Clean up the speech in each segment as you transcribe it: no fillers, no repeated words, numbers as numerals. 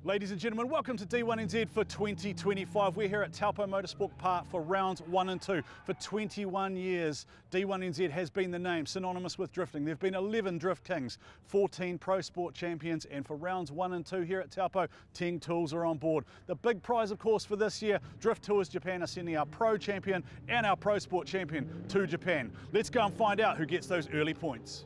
Ladies and gentlemen, welcome to D1NZ for 2025. We're here at Taupo Motorsport Park for rounds 1 and 2. For 21 years, D1NZ has been the name synonymous with drifting. There have been 11 Drift Kings, 14 Pro Sport champions, and for rounds 1 and 2 here at Taupo, 10 tools are on board. The big prize, of course, for this year, Drift Tours Japan are sending our Pro champion and our Pro Sport champion to Japan. Let's go and find out who gets those early points.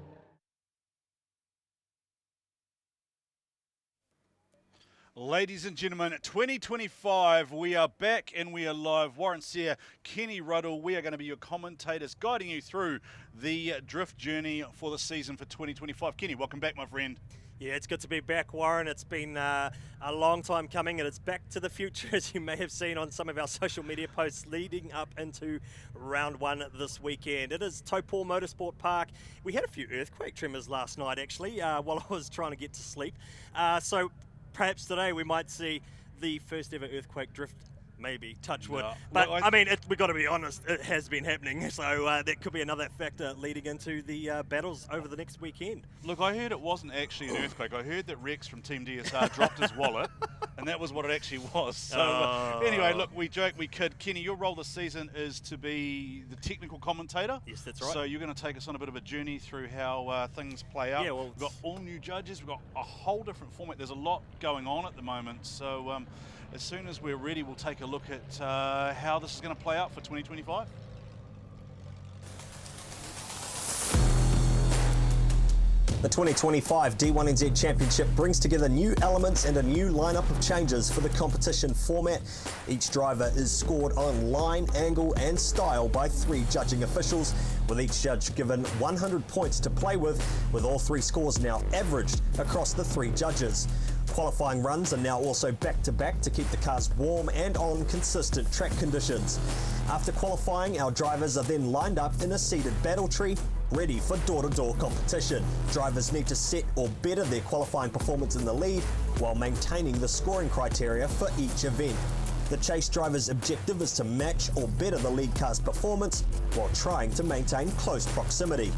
Ladies and gentlemen, 2025, we are back and we are live. Warren Sear, Kenny Ruddle, we are going to be your commentators guiding you through the drift journey for the season for 2025. Kenny, welcome back, my friend. Yeah, it's good to be back, Warren. It's been a long time coming, and it's back to the future, as you may have seen on some of our social media posts leading up into round 1 this weekend. It is Taupo Motorsport Park. We had a few earthquake tremors last night, actually, while I was trying to get to sleep. So perhaps today we might see the first ever earthquake drift, maybe, touch wood. No. But look, I mean, we've got to be honest, it has been happening, so that could be another factor leading into the battles over the next weekend. Look, I heard it wasn't actually an earthquake. I heard that Rex from Team DSR dropped his wallet, and that was what it actually was. So anyway, look, we joke, we kid. Kenny, your role this season is to be the technical commentator. Yes, that's right. So you're going to take us on a bit of a journey through how things play out. Yeah, well, we've got all new judges. We've got a whole different format. There's a lot going on at the moment. So as soon as we're ready, we'll take a look at how this is going to play out for 2025. The 2025 D1NZ Championship brings together new elements and a new lineup of changes for the competition format. Each driver is scored on line, angle and style by 3 judging officials, with each judge given 100 points to play with all 3 scores now averaged across the 3 judges. Qualifying runs are now also back-to-back to keep the cars warm and on consistent track conditions. After qualifying, our drivers are then lined up in a seated battle tree, ready for door-to-door competition. Drivers need to set or better their qualifying performance in the lead while maintaining the scoring criteria for each event. The chase driver's objective is to match or better the lead car's performance while trying to maintain close proximity.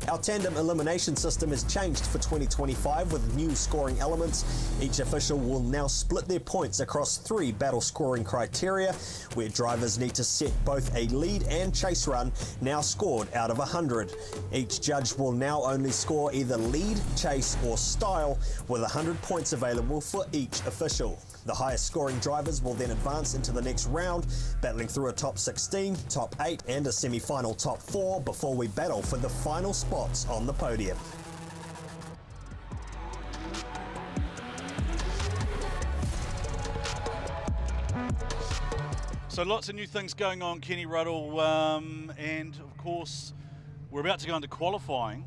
Our tandem elimination system has changed for 2025 with new scoring elements. Each official will now split their points across 3 battle scoring criteria, where drivers need to set both a lead and chase run, now scored out of 100. Each judge will now only score either lead, chase or style, with 100 points available for each official. The highest scoring drivers will then advance into the next round, battling through a top 16, top 8 and a semi-final top 4 before we battle for the final spots on the podium. So lots of new things going on, Kenny Ruddle, and of course we're about to go into qualifying,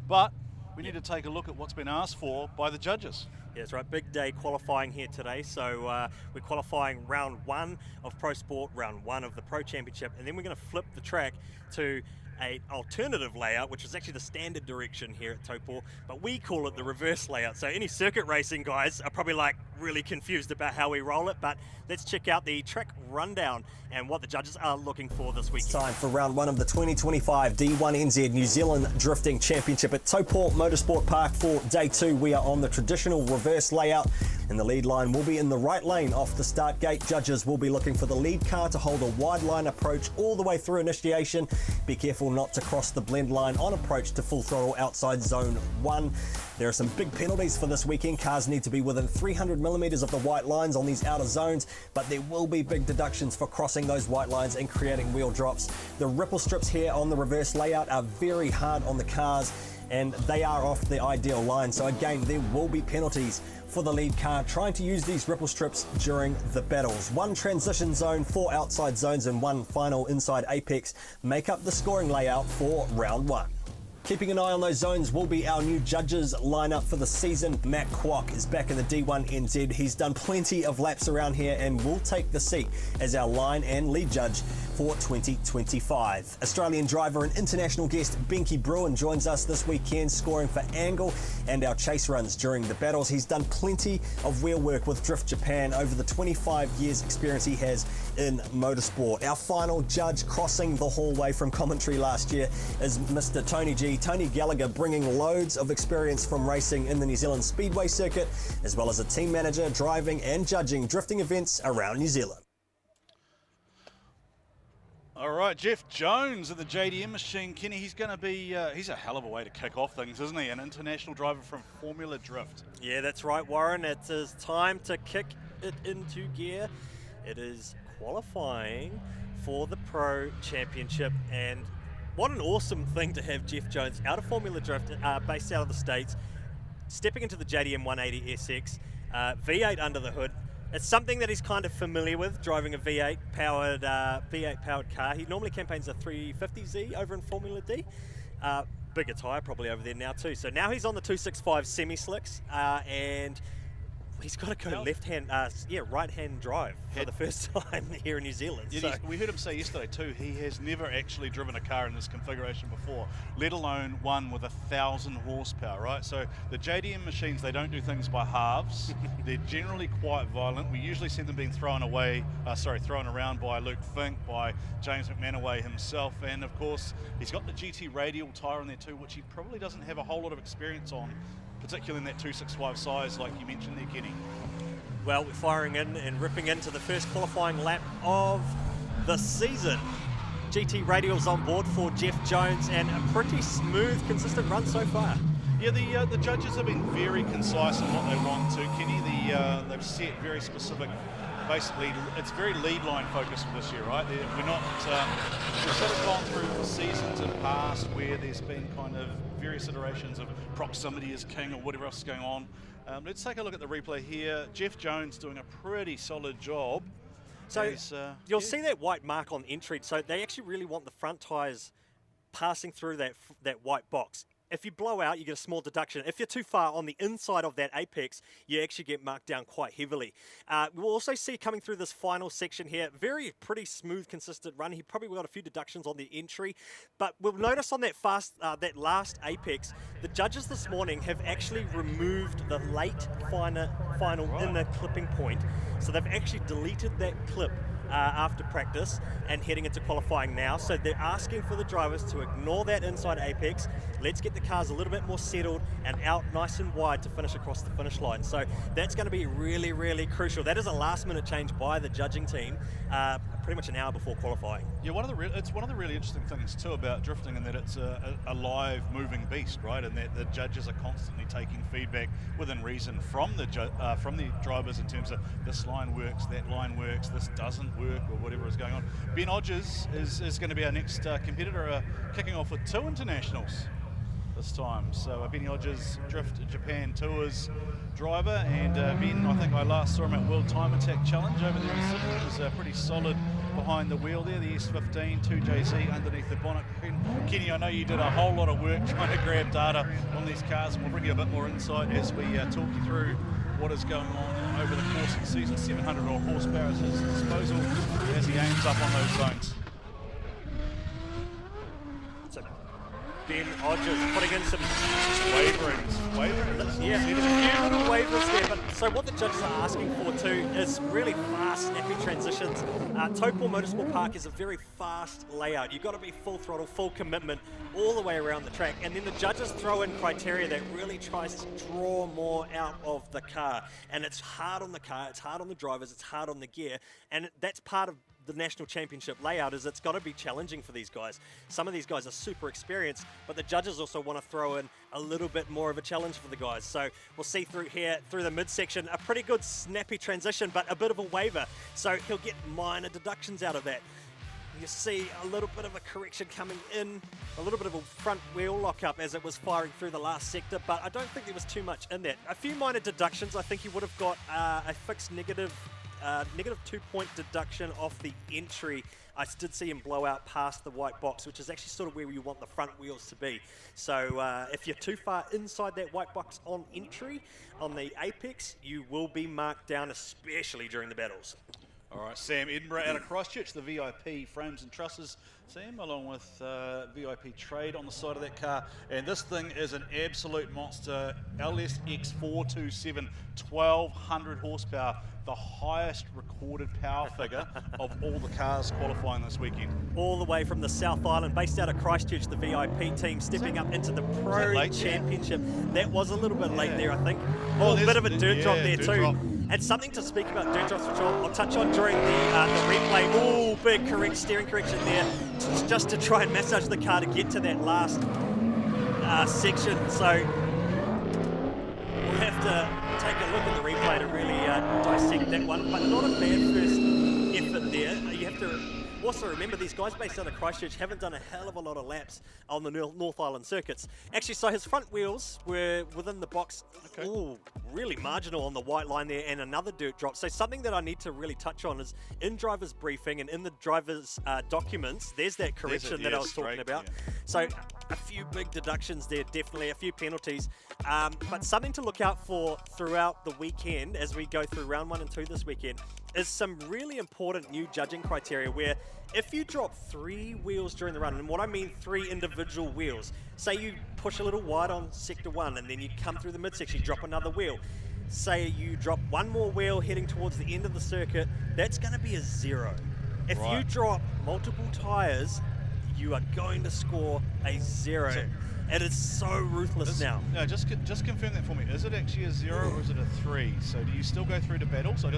but we need to take a look at what's been asked for by the judges. Yeah, that's right. Big day qualifying here today. So we're qualifying round 1 of Pro Sport, round 1 of the Pro Championship, and then we're going to flip the track to an alternative layout, which is actually the standard direction here at Taupo, but we call it the reverse layout. So any circuit racing guys are probably like really confused about how we roll it, but let's check out the track rundown and what the judges are looking for this week. It's time for round 1 of the 2025 D1NZ New Zealand Drifting Championship at Taupo Motorsport Park. For day 2, we are on the traditional reverse layout, and the lead line will be in the right lane off the start gate. Judges will be looking for the lead car to hold a wide line approach all the way through initiation. Be careful not to cross the blend line on approach to full throttle outside zone 1. There are some big penalties for this weekend. Cars need to be within 300 millimeters of the white lines on these outer zones, but there will be big deductions for crossing those white lines and creating wheel drops. The ripple strips here on the reverse layout are very hard on the cars, and they are off the ideal line. So again, there will be penalties for the lead car trying to use these ripple strips during the battles. 1 transition zone, 4 outside zones and 1 final inside apex make up the scoring layout for round 1. Keeping an eye on those zones will be our new judges lineup for the season. Matt Kwok is back in the D1NZ. He's done plenty of laps around here and will take the seat as our line and lead judge for 2025. Australian driver and international guest Benke Bruin joins us this weekend, scoring for angle and our chase runs during the battles. He's done plenty of wheel work with Drift Japan over the 25 years experience he has in motorsport. Our final judge crossing the hallway from commentary last year is Mr. Tony G. Tony Gallagher, bringing loads of experience from racing in the New Zealand Speedway circuit, as well as a team manager, driving and judging drifting events around New Zealand. All right, Jeff Jones of the JDM machine. Kenny, he's going to be, he's a hell of a way to kick off things, isn't he? An international driver from Formula Drift. Yeah, that's right, Warren. It is time to kick it into gear. It is qualifying for the Pro Championship, and what an awesome thing to have Jeff Jones out of Formula Drift, based out of the States, stepping into the JDM 180 SX, V8 under the hood. It's something that he's kind of familiar with, driving a V8 powered car. He normally campaigns a 350Z over in Formula D. Bigger tyre probably over there now too. So now he's on the 265 semi-slicks, and he's got to go right-hand drive for the first time here in New Zealand. Yeah, so. We heard him say yesterday too, he has never actually driven a car in this configuration before, let alone one with 1,000 horsepower, right? So the JDM machines, they don't do things by halves. They're generally quite violent. We usually see them being thrown around by Luke Fink, by James McManaway himself, and of course, he's got the GT radial tyre in there too, which he probably doesn't have a whole lot of experience on, particularly in that 265 size like you mentioned there, Kenny. Well, we're firing in and ripping into the first qualifying lap of the season. GT radials on board for Jeff Jones, and a pretty smooth, consistent run so far. Yeah, the judges have been very concise in what they want to, Kenny. They've set very specific, basically, it's very lead line focused for this year, right? We're not, we've sort of gone through seasons in past where there's been kind of various iterations of proximity is king or whatever else is going on. Let's take a look at the replay here. Jeff Jones doing a pretty solid job. So you'll see that white mark on entry. So they actually really want the front tyres passing through that white box. If you blow out, you get a small deduction. If you're too far on the inside of that apex, you actually get marked down quite heavily. We'll also see coming through this final section here, pretty smooth, consistent run. He probably got a few deductions on the entry, but we'll notice on that that last apex, the judges this morning have actually removed the late final inner clipping point. So they've actually deleted that clip after practice and heading into qualifying now. So they're asking for the drivers to ignore that inside apex. Let's get the cars a little bit more settled and out nice and wide to finish across the finish line. So that's going to be really, really crucial. That is a last minute change by the judging team, pretty much an hour before qualifying. Yeah, it's one of the really interesting things too about drifting, in that it's a live moving beast, right? And that the judges are constantly taking feedback within reason from the drivers in terms of this line works, that line works, this doesn't work, or whatever is going on. Ben Hodges is going to be our next competitor, kicking off with 2 internationals this time. So Benny Hodges, Drift Japan Tours driver, and Ben, I think I last saw him at World Time Attack Challenge over there in Sydney. He was pretty solid behind the wheel there, the S15, 2JZ underneath the bonnet. Kenny, I know you did a whole lot of work trying to grab data on these cars, and we'll bring you a bit more insight as we talk you through what is going on over the course of the season. 700 odd horsepower at his disposal as he aims up on those zones. So Ben Hodges putting in some waverings. Yeah, a few little wavers there. But so what the judges are asking for too is really fast, snappy transitions. Taupo Motorsport Park is a very fast layout. You've got to be full throttle, full commitment all the way around the track. And then the judges throw in criteria that really tries to draw more out of the car. And it's hard on the car, it's hard on the drivers, it's hard on the gear. And that's part of the National Championship layout, is it's got to be challenging for these guys. Some of these guys are super experienced, but the judges also want to throw in a little bit more of a challenge for the guys. So we'll see through here, through the midsection, a pretty good snappy transition, but a bit of a waver. So he'll get minor deductions out of that. You see a little bit of a correction coming in, a little bit of a front wheel lockup as it was firing through the last sector, but I don't think there was too much in that. A few minor deductions. I think he would have got a fixed negative 2-point deduction off the entry. I did see him blow out past the white box, which is actually sort of where you want the front wheels to be. So if you're too far inside that white box on entry, on the apex, you will be marked down, especially during the battles. All right, Sam Edinburgh out of Christchurch, the VIP frames and trusses team, along with VIP Trade on the side of that car. And this thing is an absolute monster. LSX 427, 1200 horsepower, the highest recorded power figure of all the cars qualifying this weekend. All the way from the South Island, based out of Christchurch, the VIP team stepping up into the Pro Championship. That was a little bit late there, I think. Oh, a bit of a dirt drop there too. And something to speak about dirt drops, which I'll touch on during the replay. Oh, big steering correction there, just to try and massage the car to get to that last section. So we'll have to take a look at the replay to really dissect that one. But not a bad first effort there. You have to also remember these guys based out of Christchurch haven't done a hell of a lot of laps on the North Island circuits. Actually, so his front wheels were within the box. Ooh, really marginal on the white line there, and another dirt drop. So something that I need to really touch on is in driver's briefing and in the driver's documents, there's that correction that I was talking about. Yeah. So a few big deductions there, definitely a few penalties, but something to look out for throughout the weekend as we go through round 1 and 2 this weekend is some really important new judging criteria where if you drop 3 wheels during the run, and what I mean 3 individual wheels, say you push a little wide on sector 1 and then you come through the midsection, you drop another wheel. Say you drop 1 more wheel heading towards the end of the circuit, that's going to be a 0. If you drop multiple tyres, you are going to score a 0. It is so ruthless now. No, just confirm that for me. Is it actually a 0 or is it a 3? So do you still go through to battle? So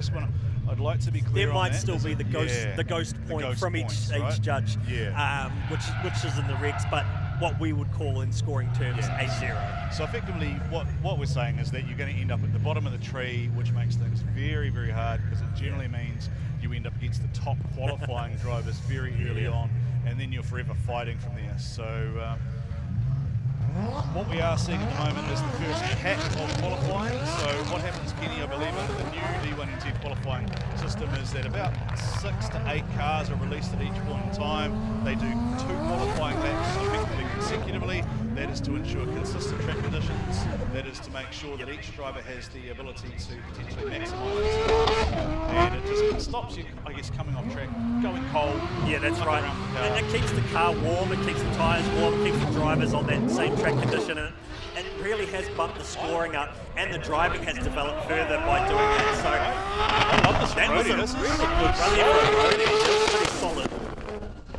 I'd like to be clear there on might that. still be the ghost point from each judge, which is in the regs, but what we would call in scoring terms a 0. So effectively, what we're saying is that you're going to end up at the bottom of the tree, which makes things very, very hard because it generally means you end up against the top qualifying drivers very early on, and then you're forever fighting from there. So what we are seeing at the moment is the first hack of qualifying. So what happens, Kenny, I believe, under the new D1NZ qualifying system is that about 6 to 8 cars are released at each point in time. They do 2 qualifying laps effectively consecutively. That is to ensure consistent track conditions. That is to make sure that each driver has the ability to potentially maximise and it just stops you, I guess, coming off track, going cold. Yeah, that's right. And it keeps the car warm, it keeps the tyres warm, it keeps the drivers on that same track condition, and it really has bumped the scoring up, and the driving has developed further by doing that. So I love this that was a really good run there for Brody. It was pretty solid.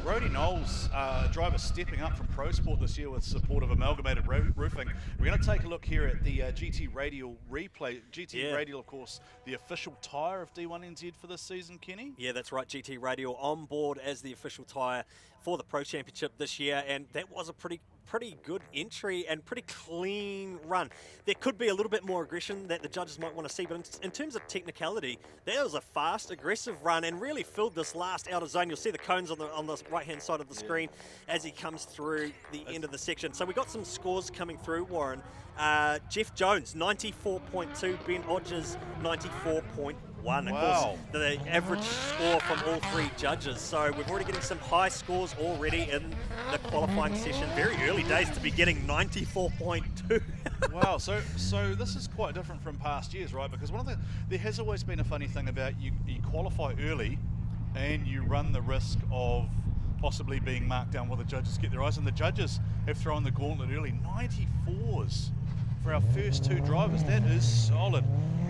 Brody Knowles, driver stepping up from Pro Sport this year with support of Amalgamated Roofing. We're going to take a look here at the GT Radial replay. GT Radial, of course, the official tyre of D1NZ for this season, Kenny? Yeah, that's right. GT Radial on board as the official tyre for the Pro Championship this year, and that was a pretty good entry and pretty clean run. There could be a little bit more aggression that the judges might want to see, but in terms of technicality, that was a fast, aggressive run and really filled this last outer zone. You'll see the cones on the right-hand side of the screen as he comes through the end of the section. So we got some scores coming through, Warren. Jeff Jones, 94.2, Ben Odgers, 94.1. Of course, the average score from all 3 judges. So we're already getting some high scores already in the qualifying session. Very early days to be getting 94.2. Wow, so this is quite different from past years, right? Because there has always been a funny thing about you qualify early and you run the risk of possibly being marked down while the judges get their eyes, and the judges have thrown the gauntlet early. 94s for our first 2 drivers. That is solid.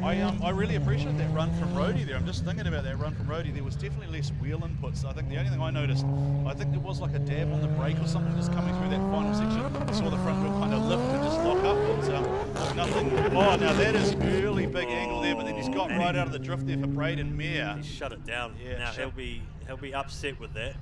I really appreciate that run from Rody there. I'm just thinking about that run from Rody. There was definitely less wheel inputs. I think the only thing I noticed, I think there was like a dab on the brake or something just coming through that final section. I saw the front wheel kind of lift and just lock up. But nothing. Oh, now that is early big angle there, but then he's got right out of the drift there for Braden Mayer. He shut it down. Yeah, now he'll be upset with that.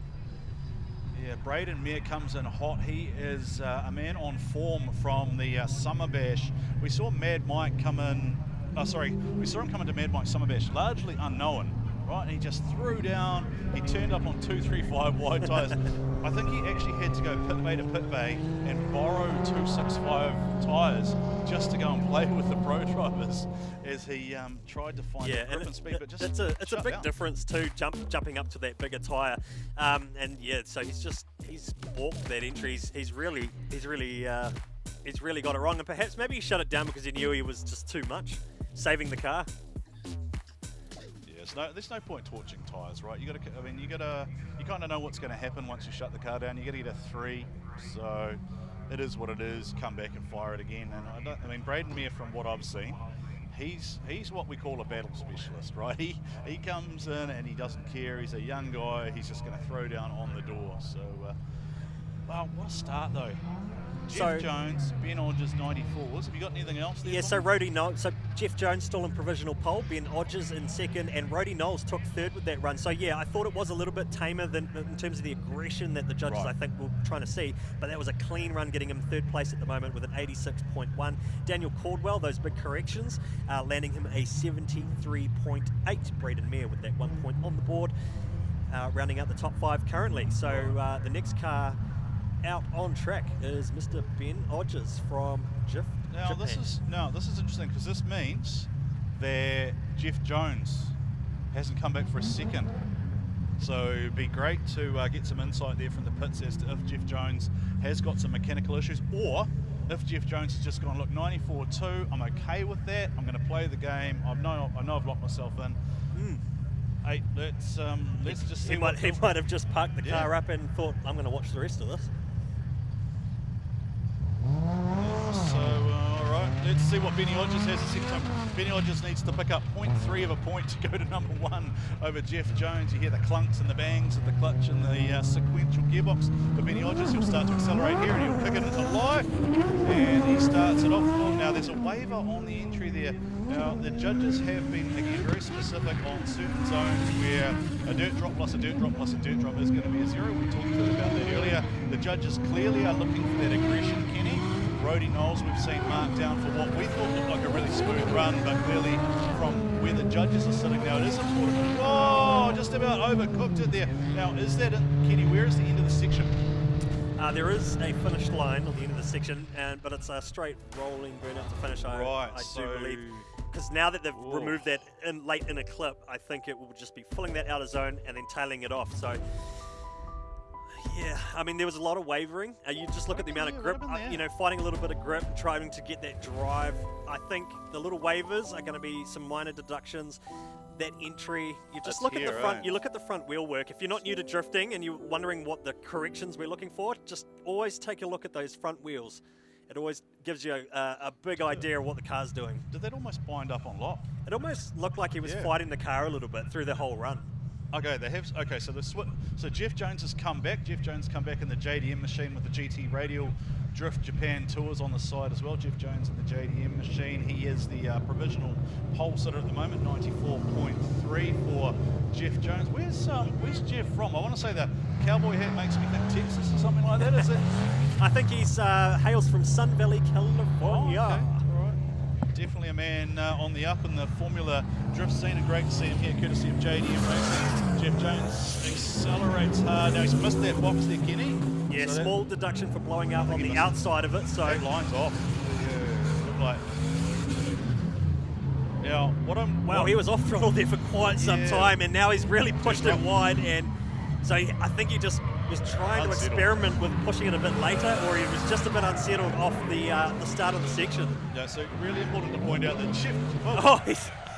Yeah, Braden Mayer comes in hot. He is a man on form from the Summer Bash. We saw Mad Mike come in. We saw him come into Mad Mike Summer Bash, largely unknown, right? And he just threw down. He turned up on 235 wide tyres. I think he actually had to go pit bay to pit bay and borrow 265 tyres just to go and play with the pro drivers as he tried to find the grip and speed. But just it's a big difference too, jumping up to that bigger tyre. And yeah, so he's balked that entry. He's really got it wrong, and perhaps maybe he shut it down because he knew he was just too much, saving the car. Yeah, there's no point torching tyres, right? You kind of know what's going to happen once you shut the car down. You got to get a 3, so it is what it is. Come back and fire it again. And I mean, Braden Mayer, from what I've seen, he's what we call a battle specialist, right? He comes in and he doesn't care. He's a young guy. He's just going to throw down on the door. So, well, what a start though. Jeff Jones, Ben Odgers 94s. Have you got anything else there? Yeah, so Jeff Jones still in provisional pole, Ben Odgers in second, and Rody Knowles took third with that run. So yeah, I thought it was a little bit tamer than in terms of the aggression that the judges I think were trying to see, but that was a clean run, getting him third place at the moment with an 86.1. Daniel Caldwell, those big corrections, landing him a 73.8. Braden Mayer with that 1 point on the board, rounding out the top 5 currently. So the next car out on track is Mr. Ben Odgers from Japan. This is interesting, because this means that Jeff Jones hasn't come back for a second. So it'd be great to get some insight there from the pits as to if Jeff Jones has got some mechanical issues, or if Jeff Jones has just gone, look, 94.2, I'm okay with that. I'm going to play the game. I know I've locked myself in. Hey, let's just see. He might have just parked the car up and thought, I'm going to watch the rest of this. So, all right, let's see what Benny Odgers has to say. Benny Odgers needs to pick up 0.3 of a point to go to number 1 over Jeff Jones. You hear the clunks and the bangs of the clutch and the sequential gearbox. For Benny Odgers, he'll start to accelerate here and he'll kick it into life. And he starts it off. Oh, now there's a waiver on the entry there. Now, the judges have been, again, very specific on certain zones where a dirt drop plus a dirt drop plus a dirt drop is going to be a 0. We talked about that earlier. The judges clearly are looking for that aggression, Kenny. Rody Knowles we've seen marked down for what we thought looked like a really smooth run, but clearly from where the judges are sitting now, it is important. Oh, just about overcooked it there. Now, is that it, Kenny? Where is the end of the section? There is a finish line on the end of the section, but it's a straight rolling burnout to finish, I do believe. Because now that they've removed that late in a clip, I think it will just be filling that outer zone and then tailing it off. So, yeah, I mean, there was a lot of wavering. You just look at the amount of grip, fighting a little bit of grip and trying to get that drive. I think the little wavers are going to be some minor deductions. That entry, you just look at the front. You look at the front wheel work. If you're not new to drifting and you're wondering what the corrections we're looking for, just always take a look at those front wheels. It always gives you a big idea of what the car's doing. Did that almost bind up on lock? It almost looked like he was fighting the car a little bit through the whole run. Okay, they have. Okay, so Jeff Jones has come back. Jeff Jones come back in the JDM machine with the GT Radial Drift Japan Tours on the side as well. Jeff Jones in the JDM machine. He is the provisional pole sitter at the moment. 94.3 for Jeff Jones. Where's Jeff from? I want to say the cowboy hat makes me think Texas or something like that. Is it? I think he's hails from Sun Valley, California. Oh, okay. Definitely a man on the up in the Formula drift scene, and great to see him here courtesy of JDM Racing. Jeff Jones accelerates hard. Now he's missed that box there, Kenny. Yeah, so small deduction for blowing up on the outside of it. So that line's off. Look like. Now, he was off throttle there for quite some time, and now he's really pushed it wide, and so I think he just was trying to experiment with pushing it a bit later, or he was just a bit unsettled off the start of the section. Yeah, so really important to point out that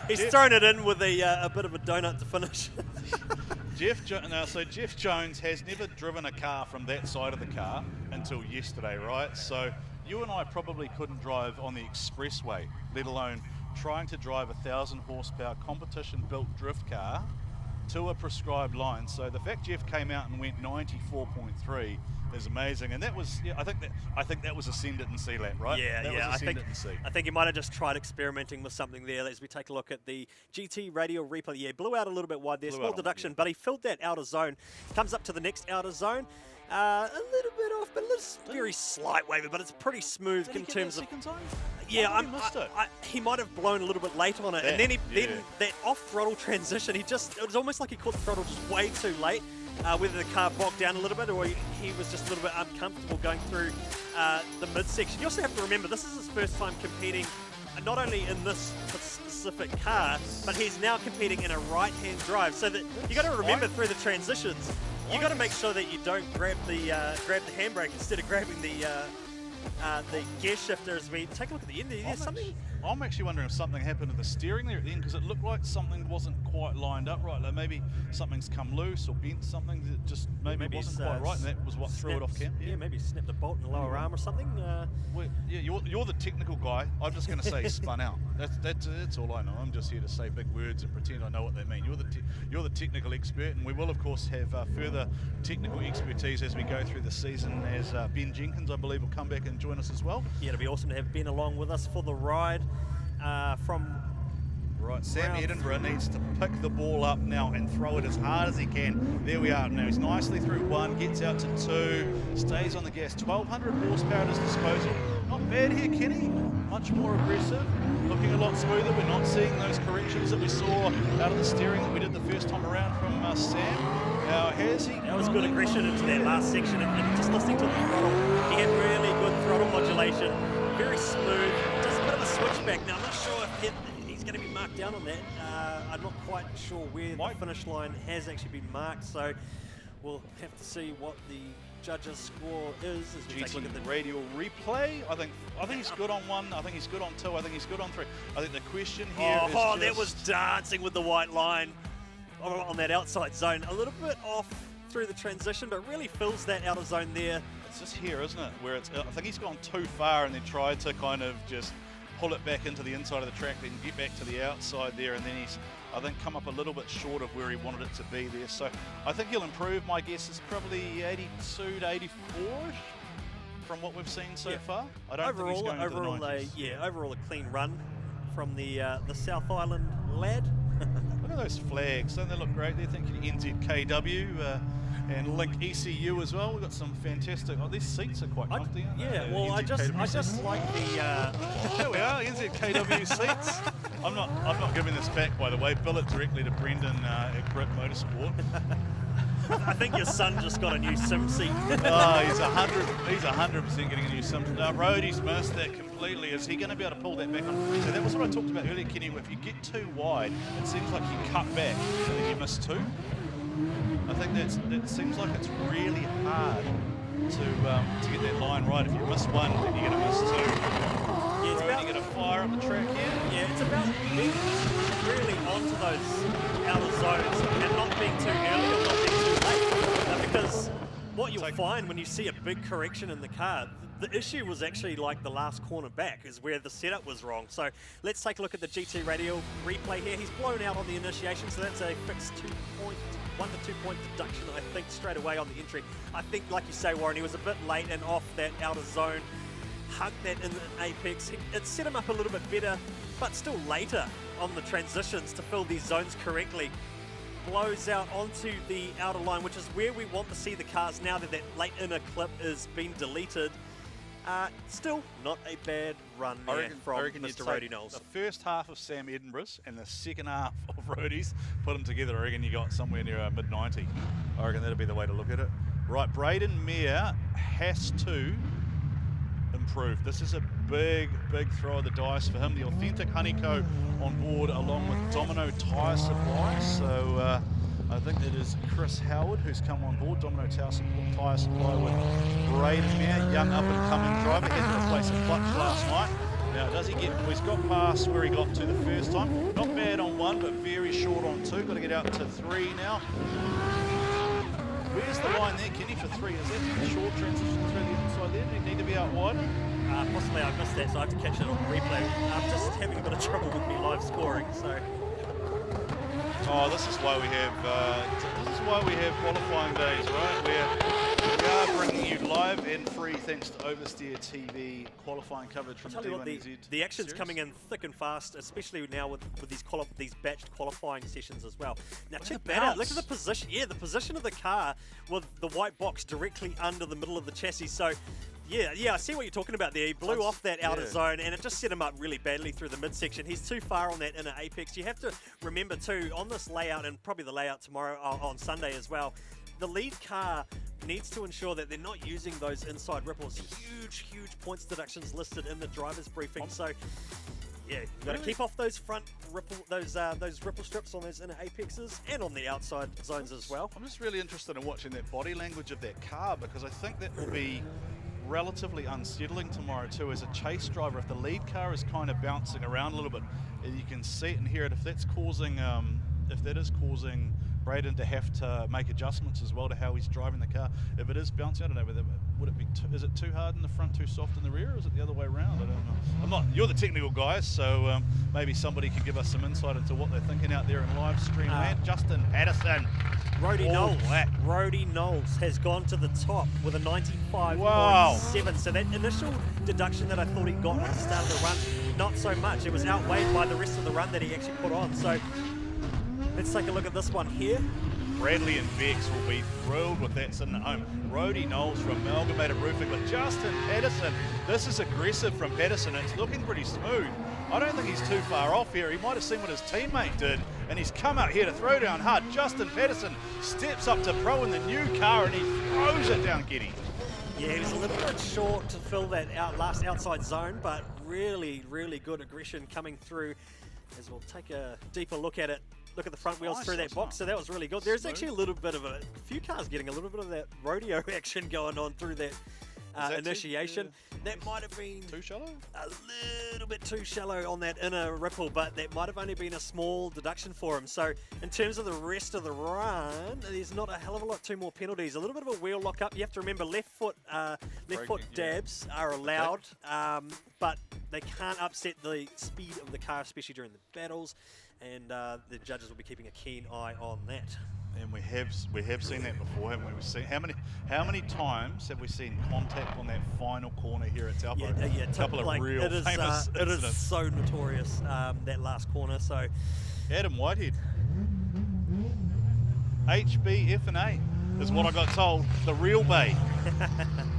he's thrown it in with a bit of a donut to finish. Jeff Jones has never driven a car from that side of the car until yesterday, right? So you and I probably couldn't drive on the expressway, let alone trying to drive a 1,000 horsepower competition-built drift car to a prescribed line. So the fact Jeff came out and went 94.3 is amazing, and that was I think that was a send it and see lap, right? I think he might have just tried experimenting with something there. As we take a look at the GT Radial replay, blew out a little bit wide there, small deduction, but he filled that outer zone. Comes up to the next outer zone, a little bit off, but very slight waiver, but it's pretty smooth in terms of. Yeah, he might have blown a little bit late on it, and then that off-throttle transition, it was almost like he caught the throttle just way too late. Whether the car bogged down a little bit or he was just a little bit uncomfortable going through the midsection. You also have to remember, this is his first time competing not only in this specific car, but he's now competing in a right-hand drive. So that you got to remember through the transitions, you got to make sure that you don't grab the handbrake instead of grabbing the gear shifter. As we take a look at the end there, there's something I'm actually wondering if something happened to the steering there at the end, because it looked like something wasn't quite lined up right. Like maybe something's come loose or bent something that just maybe wasn't quite right, and that was what threw it off camp. Yeah, maybe snapped a bolt in the lower arm or something. Well, yeah, you're the technical guy. I'm just going to say spun out. That's all I know. I'm just here to say big words and pretend I know what they mean. You're the technical expert, and we will of course have further technical expertise as we go through the season. As Ben Jenkins, I believe, will come back and join us as well. Yeah, it'll be awesome to have Ben along with us for the ride from. Right, Sam Edinburgh needs to pick the ball up now and throw it as hard as he can. There we are. Now he's nicely through one, gets out to two, stays on the gas. 1,200 horsepower at his disposal. Not bad here, Kenny. Much more aggressive, looking a lot smoother. We're not seeing those corrections that we saw out of the steering that we did the first time around from Sam. Now, has he? That was good aggression into that last section, and just listening to the throttle, he had really good throttle modulation, very smooth, just a bit of a switchback. Now, I'm not sure if he's going to be marked down on that. I'm not quite sure where the finish line has actually been marked, so we'll have to see what the judges' score is as we take a look at the radial replay. I think he's good on one. I think he's good on two. I think he's good on three. I think the question here is that was dancing with the white line on that outside zone. A little bit off through the transition, but really fills that outer zone there. It's just here, isn't it? Where I think he's gone too far and then tried to kind of just pull it back into the inside of the track, then get back to the outside there, and then he's, I think, come up a little bit short of where he wanted it to be there. So I think he'll improve. My guess is probably 82 to 84-ish from what we've seen so far. I don't think he's going to the 90s. Overall a clean run from the South Island lad. Look at those flags. Don't they look great there? Thank you to NZKW and Link ECU as well. We've got some fantastic. Oh, these seats are quite comfy. I just like the. There we are, NZKW seats. I'm not giving this back, by the way. Bill it directly to Brendan at Brit Motorsport. I think your son just got a new sim seat. Oh, he's 100% getting a new sim. Rhodey's missed that completely. Is he going to be able to pull that back on? So that was what I talked about earlier, Kenny. If you get too wide, it seems like you cut back and then you miss two. I think that seems like it's really hard to get that line right. If you miss one, then you're going to miss two. Yeah, it's about, you're going to fire up the track here. Yeah, it's about being really onto those outer zones and not being too early or not being too late. Because what you'll find when you see a big correction in the car, the issue was actually like the last corner back is where the setup was wrong. So let's take a look at the GT Radial replay here. He's blown out on the initiation, so that's a fixed 1 to 2 point deduction, I think, straight away on the entry. I think, like you say, Warren, he was a bit late and off that outer zone, hugged that in the apex. It set him up a little bit better, but still later on the transitions to fill these zones correctly. Blows out onto the outer line, which is where we want to see the cars now that that late inner clip has been deleted. Still not a bad run there from Mr. Rhodey Knowles. The first half of Sam Edinburgh's and the second half of Rhodey's, put them together, I reckon you got somewhere near a mid-90. I reckon that'll be the way to look at it. Right, Braden Mayer has to improve. This is a big throw of the dice for him. The authentic Honeyco on board along with Domino Tyre Supply. So I think that is Chris Howard who's come on board, Domino Tyre Supply with Braden Mayer, young up-and-coming driver. He had to replace a clutch last night. Now, does he get, well, he's got past where he got to the first time. Not bad on one, but very short on two. Got to get out to three now. Where's the line there, Kenny, for three? Is that a short transition through the inside there? Do you need to be out wider? Possibly I missed that, so I have to catch it on replay. I'm just having a bit of trouble with me live scoring, so. Oh, this is why we have qualifying days, right? We are bringing you live and free thanks to Oversteer TV qualifying coverage from D1NZ. The action's series coming in thick and fast, especially now with these batched qualifying sessions as well. Now check that out. Look at the position. Yeah, the position of the car with the white box directly under the middle of the chassis. So. Yeah, I see what you're talking about there. He blew off that outer zone, and it just set him up really badly through the midsection. He's too far on that inner apex. You have to remember, too, on this layout, and probably the layout tomorrow on Sunday as well, the lead car needs to ensure that they're not using those inside ripples. Huge points deductions listed in the driver's briefing. So, yeah, you've got to keep off those front ripple, those ripple strips on those inner apexes and on the outside zones as well. I'm just really interested in watching that body language of that car, because I think that will be relatively unsettling tomorrow too. As a chase driver, if the lead car is kind of bouncing around a little bit, you can see it and hear it. If that's causing, if that is causing Braden to have to make adjustments as well to how he's driving the car. If it is bouncing, I don't know whether would it be is it too hard in the front, too soft in the rear, or is it the other way around? I don't know. I'm not. You're the technical guys, so maybe somebody could give us some insight into what they're thinking out there in live stream land. Justin Patterson. Rody Knowles has gone to the top with a 95.7. Wow. So that initial deduction that I thought he got at the start of the run, not so much. It was outweighed by the rest of the run that he actually put on. So let's take a look at this one here. Bradley and Vex will be thrilled with that sitting at home. Rody Knowles from Amalgamated Roofing, but Justin Patterson, this is aggressive from Patterson. It's looking pretty smooth. I don't think he's too far off here. He might have seen what his teammate did, and he's come out here to throw down hard. Justin Patterson steps up to pro in the new car, and he throws it down, Giddy. Yeah, he was a little bit short to fill that last outside zone, but really, really good aggression coming through. As we'll take a deeper look at it. Look at the front wheels through that box, so that was really good. There's actually a little bit of a few cars getting a little bit of that rodeo action going on through that initiation. That might have been too shallow? A little bit too shallow on that inner ripple, but that might have only been a small deduction for him. So in terms of the rest of the run, there's not a hell of a lot, 2 more penalties. A little bit of a wheel lock up. You have to remember left foot dabs are allowed, but they can't upset the speed of the car, especially during the battles. And the judges will be keeping a keen eye on that. And we have seen that before, haven't we? We've seen how many times have we seen contact on that final corner here at Taupo? Yeah, a couple of real famous it is so notorious, that last corner. So Adam Whitehead, HBF&A is what I got told. The real bay.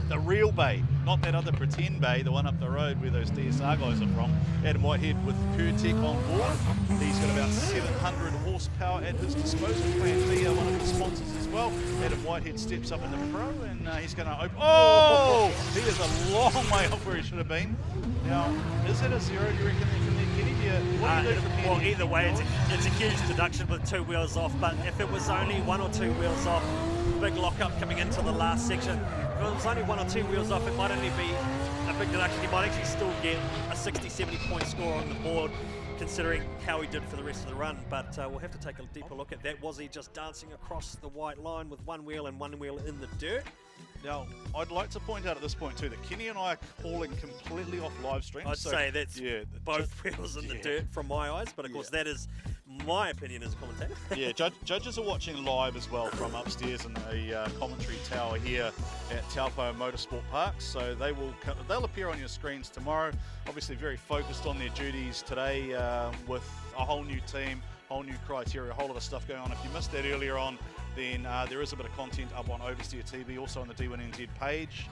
The real bay, not that other pretend bay, the one up the road where those DSR guys are from. Adam Whitehead with PureTech on board. He's got about 700 horsepower at his disposal. Plan B, one of the sponsors as well. Adam Whitehead steps up in the pro, and he's going to open. Oh! He is a long way off where he should have been. Now, is it a zero, do you reckon, from there, Kenny? What do you do from here? Well, either way, it's a huge deduction with 2 wheels off, but if it was only 1 or 2 wheels off, big lock-up coming into the last section. If it was only 1 or 2 wheels off, it might only be a big deduction. He might actually still get a 60-70 point score on the board, considering how he did for the rest of the run. But we'll have to take a deeper look at that. Was he just dancing across the white line with 1 wheel and 1 wheel in the dirt? Now, I'd like to point out at this point too that Kenny and I are calling completely off live stream. I'd say that's both wheels in the dirt from my eyes, but of course that is my opinion as a commentator. Yeah, judges are watching live as well from upstairs in the commentary tower here at Taupo Motorsport Park, so they'll appear on your screens tomorrow. Obviously very focused on their duties today with a whole new team, whole new criteria, a whole lot of stuff going on. If you missed that earlier on, then there is a bit of content up on Oversteer TV, also on the D1NZ page,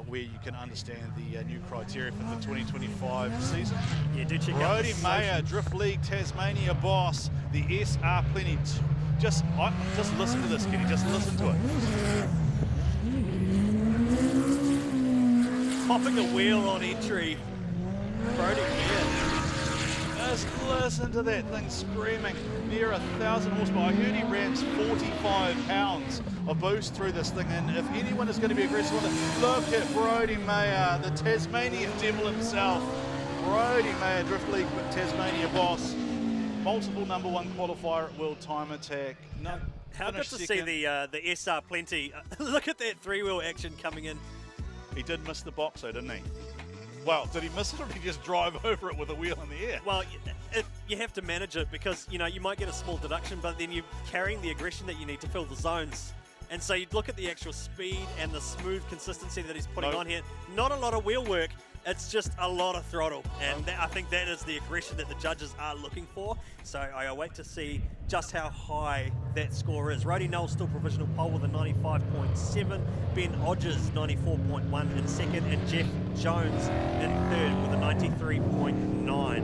where you can understand the new criteria for the 2025 season. Yeah, do check out Brodie Mayer, Drift League Tasmania boss, the SR Plenty. Just listen to this, Kenny. Just listen to it. Popping a wheel on entry. Brodie Mayer. Just listen to that thing screaming. Near 1,000 horsepower. I heard he rams 45 pounds of boost through this thing, and if anyone is going to be aggressive with it, look at Brodie Mayer, the Tasmanian devil himself. Brodie Mayer, Drift League Tasmania boss. Multiple #1 qualifier at World Time Attack. No, how good to see the SR Plenty. Look at that 3-wheel action coming in. He did miss the box though, didn't he? Well, did he miss it or did he just drive over it with a wheel in the air? Well, you have to manage it because, you might get a small deduction, but then you're carrying the aggression that you need to fill the zones. And so you'd look at the actual speed and the smooth consistency that he's putting on here. Not a lot of wheel work. It's just a lot of throttle. And I think that is the aggression that the judges are looking for. So I wait to see just how high that score is. Rody Knowles still provisional pole with a 95.7. Ben Odgers 94.1 in second. And Jeff Jones in third with a 93.9.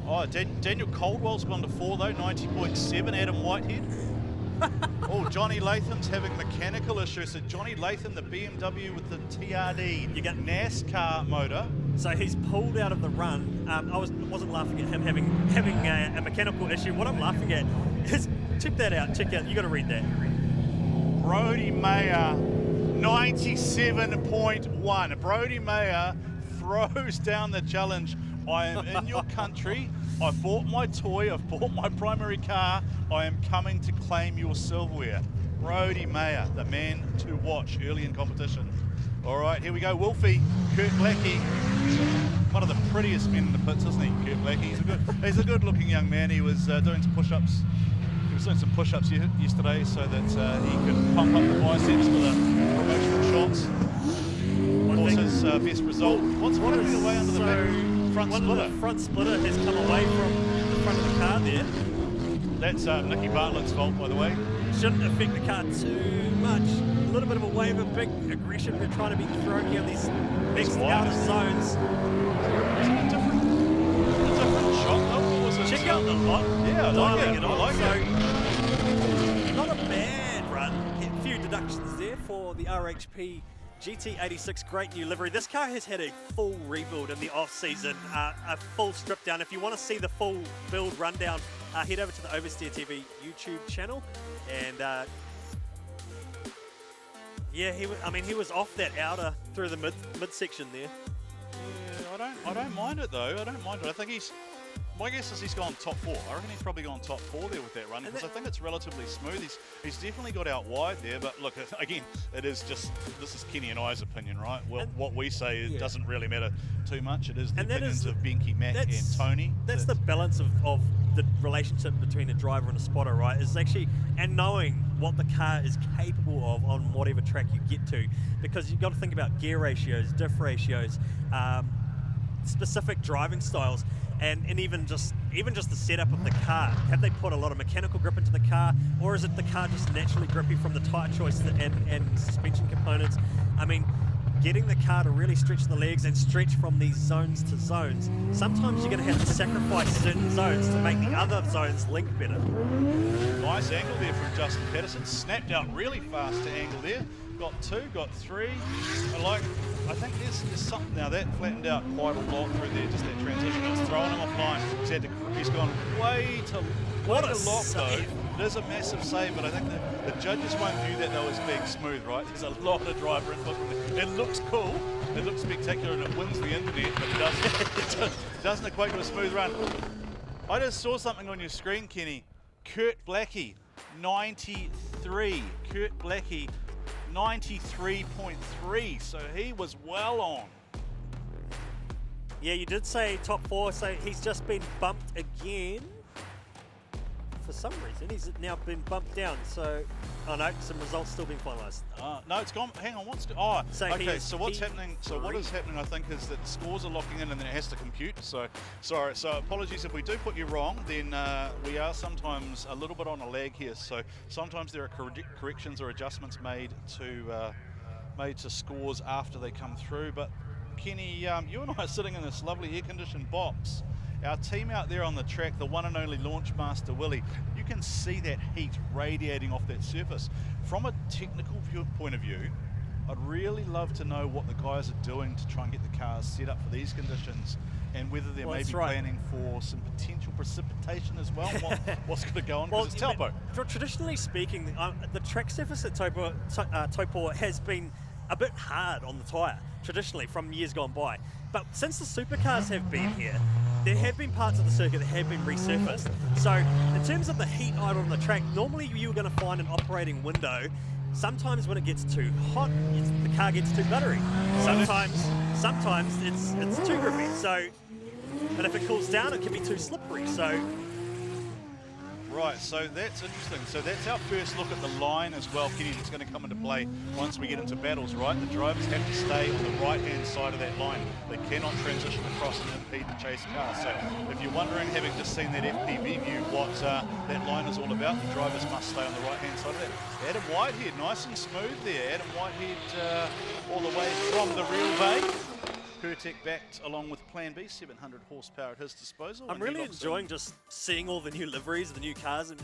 Oh, Daniel Caldwell's gone to 4 though, 90.7. Adam Whitehead. Oh, Johnny Latham's having mechanical issues. So Johnny Latham, the BMW with the TRD, you got NASCAR motor. So he's pulled out of the run. I wasn't laughing at him having a mechanical issue. What I'm laughing at is check that out. You got to read that. Brodie Mayer 97.1. Brodie Mayer throws down the challenge. I am in your country. I've bought my toy. I've bought my primary car. I am coming to claim your silverware. Brodie Mayer, the man to watch early in competition. All right, here we go. Wolfie, Kurt Blackie. One of the prettiest men in the pits, isn't he, Kurt Blackie? He's a good-looking young man. He was doing some push-ups. He was doing some push-ups yesterday so that he could pump up the biceps for the promotional shots. What was his best result? What's happening away under the back front splitter? The front splitter has come away from the front of the car there. That's Nicky Bartlett's fault, by the way. Shouldn't affect the car too much. A little bit of a wave of big aggression we're trying to be thrown here on these next outer zones. Is it a different shot though? Or was it Check out the lot. Yeah, I like it. I like it. Not a bad run. A few deductions there for the RHP GT86. Great new livery. This car has had a full rebuild in the off-season, a full strip down. If you want to see the full build rundown, head over to the Oversteer TV YouTube channel. And yeah, he was off that outer through the midsection there. Yeah, I don't mind it though. I don't mind it. I think my guess is he's gone top 4. I reckon he's probably gone top 4 there with that run because I think it's relatively smooth. He's definitely got out wide there, but look, again, this is Kenny and I's opinion, right? Well, what we say it doesn't really matter too much. It is the opinions of Benke, Mac, and Tony. That's the balance of the relationship between a driver and a spotter, right? Is actually, and knowing what the car is capable of on whatever track you get to, because you've got to think about gear ratios, diff ratios, specific driving styles. And even just the setup of the car. Have they put a lot of mechanical grip into the car, or is it the car just naturally grippy from the tyre choice and suspension components? I mean, getting the car to really stretch the legs and stretch from these zones to zones, sometimes you're going to have to sacrifice certain zones to make the other zones link better. Nice angle there from Justin Patterson. Snapped out really fast to angle there. Got 2, got 3. I think there's something now that flattened out quite a lot through there, just that transition. It's throwing him offline. He's gone way to lock though. It is a massive save, but I think the judges won't view that though as being smooth, right? There's a lot of driver input. It looks cool, it looks spectacular, and it wins the internet, but it doesn't equate to a smooth run. I just saw something on your screen, Kenny. Kurt Blackie, 93. Kurt Blackie, 93.3, so he was well on. Yeah, you did say top 4, so he's just been bumped again. For some reason, he's now been bumped down, so... Oh no, some results still being finalised. No, it's gone. Hang on, what's... okay, so what's happening... So what is happening, I think, is that scores are locking in and then it has to compute. So, sorry, so apologies if we do put you wrong, then we are sometimes a little bit on a lag here. So sometimes there are corrections or adjustments made to scores after they come through. But Kenny, you and I are sitting in this lovely air-conditioned box. Our team out there on the track, the one and only Launchmaster Willie, you can see that heat radiating off that surface. From a technical point of view, I'd really love to know what the guys are doing to try and get the cars set up for these conditions, and whether they're maybe planning for some potential precipitation as well. What's going to go on, because it's Taupo. Traditionally speaking, the track surface at Taupo has been a bit hard on the tyre, traditionally, from years gone by. But since the supercars have been here, there have been parts of the circuit that have been resurfaced. So in terms of the heat idle on the track, normally you're going to find an operating window. Sometimes when it gets too hot, the car gets too buttery. Sometimes it's too grippy. So, and if it cools down, it can be too slippery. So. Right, so that's interesting. So that's our first look at the line as well, Kenny, that's going to come into play once we get into battles, right? The drivers have to stay on the right-hand side of that line. They cannot transition across and impede the chase car. So if you're wondering, having just seen that FPV view, what that line is all about, the drivers must stay on the right-hand side of that. Adam Whitehead, nice and smooth there. Adam Whitehead all the way from the real bay. Kurtek backed along with Plan B, 700 horsepower at his disposal. I'm really enjoying just seeing all the new liveries, the new cars, and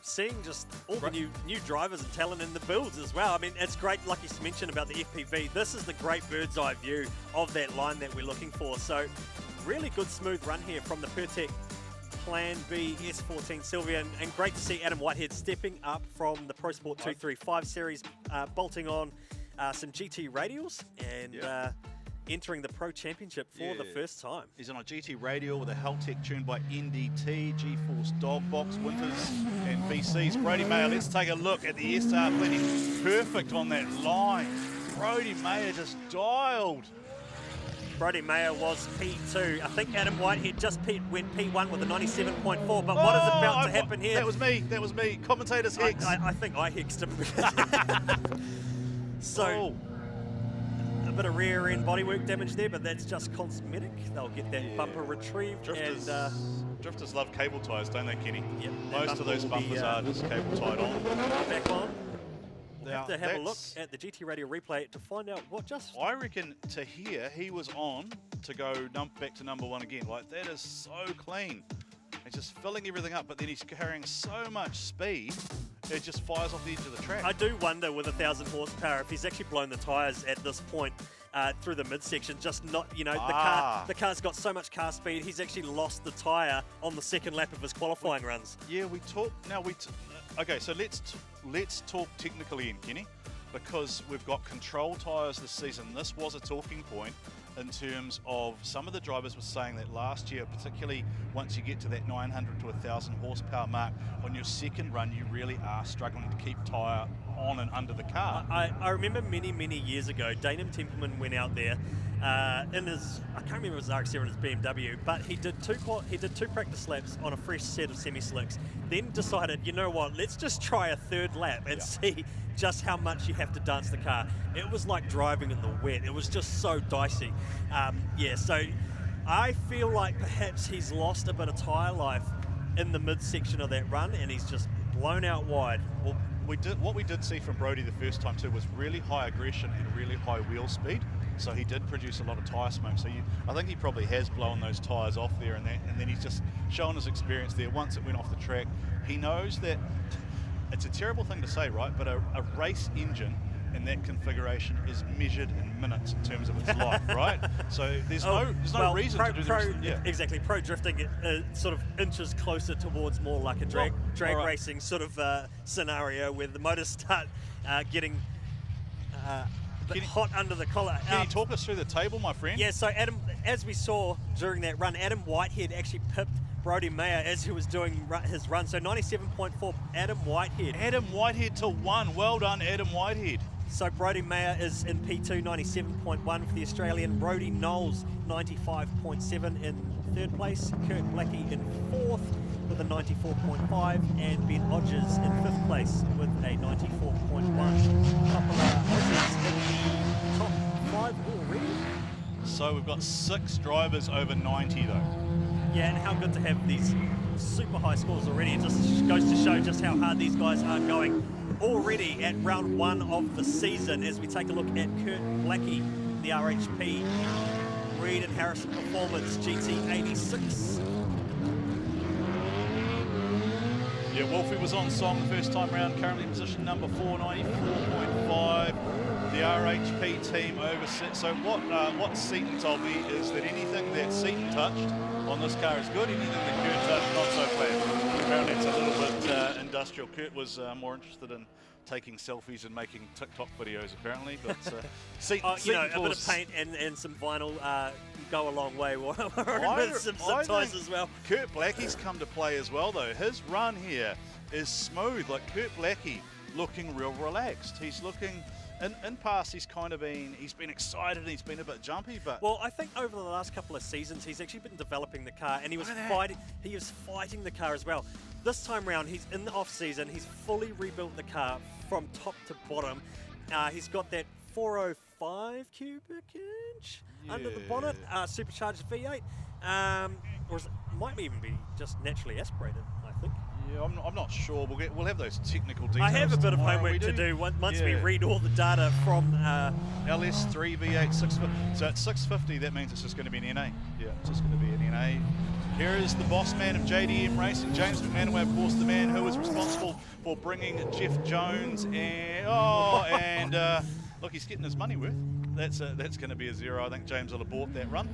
seeing just all the new drivers and talent in the builds as well. I mean, it's great, like you mentioned about the FPV. This is the great bird's eye view of that line that we're looking for. So really good smooth run here from the Kurtek Plan B S14 Sylvia, and great to see Adam Whitehead stepping up from the Pro Sport 235 series, bolting on some GT radials and entering the Pro Championship for the first time. He's on a GT radial with a Heltec tuned by NDT, G-Force Dog Box, Winters and VCs. Brody Mayer, let's take a look at the SR Plenty. Perfect on that line. Brody Mayer just dialed. Brody Mayer was P2. I think Adam Whitehead just went P1 with a 97.4, but what is about to happen here? That was me. Commentator's hex. I think I hexed him. So, a bit of rear end bodywork damage there, but that's just cosmetic. They'll get that bumper retrieved. Drifters love cable ties, don't they, Kenny? Yep. Most of those bumpers are just cable tied on. Back on. We'll have to have a look at the GT Radio replay to find out what just... I reckon to here, he was on to go back to number one again. Like, that is so clean. He's just filling everything up, but then he's carrying so much speed, it just fires off the edge of the track. I do wonder with 1,000 horsepower if he's actually blown the tyres at this point through the midsection. Just not, you know, the car's got so much car speed, he's actually lost the tyre on the second lap of his qualifying runs. Yeah, okay, so let's talk technically in, Kenny, because we've got control tyres this season. This was a talking point in terms of some of the drivers were saying that last year, particularly once you get to that 900 to 1,000 horsepower mark, on your second run, you really are struggling to keep tyre on and under the car. I remember many years ago, Danem Templeman went out there in his, I can't remember his RX-7 or his BMW, but he did two practice laps on a fresh set of semi-slicks, then decided, you know what, let's just try a third lap and see just how much you have to dance the car. It was like driving in the wet. It was just so dicey. So I feel like perhaps he's lost a bit of tyre life in the midsection of that run, and he's just blown out wide. Well, what we did see from Brody the first time too was really high aggression and really high wheel speed. So he did produce a lot of tyre smoke. So I think he probably has blown those tyres off there, and then he's just shown his experience there. Once it went off the track, he knows that it's a terrible thing to say, right? But a race engine in that configuration is measured in minutes in terms of its life, right? So there's no reason to do this. Exactly. Pro drifting sort of inches closer towards more like a drag racing sort of scenario where the motors start getting hot under the collar. Can you talk us through the table, my friend? Yeah, so Adam, as we saw during that run, Adam Whitehead actually pipped Brody Mayer as he was doing his run. So 97.4, Adam Whitehead. Adam Whitehead to 1. Well done, Adam Whitehead. So Brody Mayer is in P2, 97.1 for the Australian. Brody Knowles, 95.7 in third place. Kurt Blackie in fourth with a 94.5. And Ben Hodges in fifth place with a 94.1. Couple of Aussies in the top 5 already. So we've got 6 drivers over 90 though. Yeah, and how good to have these super high scores already. It just goes to show just how hard these guys are going already at round 1 of the season as we take a look at Kurt Blackie, the RHP Reed and Harrison Performance GT86. Yeah, Wolfie was on song the first time round, currently in position number 494.5. The RHP team over set. So what Seaton told me is that anything that Seaton touched on this car is good, anything that Kurt touched, not so flat. Apparently it's a little bit industrial. Kurt was more interested in taking selfies and making TikTok videos, apparently. But Seaton, a bit of paint and some vinyl go a long way with some zip ties as well. Kurt Blackie's come to play as well, though. His run here is smooth. Like Kurt Blackie looking real relaxed. He's looking... In past, he's been excited and he's been a bit jumpy, but... Well, I think over the last couple of seasons, he's actually been developing the car, and he was fighting the car as well. This time round, he's in the off-season, he's fully rebuilt the car from top to bottom. He's got that 405 cubic inch under the bonnet, supercharged V8, or it might even be just naturally aspirated, I think. Yeah, I'm not sure. We'll have those technical details. I have a bit of homework to do once we read all the data from LS3 V8 650. So at 650, that means it's just going to be an NA. Yeah, it's just going to be an NA. Here is the boss man of JDM Racing, James McManaway, of course, the man who was responsible for bringing Jeff Jones and look, he's getting his money worth. That's going to be a 0. I think James will have bought that run.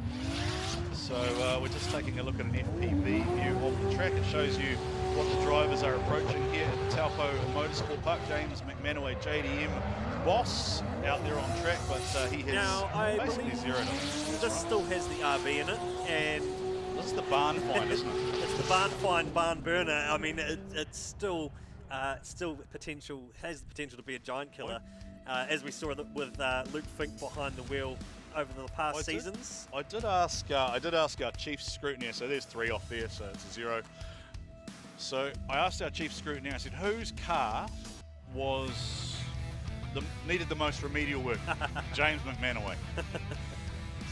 So we're just taking a look at an FPV view of the track. It shows you what the drivers are approaching here at the Taupo Motorsport Park. James McManaway, JDM boss, out there on track, but he has now, I basically believe zeroed it. this still has the RB in it, and this is the barn find, isn't it? it's the barn find, barn burner. I mean, it's still potential, has the potential to be a giant killer, as we saw with Luke Fink behind the wheel over the past seasons. I did ask our chief scrutineer, so there's 3 off there, so it's a 0. So I asked our chief scrutineer, I said, whose car needed the most remedial work? James McManaway.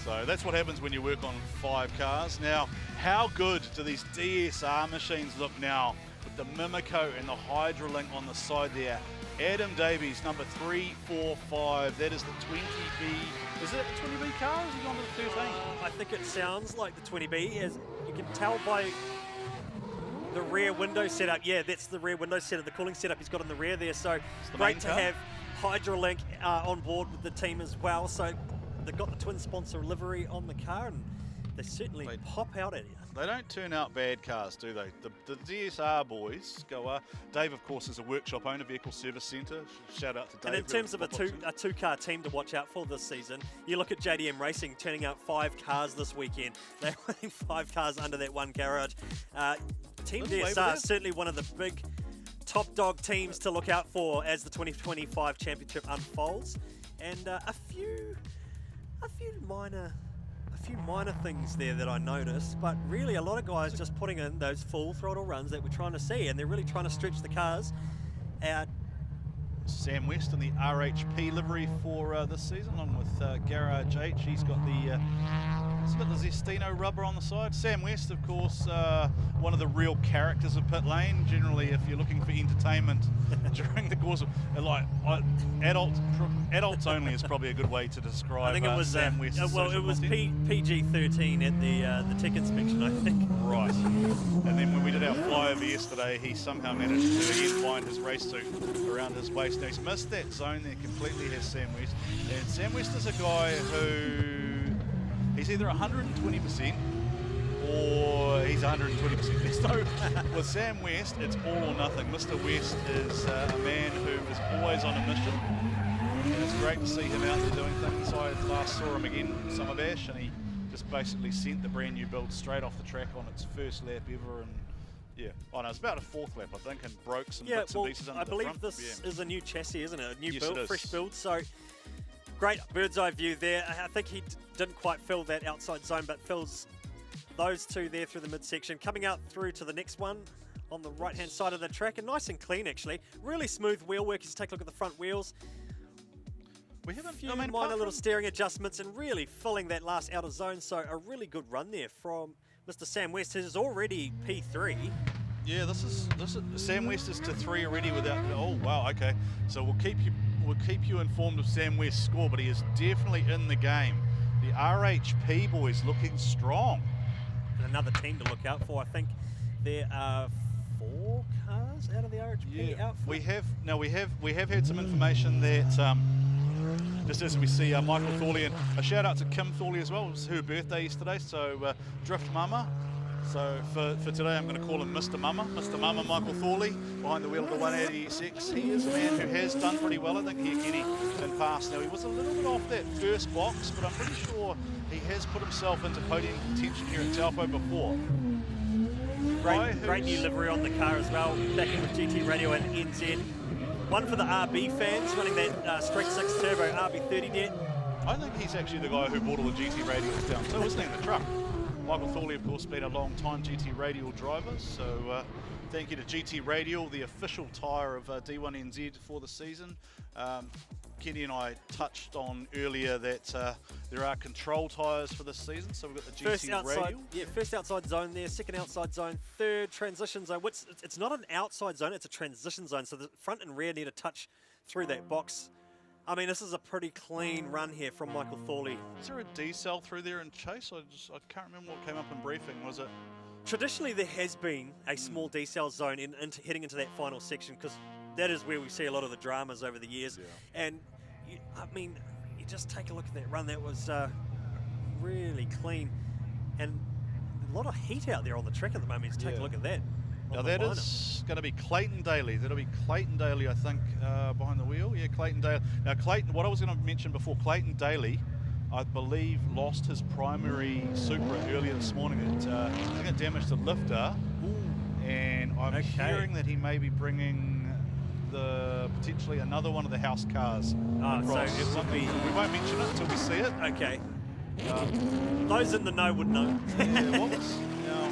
So that's what happens when you work on 5 cars. Now, how good do these DSR machines look now with the Mimico and the Hydrolink on the side there? Adam Davies, number 345. That is the 20B. Is it a 20B car or is he gone to the 13? I think it sounds like the 20B, as you can tell by the rear window setup. Yeah, that's the rear window setup, the cooling setup he's got in the rear there. So great to have Hydrolink on board with the team as well. So they've got the twin sponsor livery on the car, and they certainly pop out at you. They don't turn out bad cars, do they? The DSR boys go. Dave, of course, is a workshop owner, vehicle service centre. Shout out to Dave. And in terms of a two-car team to watch out for this season, you look at JDM Racing turning out 5 cars this weekend. They're running 5 cars under that one garage. Team DSR is certainly one of the big top dog teams to look out for as the 2025 championship unfolds. And a few minor things there that I noticed, but really a lot of guys just putting in those full throttle runs that we're trying to see, and they're really trying to stretch the cars out. Sam West in the RHP livery for this season, along with Garage H. He's got the Zestino rubber on the side. Sam West, of course, one of the real characters of pit lane. Generally, if you're looking for entertainment during the course of adults only is probably a good way to describe. I think it was Sam West. Well, it was PG-13 at the tech inspection, I think. Right. And then when we did our flyover yesterday, he somehow managed to again find his race suit around his waist. Now, he's missed that zone there completely, has Sam West. And Sam West is a guy who he's either 120% or he's 120%. There's no, with Sam West, it's all or nothing. Mr. West is a man who is always on a mission. And it's great to see him out there doing things. I last saw him again in Summer Bash, and he just basically sent the brand new build straight off the track on its first lap ever. And yeah, oh no, it's about a 4th lap, I think, and broke some bits and pieces under the front. I believe this is a new chassis, isn't it? A new build, fresh build. So great bird's eye view there. I think he didn't quite fill that outside zone, but fills those 2 there through the midsection. Coming out through to the next one on the right-hand side of the track, and nice and clean actually. Really smooth wheel work. Just take a look at the front wheels. We have a few minor little steering adjustments and really filling that last outer zone. So a really good run there from Mr. Sam West, who's already P3. Yeah, this is Sam West is to 3 already without. Oh wow, okay. So we'll keep you informed of Sam West's score, but he is definitely in the game. The RHP boys looking strong. And another team to look out for. I think there are 4 cars out of the RHP outfit. We have had some information that. Just as we see Michael Thorley, and a shout out to Kim Thorley as well. It was her birthday yesterday, so Drift Mama. So for today, I'm going to call him Mr. Mama. Mr. Mama Michael Thorley, behind the wheel of the 186. He is a man who has done pretty well, I think, here, Kenny, in past. Now, he was a little bit off that first box, but I'm pretty sure he has put himself into podium contention here at Taupo before. Great new livery on the car as well, backing with GT Radio and NZ. One for the RB fans, running that straight 6 turbo RB30 net. I think he's actually the guy who brought all the GT radials down too, isn't he, in the truck? Michael Thorley, of course, been a long time GT radial driver, so thank you to GT Radial, the official tyre of D1NZ for the season. Kenny and I touched on earlier that there are control tyres for this season, so we've got the GT Radial. Yeah, first outside zone there, second outside zone, third transition zone. It's not an outside zone, it's a transition zone, so the front and rear need to touch through that box. I mean, this is a pretty clean run here from Michael Thorley. Is there a D-cell through there in chase? I can't remember what came up in briefing, was it? Traditionally, there has been a small D-cell zone heading into that final section, because that is where we see a lot of the dramas over the years. Yeah. And, I mean, you just take a look at that run. That was really clean. and a lot of heat out there on the track at the moment. Just take a look at that. Now that is going to be Clayton Daly. That'll be Clayton Daly, I think, behind the wheel. Yeah, Clayton Daly. Now Clayton, what I was going to mention before, Clayton Daly, I believe, lost his primary Supra earlier this morning. I think it damaged the lifter. Ooh. And I'm hearing that he may be bringing potentially another one of the house cars. So we won't mention it until we see it. Okay. Those in the know would know. Yeah, what was?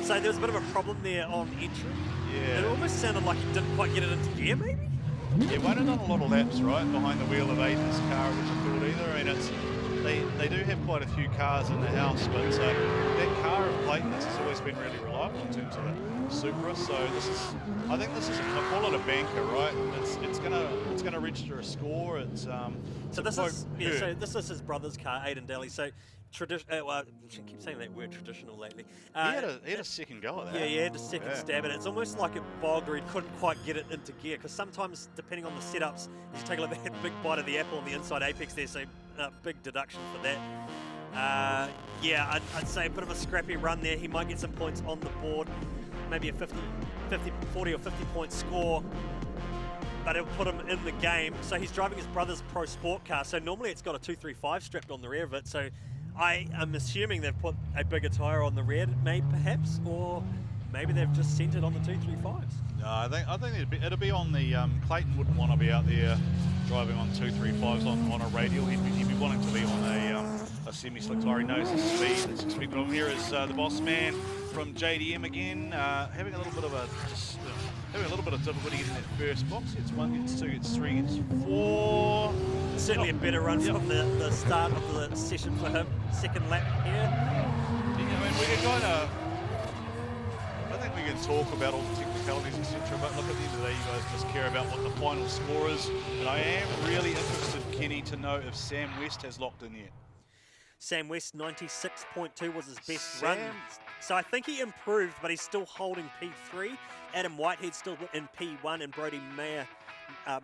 So there was a bit of a problem there on entry. Yeah. It almost sounded like he didn't quite get it into gear, maybe? Yeah, won't have done a lot of laps, right, behind the wheel of Aiden's car, which I thought either. I mean, they do have quite a few cars in the house, but that car of Clayton's has always been really reliable in terms of the Supra. So I think this is, I call it a banker, right? It's gonna register a score. So this is his brother's car, Aiden Daly. So well, I keep saying that word traditional lately. He had a second go at that. Yeah, he had a second stab at it. It's almost like it bogged or he couldn't quite get it into gear, because sometimes, depending on the setups, you take a look at that big bite of the apple on the inside apex there, so big deduction for that. Yeah, I'd say a bit of a scrappy run there. He might get some points on the board, maybe a 40 or 50 point score, but it'll put him in the game. So he's driving his brother's pro sport car, so normally it's got a 235 strapped on the rear of it, so I am assuming they've put a bigger tyre on the rear, maybe perhaps, or maybe they've just centered on the 235s. No, I think it'll be on the Clayton wouldn't want to be out there driving on 235s on a radial. He'd be wanting to be on a semi-slick tyre. He knows his speed. It's expected. Here is the boss man from JDM again, having a little bit of difficulty getting that first box. Gets 1, gets 2, gets 3, gets 4. Certainly a better run from the start of the session for him. Second lap here. Yeah, I mean, we can kind of, I think we can talk about all the technicalities, etc. But look, at the end of the day, you guys just care about what the final score is. And I am really interested, Kenny, to know if Sam West has locked in yet. Sam West, 96.2 was his best run. So I think he improved, but he's still holding P3. Adam Whitehead's still in P1, and Brody Mayer, how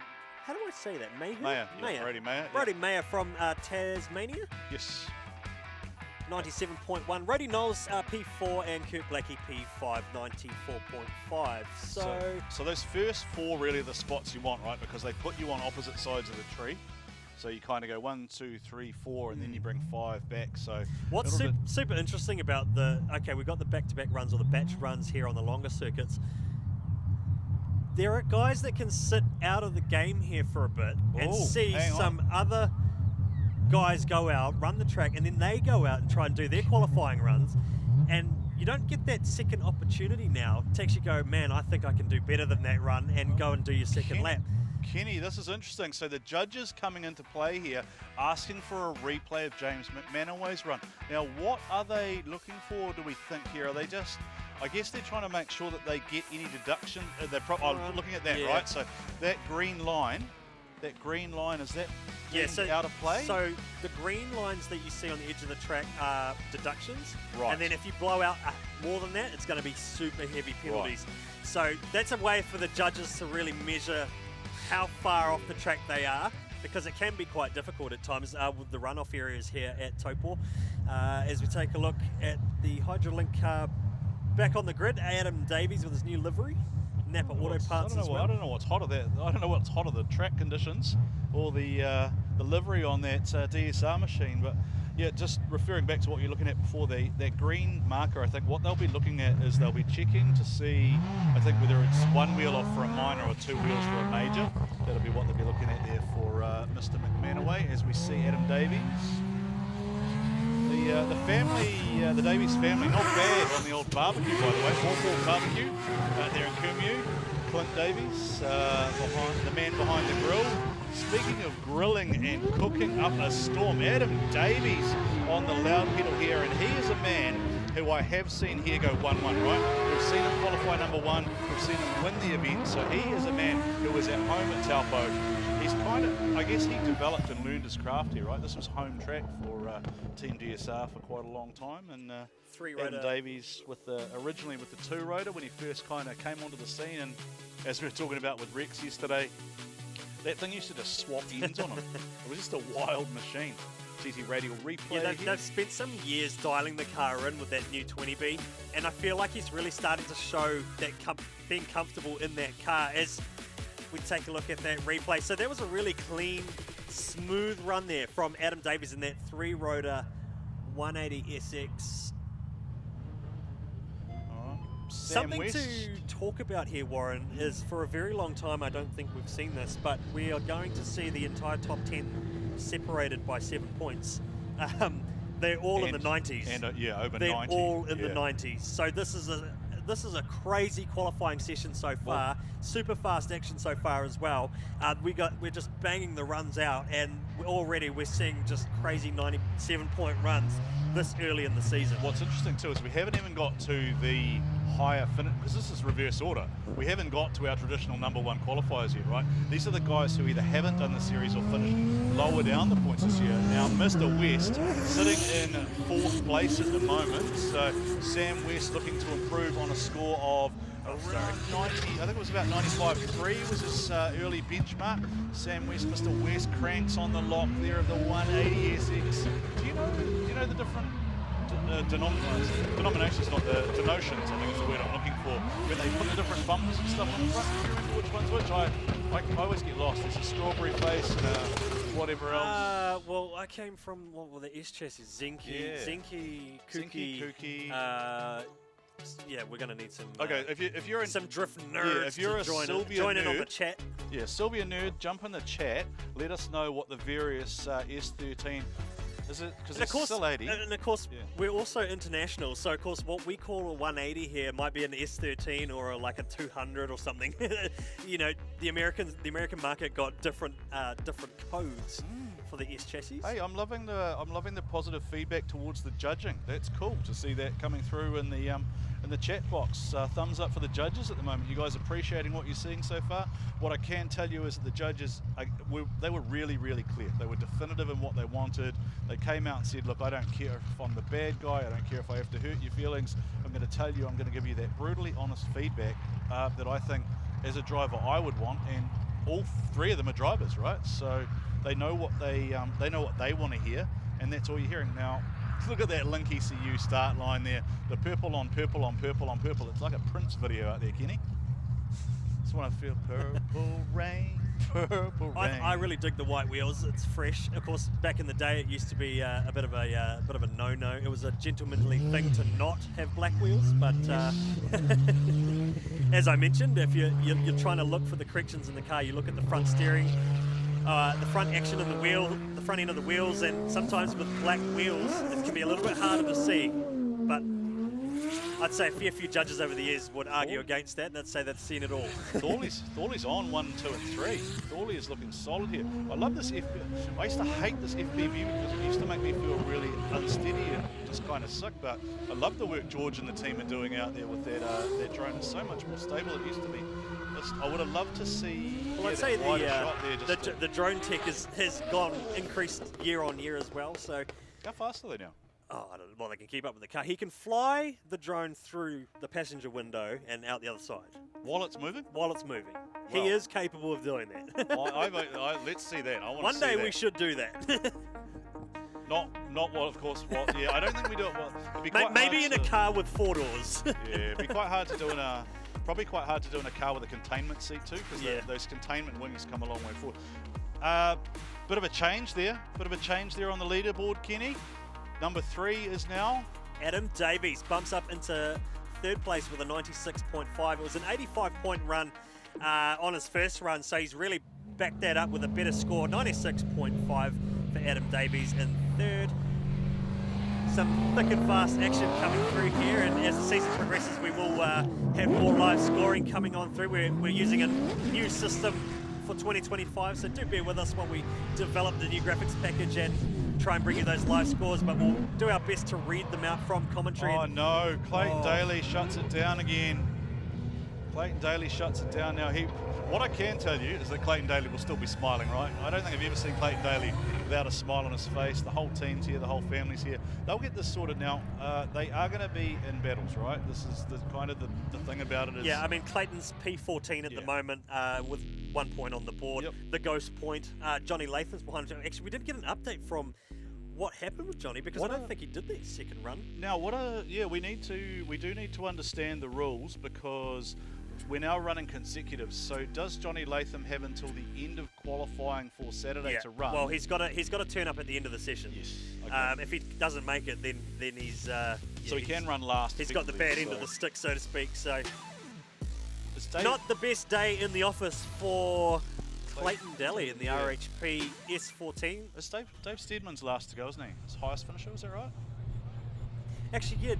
do I say that? Mayer? Yeah, Brody Mayer. Brody Mayer from Tasmania. Yes. 97.1. Roddy Knowles, P4, and Kurt Blackie, P5, 94.5. So those first 4 really are the spots you want, right? Because they put you on opposite sides of the tree. So you kind of go 1, 2, 3, 4, and then you bring 5 back. So what's super interesting about we've got the back-to-back runs or the batch runs here on the longer circuits. There are guys that can sit out of the game here for a bit and see some other guys go out, run the track, and then they go out and try and do their qualifying runs. And you don't get that second opportunity now to actually go, man, I think I can do better than that run, and go and do your second lap. Kenny, this is interesting. So the judges coming into play here, asking for a replay of James McManaway's run. Now, what are they looking for, do we think here? Are they just, I guess they're trying to make sure that they get any deduction. Looking at that, right? So that green line, is that out of play? So the green lines that you see on the edge of the track are deductions. Right. And then if you blow out more than that, it's going to be super heavy penalties. Right. So that's a way for the judges to really measure how far off the track they are, because it can be quite difficult at times with the runoff areas here at Taupo. As we take a look at the Hydrolink car back on the grid, Adam Davies with his new livery, Napa Auto Parts as well. I don't know what's hot of that. I don't know what's hot of the track conditions or the livery on that DSR machine, but yeah, just referring back to what you're looking at before, that green marker, I think what they'll be looking at is they'll be checking to see, I think, whether it's 1 wheel off for a minor or 2 wheels for a major. That'll be what they'll be looking at there for Mr. McManaway, as we see Adam Davies. The family, the Davies family, not bad on the old barbecue, by the way. Hawthorne Barbecue there in Kumeu. Clint Davies, the man behind the grill. Speaking of grilling and cooking up a storm, Adam Davies on the loud pedal here, and he is a man who I have seen here go 1-1, right? We've seen him qualify #1, we've seen him win the event, so he is a man who was at home at Taupo. He's kind of, I guess he developed and learned his craft here, right? This was home track for Team DSR for quite a long time, and Adam Davies originally with the 2-rotor when he first kind of came onto the scene, and as we were talking about with Rex yesterday, that thing used to just swap ends on him. It was just a wild machine. GT Radial replay. Yeah, they've spent some years dialing the car in with that new 20B, and I feel like he's really starting to show that being comfortable in that car as we take a look at that replay. So that was a really clean, smooth run there from Adam Davies in that 3-rotor 180 SX. Something to talk about here, Warren, is for a very long time, I don't think we've seen this, but we are going to see the entire top 10 separated by 7 points. They're all in the 90s. And yeah, over 90. They're all in the 90s. So this is a crazy qualifying session so far. Super fast action so far as well. We're just banging the runs out, and already we're seeing just crazy 97-point runs this early in the season. What's interesting too is we haven't even got to the higher finish, because this is reverse order. We haven't got to our traditional #1 qualifiers yet, right? These are the guys who either haven't done the series or finished lower down the points this year. Now, Mr. West sitting in 4th place at the moment. So Sam West looking to improve on a score of around 90, I think it was about 95.3 was his early benchmark. Sam West, Mr. West cranks on the lock there of the 180 SX. Do you know the different denominations, not the denotions, I think is the word I'm looking for, when they put the different bumpers and stuff on the front? Do you remember which one's which? I always get lost. There's a strawberry face and whatever else. Well, I came from the S chassis, Zinky, Kooky. Yeah, we're going to need some. Okay, if you're in some drift nerds, yeah, if you're to a Sylvia join nerd, in on the chat. Yeah, Sylvia nerd, jump in the chat. Let us know what the various S13. Is it because it's still 80? And of course, we're also international. So of course, what we call a 180 here might be an S13 or like a 200 or something. You know, the American market got different codes for the S chassis. Hey, I'm loving the positive feedback towards the judging. That's cool to see that coming through in the chat box. Thumbs up for the judges at the moment. You guys appreciating what you're seeing so far? What I can tell you is that the judges, they were really, really clear. They were definitive in what they wanted. They came out and said, look, I don't care if I'm the bad guy. I don't care if I have to hurt your feelings. I'm going to tell you, I'm going to give you that brutally honest feedback that I think as a driver I would want, and all 3 of them are drivers, right? So they know what they want to hear, and that's all you're hearing. Now, look at that Link ECU start line there. The purple on purple on purple on purple. It's like a Prince video out there, Kenny. Just want to feel purple rain, purple rain. I really dig the white wheels. It's fresh. Of course, back in the day, it used to be a bit of a no-no. It was a gentlemanly thing to not have black wheels. But as I mentioned, if you're trying to look for the corrections in the car, you look at the front steering, the front action in the wheel, the front end of the wheels, and sometimes with black wheels, it can be a little bit harder to see. But I'd say a fair few judges over the years would argue against that. They'd say they've seen it all. Thorley's on 1, 2 and 3. Thorley is looking solid here. I love this I used to hate this FPV because it used to make me feel really unsteady and just kind of sick, but I love the work George and the team are doing out there with that drone. It's so much more stable than it used to be. I would have loved to see I'd say the drone tech has increased year on year as well. So how fast are they now? Oh, I don't know. Well, they can keep up with the car. He can fly the drone through the passenger window and out the other side. While it's moving? While it's moving. Wow. He is capable of doing that. Let's see that. I want One to see day that. we should do that. Not well, of course. Well, yeah, I don't think we do it well. It'd be quite Maybe hard in a car with 4 doors. Yeah, it'd be quite hard to do probably quite hard to do in a car with a containment seat too, because those containment wings come a long way forward. Bit of a change there. On the leaderboard, Kenny. Number 3 is now Adam Davies bumps up into 3rd place with a 96.5. It was an 85-point run on his first run, so he's really backed that up with a better score. 96.5 for Adam Davies in 3rd. Some thick and fast action coming through here, and as the season progresses, we will have more live scoring coming on through. We're using a new system for 2025, so do bear with us while we develop the new graphics package and try and bring you those live scores, but we'll do our best to read them out from commentary. Oh no, Clayton Daly shuts it down again. Clayton Daly shuts it down now. What I can tell you is that Clayton Daly will still be smiling, right? I don't think I've ever seen Clayton Daly without a smile on his face. The whole team's here, the whole family's here. They'll get this sorted now. They are going to be in battles, right? This is the kind of the thing about it is... Yeah, I mean, Clayton's P14 at the moment with 1 point on the board. Yep. The ghost point. Johnny Latham's behind him. Actually, we did get an update from what happened with Johnny, because I don't think he did that second run. Now, we do need to understand the rules, because we're now running consecutive. So does Johnny Latham have until the end of qualifying for Saturday to run? Well, he's got to turn up at the end of the session. Yes. Okay. If he doesn't make it, then he's so he can run last. He's got the bad end of the stick, so to speak. So It's not the best day in the office for Clayton Daly in the RHP S14. It's Dave Steedman's last to go, isn't he? His highest finisher, is that right? Actually, yeah,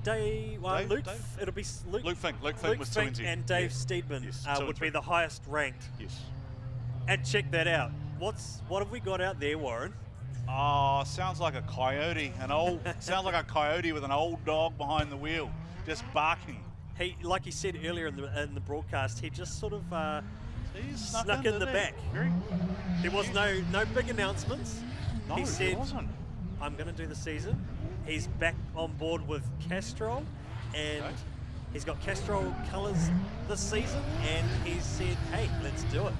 it'll be Luke Fink was 20. And Dave Steedman would be the highest ranked. Yes. And check that out. What have we got out there, Warren? Oh, sounds like a coyote. Sounds like a coyote with an old dog behind the wheel, just barking. He, like he said earlier in the broadcast, he just sort of snuck in the back. There was no big announcements. No, he said, there wasn't. I'm going to do the season. He's back on board with Castrol, and he's got Castrol colours this season, and he said, hey, let's do it.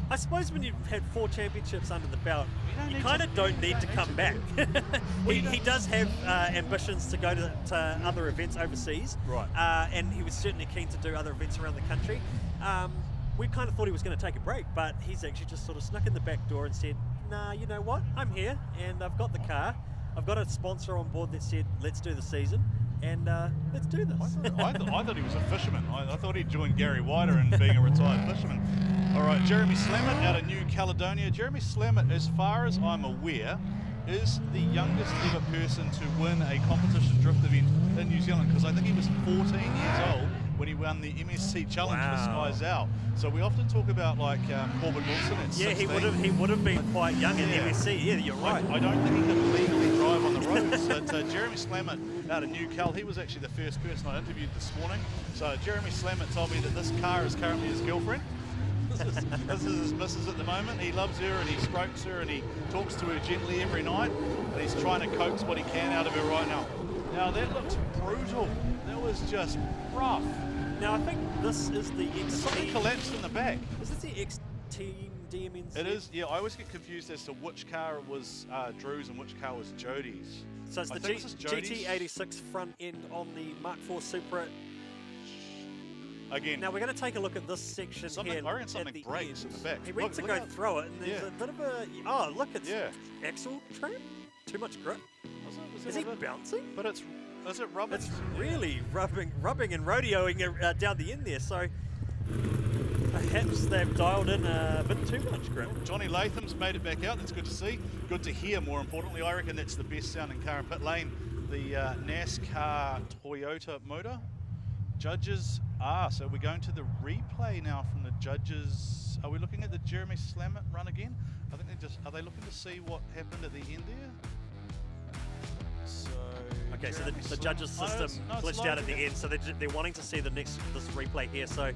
I suppose when you've had 4 championships under the belt, you kind of don't need to come back. He does have ambitions to go to other events overseas, right? And he was certainly keen to do other events around the country. We kind of thought he was going to take a break, but he's actually just sort of snuck in the back door and said, nah, you know what, I'm here, and I've got the car. I've got a sponsor on board that said, let's do the season, and let's do this. I thought he was a fisherman. I thought he'd joined Gary Wider in being a retired fisherman. All right, Jeremy Slammett out of New Caledonia. Jeremy Slammett, as far as I'm aware, is the youngest ever person to win a competition drift event in New Zealand, because I think he was 14 years old when he won the MSC Challenge for Skies Out. So we often talk about like Corbin Wilson at 16. he would have been quite young in MSC. Yeah, you're right. I don't think he could legally drive on the roads. But Jeremy Slammett out of New Cal, he was actually the first person I interviewed this morning. So Jeremy Slammett told me that this car is currently his girlfriend. This is his missus at the moment. He loves her and he strokes her and he talks to her gently every night, and he's trying to coax what he can out of her right now. Now that looks brutal. That was just rough. Now I think this is the XT. Something collapsed in the back. Is this the XT DMNZ? It is. Yeah, I always get confused as to which car was Drew's and which car was Jody's. So it's the GT86 front end on the Mark IV Supra. Again. Now we're going to take a look at this section here. I reckon something breaks in the back. He went to go throw it, and there's a bit of a. Oh, look, it's axle tram. Too much grip. Is he bouncing? But is it rubbing? It's really rubbing and rodeoing down the end there. So perhaps they've dialed in a bit too much grip. Johnny Latham's made it back out. That's good to see. Good to hear. More importantly, I reckon that's the best sounding car in pit lane. The NASCAR Toyota motor. Judges so we're going to the replay now from the judges. Are we looking at the Jeremy Slammett run again? I think are they looking to see what happened at the end there? So okay, so the judges system glitched out at the end, so they're wanting to see this replay here. So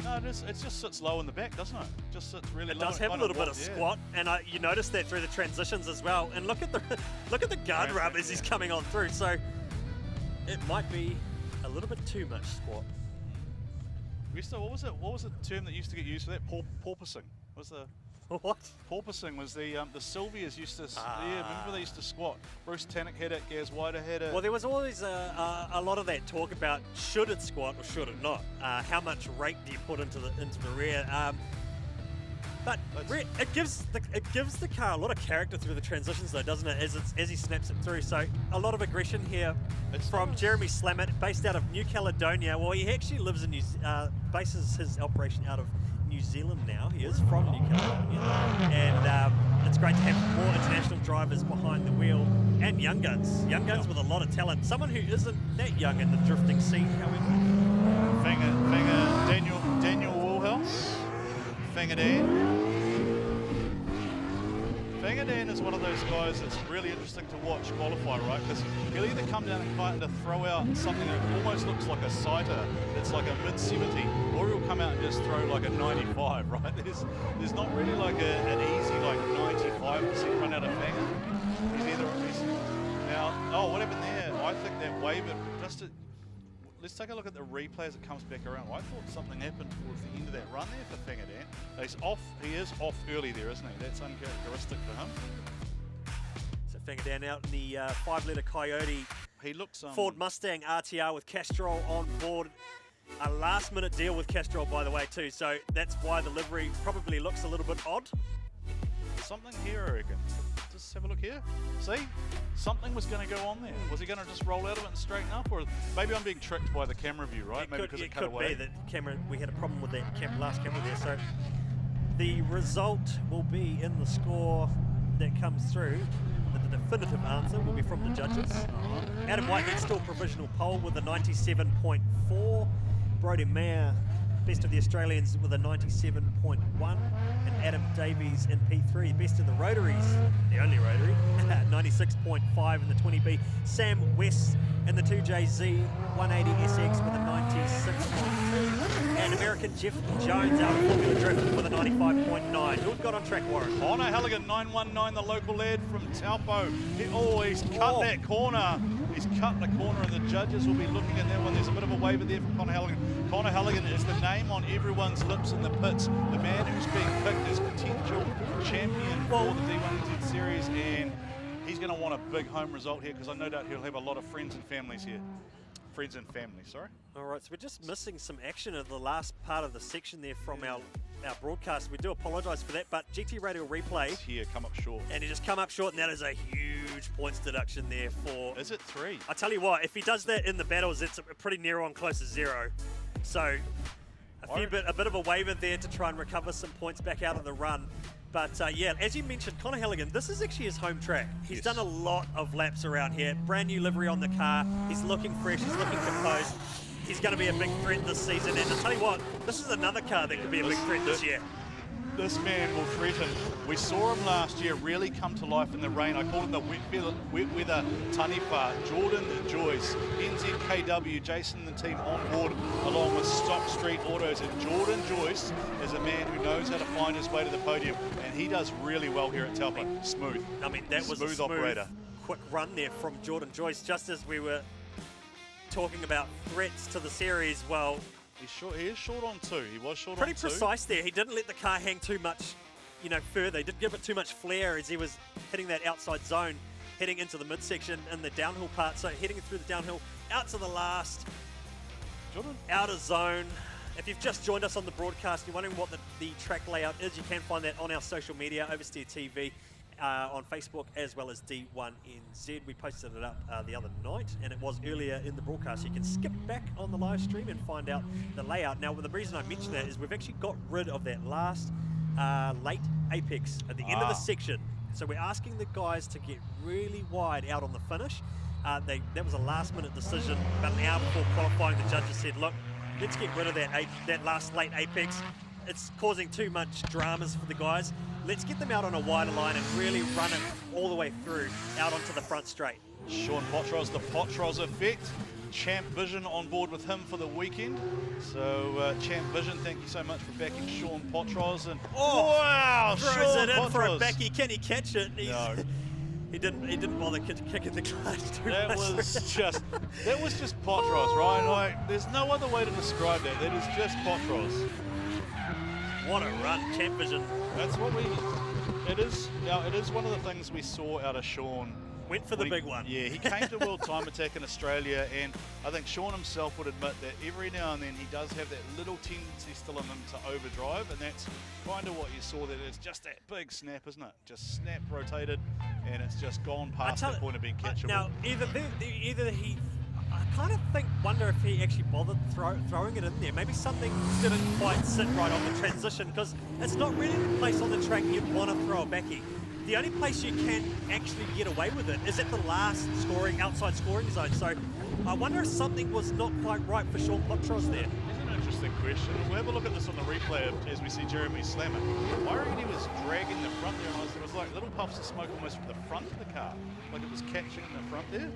no, it just sits low in the back, doesn't it? Just sits really low. It does have a little bit of squat, and you notice that through the transitions as well. And look at the guard rub as he's coming on through. So it might be a little bit too much squat. What was the term that used to get used for that? Porpoising. Was the what? Porpoising was the Sylvias used to. Yeah, remember they used to squat. Bruce Tannock had it. Gaz Wider had it. Well, there was always a lot of that talk about should it squat or should it not? How much rake do you put into the rear? But it gives the car a lot of character through the transitions, though, doesn't it? As he snaps it through. So a lot of aggression here from Jeremy Slammett, based out of New Caledonia. Well, he actually lives in bases his operation out of New Zealand now. He is from New Caledonia, and it's great to have more international drivers behind the wheel and young guns with a lot of talent. Someone who isn't that young in the drifting scene, however. Daniel Woolhouse. Fingerdan is one of those guys that's really interesting to watch qualify, right? Because he'll either come down and kind of throw out something that almost looks like a sighter, that's like a mid-70, or he'll come out and just throw like a 95, right? There's not really like an easy like 95% run out of Finger. Now, what happened there? I think that wave it let's take a look at the replay as it comes back around. I thought something happened towards the end of that run there for Fingerdan. He is off early there, isn't he? That's uncharacteristic for him. Finger down out in the 5-litre Coyote He looks Ford Mustang RTR with Castrol on board. A last-minute deal with Castrol, by the way, too. So that's why the livery probably looks a little bit odd. something here, I reckon. Just have a look here. See? Something was going to go on there. Was he going to just roll out of it and straighten up? Or maybe I'm being tricked by the camera view, right? Maybe because it cut away. It could be that camera, we had a problem with that last camera there. So the result will be in the score that comes through. The definitive answer will be from the judges. Adam Whitehead still provisional pole with a 97.4. Brodie Mayer, best of the Australians, with a 97.1. And Adam Davies in P3, best in the rotaries, the only rotary, 96.5 in the 20B. Sam West in the 2JZ 180SX with a 96.2. And American Jeff Jones out of Formula Drift with a 95.9. Who have got on track, Warren? Connor Halligan, 919, the local lad from Taupo. He's cut that corner. He's cut the corner, and the judges will be looking at that one. There's a bit of a waiver there from Connor Halligan. Connor Halligan is the name on everyone's lips in the pits. The man who's being picked as potential champion for the D1NZ series, and he's going to want a big home result here because I no doubt he'll have a lot of friends and families here. Friends and family, sorry. All right, so we're just missing some action in the last part of the section there from our broadcast. We do apologise for that, but GT Radio Replay. It's here, come up short. And he just come up short, and that is a huge points deduction there for... Is it 3? I tell you what, if he does that in the battles, it's pretty near on close to 0. So a bit of a waiver there to try and recover some points back out of the run. But yeah, as you mentioned, Connor Halligan, this is actually his home track. He's done a lot of laps around here. Brand new livery on the car. He's looking fresh. He's looking composed. He's going to be a big threat this season. And I'll tell you what, this is another car that could be a big threat this year. This man will threaten. We saw him last year really come to life in the rain. I called him the wet weather Taniwha. Jordan Joyce, NZKW, Jason and the team on board along with Stock Street Autos. And Jordan Joyce is a man who knows how to find his way to the podium. And he does really well here at Taupo. Smooth. I mean, that was a smooth operator. Quick run there from Jordan Joyce. Just as we were talking about threats to the series, well, he is short on 2. He was short on 2. Pretty precise there. He didn't let the car hang too much, further. He didn't give it too much flair as he was hitting that outside zone, heading into the midsection in the downhill part. So heading through the downhill, out to the last, outer zone. If you've just joined us on the broadcast, you're wondering what the track layout is, you can find that on our social media, Oversteer TV, on Facebook, as well as D1NZ. We posted it up the other night, and it was earlier in the broadcast. You can skip back on the live stream and find out the layout. Now, the reason I mention that is we've actually got rid of that last late apex at the end of the section. So we're asking the guys to get really wide out on the finish. That was a last-minute decision. About an hour before qualifying, the judges said, look, let's get rid of that last late apex. It's causing too much dramas for the guys. Let's get them out on a wider line and really run it all the way through, out onto the front straight. Sean Potros, the Potros effect. Champ Vision on board with him for the weekend. So Champ Vision, thank you so much for backing Sean Potros. And wow, throws Sean it in Potros for a backy. Can he catch it? No. He didn't bother kicking the clutch too that much. That was just Potros, right? Like, there's no other way to describe that. That is just Potros. What a run, Champ Vision. That's what it is one of the things we saw out of Sean. Went for the big one. Yeah, he came to World Time Attack in Australia, and I think Sean himself would admit that every now and then he does have that little tendency still in him to overdrive, and that's kind of what you saw there. It's just that big snap, isn't it? Just snap rotated, and it's just gone past that point of being catchable. Now, either he... I kind of wonder if he actually bothered throwing it in there. Maybe something didn't quite sit right on the transition, because it's not really the place on the track you'd want to throw a backy. The only place you can actually get away with it is at the last outside scoring zone. So I wonder if something was not quite right for Sean Potros there. That's an interesting question. We'll have a look at this on the replay as we see Jeremy slam it. I reckon he was dragging the front there, and it was like little puffs of smoke almost from the front of the car, like it was catching in the front there.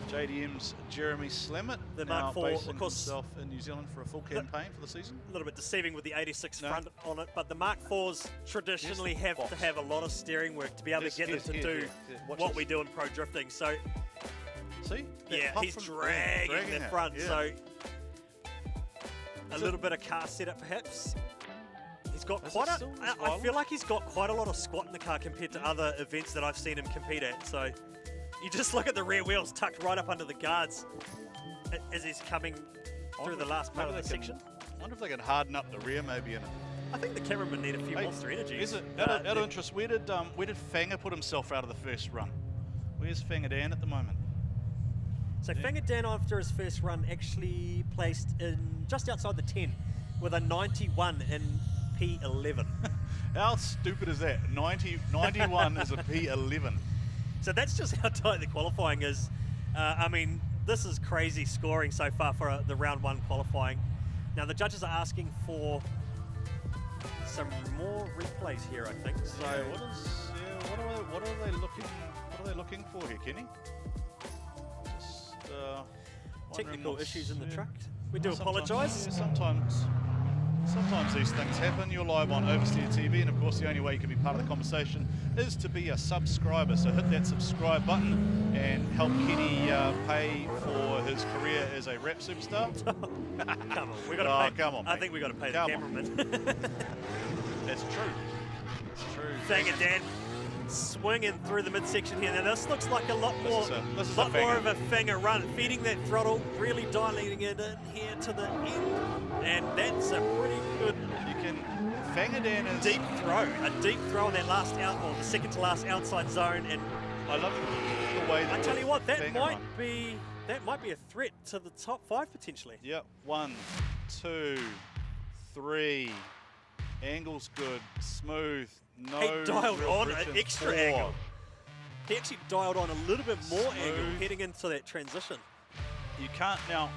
JDM's Jeremy Slammett, the now Mark IV, basing of course, himself in New Zealand for a full campaign for the season. A little bit deceiving with the 86 front on it, but the Mark IVs traditionally have to have a lot of steering work to be able to get them to do what we do in pro drifting. So, see? Yeah, he's dragging the front. Yeah. So, a little bit of car setup perhaps. got I feel like he's got quite a lot of squat in the car compared to other events that I've seen him compete at. So you just look at the rear wheels tucked right up under the guards as he's coming through the last part of the section. I wonder if they can harden up the rear maybe. I think the cameraman need a few Monster Energies. Out of interest, where did Fanger put himself out of the first run? Where's Fanger Dan at the moment? So Fanger Dan, after his first run, actually placed in just outside the 10 with a 91 in P11. How stupid is that? 91 is a P11. So that's just how tight the qualifying is. I mean, this is crazy scoring so far for the round 1 qualifying. Now the judges are asking for some more replays here, I think. So what are they looking for here, Kenny? Just technical issues in the truck. We do apologise. Yeah, sometimes these things happen. You're live on Oversteer TV, and of course the only way you can be part of the conversation is to be a subscriber. So hit that subscribe button and help Kenny pay for his career as a rap superstar. Come on, we got to pay. Come on, I think we got to pay the cameraman. That's true. It's true. Fanger Dan swinging through the midsection here. Now this looks like a lot more of a Fanger run, feeding that throttle, really dilating it in here to the end, and that's a pretty good. Fanger Dan is a deep throw in that last or the second to last outside zone, and I love the way. I tell you what, that might be a threat to the top 5 potentially. Yep, 1, 2, 3. Angle's good, smooth. No, he dialed on an extra angle. He actually dialed on a little bit more angle heading into that transition. You can't now.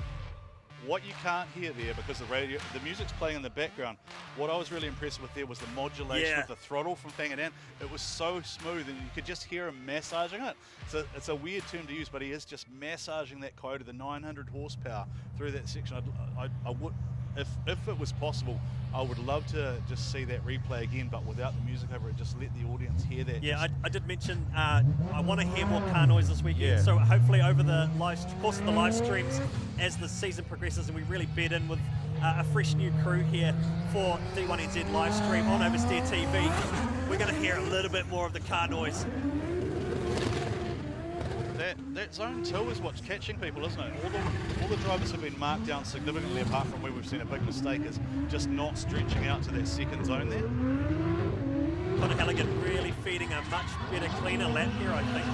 What you can't hear there, because the music's playing in the background. What I was really impressed with there was the modulation of the throttle from Fanger Dan. It was so smooth, and you could just hear him massaging it. It's a weird term to use, but he is just massaging that Coyote, the 900 horsepower through that section. I would. If it was possible, I would love to just see that replay again, but without the music over it, just let the audience hear that. Yeah, I did mention I want to hear more car noise this weekend, so hopefully over the course of the live streams as the season progresses and we really bed in with a fresh new crew here for D1NZ live stream on Oversteer TV, we're going to hear a little bit more of the car noise. That zone 2 is what's catching people, isn't it? All the drivers have been marked down significantly, apart from where we've seen a big mistake is just not stretching out to that second zone there. Conor Halligan really feeding a much better, cleaner lap here, I think.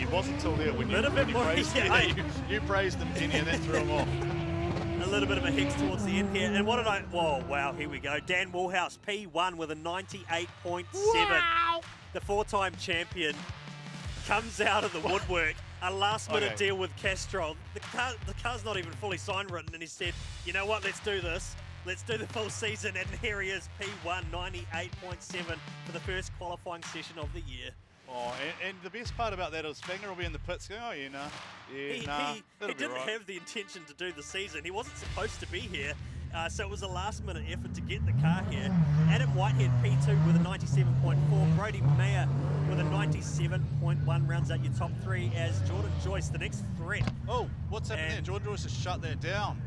It wasn't until there when you praised him, Kenny, and that threw him off. A little bit of a hex towards the end here. And what did wow, here we go. Dan Woolhouse, P1 with a 98.7. Wow. The 4-time champion comes out of the woodwork. A last-minute deal with Castrol. The car's not even fully sign written, and he said, you know what, let's do this. Let's do the full season, and here he is, P1, 98.7 for the first qualifying session of the year. Oh, and the best part about that is Fanger will be in the pits going, He didn't have the intention to do the season. He wasn't supposed to be here. So it was a last-minute effort to get the car here. Adam Whitehead, P2 with a 97.4. Brody Mayer with a 97.1 rounds out your top 3 as Jordan Joyce, the next threat. Oh, what's happening there? Jordan Joyce has shut that down.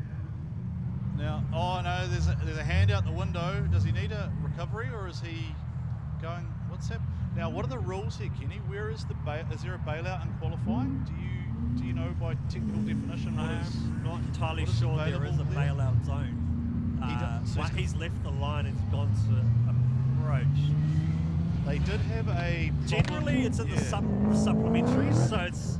Now, oh no, there's a hand out the window. Does he need a recovery, or is he going? What's happening? Now, what are the rules here, Kenny? Where is is there a bailout in qualifying? Do you know by technical definition? I'm not entirely sure there is a bailout zone. He's left the line and gone to approach. They did have a generally it's in the supplementaries, so it's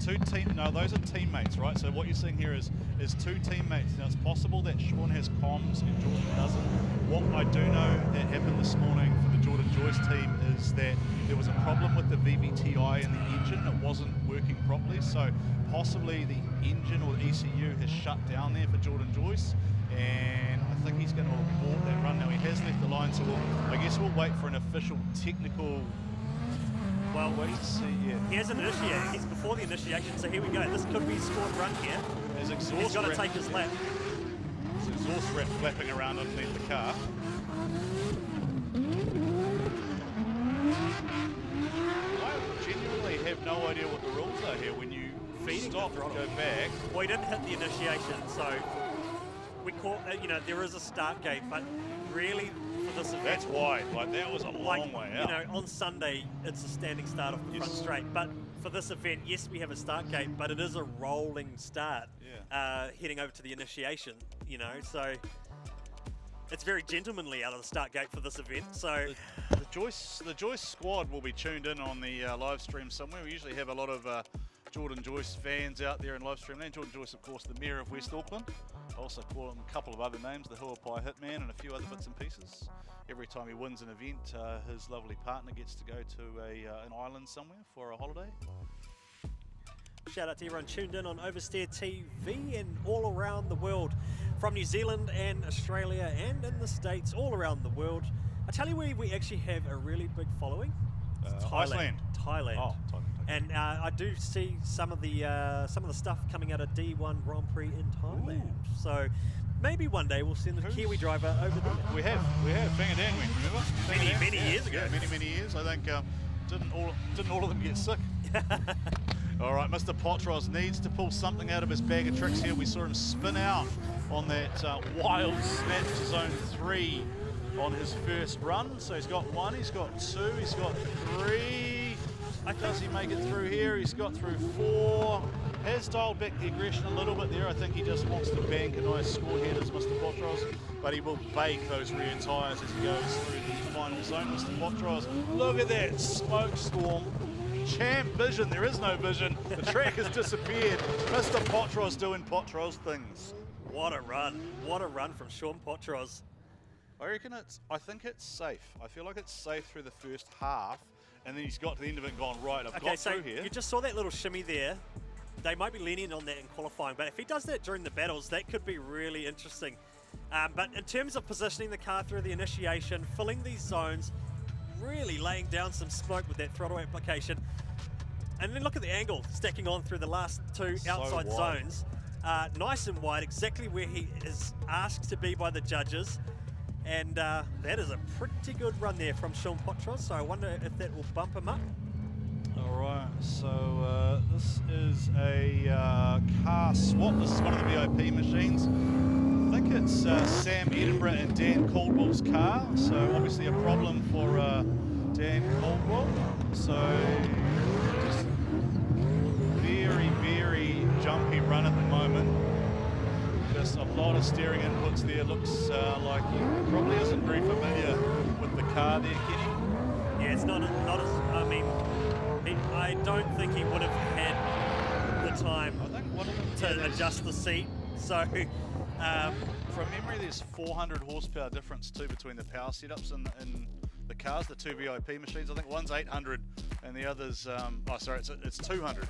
the those are teammates, right? So what you're seeing here is 2 teammates. Now it's possible that Sean has comms and Jordan doesn't. What I do know that happened this morning for the Jordan Joyce team is that there was a problem with the VVTi in the engine. It wasn't working properly, so possibly the engine or the ECU has shut down there for Jordan Joyce, and I think he's going to abort that run. Now he has left the line, so I guess we'll wait for an official technical. Well, he hasn't initiated. He's before the initiation, so here we go. This could be a scored run here. He's got to take his lap. His exhaust wrap flapping around underneath the car. I genuinely have no idea what the rules are here when you stop and go back. Well, he didn't hit the initiation, so we call there is a start gate, but really, for this event. That's wide. Like, that was a long way out. You know, on Sunday, it's a standing start off the front straight. But for this event, yes, we have a start gate, but it is a rolling start heading over to the initiation, you know. So it's very gentlemanly out of the start gate for this event. So the Joyce squad will be tuned in on the live stream somewhere. We usually have a lot of Jordan Joyce fans out there in live stream land. Jordan Joyce, of course, the Mayor of West Auckland. I also call him a couple of other names, the Huapai Hitman and a few other bits and pieces. Every time he wins an event, his lovely partner gets to go to an island somewhere for a holiday. Shout out to everyone tuned in on Oversteer TV and all around the world, from New Zealand and Australia and in the States, all around the world. I tell you where we actually have a really big following. Iceland. Thailand. Oh, Thailand. And I do see some of the stuff coming out of D1 Grand Prix in Thailand. Ooh. So maybe one day we'll send the Kiwi driver over there. We have Fangadan went, remember? Many years ago. Yeah, many years. I think didn't all of them get sick? All right, Mr. Potros needs to pull something out of his bag of tricks here. We saw him spin out on that wild snap to zone 3 on his first run. So he's got 1, he's got 2, he's got 3. Does he make it through here? He's got through 4. Has dialed back the aggression a little bit there. I think he just wants to bank a nice score here, does Mr. Potros. But he will bake those rear tyres as he goes through the final zone. Mr. Potros, look at that smoke storm. Champ vision, there is no vision. The track has disappeared. Mr. Potros doing Potros things. What a run from Sean Potros. I think it's safe. I feel like it's safe through the first half, and then he's got to the end of it and gone, right, I've got through here. You just saw that little shimmy there. They might be leaning on that in qualifying, but if he does that during the battles, that could be really interesting. But in terms of positioning the car through the initiation, filling these zones, really laying down some smoke with that throttle application. And then look at the angle stacking on through the last 2 outside zones. Nice and wide, exactly where he is asked to be by the judges. And that is a pretty good run there from Sean Potros, so I wonder if that will bump him up. All right, so this is a car swap. This is one of the VIP machines. I think it's Sam Edinburgh and Dan Caldwell's car, so obviously a problem for Dan Caldwell. So just very jumpy run at the moment. Just a lot of steering inputs there. Looks like he probably isn't very familiar with the car there, Kenny. Yeah, it's not as, I mean, I don't think he would have had the time to adjust the seat. So, from memory, there's 400 horsepower difference too between the power setups and the cars, the 2 VIP machines. I think one's 800 and the other's, it's 200.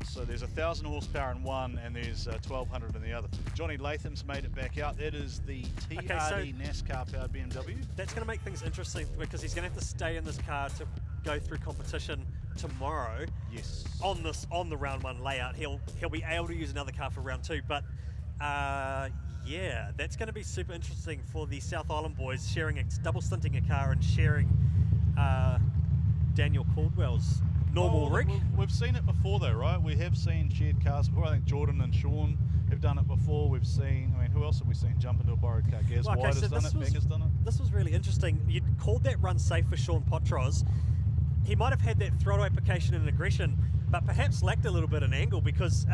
So there's 1,000 horsepower in one and there's 1,200 in the other. Johnny Latham's made it back out. That is the TRD NASCAR powered BMW. That's going to make things interesting because he's going to have to stay in this car to go through competition tomorrow. Yes. On the round 1 layout, he'll be able to use another car for round 2. But yeah, that's going to be super interesting for the South Island boys, double stinting a car and sharing Daniel Caldwell's normal rig. We've seen it before though, right? We have seen shared cars before. I think Jordan and Sean have done it before. We've seen, who else have we seen jump into a borrowed car? Gaz White has done it, Beck has done it. This was really interesting. You called that run safe for Sean Potros. He might have had that throttle application and aggression, but perhaps lacked a little bit in angle because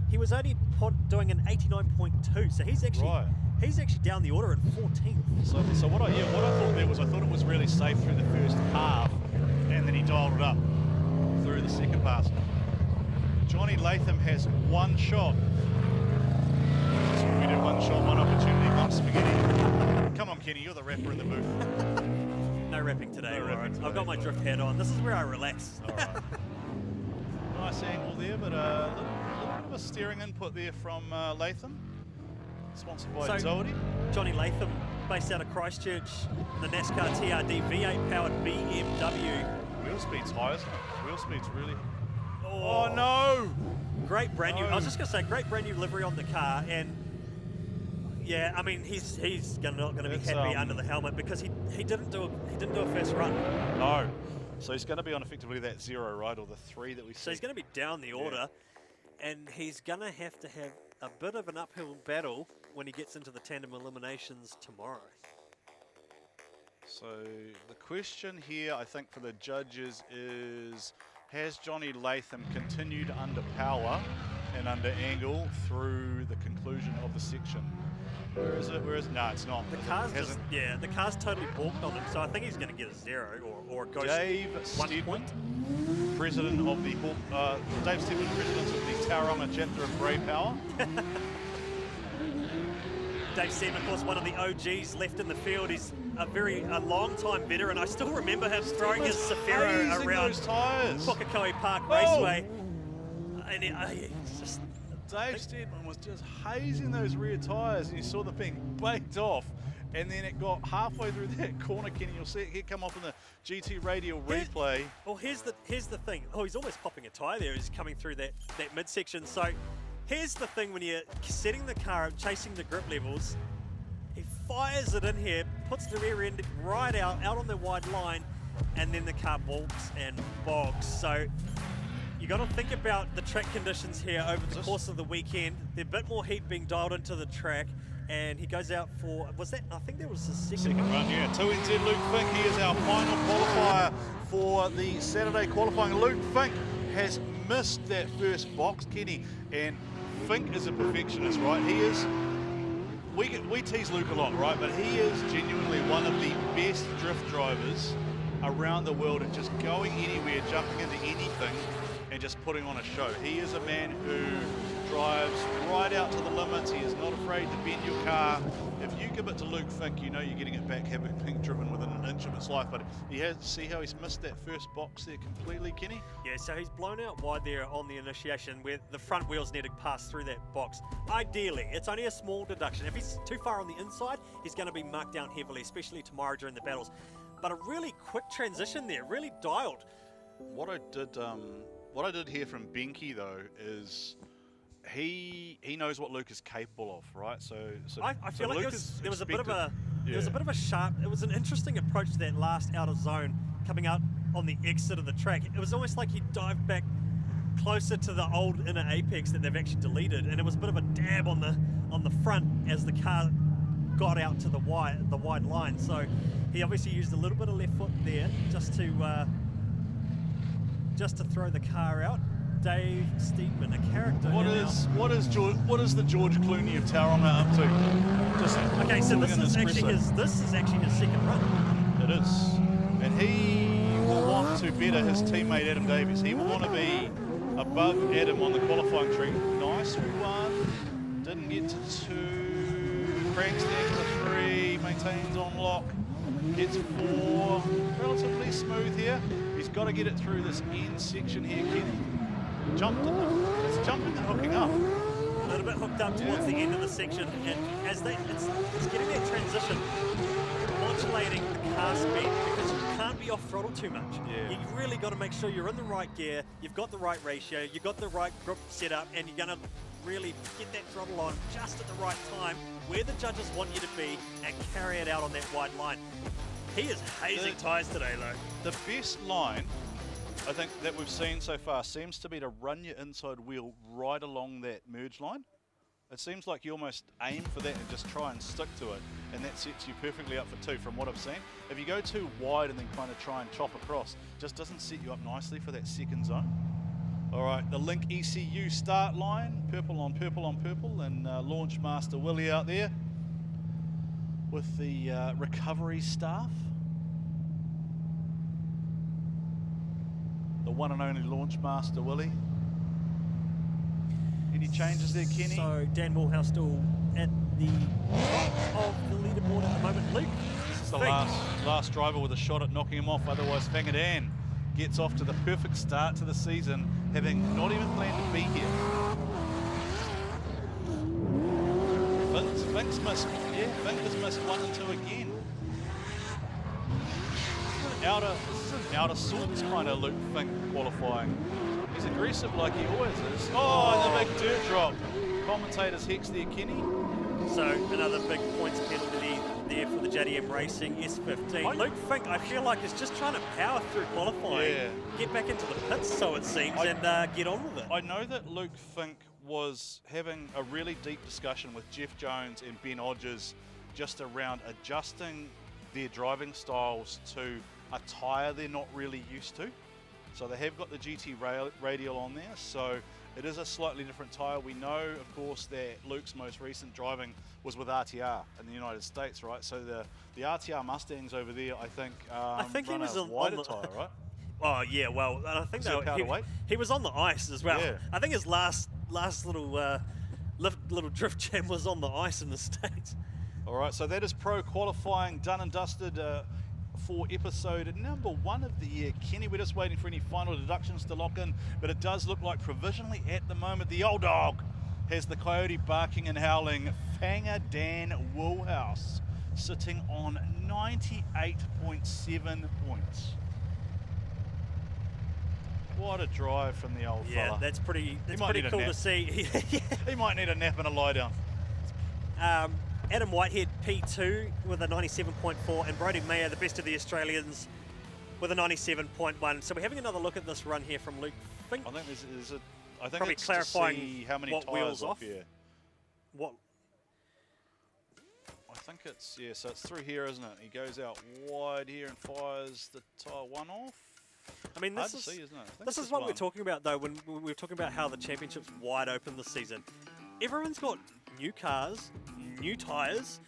he was only doing an 89.2, so he's actually down the order at 14th. So what I thought there was, I thought it was really safe through the first half, and then he dialed it up through the second pass. Johnny Latham has one shot. Just repeated, one shot, one opportunity, one spaghetti. Come on, Kenny, you're the rapper in the booth. No rapping today, no rapping today. I've got my drift hat on. This is where I relax. All right. Nice angle there, but a little bit of a steering input there from Latham. Sponsored by Zodi. Johnny Latham, based out of Christchurch, the NASCAR TRD V8 powered BMW. Wheel speed's high, isn't it? Wheel speed's really... Oh no! Great brand new, I was just going to say, great brand new livery on the car, and yeah, I mean, he's not going to be happy under the helmet because he didn't do a first run. No. So he's going to be on effectively that 0, right, or the 3 that we see. So he's going to be down the order, and he's going to have a bit of an uphill battle when he gets into the tandem eliminations tomorrow. So the question here, I think, for the judges is, has Johnny Latham continued under power and under angle through the conclusion of the section? Where is it? Where is it? No, it's not. The car's just, yeah, the car's totally balked on him, so I think he's going to get a 0 or it goes Dave 1 Steedman, point. president of the Dave Steedman, president of the Tauranga chapter of Grey Power. Dave Steedman, of course, one of the OGs left in the field. He's a long-time veteran. I still remember him throwing his Safiro around Pukekohe Park Raceway. And it's just... Dave Steedman was just hazing those rear tyres, and you saw them being baked off. And then it got halfway through that corner, Kenny. You'll see it here come off in the GT Radial replay. Well, here's the thing. Oh, he's almost popping a tyre there. He's coming through that midsection. So here's the thing: when you're setting the car up, chasing the grip levels, he fires it in here, puts the rear end right out on the wide line, and then the car balks and bogs. So you got to think about the track conditions here over the course of the weekend. There's a bit more heat being dialed into the track, and he goes out for, I think that was his second run. Yeah. 2NZ Luke Fink, he is our final qualifier for the Saturday qualifying. Luke Fink has missed that first box, Kenny, and Fink is a perfectionist, right? He is, we tease Luke a lot, right? But he is genuinely one of the best drift drivers around the world at just going anywhere, jumping into anything, and just putting on a show. He is a man who drives right out to the limits. He is not afraid to bend your car. If you give it to Luke Fink, you know you're getting it back, having been driven within an inch of its life. But he has, see how he's missed that first box there completely, Kenny? Yeah, so he's blown out wide there on the initiation where the front wheels need to pass through that box. Ideally, it's only a small deduction. If he's too far on the inside, he's going to be marked down heavily, especially tomorrow during the battles. But a really quick transition there, really dialed. What I did hear from Benke though is he knows what Luke is capable of, right? So I feel like there was a bit of a sharp. it was an interesting approach to that last out of zone coming out on the exit of the track. It was almost like he dived back closer to the old inner apex that they've actually deleted, and it was a bit of a dab on the front as the car got out to the wide line. So he obviously used a little bit of left foot there just to throw the car out. Dave Steedman, a character. What is the George Clooney of Tauranga up to? Okay, so this is actually his second run. It is, and he will want to better his teammate Adam Davies. He will want to be above Adam on the qualifying tree. Nice one. Didn't get to 2. Cranks down to 3. Maintains on lock. Gets 4. Relatively smooth here. He's got to get it through this end section here, Kenny. It's jumping and hooking up. A little bit hooked up towards the end of the section, and as it's getting that transition, modulating the car speed because you can't be off throttle too much. Yeah. You've really got to make sure you're in the right gear, you've got the right ratio, you've got the right grip set up, and you're going to really get that throttle on just at the right time where the judges want you to be and carry it out on that wide line. He is hazing tyres today, though. The best line, I think, that we've seen so far seems to be to run your inside wheel right along that merge line. It seems like you almost aim for that and just try and stick to it, and that sets you perfectly up for 2 from what I've seen. If you go too wide and then kind of try and chop across, just doesn't set you up nicely for that second zone. All right, the Link ECU start line, purple on purple on purple, and Launch Master Willie out there with the recovery staff. The one and only Launch Master Willie. Any changes there, Kenny? So Dan Moorhouse still at the top of the leaderboard at the moment. Luke, this is the last driver with a shot at knocking him off. Otherwise, Fangadan gets off to the perfect start to the season, having not even planned to be here. Fink's missed, Fink has missed 1 and 2 again. This is an out of sorts kind of Luke Fink qualifying. He's aggressive like he always is. Oh, the big dirt drop. Commentators hex there, Kenny. So another big points penalty there for the JDM Racing S15. Luke Fink, I feel like, is just trying to power through qualifying, get back into the pits, so it seems, and get on with it. I know that Luke Fink was having a really deep discussion with Jeff Jones and Ben Odgers just around adjusting their driving styles to a tyre they're not really used to. So they have got the GT radial on there, so it is a slightly different tyre. We know, of course, that Luke's most recent driving was with RTR in the United States, right? So the RTR Mustangs over there, I think he run was a on wider the tyre, right? Oh yeah, well, I think he was on the ice as well. Yeah. I think his last little little drift jam was on the ice in the States. All right, so that is pro qualifying done and dusted for episode number 1 of the year. Kenny, we're just waiting for any final deductions to lock in, but it does look like provisionally at the moment the old dog has the coyote barking and howling. Fanger Dan Woolhouse sitting on 98.7 points. What a drive from the old fella. Yeah, that's pretty cool to see. He might need a nap and a lie down. Adam Whitehead P2 with a 97.4 and Brodie Mayer, the best of the Australians, with a 97.1. So we're having another look at this run here from Luke Fink. I think I think probably it's clarifying to see how many what tyres wheels off. here. What? I think it's, yeah, so it's through here, isn't it? He goes out wide here and fires the tyre 1 off. I mean, Hard to see, isn't it? This is what we're talking about, though, when we're talking about how the championship's wide open this season. Everyone's got new cars, new tyres,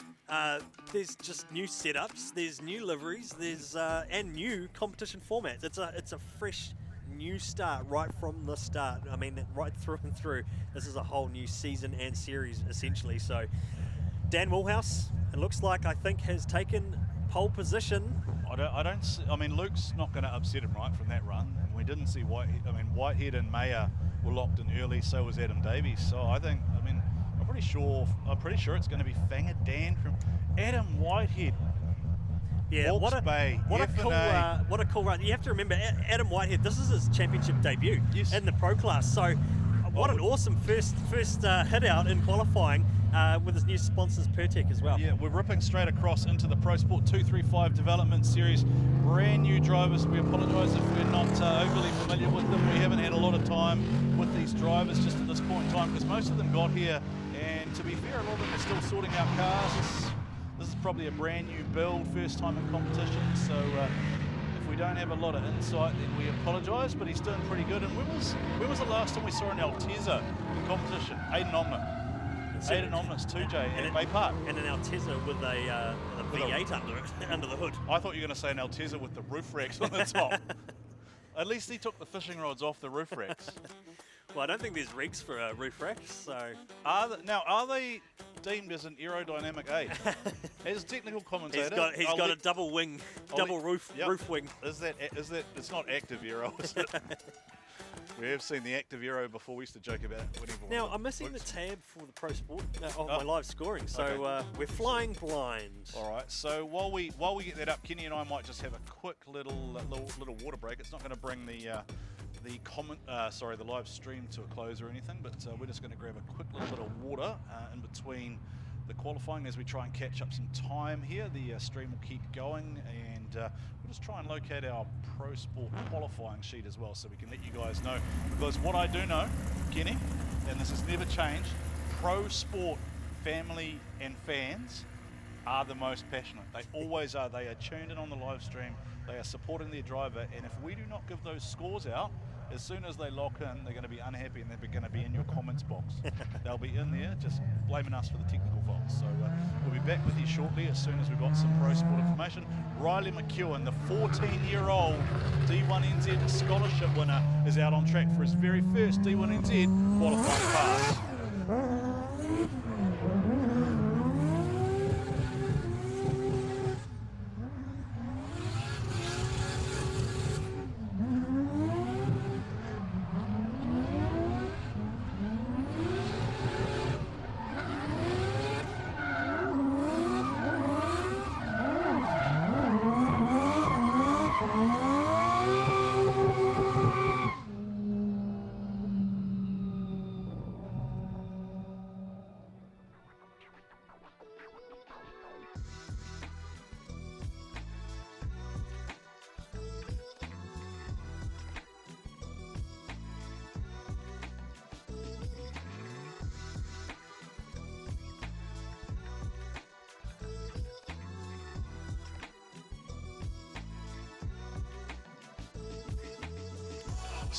there's just new setups, there's new liveries, there's and new competition formats. It's a fresh new start right from the start. I mean, right through and through. This is a whole new season and series, essentially. So, Dan Woolhouse, it looks like, I think, has taken pole position. I mean, Luke's not going to upset him, right, from that run. And we didn't see Whitehead and Mayer were locked in early, so was Adam Davies. So I'm pretty sure it's going to be Fanger Dan from Adam Whitehead. Yeah, what a cool run. You have to remember, Adam Whitehead, this is his championship debut in the pro class. So what an awesome first hit out in qualifying with his new sponsors Pertec as well. Yeah, we're ripping straight across into the Pro Sport 235 Development Series. Brand new drivers. We apologise if we're not overly familiar with them. We haven't had a lot of time with these drivers just at this point in time because most of them got here, and to be fair, a lot of them are still sorting out cars. This is probably a brand new build, first time in competition, so if we don't have a lot of insight, then we apologise, but he's doing pretty good. And when was the last time we saw an Altezza in competition? Aidan Omnis 2J at Bay Park. And an Altezza with a V8 under the hood. I thought you were going to say an Altezza with the roof racks on the top. At least he took the fishing rods off the roof racks. Well, I don't think there's rigs for roof racks, so... Are they deemed as an aerodynamic aid? As a technical commentator... He's got a double wing, roof wing. Is that, it's not active aero, is it? We have seen the active aero before. We used to joke about it. Now, I'm missing the tab for the Pro Sport of my live scoring, so okay. We're flying blind. All right, so while we get that up, Kenny and I might just have a quick little water break. It's not going to bring the live stream to a close or anything, but we're just going to grab a quick little bit of water in between the qualifying as we try and catch up some time here. The stream will keep going, and we'll just try and locate our Pro Sport qualifying sheet as well, so we can let you guys know. Because what I do know, Kenny, and this has never changed, Pro Sport family and fans are the most passionate. They always are. They are tuned in on the live stream. They are supporting their driver, and if we do not give those scores out, as soon as they lock in, they're going to be unhappy, and they're going to be in your comments box. They'll be in there just blaming us for the technical faults. So we'll be back with you shortly as soon as we've got some Pro Sport information. Riley McEwen, the 14-year-old D1NZ scholarship winner, is out on track for his very first D1NZ qualifying pass.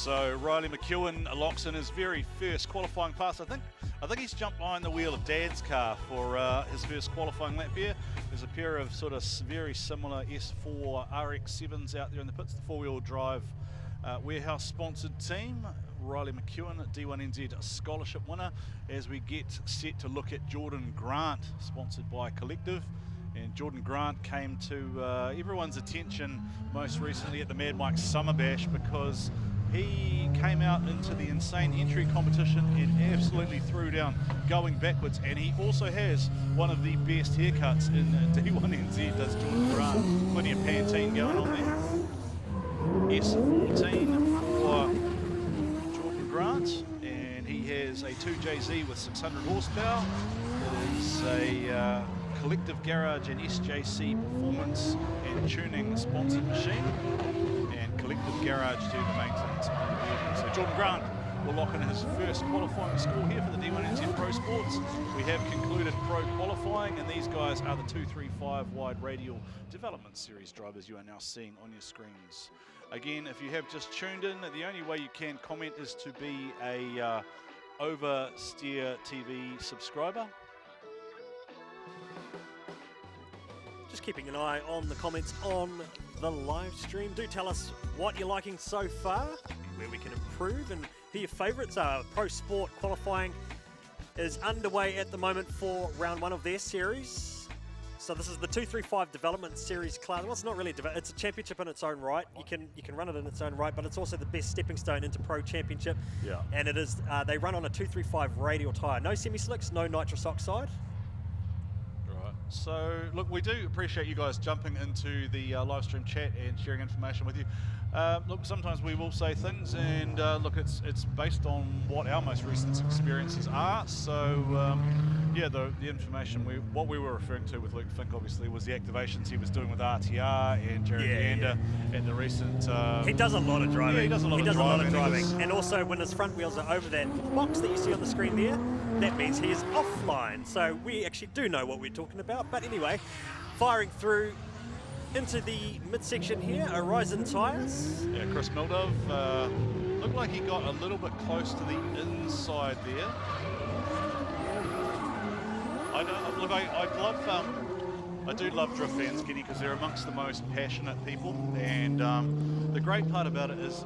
So Riley McEwen locks in his very first qualifying pass. I think he's jumped behind the wheel of Dad's car for his first qualifying lap here. There's a pair of sort of very similar S4 RX-7s out there in the pits, the four-wheel drive warehouse sponsored team. Riley McEwen, D1NZ scholarship winner, as we get set to look at Jordan Grant, sponsored by Collective. And Jordan Grant came to everyone's attention most recently at the Mad Mike Summer Bash because he came out into the insane entry competition and absolutely threw down going backwards. And he also has one of the best haircuts in D1NZ, does Jordan Grant. Plenty of Pantene going on there. S14 for Jordan Grant, and he has a 2JZ with 600 horsepower. It is a Collective Garage and SJC performance and tuning sponsored machine, and Collective Garage do the maintenance on the vehicle. So Jordan Grant will lock in his first qualifying score here for the D1NZ Pro Sports. We have concluded pro qualifying, and these guys are the 235 wide radial development series drivers you are now seeing on your screens. Again, if you have just tuned in, the only way you can comment is to be a Oversteer TV subscriber. Just keeping an eye on the comments on the live stream. Do tell us what you're liking so far, where we can improve, and who your favourites are. Pro Sport qualifying is underway at the moment for round one of their series. So this is the 235 Development Series class. Well, it's not really it's a championship in its own right. You can run it in its own right, but it's also the best stepping stone into Pro Championship. Yeah. And it is they run on a 235 radial tyre. No semi-slicks, no nitrous oxide. So, look, we do appreciate you guys jumping into the live stream chat and sharing information with you. Look, sometimes we will say things, and look, it's based on what our most recent experiences are. So, yeah, the information, what we were referring to with Luke Fink, obviously, was the activations he was doing with RTR and Jared Gander and the recent... he does a lot of driving. Yeah, he does a lot of driving. And also, when his front wheels are over that box that you see on the screen there, that means he is offline. So we actually do know what we're talking about. But anyway, firing through into the midsection here, Horizon tyres. Yeah, Chris Mildove looked like he got a little bit close to the inside there. I do love drift fans, Kenny, because they're amongst the most passionate people, and the great part about it is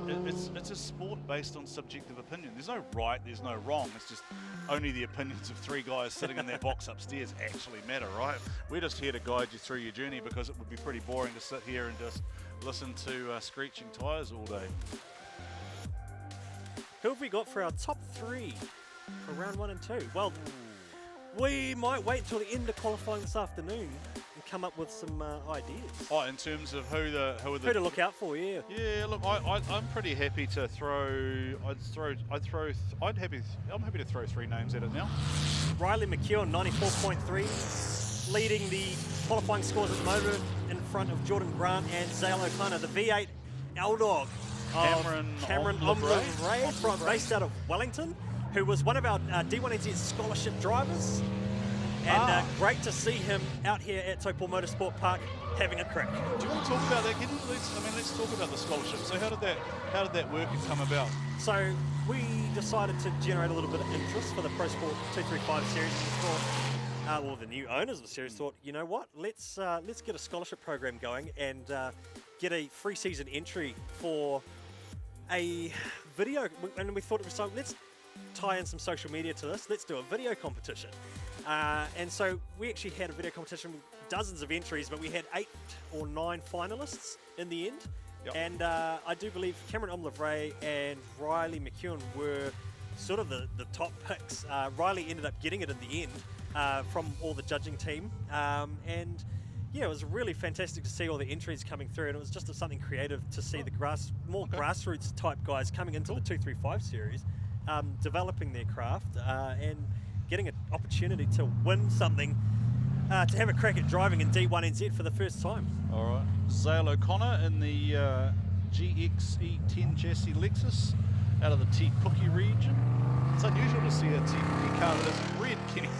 it's a sport based on subjective opinion. There's no right, there's no wrong. It's just only the opinions of three guys sitting in their box upstairs actually matter, right? We're just here to guide you through your journey, because it would be pretty boring to sit here and just listen to screeching tyres all day. Who have we got for our top three for round 1 and 2? Well, we might wait until the end of qualifying this afternoon and come up with some ideas. Oh, in terms of who to look out for, yeah. Yeah, look, I'm pretty happy to throw. I'm happy to throw three names at it now. Riley McEwen, 94.3, leading the qualifying scores at the moment in front of Jordan Grant and Zale O'Connor, the V8 L-Dog. Cameron Ombre, based out of Wellington, who was one of our D1NZ scholarship drivers. And great to see him out here at Taupo Motorsport Park having a crack. Do you want to talk about that? Let's talk about the scholarship. So how did that work and come about? So we decided to generate a little bit of interest for the Pro Sport 235 series, and thought, the new owners of the series thought, you know what, let's get a scholarship program going and get a free season entry for a video. And we thought it was so, let's tie in some social media to this. Let's do a video competition. And so we actually had a video competition with dozens of entries, but we had 8 or 9 finalists in the end. Yep. And I do believe Cameron Ombre and Riley McEwen were sort of the top picks. Riley ended up getting it in the end from all the judging team. And yeah, it was really fantastic to see all the entries coming through, and it was just something creative to see the grassroots type guys coming into the 235 series, developing their craft and getting an opportunity to win something, to have a crack at driving in D1NZ for the first time. All right. Zale O'Connor in the GXE10 chassis Lexus out of the Te Puke region. It's unusual to see a Te Puke car that isn't red, Kenny.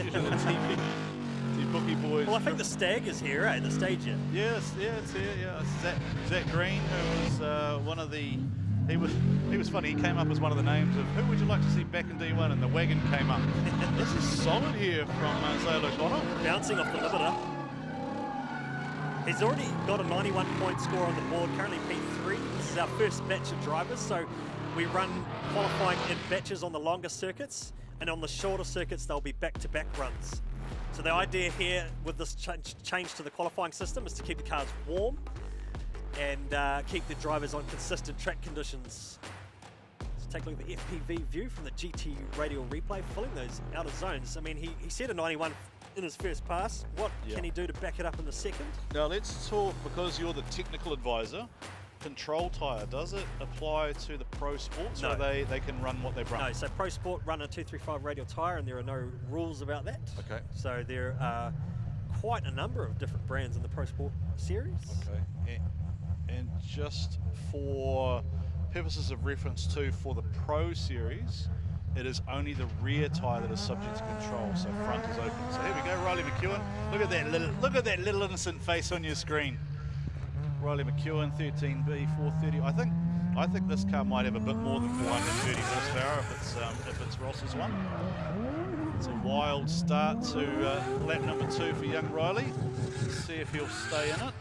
Usually the Te Puke boys. Well, I think the Stag is here, eh? The stage here. Yes, yeah, it's here. Yeah, Zach Green, who was one of the. He was funny. He came up as one of the names of who would you like to see back in D1, and the wagon came up. This is solid here from Zale O'Connor. Bouncing off the limiter. He's already got a 91-point score on the board, currently P3. This is our first batch of drivers, so we run qualifying in batches on the longer circuits, and on the shorter circuits they'll be back-to-back runs. So the idea here with this change to the qualifying system is to keep the cars warm and keep the drivers on consistent track conditions. Let's take a look at the FPV view from the GT radial replay, filling those outer zones. I mean, he set a 91 in his first pass. What can he do to back it up in the second? Now let's talk, because you're the technical advisor, control tyre, does it apply to the Pro Sports, or they can run what they run? No, so Pro Sport run a 235 radial tyre, and there are no rules about that. Okay. So there are quite a number of different brands in the Pro Sport series. Okay. And just for purposes of reference too, for the Pro Series, it is only the rear tyre that is subject to control, so front is open. So here we go, Riley McEwen. Look at that little innocent face on your screen. Riley McEwen, 13B 430. I think this car might have a bit more than 430 horsepower if it's Ross's one. It's a wild start to lap number 2 for young Riley. Let's see if he'll stay in it.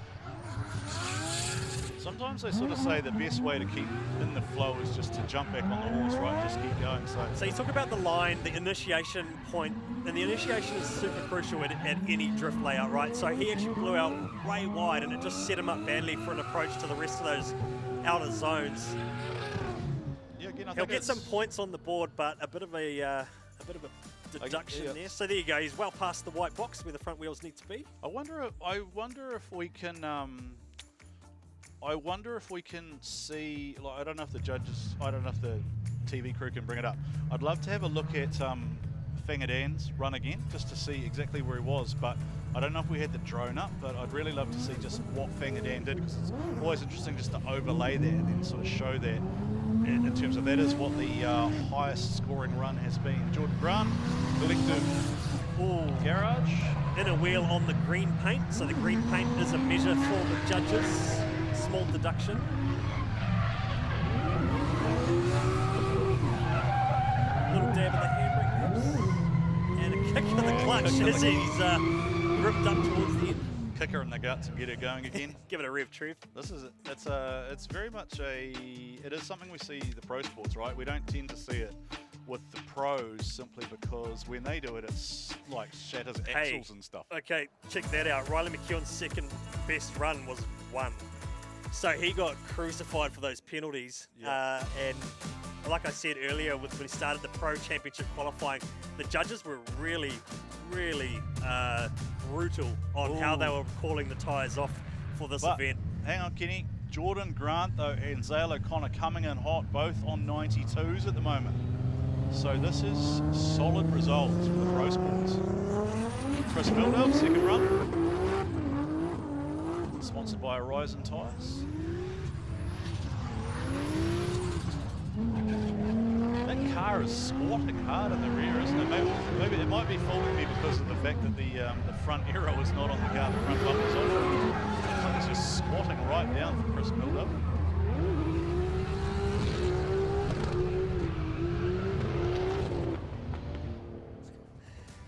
Sometimes they sort of say the best way to keep in the flow is just to jump back on the horse, right? Just keep going. So you talk about the line, the initiation point, and the initiation is super crucial at any drift layout, right? So he actually blew out way wide, and it just set him up badly for an approach to the rest of those outer zones. Yeah, again, I He'll think get some points on the board, but a bit of a deduction there. So there you go. He's well past the white box where the front wheels need to be. I wonder if we can. I wonder if we can see, like, I don't know if the TV crew can bring it up. I'd love to have a look at Fangadan's run again, just to see exactly where he was, but I don't know if we had the drone up, but I'd really love to see just what Fangadan did, because it's always interesting just to overlay that and then sort of show that in terms of that is what the highest scoring run has been. Jordan Grant, collective garage. Inner wheel on the green paint, so the green paint is a measure for the judges. Small deduction. Little dab of the handbrake perhaps. And a kick in the clutch as he's ripped up towards the end. Kick her in the guts and get her going again. Give it a rev, Trev. It's very much it is something we see the Pro Sports, right? We don't tend to see it with the pros simply because when they do it, it's like shatters axles and stuff. Okay, check that out. Riley McEwen's second best run was 1. So he got crucified for those penalties. Yeah. And like I said earlier, when we started the Pro Championship qualifying, the judges were really, really brutal on how they were calling the tyres off for this event. Hang on, Kenny. Jordan Grant, though, and Zale O'Connor coming in hot, both on 92s at the moment. So this is solid results for the Pro Sports. Chris Milner, second run. Sponsored by Horizon Tyres. That car is squatting hard in the rear, isn't it? Maybe it might be fooling me because of the fact that the front aero is not on the car, the front bumper's on. It's just squatting right down for Chris Milner.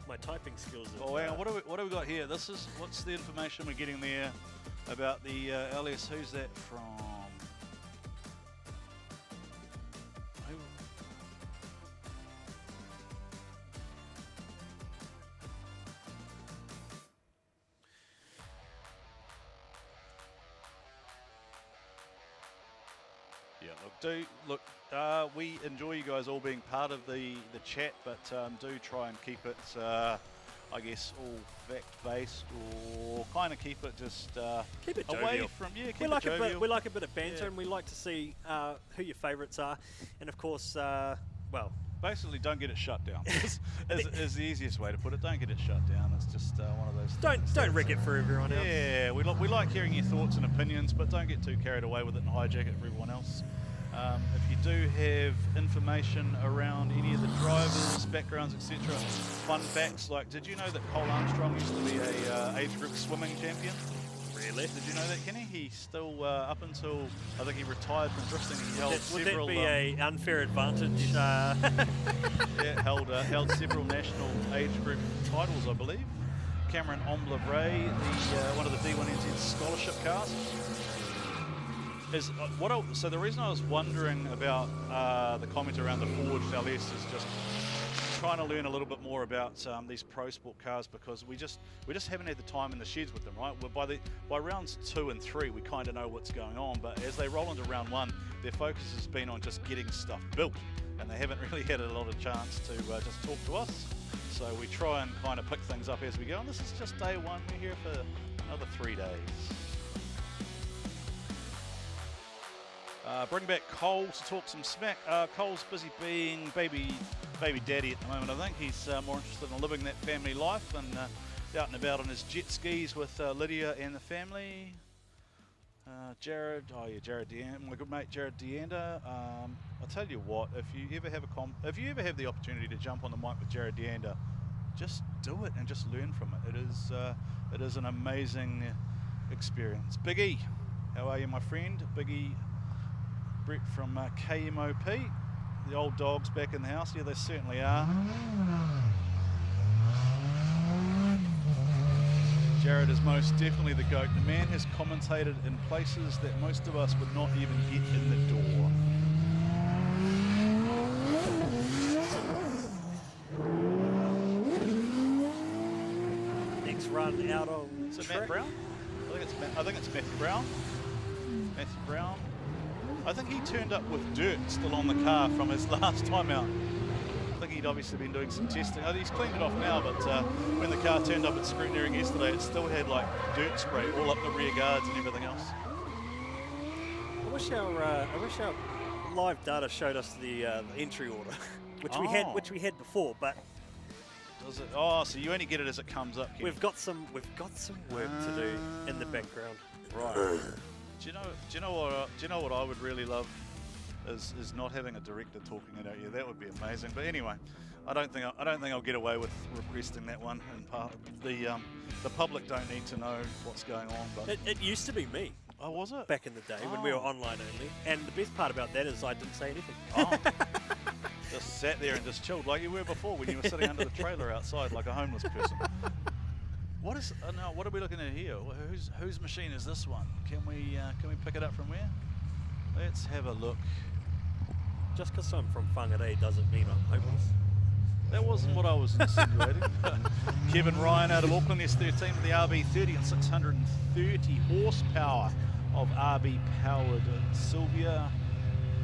My typing skills. Oh, hang on, what do we got here? What's the information we're getting there about the LS? Who's that from? We enjoy you guys all being part of the chat, but do try and keep it, I guess, all fact-based, or kind of keep it just keep it away jovial. from we like a bit of banter, and we like to see who your favourites are, and of course, basically don't get it shut down. is the easiest way to put it. Don't get it shut down. It's just one of those. Don't wreck it for everyone else. Yeah, we like hearing your thoughts and opinions, but don't get too carried away with it and hijack it for everyone else. If you do have information around any of the drivers, backgrounds, etc., fun facts like, did you know that Cole Armstrong used to be a age group swimming champion? really. Did you know that, Kenny? He still, up until I think he retired from drifting, he held several. Would that be an unfair advantage? Yeah, held several national age group titles, I believe. Cameron Omblevray, one of the D1NZ scholarship cars. So the reason I was wondering about the comment around the forged LS is just trying to learn a little bit more about these pro sport cars, because we just haven't had the time in the sheds with them, right? By rounds 2 and 3 we kind of know what's going on, but as they roll into round 1, their focus has been on just getting stuff built, and they haven't really had a lot of chance to just talk to us. So we try and kind of pick things up as we go, and this is just day 1. We're here for another 3 days. Bring back Cole to talk some smack. Cole's busy being baby daddy at the moment, I think. He's more interested in living that family life and out and about on his jet skis with Lydia and the family. Jared, Jared Deander, my good mate Jared Deander. I'll tell you what, if you ever have the opportunity to jump on the mic with Jared Deander, just do it and just learn from it. It is an amazing experience. Big E, how are you, my friend? Big E, Brett from KMOP. The old dogs back in the house. Yeah, they certainly are. Jared is most definitely the GOAT. The man has commentated in places that most of us would not even get in the door. Next run out on Matt Brown? I think it's Matthew Brown. Matthew Brown. I think he turned up with dirt still on the car from his last time out. I think he'd obviously been doing some testing. He's cleaned it off now, but when the car turned up at scrutineering yesterday, it still had like dirt spray all up the rear guards and everything else. I wish our live data showed us the entry order, which we had before, but. Does it? Oh, so you only get it as it comes up. Kenny. We've got some work to do in the background. Right. Do you know what I would really love is not having a director talking it at you. That would be amazing. But anyway, I don't think I'll get away with requesting that one. In part, the public don't need to know what's going on. But it used to be me. Oh, was it? Back in the day when we were online only. And the best part about that is I didn't say anything. Oh. Just sat there and just chilled like you were before when you were sitting under the trailer outside like a homeless person. What is? No, what are we looking at here? Whose machine is this one? Can we pick it up from where? Let's have a look. Just because I'm from Whangarei doesn't mean I'm homeless. That wasn't what I was insinuating. Kevin Ryan out of Auckland, S13 with the RB30 and 630 horsepower of RB powered Sylvia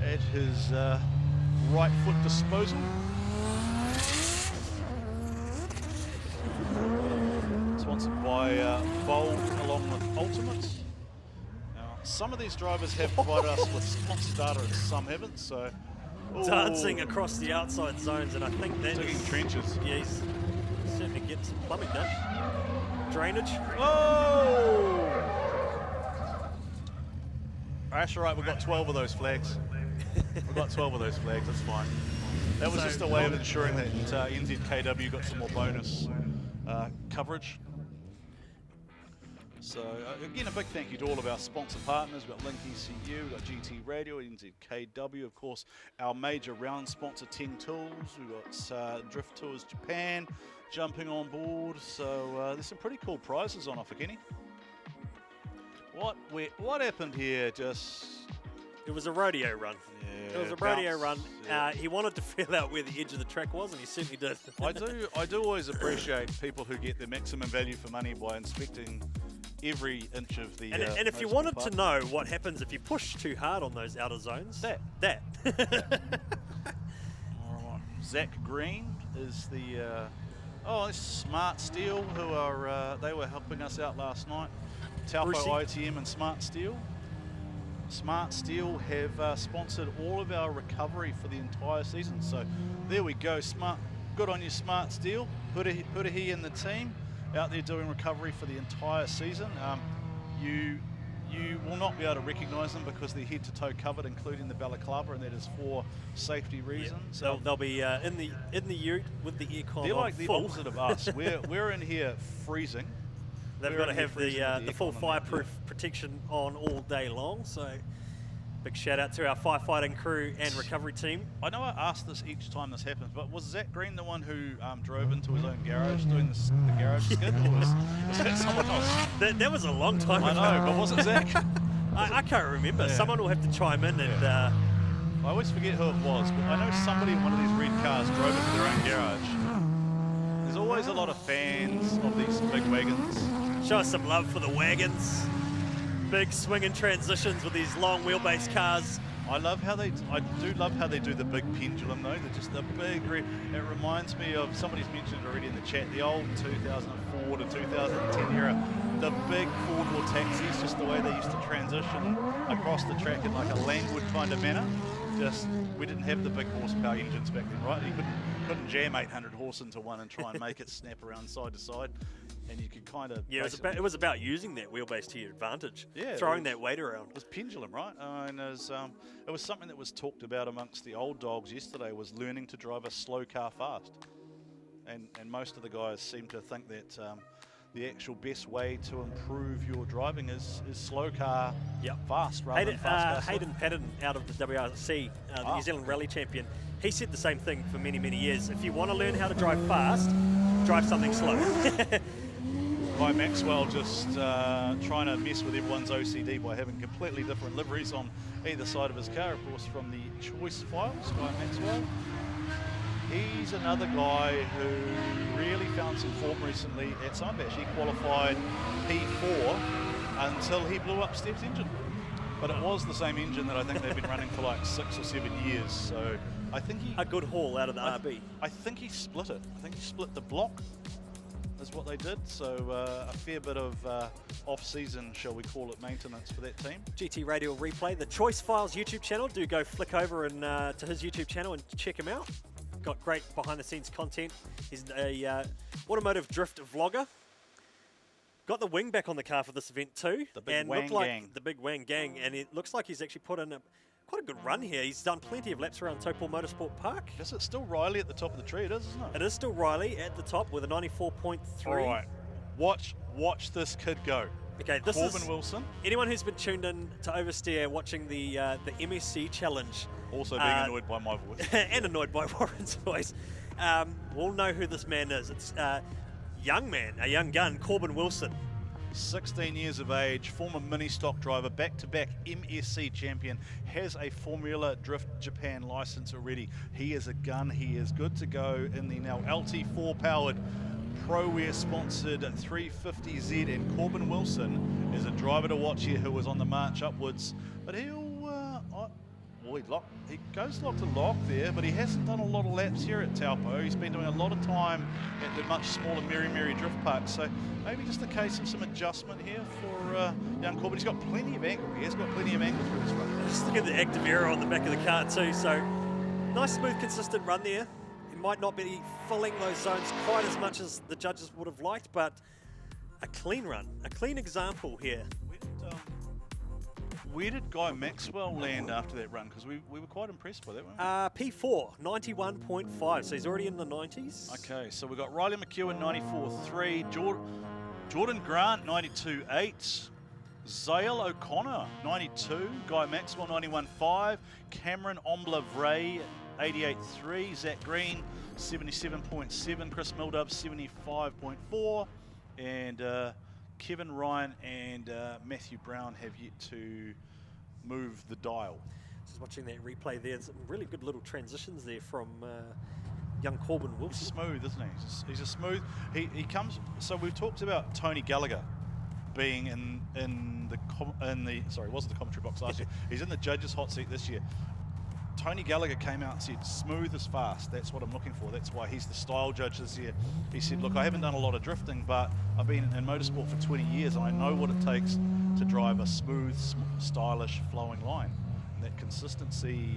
at his right foot disposal. Sponsored by Bold along with Ultimate. Now, some of these drivers have provided us with sponsor data and some haven't, so... Dancing across the outside zones, and I think that digging trenches. Yes, certainly getting some plumbing done. Drainage. Whoa! That's all right, we've got 12 of those flags. We've got 12 of those flags, that's fine. That was just a way of ensuring that NZKW got some more bonus coverage. So again, a big thank you to all of our sponsor partners. We've got Link ECU, we've got GT Radio, NZKW, of course, our major round sponsor 10 Tools. We've got Drift Tours Japan jumping on board. So there's some pretty cool prizes on offer, Kenny. What happened here? It was a rodeo run. Yeah, it was a rodeo run. Yeah. He wanted to feel out where the edge of the track was, and he certainly did. I do always appreciate people who get the maximum value for money by inspecting every inch of the. And if you wanted to know what happens if you push too hard on those outer zones, that. Zach Green is the. It's Smart Steel, who are they were helping us out last night. Taupo ITM and Smart Steel. Smart Steel have sponsored all of our recovery for the entire season. So there we go. Good on you, Smart Steel. Putahi and the team out there doing recovery for the entire season. You will not be able to recognise them because they're head to toe covered, including the balaclava, and that is for safety reasons. Yeah, they'll be in the ute with the aircon. They're like on the full. opposite of us. We're in here freezing. They've got to have the full fireproof protection on all day long. So big shout out to our firefighting crew and recovery team. I know I ask this each time this happens, but was Zach Green the one who drove into his own garage doing the garage skid, or was that someone else? That was a long time ago. I know, but was it Zach? I can't remember. Yeah. Someone will have to chime in and. I always forget who it was, but I know somebody in one of these red cars drove into their own garage. There's always a lot of fans of these big wagons. Show us some love for the wagons. Big swinging transitions with these long wheelbase cars. I do love how they do the big pendulum though. They're just the big red. It reminds me of, somebody's mentioned it already in the chat, the old 2004 to 2010 era. The big four-door taxis, just the way they used to transition across the track in like a languid kind of manner. We didn't have the big horsepower engines back then, right? You couldn't jam 800 horse into one and try and make it snap around side to side. And you could kind of... Yeah, it was about using that wheelbase to your advantage. Yeah, throwing that weight around. It was pendulum, right? And it was something that was talked about amongst the old dogs yesterday, was learning to drive a slow car fast. And most of the guys seem to think that the actual best way to improve your driving is slow car fast rather than fast car. Hayden Patton out of the WRC, the New Zealand Rally Champion, he said the same thing for many, many years. If you want to learn how to drive fast, drive something slow. Guy Maxwell just trying to mess with everyone's OCD by having completely different liveries on either side of his car, of course, from the choice files, Guy Maxwell. He's another guy who really found some form recently at Sunbash. He qualified P4 until he blew up Steph's engine. But it was the same engine that I think they've been running for like 6 or 7 years. So I think he... A good haul out of the RB. I think he split it. I think he split the block, is what they did. So a fair bit of off-season, shall we call it, maintenance for that team. GT Radio Replay, the Choice Files YouTube channel. Do go flick over and to his YouTube channel and check him out. Got great behind-the-scenes content. He's a automotive drift vlogger. Got the wing back on the car for this event too. The big Wang gang. The big Wang gang, and it looks like he's actually put in quite a good run here. He's done plenty of laps around Taupo Motorsport Park. Is it still Riley at the top of the tree? It is, isn't it? It is still Riley at the top with a 94.3. All right, watch this kid go. Okay, this Corbin is Wilson. Anyone who's been tuned in to Oversteer watching the MSC challenge. Also being annoyed by my voice. And annoyed by Warren's voice. We'll know who this man is. It's a young gun, Corbin Wilson. 16 years of age, former mini stock driver, back-to-back MSC champion, has a Formula Drift Japan license already. He is a gun. He is good to go in the now LT4 powered ProWear sponsored 350Z, and Corbin Wilson is a driver to watch here who was on the march upwards, but he goes lock to lock there, but he hasn't done a lot of laps here at Taupo. He's been doing a lot of time at the much smaller Mary Drift Park, so maybe just a case of some adjustment here for young Corbin. He's got plenty of angle. He has got plenty of angle through his run. Just look at the active aero on the back of the car too, so nice, smooth, consistent run there. He might not be filling those zones quite as much as the judges would have liked, but a clean run, a clean example here. Where did Guy Maxwell land after that run? Because we were quite impressed by that one. P4, 91.5, so he's already in the 90s. Okay, so we've got Riley McEwen, 94.3, Jordan Grant, 92.8, Zale O'Connor, 92, Guy Maxwell, 91.5, Cameron Ombla-Vray, 88.3, Zach Green, 77.7, Chris Mildub, 75.4, and Kevin Ryan and Matthew Brown have yet to move the dial. Just watching that replay there, some really good little transitions there from young Corbin Wilson. He's smooth, isn't he? He's a smooth. He comes. So we've talked about Tony Gallagher being in the sorry, it wasn't the commentary box last year. He's in the judges' hot seat this year. Tony Gallagher came out and said, smooth is fast. That's what I'm looking for. That's why he's the style judge this year. He said, look, I haven't done a lot of drifting, but I've been in motorsport for 20 years and I know what it takes to drive a smooth, stylish, flowing line. And that consistency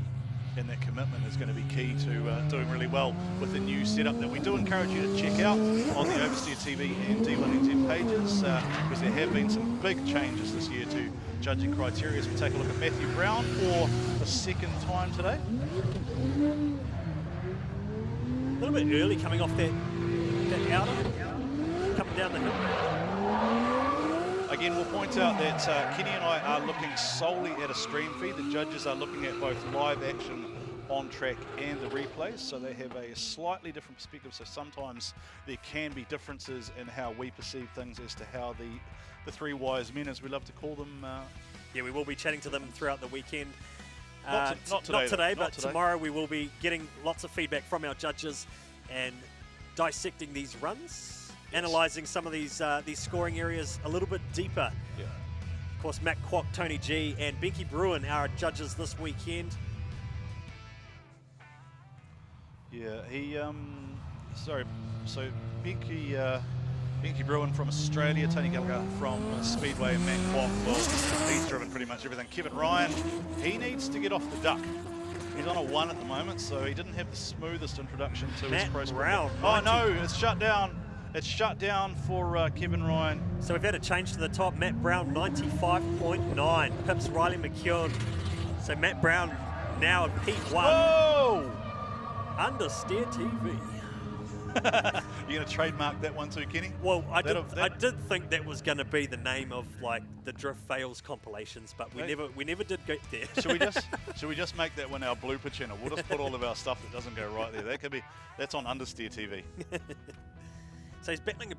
and that commitment is going to be key to doing really well with the new setup that we do encourage you to check out on the Oversteer TV and D1NZ pages, because there have been some big changes this year to judging criteria. As we take a look at Matthew Brown for the second time today. A little bit early coming off that outer, coming down the hill. Again, we'll point out that Kenny and I are looking solely at a stream feed. The judges are looking at both live action on track and the replays, so they have a slightly different perspective. So sometimes there can be differences in how we perceive things as to how the three wise men, as we love to call them. Yeah, we will be chatting to them throughout the weekend. Not today, but tomorrow we will be getting lots of feedback from our judges and dissecting these runs, analysing some of these scoring areas a little bit deeper. Yeah. Of course, Matt Kwok, Tony G, and Binky Bruin are our judges this weekend. Yeah, so Binky Bruin from Australia, Tony Gallagher from Speedway, and Matt Kwok, well, he's driven pretty much everything. Kevin Ryan, he needs to get off the duck. He's on a 1 at the moment, so he didn't have the smoothest introduction to his pro sport. Oh no, it's shut down. It's shut down for Kevin Ryan. So we've had a change to the top. Matt Brown, 95.9. Pips Riley McKeown. So Matt Brown now at P1. Whoa! Understeer TV. You're going to trademark that one too, Kenny? Well, I did think that was going to be the name of like the Drift Fails compilations, but we never did get there. Should we just make that one our blooper channel? We'll just put all of our stuff that doesn't go right there. That's on Understeer TV. So he's battling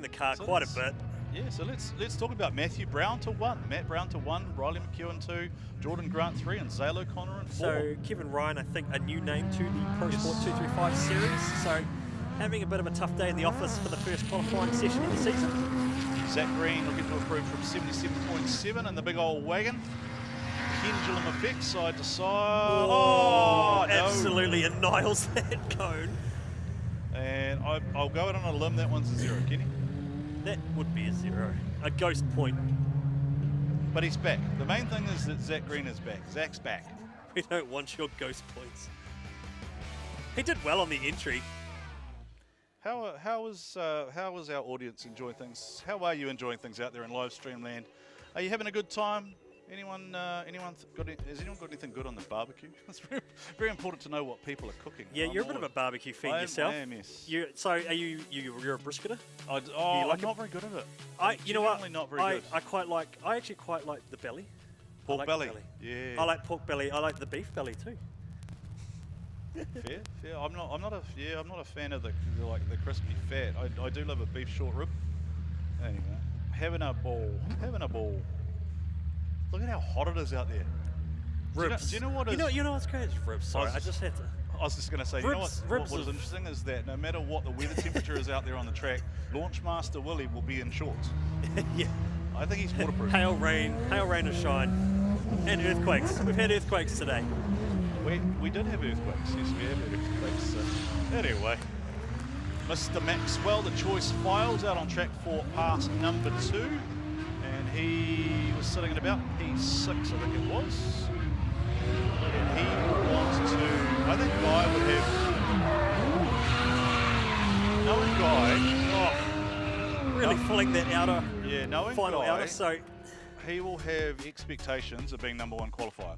the car quite a bit. Yeah, so let's talk about Matthew Brown to 1, Matt Brown to 1, Riley McKeown 2, Jordan Grant 3, and Zale O'Connor in 4. So Kevin Ryan, I think, a new name to the Pro Sport 235 series. So having a bit of a tough day in the office for the first qualifying session of the season. Zach Green looking to improve from 77.7 in the big old wagon. Pendulum effect side to side. Oh, absolutely annihilates that cone. And I'll go out on a limb, that one's a 0, Kenny. That would be a 0. A ghost point. But he's back. The main thing is that Zach Green is back. Zach's back. We don't want your ghost points. He did well on the entry. How was our audience enjoying things? How are you enjoying things out there in live stream land? Are you having a good time? Has anyone got anything good on the barbecue? It's very important to know what people are cooking. Yeah, you're a bit of a barbecue fiend yourself. I am, yes. So are you're a brisketer? I'm not very good at it. I actually quite like the belly. Pork belly. Yeah. I like pork belly. I like the beef belly too. Fair. I'm not a fan of the crispy fat. I do love a beef short rib. Anyway, having a ball. Look at how hot it is out there. Ribs. Do you know what? You know what's great? It's ribs. Sorry, I just had to. I was just going to say, ribs, you know what is interesting is that no matter what the weather temperature is out there on the track, Launchmaster Willie will be in shorts. Yeah. I think he's waterproof. Hail, rain and shine, and earthquakes. We've had earthquakes today. We did have earthquakes. Yes, we have had earthquakes. Anyway, Mr. Maxwell, the choice files out on track for pass number 2, and he was sitting at about P6, I think it was. And he wants to. I think Guy would have. Knowing Guy. Really filling that outer. Yeah, knowing final Guy, outer. So he will have expectations of being #1 qualifier.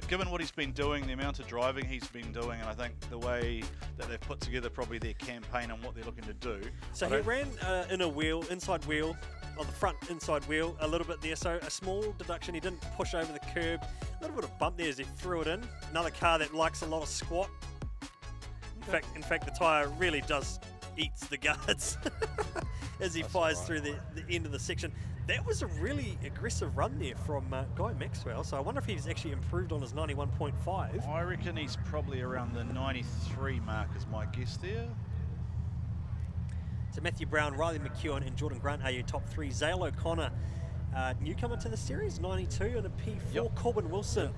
Given what he's been doing, the amount of driving he's been doing, and I think the way that they've put together probably their campaign and what they're looking to do. So he ran inside wheel, on the front inside wheel a little bit there, so a small deduction. He didn't push over the curb. A little bit of bump there as he threw it in. Another car that likes a lot of squat. In fact, the tyre really does eats the guards as he fires through the end of the section. That was a really aggressive run there from Guy Maxwell, so I wonder if he's actually improved on his 91.5. I reckon he's probably around the 93 mark is my guess there. So Matthew Brown, Riley McKeown and Jordan Grant are your top 3. Zale O'Connor, newcomer to the series, 92 and a P4. Yep. Corbin Wilson,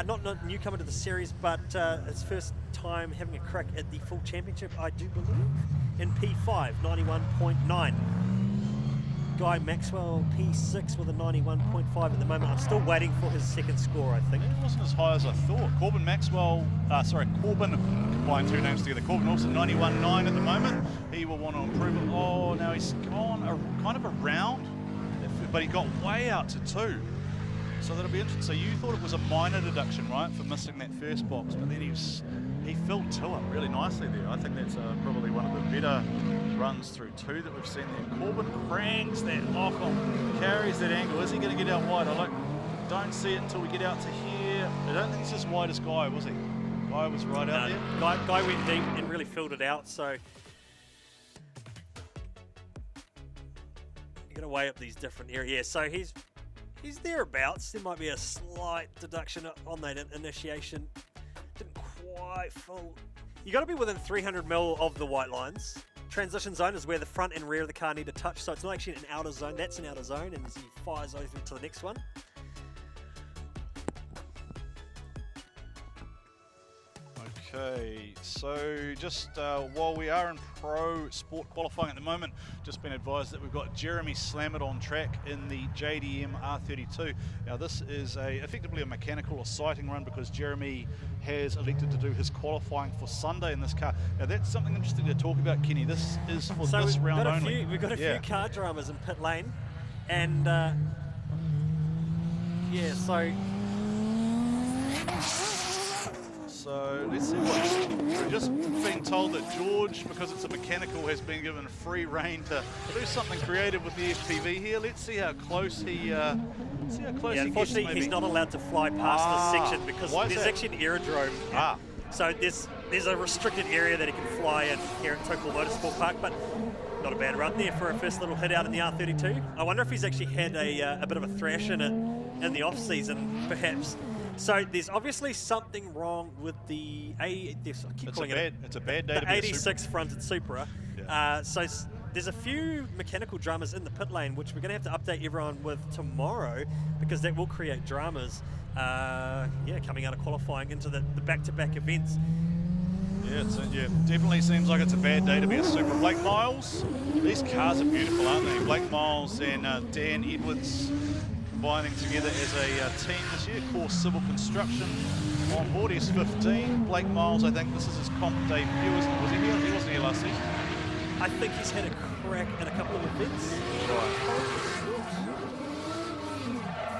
not newcomer to the series, but his first time having a crack at the full championship, I do believe, in P5, 91.9. Guy Maxwell, P6 with a 91.5 at the moment. I'm still waiting for his second score, I think. It wasn't as high as I thought. Corbin, combined two names together. Corbin Wilson, 91.9 at the moment. He will want to improve it. Oh, now he's gone kind of around, but he got way out to 2. So that'll be interesting. So you thought it was a minor deduction, right, for missing that first box, but then he He filled two up really nicely there. I think that's probably one of the better runs through two that we've seen there. Corbin cranks that lock on, carries that angle. Is he going to get out wide? Don't see it until we get out to here. I don't think he's as wide as Guy, was he? Guy was right out there. Guy went deep and really filled it out, so you got to weigh up these different areas. Yeah, so he's thereabouts. There might be a slight deduction on that initiation. Didn't quite full. You got to be within 300 mil of the white lines. Transition zone is where the front and rear of the car need to touch, so it's not actually an outer zone. That's an outer zone, and as he fires over to the next one. Okay, so just while we are in pro sport qualifying at the moment, just been advised that we've got Jeremy Slammett on track in the JDM R32. Now this is effectively a mechanical or sighting run because Jeremy has elected to do his qualifying for Sunday in this car. Now that's something interesting to talk about, Kenny. This is for this round only. We've got a few car dramas in pit lane, and yeah, So let's see what we're just being told that George, because it's a mechanical, has been given free rein to do something creative with the FPV here. Let's see how close he unfortunately, gets, he's not allowed to fly past this section because there's actually an aerodrome. So there's a restricted area that he can fly in here at Taupo Motorsport Park, but not a bad run there for a first little hit out in the R32. I wonder if he's actually had a bit of a thrash in it in the off season, perhaps. So there's obviously something wrong with the it's a bad day to be 86 fronted Supra. Yeah. So there's a few mechanical dramas in the pit lane, which we're going to have to update everyone with tomorrow, because that will create dramas. Coming out of qualifying into the back-to-back events. Yeah, definitely seems like it's a bad day to be a Supra. Blake Miles, these cars are beautiful, aren't they? Blake Miles and Dan Edwards combining together as a team this year. Course Civil Construction on board. He's 15. Blake Miles, I think this is his comp debut. Was he here? He wasn't here last season. I think he's had a crack at a couple of events.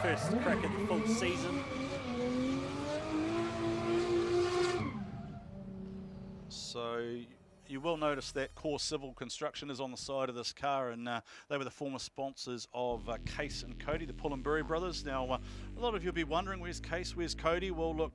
First crack at the full season. So you will notice that Core Civil Construction is on the side of this car, and they were the former sponsors of Case and Cody, the Pullenbury brothers. Now, a lot of you will be wondering, where's Case, where's Cody? Well, look,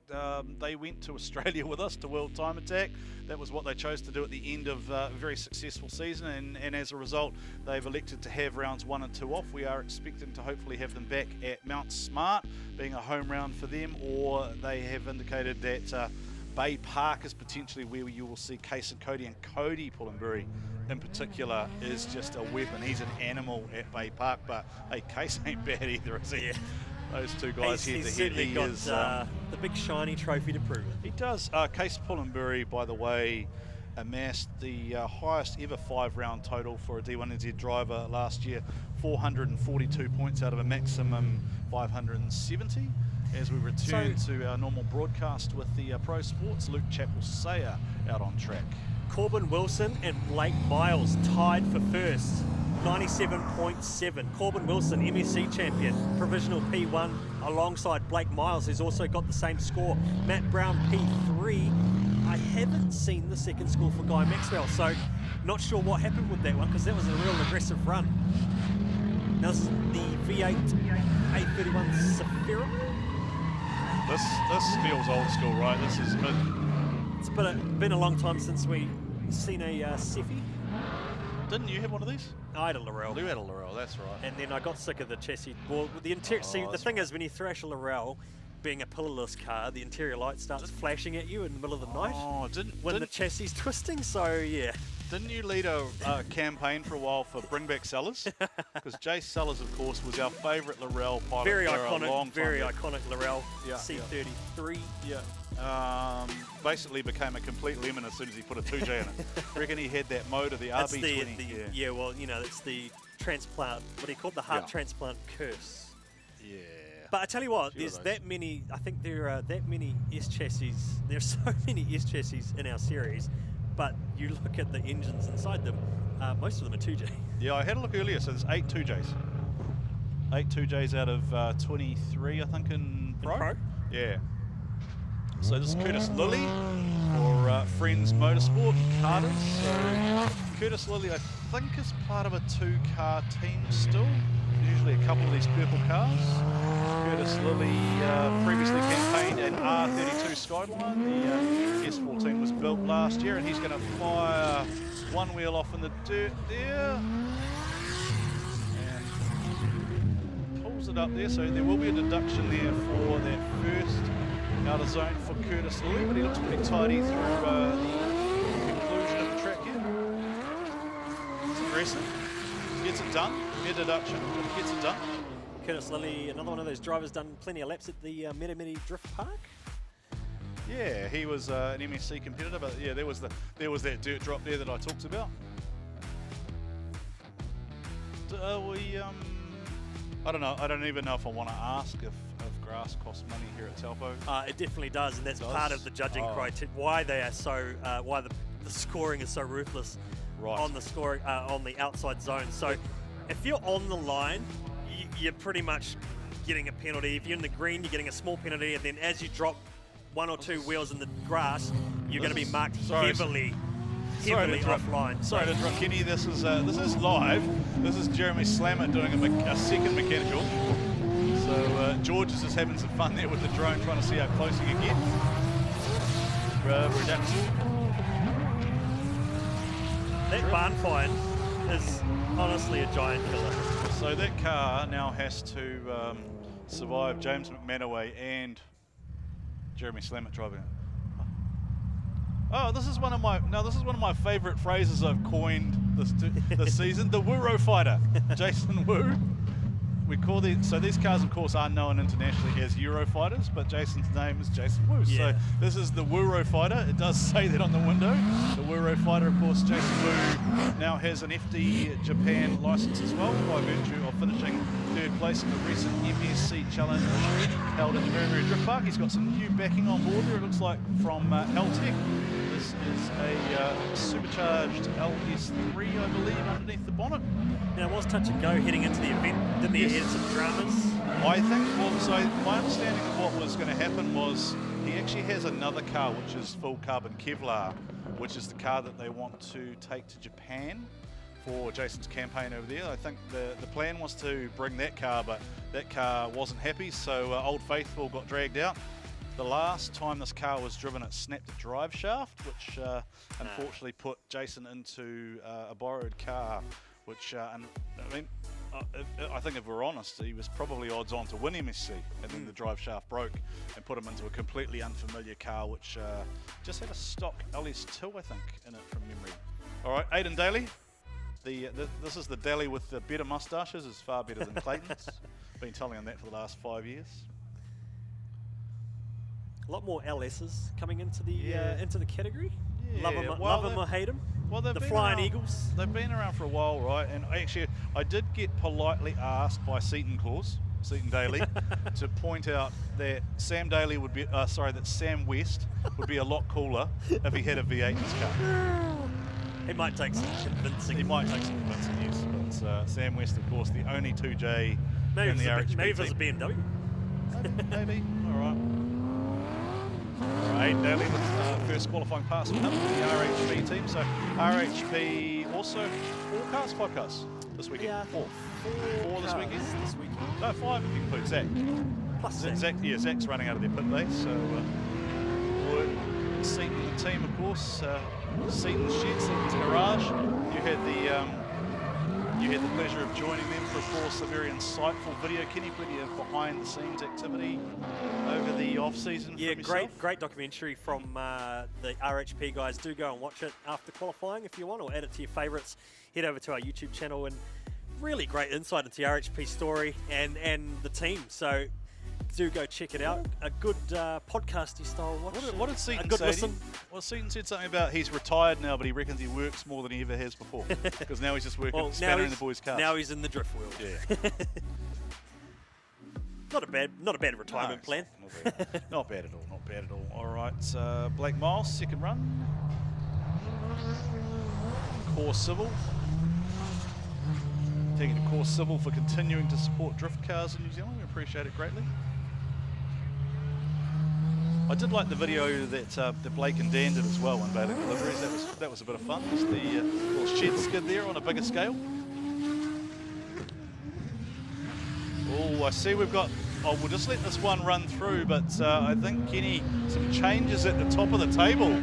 they went to Australia with us to World Time Attack. That was what they chose to do at the end of a very successful season, and as a result, they've elected to have rounds 1 and 2 off. We are expecting to hopefully have them back at Mount Smart, being a home round for them, or they have indicated that Bay Park is potentially where you will see Case and Cody, and Cody Pullenbury in particular is just a weapon. He's an animal at Bay Park, but hey, Case ain't bad either, is he? Yeah. Those two guys head to head. He got the big shiny trophy to prove it. He does. Case Pullenbury, by the way, amassed the highest ever 5-round total for a D1NZ driver last year, 442 points out of a maximum 570. As we return to our normal broadcast with the Pro Sports, Luke Chappell-Sayer out on track. Corbin Wilson and Blake Miles tied for first, 97.7. Corbin Wilson, MSC champion, provisional P1, alongside Blake Miles, who's also got the same score. Matt Brown, P3. I haven't seen the second score for Guy Maxwell, so not sure what happened with that one, because that was a real aggressive run. Now this is the V8 A31 Safira. This feels old school, right? This is it's been a long time since we've seen a Cephei. Didn't you have one of these? I had a Laurel. You had a Laurel, that's right. And then I got sick of the chassis. Well, the interior. See, the thing is, when you thrash a Laurel, being a pillarless car, the interior light starts flashing at you in the middle of the night. Oh, when the chassis is twisting. So yeah. Didn't you lead a campaign for a while for Bring Back Sellers? Because Jace Sellers, of course, was our favourite Laurel pilot. Very for a long time. Very iconic Laurel. C33. Yeah. Basically became a complete lemon as soon as he put a 2J in it. I reckon he had that mode of the RB20. Yeah, well, you know, it's the transplant, what do you call it? The heart transplant curse. Yeah. But I tell you what, there's that many, I think there are that many S chassis, there's so many S chassis in our series, but you look at the engines inside them, most of them are 2J. Yeah, I had a look earlier, so there's 8 2Js. 8 2Js out of 23, I think, in Pro. In Pro? Yeah. So this is Curtis Lilly for Friends Motorsport, Carters. So Curtis Lilly, I think, is part of a 2-car team still. Usually a couple of these purple cars. Curtis Lilly previously campaigned in R32 Skyline. The S14 was built last year, and he's going to fire one wheel off in the dirt there. And pulls it up there, so there will be a deduction there for that first out of zone for Curtis Lilly, but he looks pretty tidy through the conclusion of the track here. It's aggressive. Gets it done. A deduction, but he gets it done. Curtis Lilly, another one of those drivers, done plenty of laps at the Metameti Drift Park. Yeah, he was an MSC competitor, but yeah, there was that dirt drop there that I talked about. I don't know. I don't even know if I want to ask if grass costs money here at Taupo. It definitely does, and that's part of the judging criteria. Why they are so, why the scoring is so ruthless on the scoring on the outside zone. So if you're on the line, you're pretty much getting a penalty. If you're in the green, you're getting a small penalty, and then as you drop 1 or 2 wheels in the grass, you're going to be marked heavily offline. Sorry to interrupt, Kenny. This is live. This is Jeremy Slammett doing a second mechanical. So George is just having some fun there with the drone, trying to see how close he can get. That barn find is honestly a giant killer. So that car now has to survive James McManaway and Jeremy Slammett driving it. Oh, this is one of my favourite phrases I've coined this season. The Wuro fighter, Jason Wu. We call these cars, of course, are known internationally as Eurofighters, but Jason's name is Jason Wu. Yeah. So this is the Wuro fighter. It does say that on the window. The Wuro fighter, of course, Jason Wu now has an FD Japan license as well by virtue of finishing 3rd place in the recent MSC Challenge held at the Very Drift Park. He's got some new backing on board there. It looks like from Heltec. This is a supercharged LS3, I believe, underneath the bonnet. Now, it was touch and go heading into the event. Didn't he have some dramas? I think, so my understanding of what was going to happen was he actually has another car which is full carbon Kevlar, which is the car that they want to take to Japan for Jason's campaign over there. I think the plan was to bring that car, but that car wasn't happy, so Old Faithful got dragged out. The last time this car was driven, it snapped a drive shaft, which unfortunately put Jason into a borrowed car, which, I think if we're honest, he was probably odds on to win MSC, and then the drive shaft broke and put him into a completely unfamiliar car, which just had a stock LS2, I think, in it from memory. All right, Aidan Daly. This is the Daly with the better moustaches, is far better than Clayton's. Been telling him that for the last 5 years. A lot more LSs coming into the category. Yeah. Love them or hate them. Well, the Flying Eagles. They've been around for a while, right? And I did get politely asked by Seton Daly, to point out that Sam West would be a lot cooler if he had a V8 in his car. He might take some convincing. Yes. But Sam West, of course, the only 2J in the RHP Maybe if team. it was a BMW. Maybe. All right. Aidan Daly with first qualifying pass with him for the RHP team. So RHP also 4 cars, 5 cars this weekend. Yeah, 4 this weekend. No, 5 if you include Zach. Plus Zach. Yeah, Zach's running out of their pit base. So Wood, Seaton the team, of course. Seaton's shed, Seaton's garage. You had the pleasure of joining them for, of course, a very insightful video. Kenny, plenty of behind-the-scenes activity over the off-season. Yeah, great documentary from the RHP guys. Do go and watch it after qualifying if you want, or add it to your favourites. Head over to our YouTube channel, and really great insight into the RHP story and the team. So do go check it out. A good podcasty style watch. What did Seaton say? Listen. Well, Seaton said something about he's retired now, but he reckons he works more than he ever has before. Because now he's just working, spattering the boys' cars. Now he's in the drift wheel. Yeah. Not a bad retirement plan. Not bad at all. Not bad at all. All right, Blake Miles, second run. Core Civil. Taking a Core Civil for continuing to support drift cars in New Zealand. We appreciate it greatly. I did like the video that Blake and Dan did as well on Bailey Deliveries. That was a bit of fun. Just the little shed skid there on a bigger scale. Oh, I see we've got. Oh, we'll just let this one run through, but I think, Kenny, some changes at the top of the table.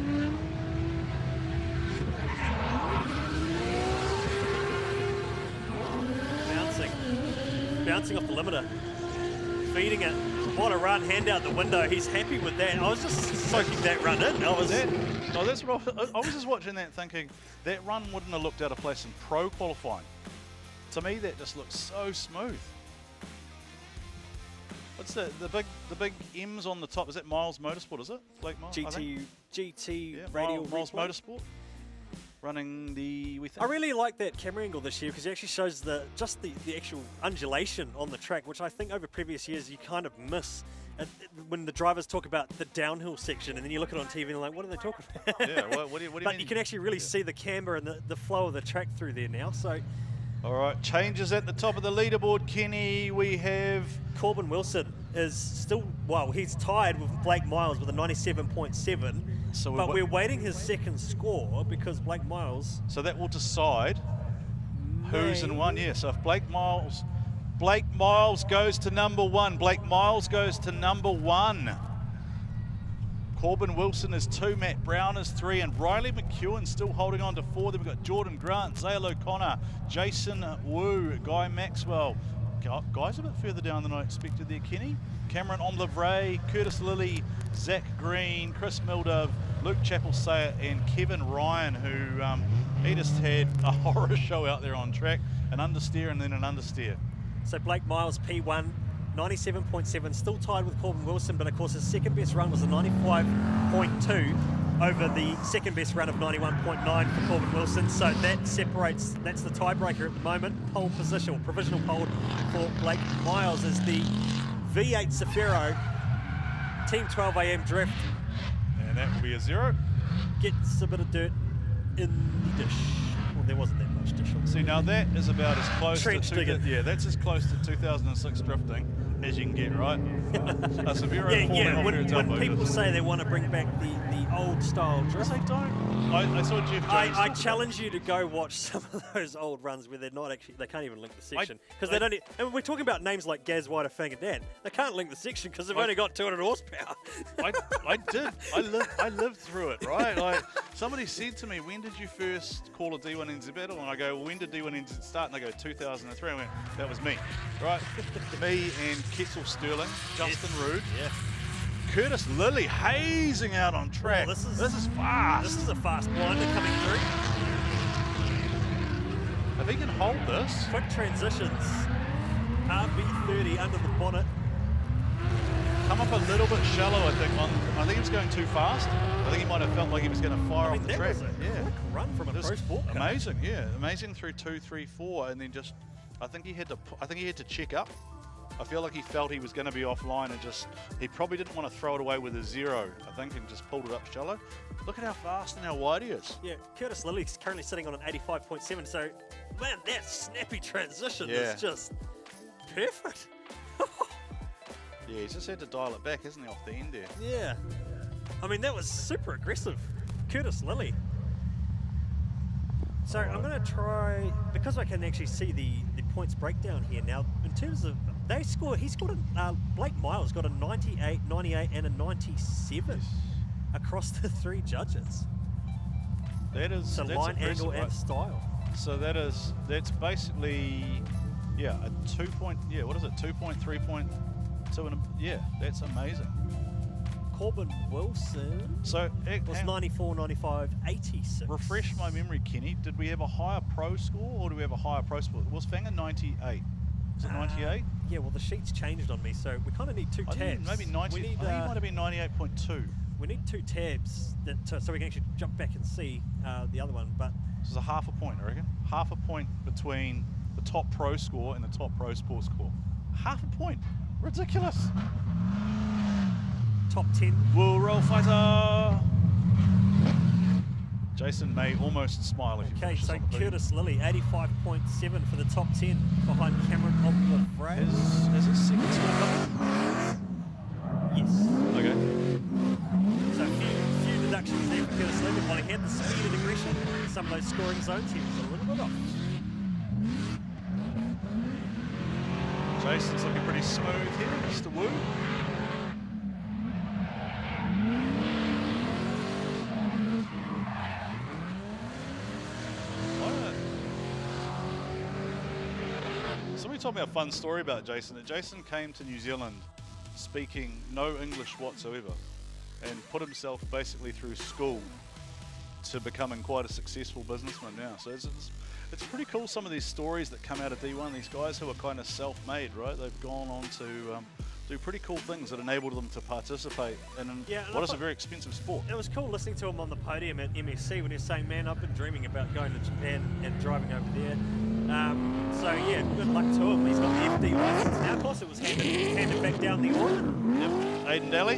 Bouncing off the limiter, feeding it. What a run, hand out the window. He's happy with that. I was just soaking that run in. That's what I was just watching that thinking, that run wouldn't have looked out of place in pro qualifying. To me, that just looks so smooth. What's the big M's on the top? Is that Miles Motorsport, is it? Blake Miles? GT yeah, Radial Miles Motorsport. Running the, I really like that camera angle this year because it actually shows the actual undulation on the track, which I think over previous years you kind of miss when the drivers talk about the downhill section, and then you look at it on TV and you're like, what are they talking about? Yeah, what do you but mean? you can actually really see the camber and the flow of the track through there now. So, all right, changes at the top of the leaderboard, Kenny. We have Corbin Wilson is still, well, he's tied with Blake Miles with a 97.7. So but we're waiting his second score because Blake Miles. So that will decide who's in one. Yeah. So if Blake Miles goes to number 1. Blake Miles goes to number 1. Corbin Wilson is 2. Matt Brown is 3, and Riley McEwen still holding on to 4. Then we've got Jordan Grant, Zale O'Connor, Jason Wu, Guy Maxwell. Guys a bit further down than I expected there, Kenny. Cameron Omlivray, Curtis Lilly, Zach Green, Chris Mildove, Luke Chappell-Sayre, and Kevin Ryan, who he just had a horror show out there on track, an understeer and then an understeer. So Blake Miles, P1, 97.7, still tied with Corbin Wilson, but of course his second best run was a 95.2 over the second best run of 91.9 for Corbin Wilson. So that separates, that's the tiebreaker at the moment. Pole position, or provisional pole for Blake Miles is the V8 Zafiro Team 12 AM drift. And that will be a 0. Gets a bit of dirt in the dish. Well, there wasn't that much dish on. See, now that is about as close Trench to digging. Yeah, that's as close to 2006 drifting as you can get, right? A Zafiro falling off when its elbow. people say they want to bring back the old style drift. Yes, they don't. I saw Jeff Jones. I challenge you to go watch some of those old runs where they're not actually, they can't even link the section because they don't. And we're talking about names like Gaz White, Fang and Dan. They can't link the section because they've only got 200 horsepower. I did. I lived through it, right? Like somebody said to me, "When did you first call a D1NZ battle?" And I go, "Well, when did D1NZ start?" And they go, 2003. I went, "That was me, right?" Me and Ketzel Sterling, Justin Roode. Yeah. Curtis Lilly hazing out on track. Oh, this is fast. This is a fast blinder coming through. If he can hold this. Quick transitions. RB30 under the bonnet. Come up a little bit shallow, I think. I think he was going too fast. I think he might have felt like he was going to fire off the that track. was a quick run from a pro sport car. Amazing, yeah, amazing through 2, 3, 4, and then just. I think he had to check up. I feel like he felt he was going to be offline and he probably didn't want to throw it away with a 0, I think, and just pulled it up shallow. Look at how fast and how wide he is. Yeah, Curtis Lilly's currently sitting on an 85.7, so, man, that snappy transition is just perfect. Yeah, he's just had to dial it back, hasn't he, off the end there? Yeah. I mean, that was super aggressive. Curtis Lilly. So I'm going to try, because I can actually see the points breakdown here now, in terms of, he scored Blake Miles got a 98, 98 and a 97 across the 3 judges. That is, so that's line, angle and style. So that's basically, yeah, a 2 point, yeah, what is it, 2.3.2, and yeah, that's amazing. Corbin Wilson was 94, 95, 86. Refresh my memory, Kenny. Did we have a higher pro score or do we have a higher pro score? Was Fanger 98? Was it 98? Yeah, well, the sheet's changed on me, so we kind of need 2 tabs. Maybe 90. I think it might have been 98.2. We need 2 tabs so we can actually jump back and see the other one. But this is a half a point, I reckon. Half a point between the top pro score and the top pro sport score. Half a point. Ridiculous. Top 10. Will roll fighter. Jason may almost smile if you finish this on the video. Curtis Lilly, 85.7 for the top 10 behind Cameron Omlivray. Is it second score coming? Yes. Okay. the speed and aggression, some of those scoring zones, he was a little bit off. Jason's looking pretty smooth here, Mr. Wu. Somebody told me a fun story about Jason, that Jason came to New Zealand speaking no English whatsoever and put himself basically through school to becoming quite a successful businessman now. So it's pretty cool, some of these stories that come out of D1, these guys who are kind of self-made, right? They've gone on to do pretty cool things that enabled them to participate in what is a very expensive sport. It was cool listening to him on the podium at MSC when he was saying, man, I've been dreaming about going to Japan and driving over there. So yeah, good luck to him. He's got the FD license now. Of course, it was handed back down the order. Yep, Aidan Daly,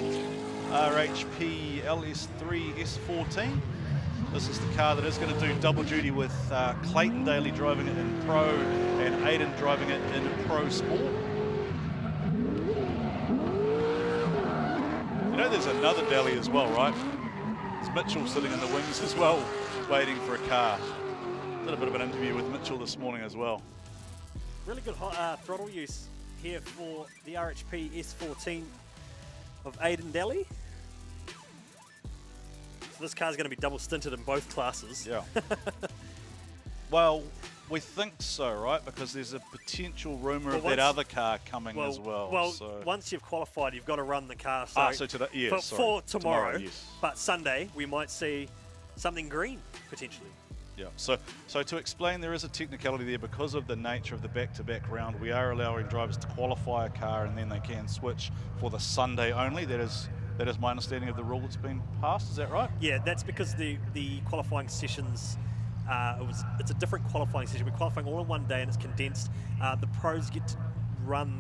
RHP LS3 S14. This is the car that is going to do double duty with Clayton Daly driving it in Pro and Aidan driving it in Pro Sport. You know, there's another Daly as well, right? There's Mitchell sitting in the wings as well, waiting for a car. Did a bit of an interview with Mitchell this morning as well. Really good throttle use here for the RHP S14 of Aidan Daly. So this car's going to be double stinted in both classes. Yeah. Well, we think so, right? Because there's a potential rumour of that other car coming as well. Well, so once you've qualified, you've got to run the car. So today, yeah, for tomorrow. Yes. But Sunday, we might see something green, potentially. Yeah, so to explain, there is a technicality there because of the nature of the back-to-back round. We are allowing drivers to qualify a car and then they can switch for the Sunday only. That is my understanding of the rule that's been passed. Is that right? Yeah, that's because the qualifying sessions, it's a different qualifying session. We're qualifying all in one day and it's condensed. The pros get to run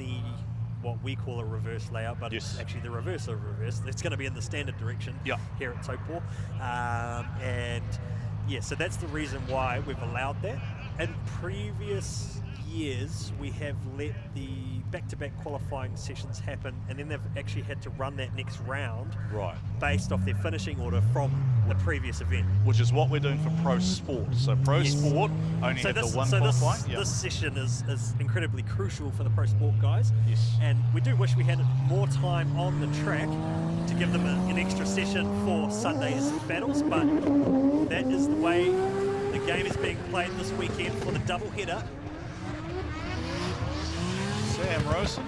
what we call a reverse layout, but it's actually the reverse of reverse. It's going to be in the standard direction here at Taupo. And yeah, so that's the reason why we've allowed that. In previous years, we have let the back-to-back qualifying sessions happen, and then they've actually had to run that next round based off their finishing order from the previous event. Which is what we're doing for Pro Sport. So Pro Sport only have the one qualifying. This session is incredibly crucial for the Pro Sport guys. Yes. And we do wish we had more time on the track to give them an extra session for Sunday's battles, but that is the way the game is being played this weekend for the double header. Sam Rosen,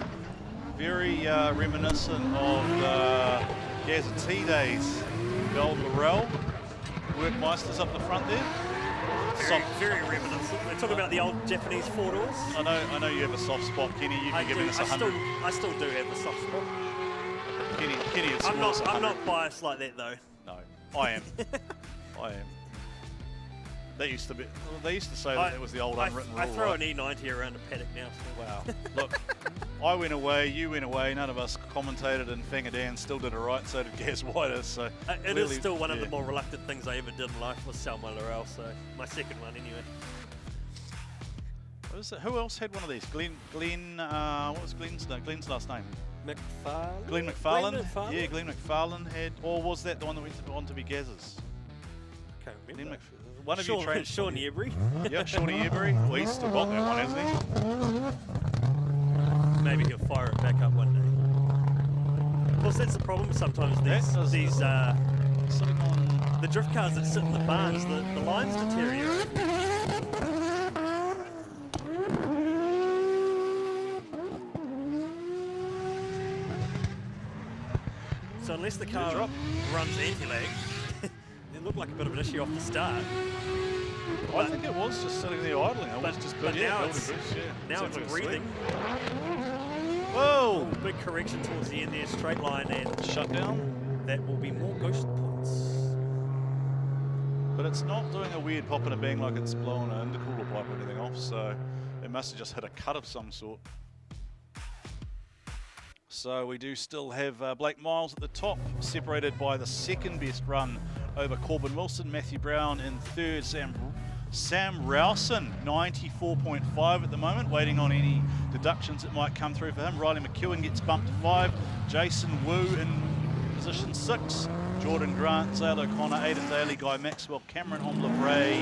very reminiscent of Gazza T days. Gold Laurel, Workmeisters up the front there. Very reminiscent. We're talking about the old Japanese four doors. I know you have a soft spot, Kenny. You've been giving us 100. I still do have a soft spot. Kenny, I'm not biased like that though. No, I am. I am. They used to be. They used to say that it was the old unwritten rule. I throw an E90 around a paddock now. So. Wow. Look, I went away, you went away. None of us commentated, and Fangadan still did it right. So did Gaz Whiter. So it is still one of the more reluctant things I ever did in life was sell my Laurel. So my second one anyway. What is it? Who else had one of these? Glenn. What was Glenn's last name? McFarlane. Glenn McFarlane. Yeah, Glenn McFarlane had. Or was that the one that went on to be Gaz's? Can't remember. One of you trained Sean Ebury. Yep, Shawnee Ebury. Well, he's still got that one, hasn't he? Maybe he'll fire it back up one day. Of course, that's the problem sometimes. The drift cars that sit in the barns, the lines deteriorate. So unless the car runs anti-lag, it looked like a bit of an issue off the start. I think it was just sitting there idling. Now it's breathing. Whoa! Big correction towards the end there, straight line and shut down. That will be more ghost points. But it's not doing a weird pop and a bang like it's blowing an intercooler pipe or anything off, so it must have just hit a cut of some sort. So we do still have Blake Miles at the top, separated by the second best run over Corbin Wilson. Matthew Brown in third. Sam Rowson, 94.5 at the moment, waiting on any deductions that might come through for him. Riley McEwen gets bumped to 5. Jason Wu in position 6. Jordan Grant, Zale O'Connor, Aidan Daly, Guy Maxwell, Cameron Omlebray,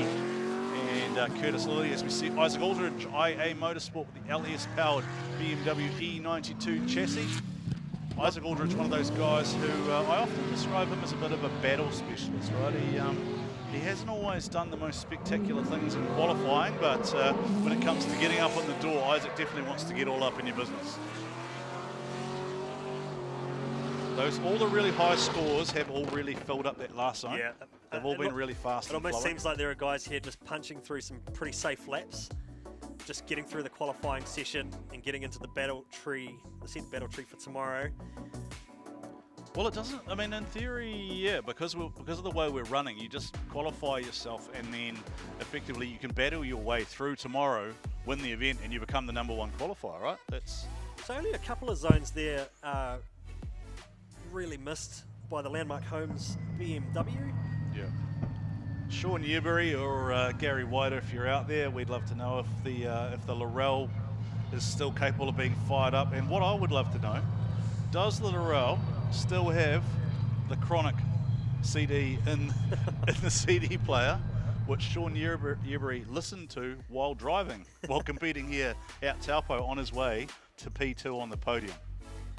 and Curtis Lilly. As we see Isaac Aldridge, IA Motorsport with the LS-powered BMW E92 chassis. Isaac Aldridge, one of those guys who I often describe him as a bit of a battle specialist, right? He hasn't always done the most spectacular things in qualifying, but when it comes to getting up on the door, Isaac definitely wants to get all up in your business. All the really high scores have all really filled up that last zone. Yeah. They've all been really fast. It almost seems like there are guys here just punching through some pretty safe laps, just getting through the qualifying session and getting into the battle tree, the centre battle tree for tomorrow. Well, it doesn't. I mean, in theory, yeah, because of the way we're running, you just qualify yourself, and then effectively you can battle your way through tomorrow, win the event, and you become the #1 qualifier, right? That's so only a couple of zones there really missed by the Landmark Homes BMW. Yeah. Sean Newberry or Gary Whiter, if you're out there, we'd love to know if the Laurel is still capable of being fired up. And what I would love to know, does the Laurel still have the Chronic CD in the CD player, which Sean Newberry listened to while driving, while competing here at Taupo on his way to P2 on the podium?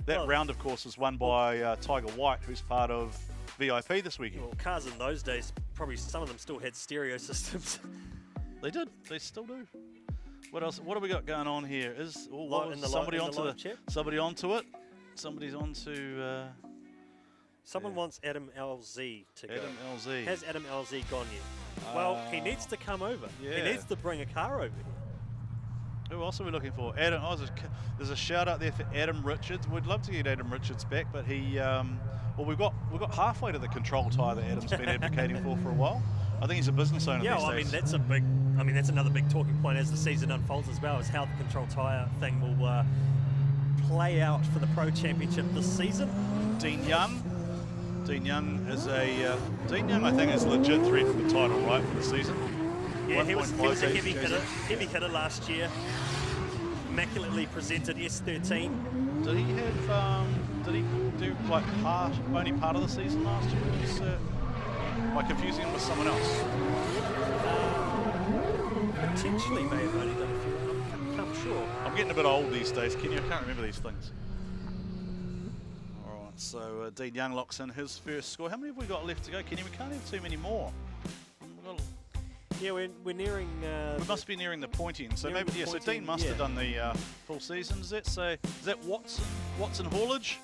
That round, of course, was won by Tiger White, who's part of VIP this weekend. Well, cars in those days, probably some of them still had stereo systems. They did. They still do. What else? What have we got going on here? Somebody onto it? Somebody's onto... Someone wants Adam LZ to go. Adam LZ. Has Adam LZ gone yet? Well, he needs to come over. Yeah. He needs to bring a car over here. Who else are we looking for? Adam. Oh, there's a shout out there for Adam Richards. We'd love to get Adam Richards back, but he. Well, we've got halfway to the control tyre that Adam's been advocating for a while. I think he's a business owner. Yeah, these well, days. that's another big talking point as the season unfolds as well, is how the control tyre thing will play out for the Pro Championship this season. Dean Young. Dean Young, I think, is a legit threat for the title, right, for the season. Yeah, he was a heavy hitter last year. Immaculately presented S13. Did he do like only part of the season last year? Am I confusing him with someone else? Potentially may have only done a few. I'm sure. I'm getting a bit old these days. I can't remember these things. All right, so Dean Young locks in his first score. How many have we got left to go, Kenny? We can't have too many more. Yeah, we're nearing... we must be nearing the point end. So maybe, so Dean must have done the full season. Does that say, is that Watson haulage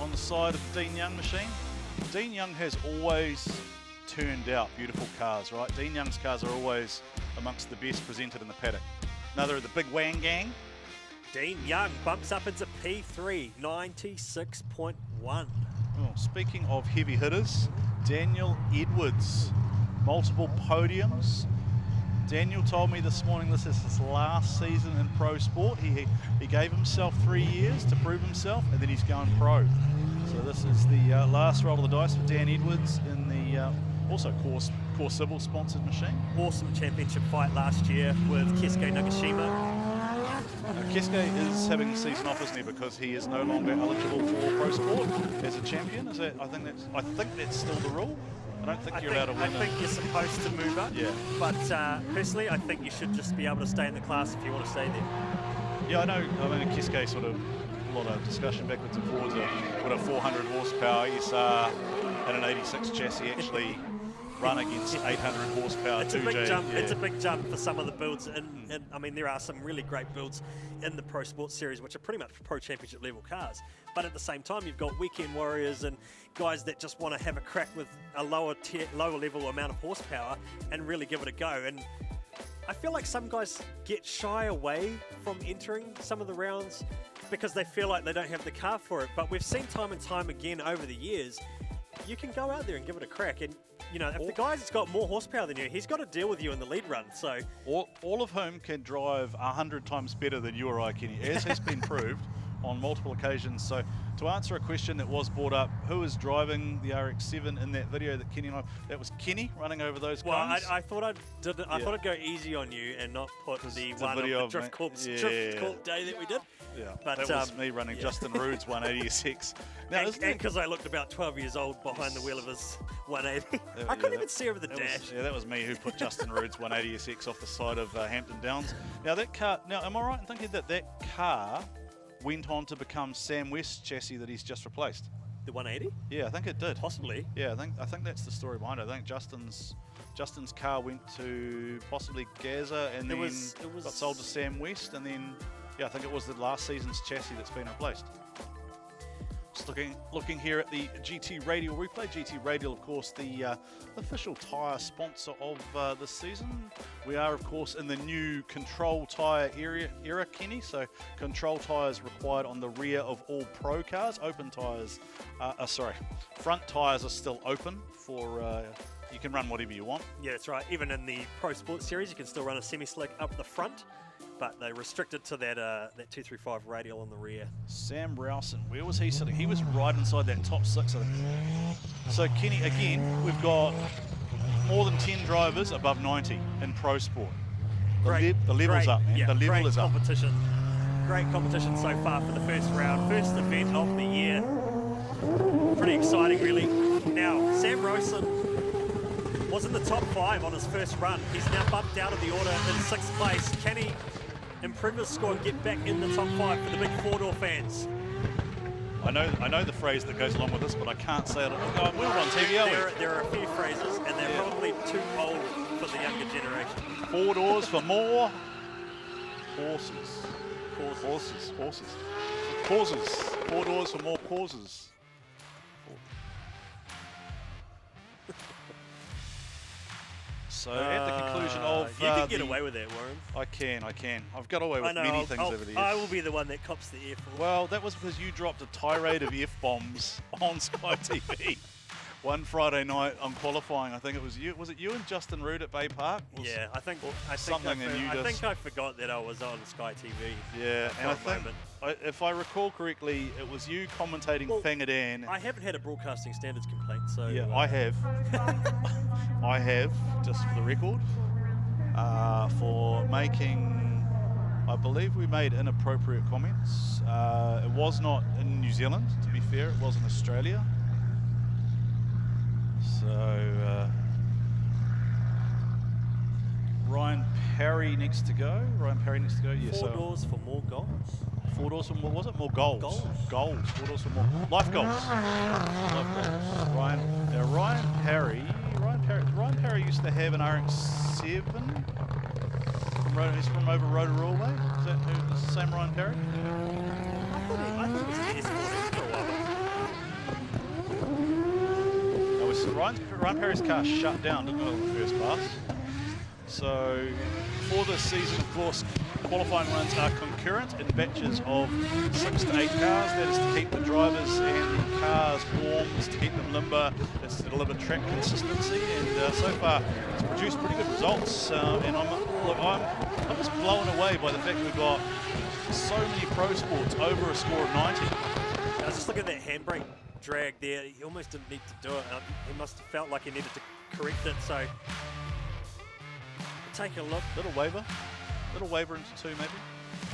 on the side of the Dean Young machine? Dean Young has always turned out beautiful cars, right? Dean Young's cars are always amongst the best presented in the paddock. Another, the big Wang Gang. Dean Young bumps up into P3, 96.1. Oh, speaking of heavy hitters, Daniel Edwards, multiple podiums. Daniel told me this morning this is his last season in pro sport. He gave himself 3 years to prove himself, and then he's going pro. So this is the last roll of the dice for Dan Edwards in the also Core Civil sponsored machine. Awesome championship fight last year with Keisuke Nagashima. Keisuke is having season off, isn't he, because he is no longer eligible for pro sport as a champion. Is that? I think that's still the rule. I don't think you're allowed to win. I think you're supposed to move up. Yeah. But personally, I think you should just be able to stay in the class if you want to stay there. Yeah, I know. I mean, Keisuke sort of a lot of discussion backwards and forwards of what a 400 horsepower SR and an 86 chassis actually run against 800 horsepower. It's a big jump. Yeah. It's a big jump for some of the builds, and I mean there are some really great builds in the Pro Sports Series, which are pretty much Pro Championship level cars. But at the same time, you've got weekend warriors and guys that just want to have a crack with a lower level amount of horsepower and really give it a go. And I feel like some guys get shy away from entering some of the rounds because they feel like they don't have the car for it. But we've seen time and time again over the years, you can go out there and give it a crack. And you know, if the guy's got more horsepower than you, he's got to deal with you in the lead run. So all of whom can drive 100 times better than you or I, Kenny, as has been proved on multiple occasions. So to answer a question that was brought up, who is driving the RX-7 in that video that Kenny and I, that was Kenny running over those cones? Well, I thought I'd go easy on you and not put the one video of the Drift Corp day that we did. Yeah, But, that was me running Justin Rood's 180SX. Now, and because I looked about 12 years old behind the wheel of his 180. Yeah, I couldn't even see over the that dash. that was me who put Justin Rood's 180SX off the side of Hampton Downs. Now that car, am I right in thinking that that car went on to become Sam West's chassis that he's just replaced? The 180? Yeah, I think it did. Possibly. Yeah, I think that's the story behind it. I think Justin's car went to possibly Gaza and then got sold to Sam West, and then I think it was the last season's chassis that's been replaced. Just looking here at the GT Radial replay. GT Radial, of course, the official tyre sponsor of this season. We are, of course, in the new control tyre era, Kenny. So control tyres required on the rear of all pro cars. Open tyres, front tyres are still open for. You can run whatever you want. Yeah, that's right. Even in the Pro Sports Series, you can still run a semi-slick up the front, but they restricted to that 235 radial on the rear. Sam Rowson, where was he sitting? He was right inside that top 6, I think. So Kenny, again, we've got more than 10 drivers above 90 in Pro Sport. The level's up, man. Yeah, the level is up. Great competition so far for the first round, first event of the year. Pretty exciting, really. Now, Sam Rowson was in the top 5 on his first run. He's now bumped out of the order in 6th place. Can he improve his score and get back in the top 5 for the big four-door fans? I know the phrase that goes along with this, but I can't say it. Oh, we're on TV, are we? There are a few phrases, and they're probably too old for the younger generation. 4 doors for more horses. Horses. Pauses. 4 doors for more pauses. So at the conclusion of you can get away with that, Warren. I can. I've got away with many things over the years. I will be the one that cops the F. Well, that was because you dropped a tirade of F-bombs on Sky TV one Friday night on qualifying. I think it was you. Was it you and Justin Rood at Bay Park? Yeah, I think I forgot that I was on Sky TV. Yeah, and I think, if I recall correctly, it was you commentating Whangadan. I haven't had a broadcasting standards complaint, so... Yeah, I have. I have, just for the record, for making, I believe we made inappropriate comments. It was not in New Zealand, to be fair, it was in Australia. So, Ryan Parry next to go. Yeah, 4 doors for more goals. 4 doors for more, was it? More goals. Goals. 4 doors for more. Life goals. Ryan Parry used to have an RX-7. He's from over Rotorua. Is that the same Ryan Parry? I thought it was an S4 for a while. Ryan Parry's car shut down, didn't it, on the first pass? So, for this season, of course, qualifying runs are concurrent in batches of 6 to 8 cars. That is to keep the drivers and the cars warm, it's to keep them limber, it's to deliver track consistency, and so far it's produced pretty good results. And I'm just blown away by the fact we've got so many pro sports over a score of 90. I was just looking at that handbrake drag there. He almost didn't need to do it. He must have felt like he needed to correct it. So take a look. Little waiver into 2 maybe.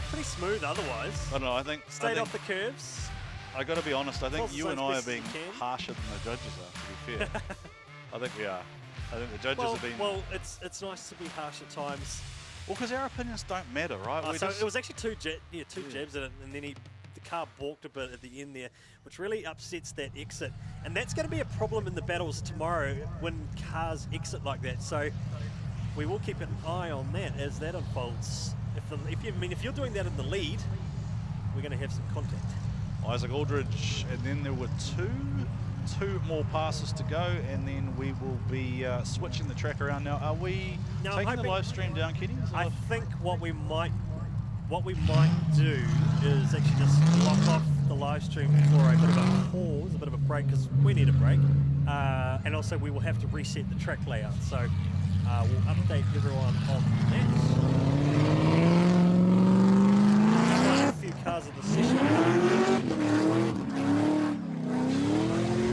Pretty smooth otherwise. I don't know. I think stayed off the curves. I got to be honest. I think you and I are being harsher than the judges are. To be fair, I think we are. I think the judges have been. Well, it's nice to be harsh at times. Well, because our opinions don't matter, right? So it was actually two jabs at it, and then the car balked a bit at the end there, which really upsets that exit. And that's going to be a problem in the battles tomorrow when cars exit like that. So we will keep an eye on that as that unfolds. If you're doing that in the lead, we're going to have some contact. Isaac Aldridge, and then there were two more passes to go, and then we will be switching the track around. Now, are we taking the live stream down, Kenny? I think what we might do is actually just lock off the live stream for a bit of a pause, a bit of a break, because we need a break, and also we will have to reset the track layout. So we'll update everyone on that. A few cars of the session.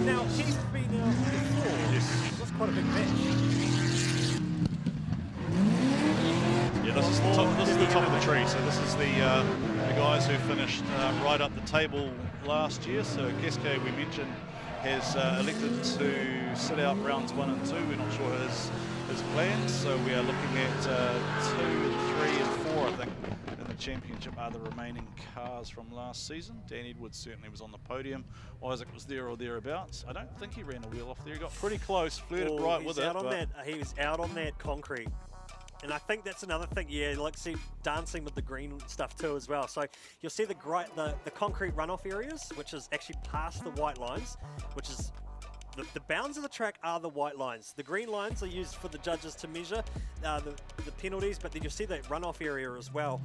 Now, he's been out before. Yes. That's quite a big match. Yeah, this is the top of the tree. So this is the guys who finished right up the table last year. So Keske, we mentioned, has elected to sit out rounds 1 and 2. We're not sure his plans, so we are looking at 2, 3 and 4, I think, in the championship are the remaining cars from last season. Dan Edwards certainly was on the podium. Isaac was there or thereabouts. I don't think he ran a wheel off there. He got pretty close, flirted right with it. He was out on that concrete. And I think that's another thing, yeah, like see dancing with the green stuff too as well. So you'll see the concrete runoff areas, which is actually past the white lines, which is the bounds of the track are the white lines. The green lines are used for the judges to measure the penalties, but then you'll see that runoff area as well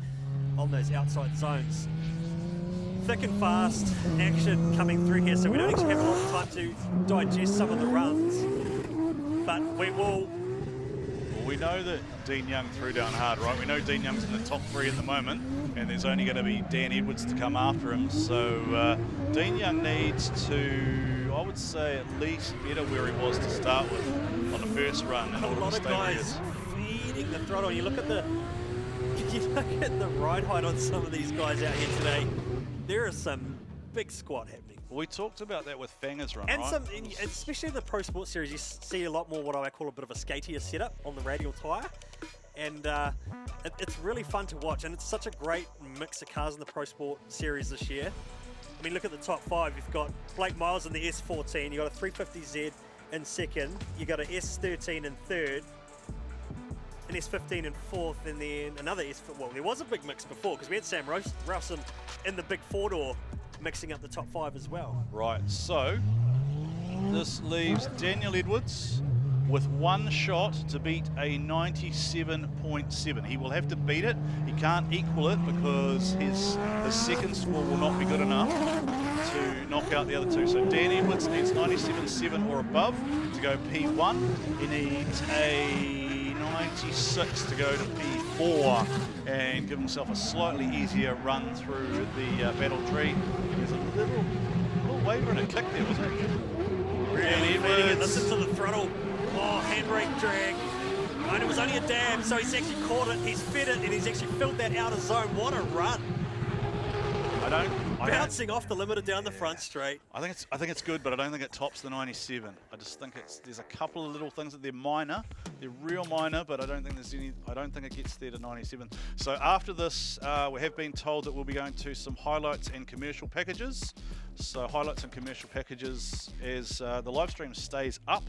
on those outside zones. Thick and fast action coming through here, so we don't actually have a lot of time to digest some of the runs, but we will. We know that Dean Young threw down hard, right? We know Dean Young's in the top 3 at the moment, and there's only going to be Dan Edwards to come after him. So Dean Young needs to, I would say, at least better where he was to start with on the first run. A lot of guys feeding the throttle. You look at the ride height on some of these guys out here today. There is some big squat happening. We talked about that with Fanger's run, and right? Especially in the Pro Sports Series, you see a lot more what I call a bit of a skatier setup on the radial tyre. And it's really fun to watch, and it's such a great mix of cars in the Pro Sport Series this year. I mean, look at the top 5. You've got Blake Miles in the S14, you've got a 350Z in second, you've got an S13 in third, an S15 in fourth, and then another well, there was a big mix before, because we had Sam Rowson in the big 4-door, mixing up the top 5 as well. Right, so this leaves Daniel Edwards with 1 shot to beat a 97.7. He will have to beat it. He can't equal it because his second score will not be good enough to knock out the other 2. So Dan Edwards needs 97.7 or above to go P1. He needs a 96 to go to P4 and give himself a slightly easier run through the battle tree. There's a little waver and a kick there, wasn't it? Really feeding it. Listen to the throttle. Oh, handbrake drag. And it was only a dab, so he's actually caught it, he's fed it, and he's actually filled that outer zone. What a run. Bouncing off the limiter down the front straight. I think it's good, but I don't think it tops the 97. I just think there's a couple of little things that they're minor. They're real minor, but I don't think it gets there to 97. So after this, we have been told that we'll be going to some highlights and commercial packages. So highlights and commercial packages as the live stream stays up.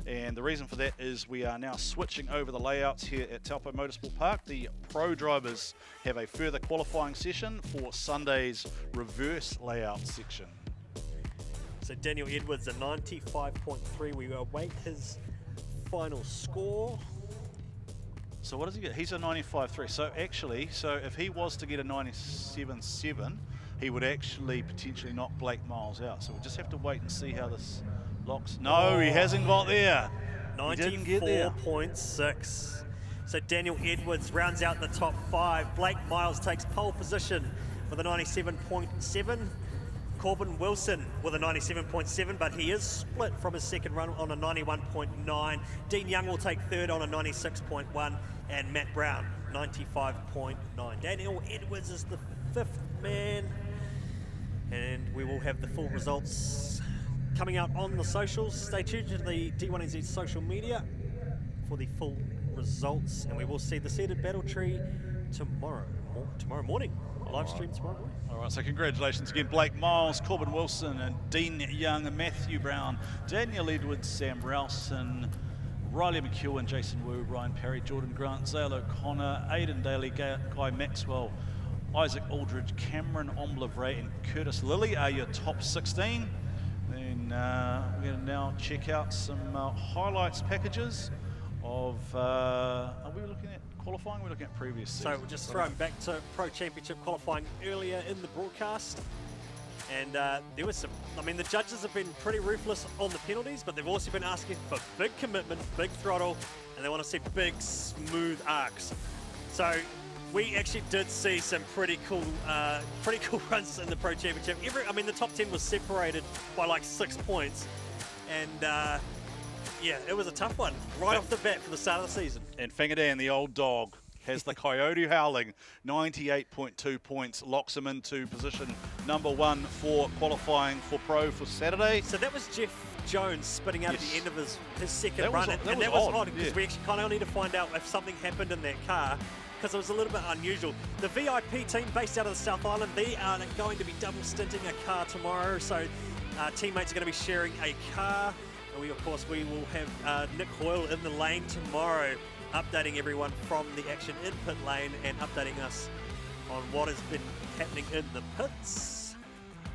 And the reason for that is we are now switching over the layouts here at Taupo Motorsport Park. The pro drivers have a further qualifying session for Sunday's reverse layout section. So Daniel Edwards, a 95.3. We await his final score. So what does he get? He's a 95.3. So actually, if he was to get a 97.7, he would actually potentially knock Blake Miles out. So we'll just have to wait and see how this locks. No, he hasn't got there. 94.6. So Daniel Edwards rounds out the top 5. Blake Miles takes pole position with a 97.7. Corbin Wilson with a 97.7, but he is split from his second run on a 91.9. Dean Young will take third on a 96.1, and Matt Brown, 95.9. Daniel Edwards is the 5th man, and we will have the full results coming out on the socials. Stay tuned to the D1NZ social media for the full results, and we will see the seeded battle tree tomorrow morning. Live stream tomorrow morning. All right, so congratulations again, Blake Miles, Corbin Wilson, and Dean Young, and Matthew Brown, Daniel Edwards, Sam Rowson, Riley McEwen, Jason Wu, Ryan Perry, Jordan Grant, Zale O'Connor, Aidan Daly, Guy Maxwell, Isaac Aldridge, Cameron Omblevray, and Curtis Lilly are your top 16. Then we're going to now check out some highlights packages of, are we looking at qualifying? We're looking at previous season. So we'll just throw back to Pro Championship qualifying earlier in the broadcast. And there was some, I mean, the judges have been pretty ruthless on the penalties, but they've also been asking for big commitment, big throttle, and they want to see big, smooth arcs. So we actually did see some pretty cool runs in the Pro Championship. I mean, the top 10 was separated by like 6 points. And yeah, it was a tough one right off the bat for the start of the season. And Fangadan, the old dog, has the Coyote howling. 98.2 points, locks him into position number 1 for qualifying for Pro for Saturday. So that was Jeff Jones spinning out at the end of his second That run, was- and that that was was odd, odd because yeah. we actually kind of need to find out if something happened in that car, because it was a little bit unusual. The VIP team based out of the South Island, they are going to be double stinting a car tomorrow, so teammates are going to be sharing a car, and we will have Nick Hoyle in the lane tomorrow, updating everyone from the action in pit lane and updating us on what has been happening in the pits.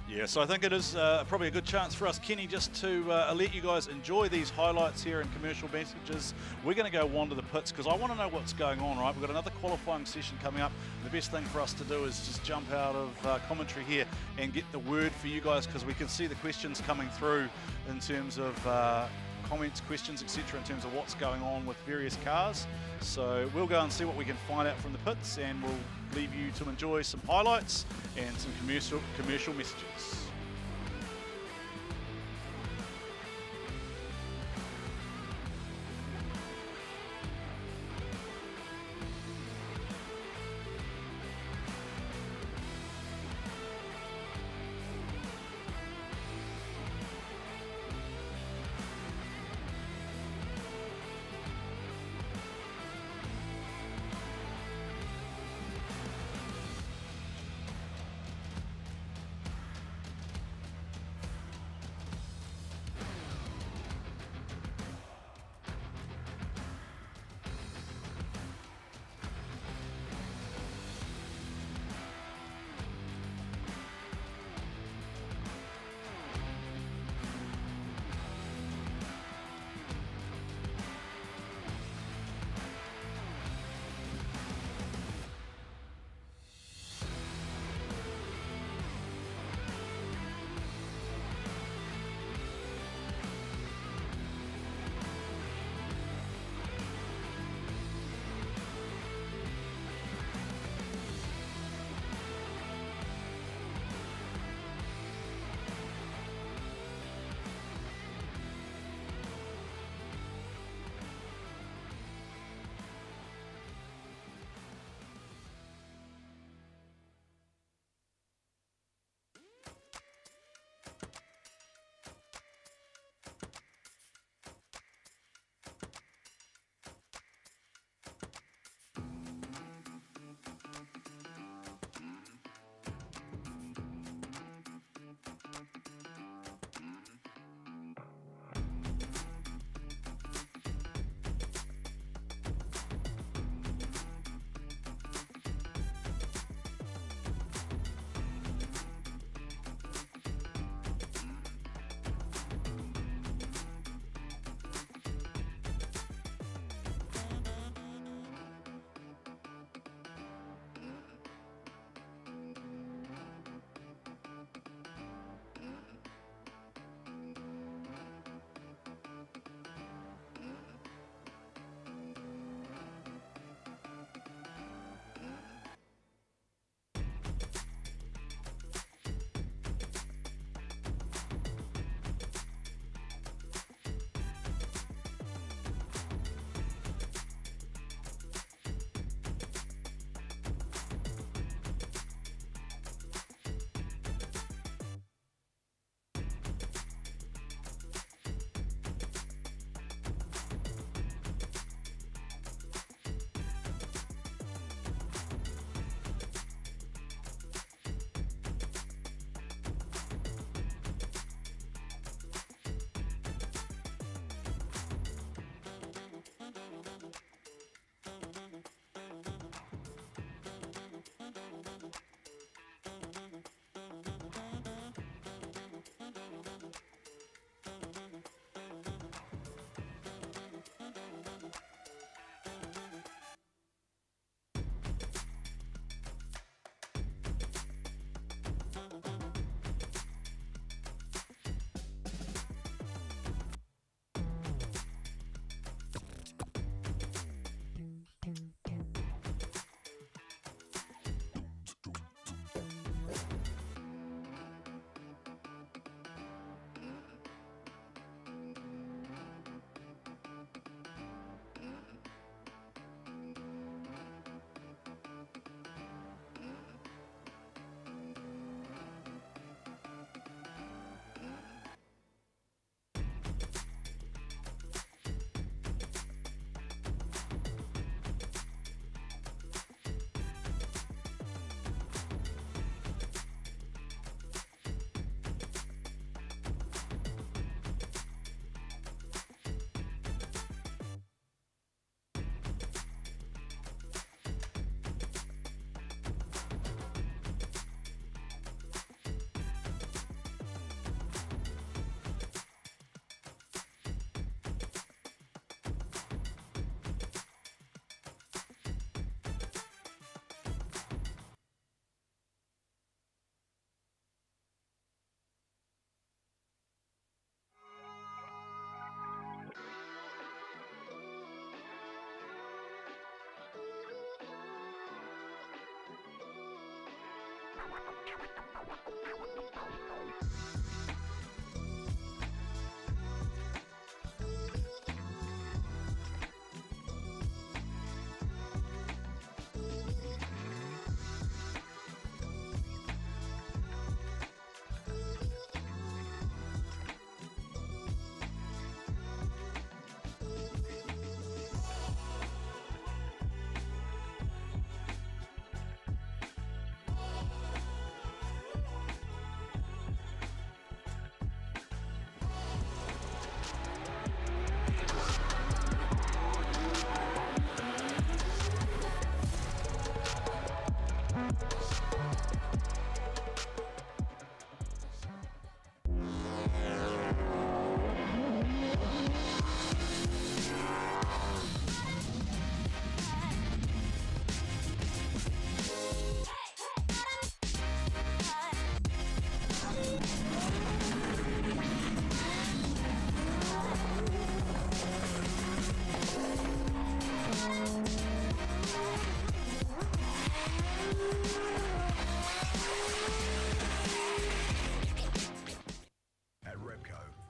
Yeah, so I think it is probably a good chance for us, Kenny, just to let you guys enjoy these highlights here and commercial messages. We're going to go wander the pits because I want to know what's going on, right? We've got another qualifying session coming up. The best thing for us to do is just jump out of commentary here and get the word for you guys, because we can see the questions coming through in terms of comments, questions, etc., in terms of what's going on with various cars. So we'll go and see what we can find out from the pits, and we'll leave you to enjoy some highlights and some commercial messages.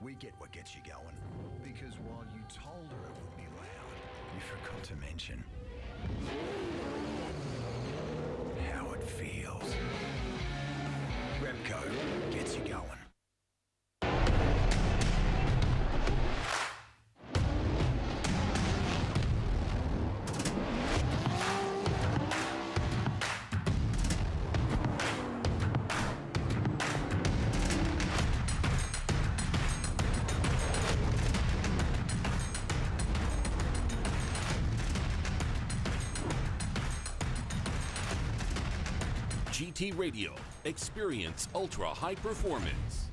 We get what gets you going. Because while you told her it would be loud, you forgot to mention how it feels. Repco gets you going. GT Radio. Experience ultra high performance.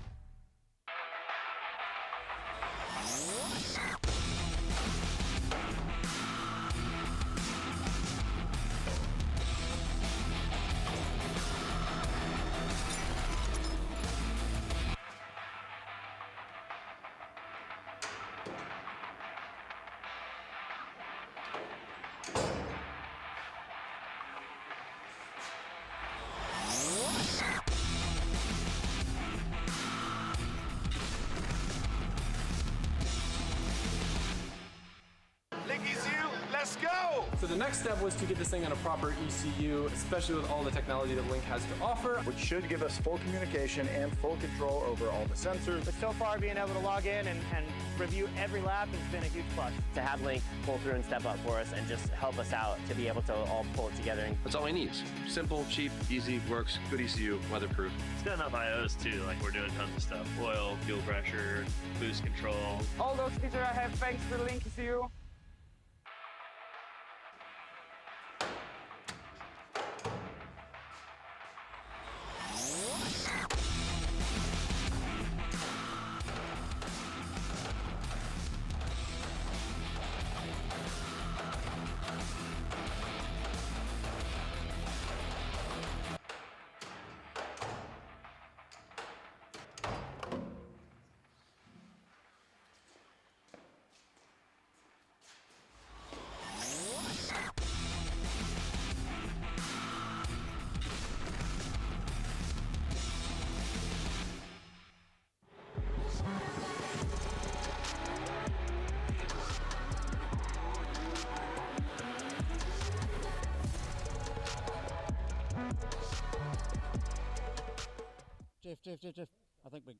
Let's go! So the next step was to get this thing on a proper ECU, especially with all the technology that Link has to offer. Which should give us full communication and full control over all the sensors. But so far, being able to log in and review every lap has been a huge plus. To have Link pull through and step up for us and just help us out to be able to all pull it together. That's all he needs. Simple, cheap, easy, works, good ECU, weatherproof. It's got enough IOs too, like we're doing tons of stuff. Oil, fuel pressure, boost control. All those features I have thanks to the Link ECU. Jeff, I think we...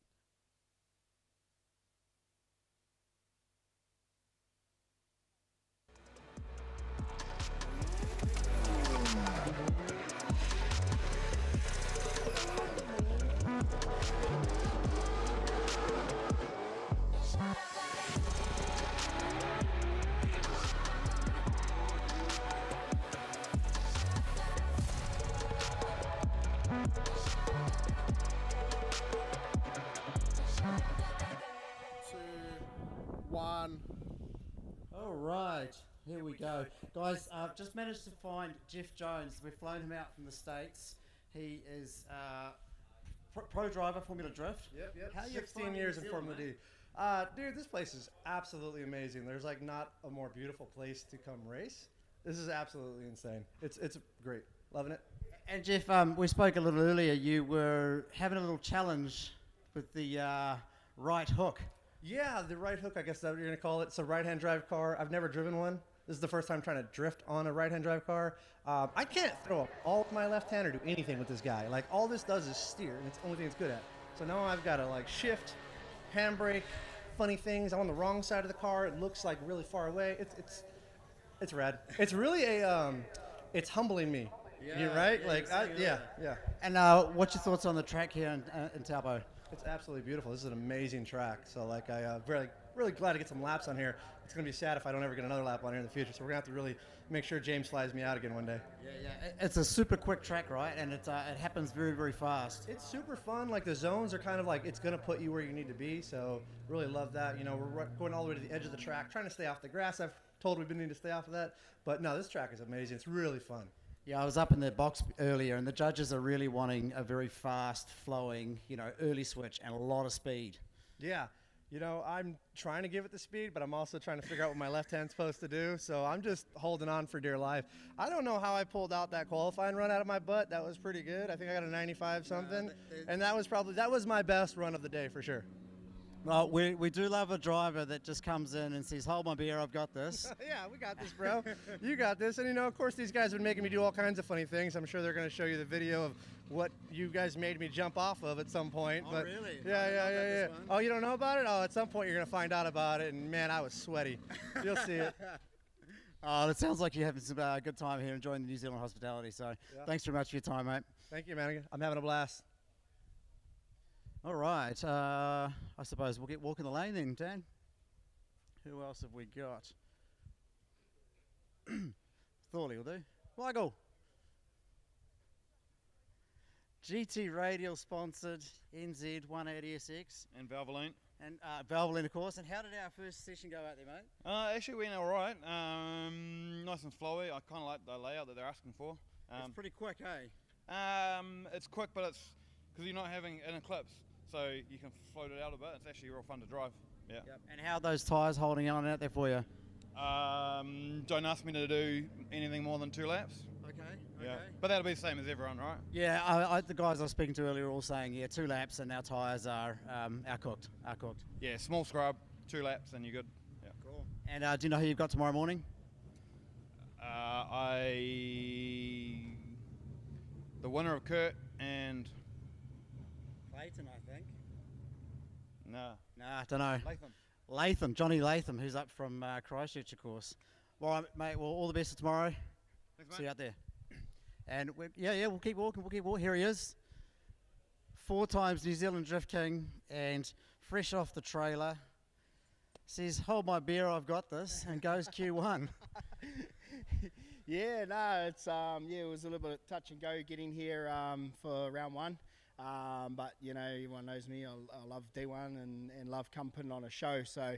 All right, here we go. Guys, I've just managed to find Jeff Jones. We've flown him out from the States. He is pro driver, Formula Drift. Yep. How 16 years in Formula D. Dude, this place is absolutely amazing. There's like not a more beautiful place to come race. This is absolutely insane. It's great. Loving it. And Jeff, we spoke a little earlier. You were having a little challenge with the right hook. Yeah, the right hook, I guess that's what you're going to call it. It's a right-hand drive car. I've never driven one. This is the first time trying to drift on a right-hand drive car. I can't throw up all with my left hand or do anything with this guy. Like, all this does is steer, and it's the only thing it's good at. So now I've got to, like, shift, handbrake, funny things. I'm on the wrong side of the car. It looks, like, really far away. It's rad. It's really it's humbling me. Yeah, you're right? Yeah. And what's your thoughts on the track here in Taupo? It's absolutely beautiful. This is an amazing track. So, like, I'm really glad to get some laps on here. It's going to be sad if I don't ever get another lap on here in the future. So we're going to have to really make sure James flies me out again one day. Yeah. It's a super quick track, right? And it happens very, very fast. It's super fun. Like, the zones are kind of like, it's going to put you where you need to be. So really love that. You know, we're going all the way to the edge of the track, trying to stay off the grass. I've told we've been needing to stay off of that. But no, this track is amazing. It's really fun. Yeah, I was up in the box earlier, and the judges are really wanting a very fast flowing, early switch and a lot of speed. Yeah. You know, I'm trying to give it the speed, but I'm also trying to figure out what my left hand's supposed to do. So I'm just holding on for dear life. I don't know how I pulled out that qualifying run out of my butt. That was pretty good. I think I got a 95 something. And that was my best run of the day for sure. Well, we do love a driver that just comes in and says, hold my beer, I've got this. Yeah, we got this, bro. You got this. And, of course, these guys have been making me do all kinds of funny things. I'm sure they're going to show you the video of what you guys made me jump off of at some point. Oh, really? Yeah. Oh, you don't know about it? Oh, at some point you're going to find out about it. And, man, I was sweaty. You'll see it. Oh, it sounds like you're having some good time here enjoying the New Zealand hospitality. So Thanks very much for your time, mate. Thank you, man. I'm having a blast. All right, I suppose we'll get walking the lane then, Dan. Who else have we got? Thorley will do. Michael. GT Radial sponsored NZ 180SX. And Valvoline. And Valvoline, of course. And how did our first session go out there, mate? Actually went all right. Nice and flowy. I kind of like the layout that they're asking for. It's pretty quick, eh? It's quick, but it's because you're not having an eclipse. So you can float it out a bit. It's actually real fun to drive. Yeah. Yep. And how are those tyres holding on out there for you? Don't ask me to do anything more than 2 laps. Okay. Yeah. But that'll be the same as everyone, right? Yeah. The guys I was speaking to earlier are all saying 2 laps and our tyres are cooked. Yeah. Small scrub, 2 laps, and you're good. Yeah. Cool. And do you know who you've got tomorrow morning? The winner of Kurt and. Clayton, I think. No. Nah, don't know. Latham, Johnny Latham, who's up from Christchurch, of course. All right, mate. Well, all the best for tomorrow. Thanks, See you out there. And we'll keep walking. Here he is. 4 times New Zealand Drift King and fresh off the trailer. Says, "Hold my beer, I've got this," and goes Q1. Yeah, no, it's it was a little bit touch and go getting here for round 1. But everyone knows me. I love D1 and love putting on a show. So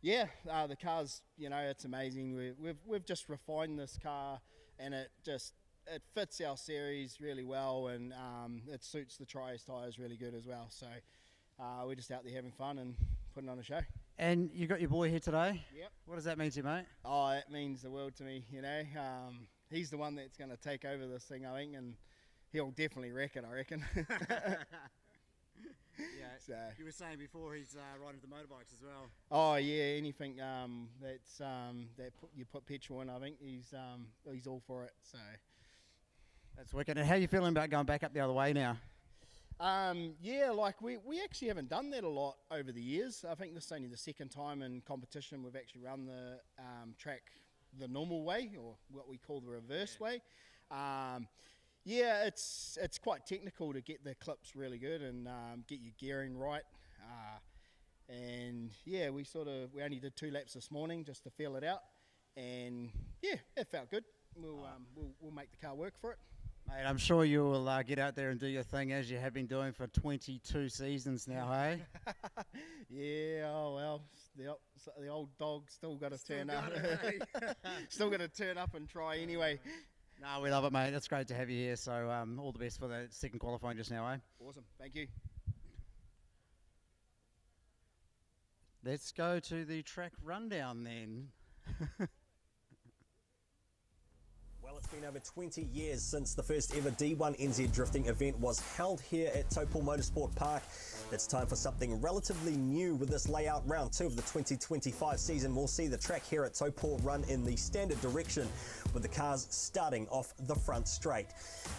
yeah, the car's it's amazing. We've just refined this car, and it fits our series really well, and it suits the Trias tyres really good as well. So we're just out there having fun and putting on a show. And you got your boy here today. Yep. What does that mean to you, mate? Oh, it means the world to me. He's the one that's going to take over this thing, I think, and he'll definitely wreck it, I reckon. Yeah. So. You were saying before he's riding the motorbikes as well. Oh yeah, anything that's you put petrol in, I think he's all for it. So that's wicked. And how are you feeling about going back up the other way now? Yeah, like we actually haven't done that a lot over the years. I think this is only the second time in competition we've actually run the track the normal way, or what we call the reverse way. Yeah, it's quite technical to get the clips really good and get your gearing right. And yeah, we only did 2 laps this morning just to feel it out, and yeah, it felt good. We'll make the car work for it. Mate, I'm sure you will get out there and do your thing as you have been doing for 22 seasons now, hey? Yeah, oh well, the old dog still got to turn up. Still got to turn up and try anyway. No, we love it, mate. It's great to have you here. So all the best for the second qualifying just now, eh? Awesome, thank you. Let's go to the track rundown then. Well, It's been over 20 years since the first ever D1NZ drifting event was held here at Taupo Motorsport Park. It's time for something relatively new with this layout. Round 2 of the 2025 season will see the track here at Taupo run in the standard direction, with the cars starting off the front straight.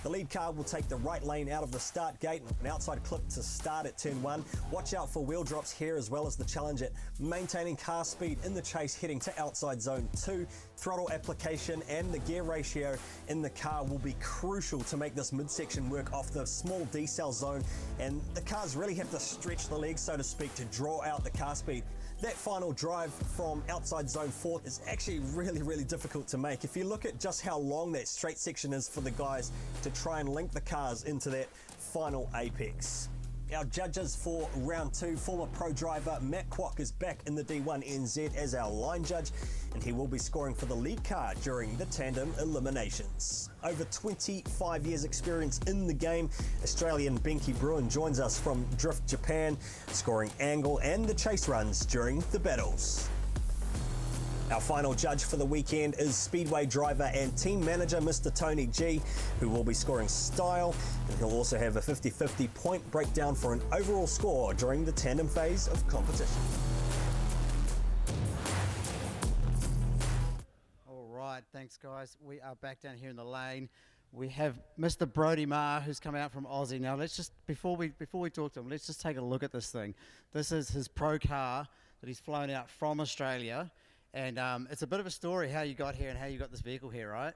The lead car will take the right lane out of the start gate, an outside clip to start at turn 1. Watch out for wheel drops here, as well as the challenge at maintaining car speed in the chase heading to outside zone 2. Throttle application and the gear ratio in the car will be crucial to make this midsection work off the small decel zone, and the cars really have to stretch the legs, so to speak, to draw out the car speed. That final drive from outside zone 4 is actually really difficult to make. If you look at just how long that straight section is for the guys to try and link the cars into that final apex. Our judges for round 2, former pro driver Matt Kwok is back in the D1NZ as our line judge, and he will be scoring for the lead car during the tandem eliminations. Over 25 years experience in the game, Australian Benki Bruin joins us from Drift Japan, scoring angle and the chase runs during the battles. Our final judge for the weekend is Speedway driver and team manager Mr. Tony G, who will be scoring style, and he'll also have a 50-50 point breakdown for an overall score during the tandem phase of competition. All right, thanks guys. We are back down here in the lane. We have Mr. Brodie Marr, who's come out from Aussie. Now let's just, before we talk to him, let's just take a look at this thing. This is his pro car that he's flown out from Australia. And it's a bit of a story how you got here and how you got this vehicle here, right?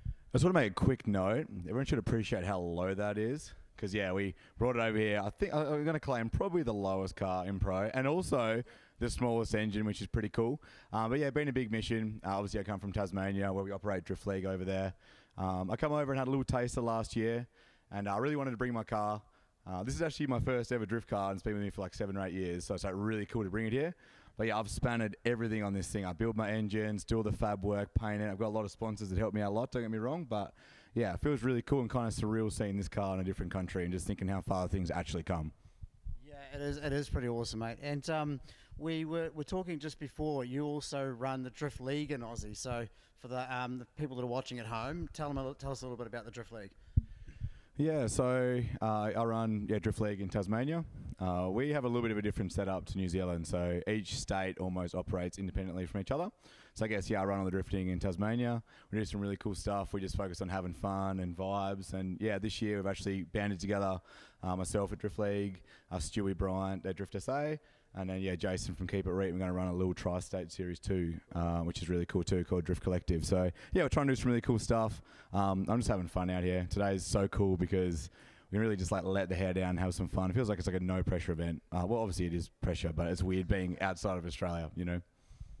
I just want to make a quick note. Everyone should appreciate how low that is. Because, yeah, we brought it over here. I think I'm going to claim probably the lowest car in Pro. And also the smallest engine, which is pretty cool. But, yeah, been a big mission. Obviously, I come from Tasmania, where we operate Drift League over there. I come over and had a little taster last year. And I really wanted to bring my car. This is actually my first ever drift car, and it's been with me for like 7 or 8 years. So it's like really cool to bring it here. But yeah, I've spanned everything on this thing. I build my engines, do all the fab work, paint it. I've got a lot of sponsors that help me out a lot, don't get me wrong. But yeah, it feels really cool and kind of surreal seeing this car in a different country and just thinking how far things actually come. Yeah, it is pretty awesome, mate. And we're talking just before, you also run the Drift League in Aussie. So for the people that are watching at home, tell us a little bit about the Drift League. Yeah, so I run Drift League in Tasmania. We have a little bit of a different setup to New Zealand, so each state almost operates independently from each other. So I guess, I run all the drifting in Tasmania. We do some really cool stuff. We just focus on having fun and vibes. And yeah, this year we've actually banded together myself at Drift League, Stewie Bryant at Drift SA, and then Jason from Keep It Reet. We're going to run a little tri-state series too, which is really cool too, called Drift Collective. So yeah, we're trying to do some really cool stuff. I'm just having fun out here. Today is so cool because we can really just like let the hair down and have some fun. It feels like it's like a no pressure event. Well, obviously it is pressure, but it's weird being outside of Australia, you know.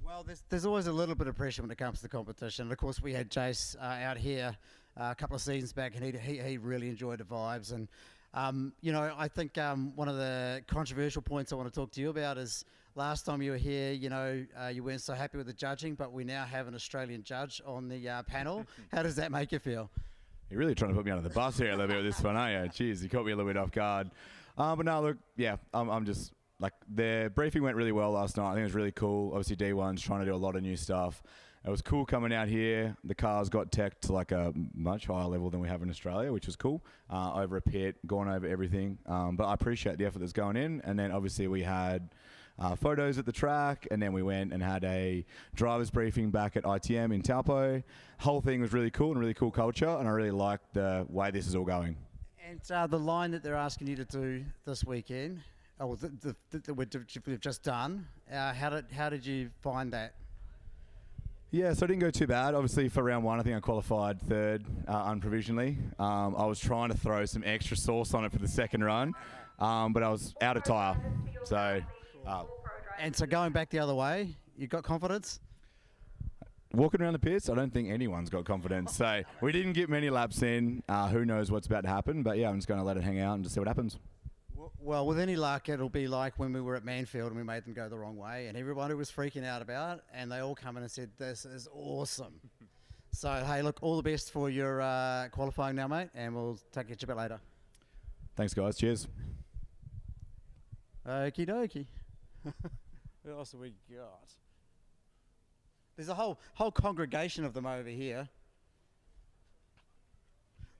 Well, there's always a little bit of pressure when it comes to the competition. Of course, we had Jace out here a couple of seasons back, and he really enjoyed the vibes. And I think one of the controversial points I want to talk to you about is last time you were here, you weren't so happy with the judging, but we now have an Australian judge on the panel. How does that make you feel? You're really trying to put me under the bus here a little bit with this one, aren't you? Jeez, you caught me a little bit off guard. But no, look, I'm just, like, the briefing went really well last night. I think it was really cool. Obviously, D1's trying to do a lot of new stuff. It was cool coming out here. The cars got teched to like a much higher level than we have in Australia, which was cool. Over a pit, gone over everything. But I appreciate the effort that's going in. And then obviously we had photos at the track, and then we went and had a driver's briefing back at ITM in Taupo. Whole thing was really cool and really cool culture, and I really like the way this is all going. And the line that they're asking you to do this weekend, that we've just done, how did you find that? Yeah, so I didn't go too bad. Obviously, for round 1, I think I qualified 3rd unprovisionally. I was trying to throw some extra sauce on it for the second run, but I was out of tyre. So, and so going back the other way, you got confidence? Walking around the pits, I don't think anyone's got confidence. So we didn't get many laps in. Who knows what's about to happen? But yeah, I'm just going to let it hang out and just see what happens. Well, with any luck, it'll be like when we were at Manfield and we made them go the wrong way, and everybody was freaking out about it, and they all come in and said, "This is awesome." So, hey, look, all the best for your qualifying now, mate, and we'll take it a bit later. Thanks, guys. Cheers. Okie dokie. What else have we got? There's a whole congregation of them over here.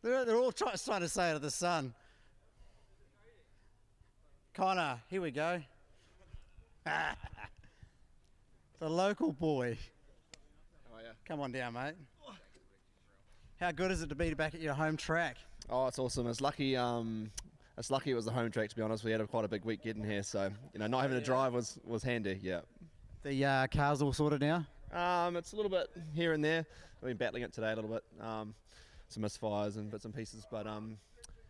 They're all trying to say it to the sun. Connor, here we go. The local boy. Oh, yeah. Come on down, mate. How good is it to be back at your home track? Oh, it's awesome. It's lucky. It's lucky it was the home track. To be honest, we had quite a big week getting here, so not having to drive was handy. Yeah. The car's all sorted now. It's a little bit here and there. I've been battling it today a little bit. Some misfires and bits and pieces, but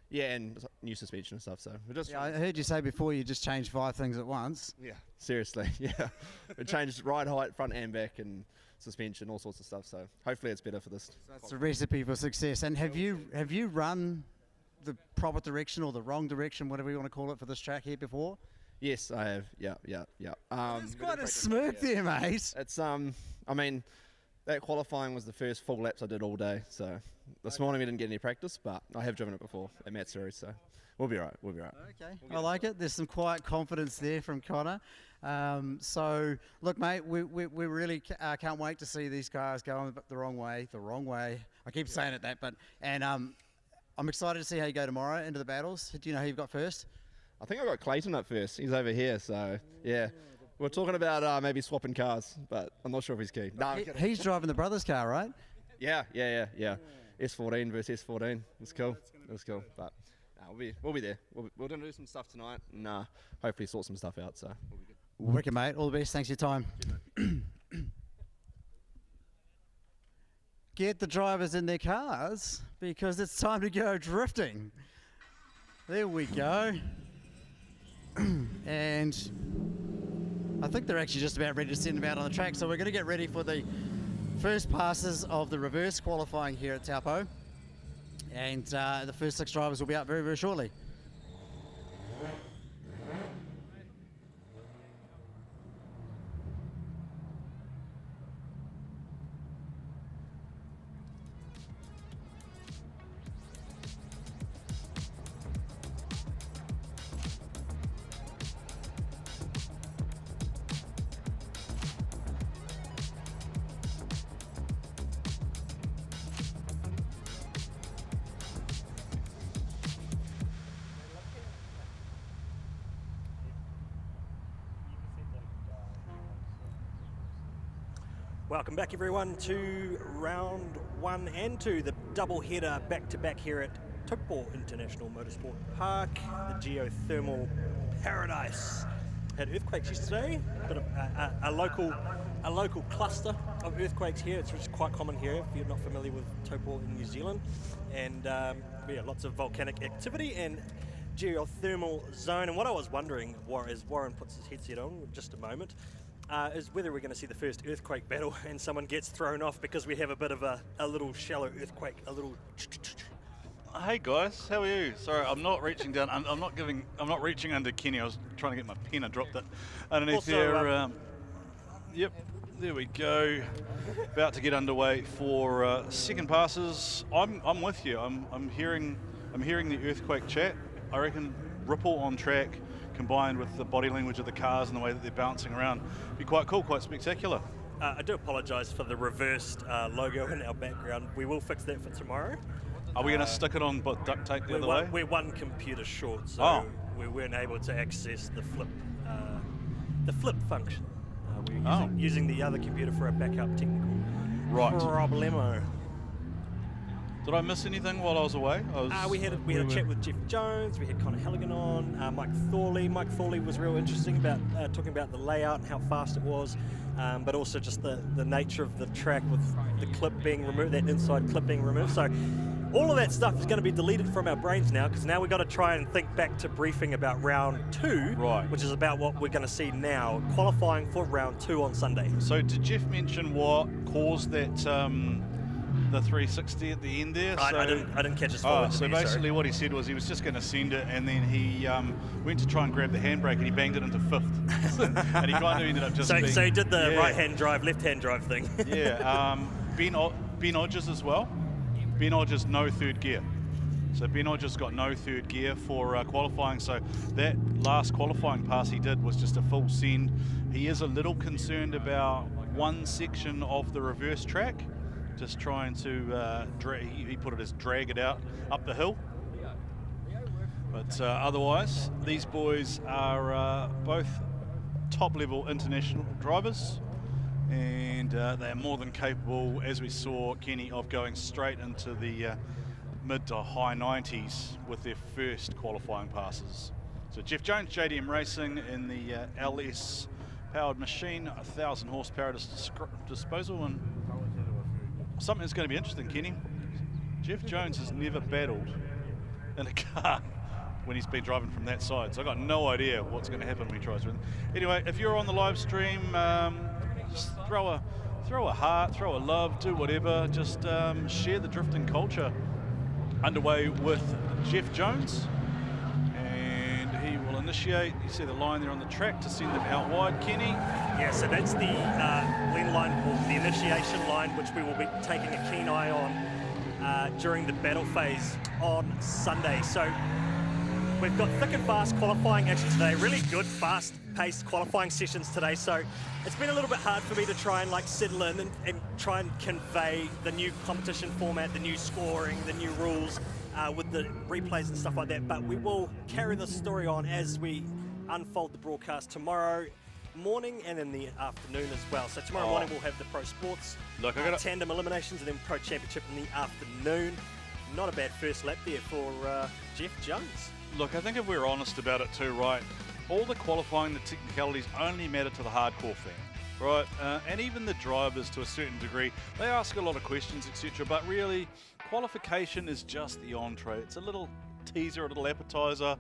yeah, and new suspension and stuff. So we're just. Yeah, I heard you say before you just changed 5 things at once. Yeah. Seriously, yeah. We changed ride height, front and back, and suspension, all sorts of stuff. So hopefully it's better for this. So it's a recipe for success. And have you run the proper direction or the wrong direction, whatever you want to call it, for this track here before? Yes, I have. Yeah. There's quite a smirk there, mate. It's I mean, that qualifying was the first full laps I did all day. So this morning we didn't get any practice, but I have driven it before at Matt Series, so we'll be all right. We'll be all right. Okay, I like it. There's some quiet confidence there from Connor. So look, mate, we really can't wait to see these cars going the wrong way. I keep saying it and I'm excited to see how you go tomorrow into the battles. Do you know who you've got first? I think I got Clayton up first. He's over here, so yeah. We're talking about maybe swapping cars, but I'm not sure if he's keen. No, he's driving the brother's car, right? Yeah. S14 versus S14. It's cool. But we'll be there. We're going to do some stuff tonight and hopefully sort some stuff out. So we'll be good. Wicked, mate. All the best. Thanks for your time. Get the drivers in their cars because it's time to go drifting. There we go. And I think they're actually just about ready to send them out on the track. So we're going to get ready for the first passes of the reverse qualifying here at Taupo. And the first 6 drivers will be out very, very shortly. Welcome back everyone to round 1 and 2, the double header back-to-back here at Taupo International Motorsport Park, the geothermal paradise. Had earthquakes yesterday, bit of a local cluster of earthquakes here. It's just quite common here if you're not familiar with Taupo in New Zealand, and yeah, lots of volcanic activity and geothermal zone. And what I was wondering, as Warren puts his headset on in just a moment, is whether we're going to see the first earthquake battle and someone gets thrown off because we have a bit of a little shallow earthquake, a little. Hey guys, how are you? Sorry, I'm not reaching down. I'm not reaching under Kenny. I was trying to get my pen. I dropped it underneath also, there. Yep, there we go. About to get underway for second passes. I'm with you. I'm hearing the earthquake chat. I reckon ripple on track, combined with the body language of the cars and the way that they're bouncing around, be quite cool, quite spectacular. I do apologise for the reversed logo in our background. We will fix that for tomorrow. Are we going to stick it on but duct tape the other way? We're one computer short, so we weren't able to access the flip function. We're using the other computer for a backup technical problemo. Did I miss anything while I was away? We had a chat with Jeff Jones, we had Connor Halligan on, Mike Thorley. Mike Thorley was real interesting about talking about the layout and how fast it was, but also just the nature of the track with the clip being removed, that inside clip being removed. So all of that stuff is going to be deleted from our brains now, because now we've got to try and think back to briefing about round 2, which is about what we're going to see now, qualifying for round 2 on Sunday. So did Jeff mention what caused that the 360 at the end there? I didn't catch his forward. So basically what he said was he was just going to send it, and then he went to try and grab the handbrake and he banged it into 5th. And he kind of ended up just so he did the right-hand drive, left-hand drive thing. Yeah. Ben Odgers as well. Ben Odgers no third gear. So Ben Odgers got no third gear for qualifying. So that last qualifying pass he did was just a full send. He is a little concerned about one section of the reverse track. just trying to, he put it as drag it out up the hill. But otherwise, these boys are both top-level international drivers, and they're more than capable, as we saw, Kenny, of going straight into the mid to high 90s with their first qualifying passes. So Jeff Jones, JDM Racing in the LS powered machine, 1,000 horsepower disposal, and something that's going to be interesting, Kenny. Jeff Jones has never battled in a car when he's been driving from that side, so I've got no idea what's going to happen when he tries to. Anyway, if you're on the live stream, just throw a heart, throw a love, do whatever, just share the drifting culture. Underway with Jeff Jones, and he will initiate. You see the line there on the track to send them out wide, Kenny. Yeah, so that's the lean line, or the initiation line, which we will be taking a keen eye on during the battle phase on Sunday. So we've got thick and fast qualifying action today, really good fast-paced qualifying sessions today, so it's been a little bit hard for me to try and like settle in and try and convey the new competition format, the new scoring, the new rules with the replays and stuff like that, but we will carry this story on as we unfold the broadcast tomorrow morning and in the afternoon as well. So tomorrow morning we'll have the Pro Sports tandem eliminations and then Pro Championship in the afternoon. Not a bad first lap there for Jeff Jones. Look, I think if we're honest about it too, right, all the qualifying, the technicalities only matter to the hardcore fan, right? And even the drivers to a certain degree, they ask a lot of questions, etc. But really, qualification is just the entree. It's a little teaser, a little appetizer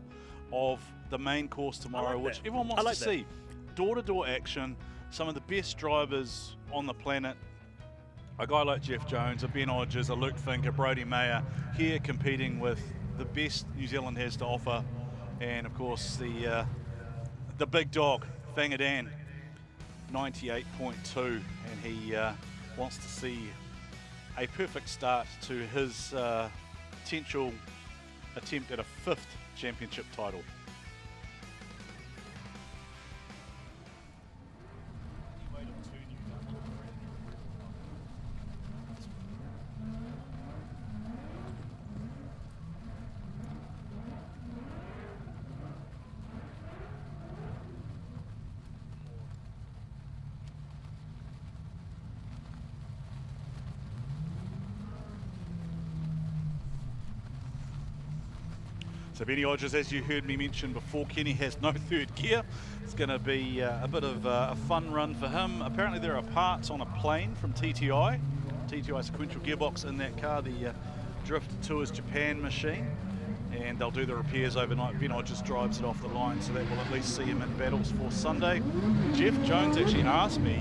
of the main course tomorrow, which everyone wants to see. Door-to-door action, some of the best drivers on the planet. A guy like Jeff Jones, a Ben Hodges, a Luke Fink, a Brodie Mayer, here competing with the best New Zealand has to offer, and of course the big dog, Fangadan, 98.2, and he wants to see a perfect start to his potential attempt at a 5th championship title. So Benny Hodges, as you heard me mention before, Kenny has no third gear. It's going to be a bit of a fun run for him. Apparently there are parts on a plane from TTI sequential gearbox in that car, the Drift Tours Japan machine, and they'll do the repairs overnight. Ben Hodges drives it off the line, so that will at least see him in battles for Sunday. Jeff Jones actually asked me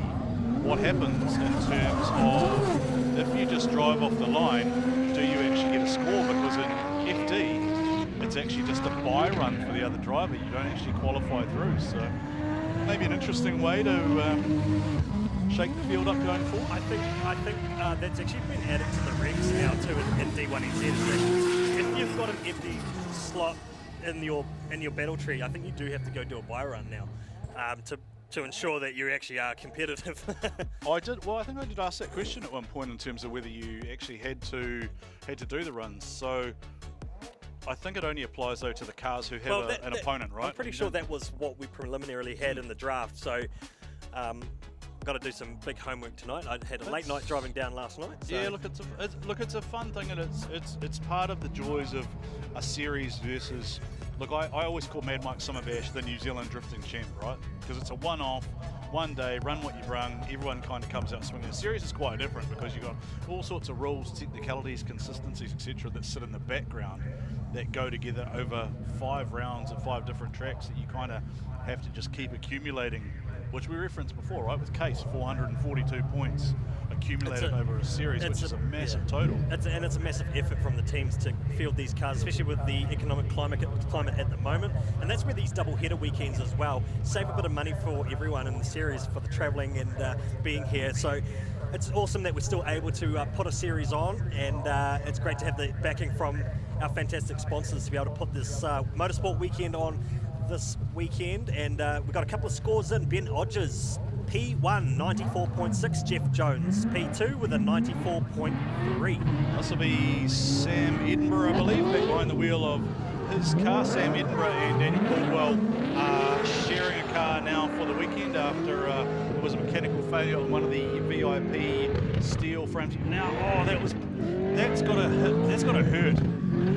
what happens in terms of if you just drive off the line, do you actually get a score? Because in FD, it's actually just a buy run for the other driver. You don't actually qualify through. So maybe an interesting way to shake the field up going forward. I think that's actually been added to the regs now too in D1NZ. If you've got an empty slot in your battle tree, I think you do have to go do a buy run now to ensure that you actually are competitive. I think I did ask that question at one point in terms of whether you actually had to do the runs. So I think it only applies though to the cars who have an opponent, right? I'm pretty sure that was what we preliminarily had in the draft. So got to do some big homework tonight. I had a late night driving down last night. So. Yeah, it's a fun thing, and it's part of the joys of a series versus. Look, I always call Mad Mike Summerbash the New Zealand drifting champ, right? Because it's a one-off, one day, run what you've run, everyone kind of comes out swinging. The series is quite different because you've got all sorts of rules, technicalities, consistencies, etc. that sit in the background that go together over 5 rounds of 5 different tracks that you kind of have to just keep accumulating, which we referenced before, right? With Case, 442 points accumulated over a series, which is a massive total. It's a massive effort from the teams to field these cars, especially with the economic climate at the moment. And that's where these double header weekends as well save a bit of money for everyone in the series for the travelling and being here. So it's awesome that we're still able to put a series on, and it's great to have the backing from our fantastic sponsors to be able to put this motorsport weekend on this weekend. And we've got a couple of scores in. Ben Hodges P1, 94.6, Jeff Jones. P2 with a 94.3. This will be Sam Edinburgh, I believe, back behind the wheel of his car. Sam Edinburgh and Danny Caldwell sharing a car now for the weekend after there was a mechanical failure on one of the VIP steel frames. Now, that's got to hurt.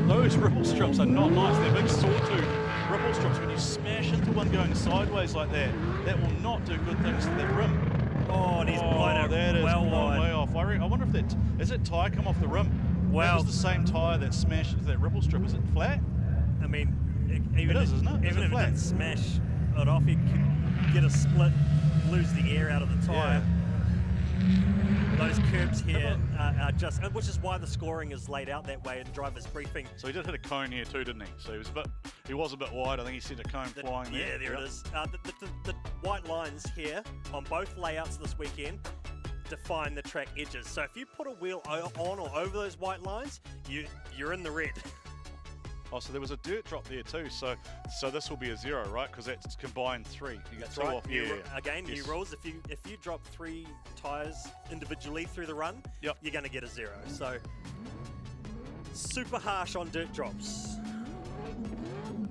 Those ripple strips are not nice. They're big sawtooth ripple strips. When you smash into one going sideways like that, that will not do good things to that rim. Oh, and he's blown it that is well wide. way off. I wonder if is that tyre come off the rim? Well, that was the same tyre that smashed into that ripple strip. Is it flat? I mean, even it is, isn't it? Even if it didn't smash it off, you could get a split, lose the air out of the tyre. Yeah. Those curbs here are just, which is why the scoring is laid out that way in driver's briefing. So he did hit a cone here too, didn't he? So he was a bit wide. I think he sent a cone flying there. Yeah, there it is. The white lines here on both layouts this weekend define the track edges. So if you put a wheel on or over those white lines, you're in the red. Oh, so there was a dirt drop there too. So this will be a 0, right? Because that's combined 3. You get That's 2 right. off. Again, new rules. If you drop 3 tyres individually through the run, you're going to get a 0. So super harsh on dirt drops.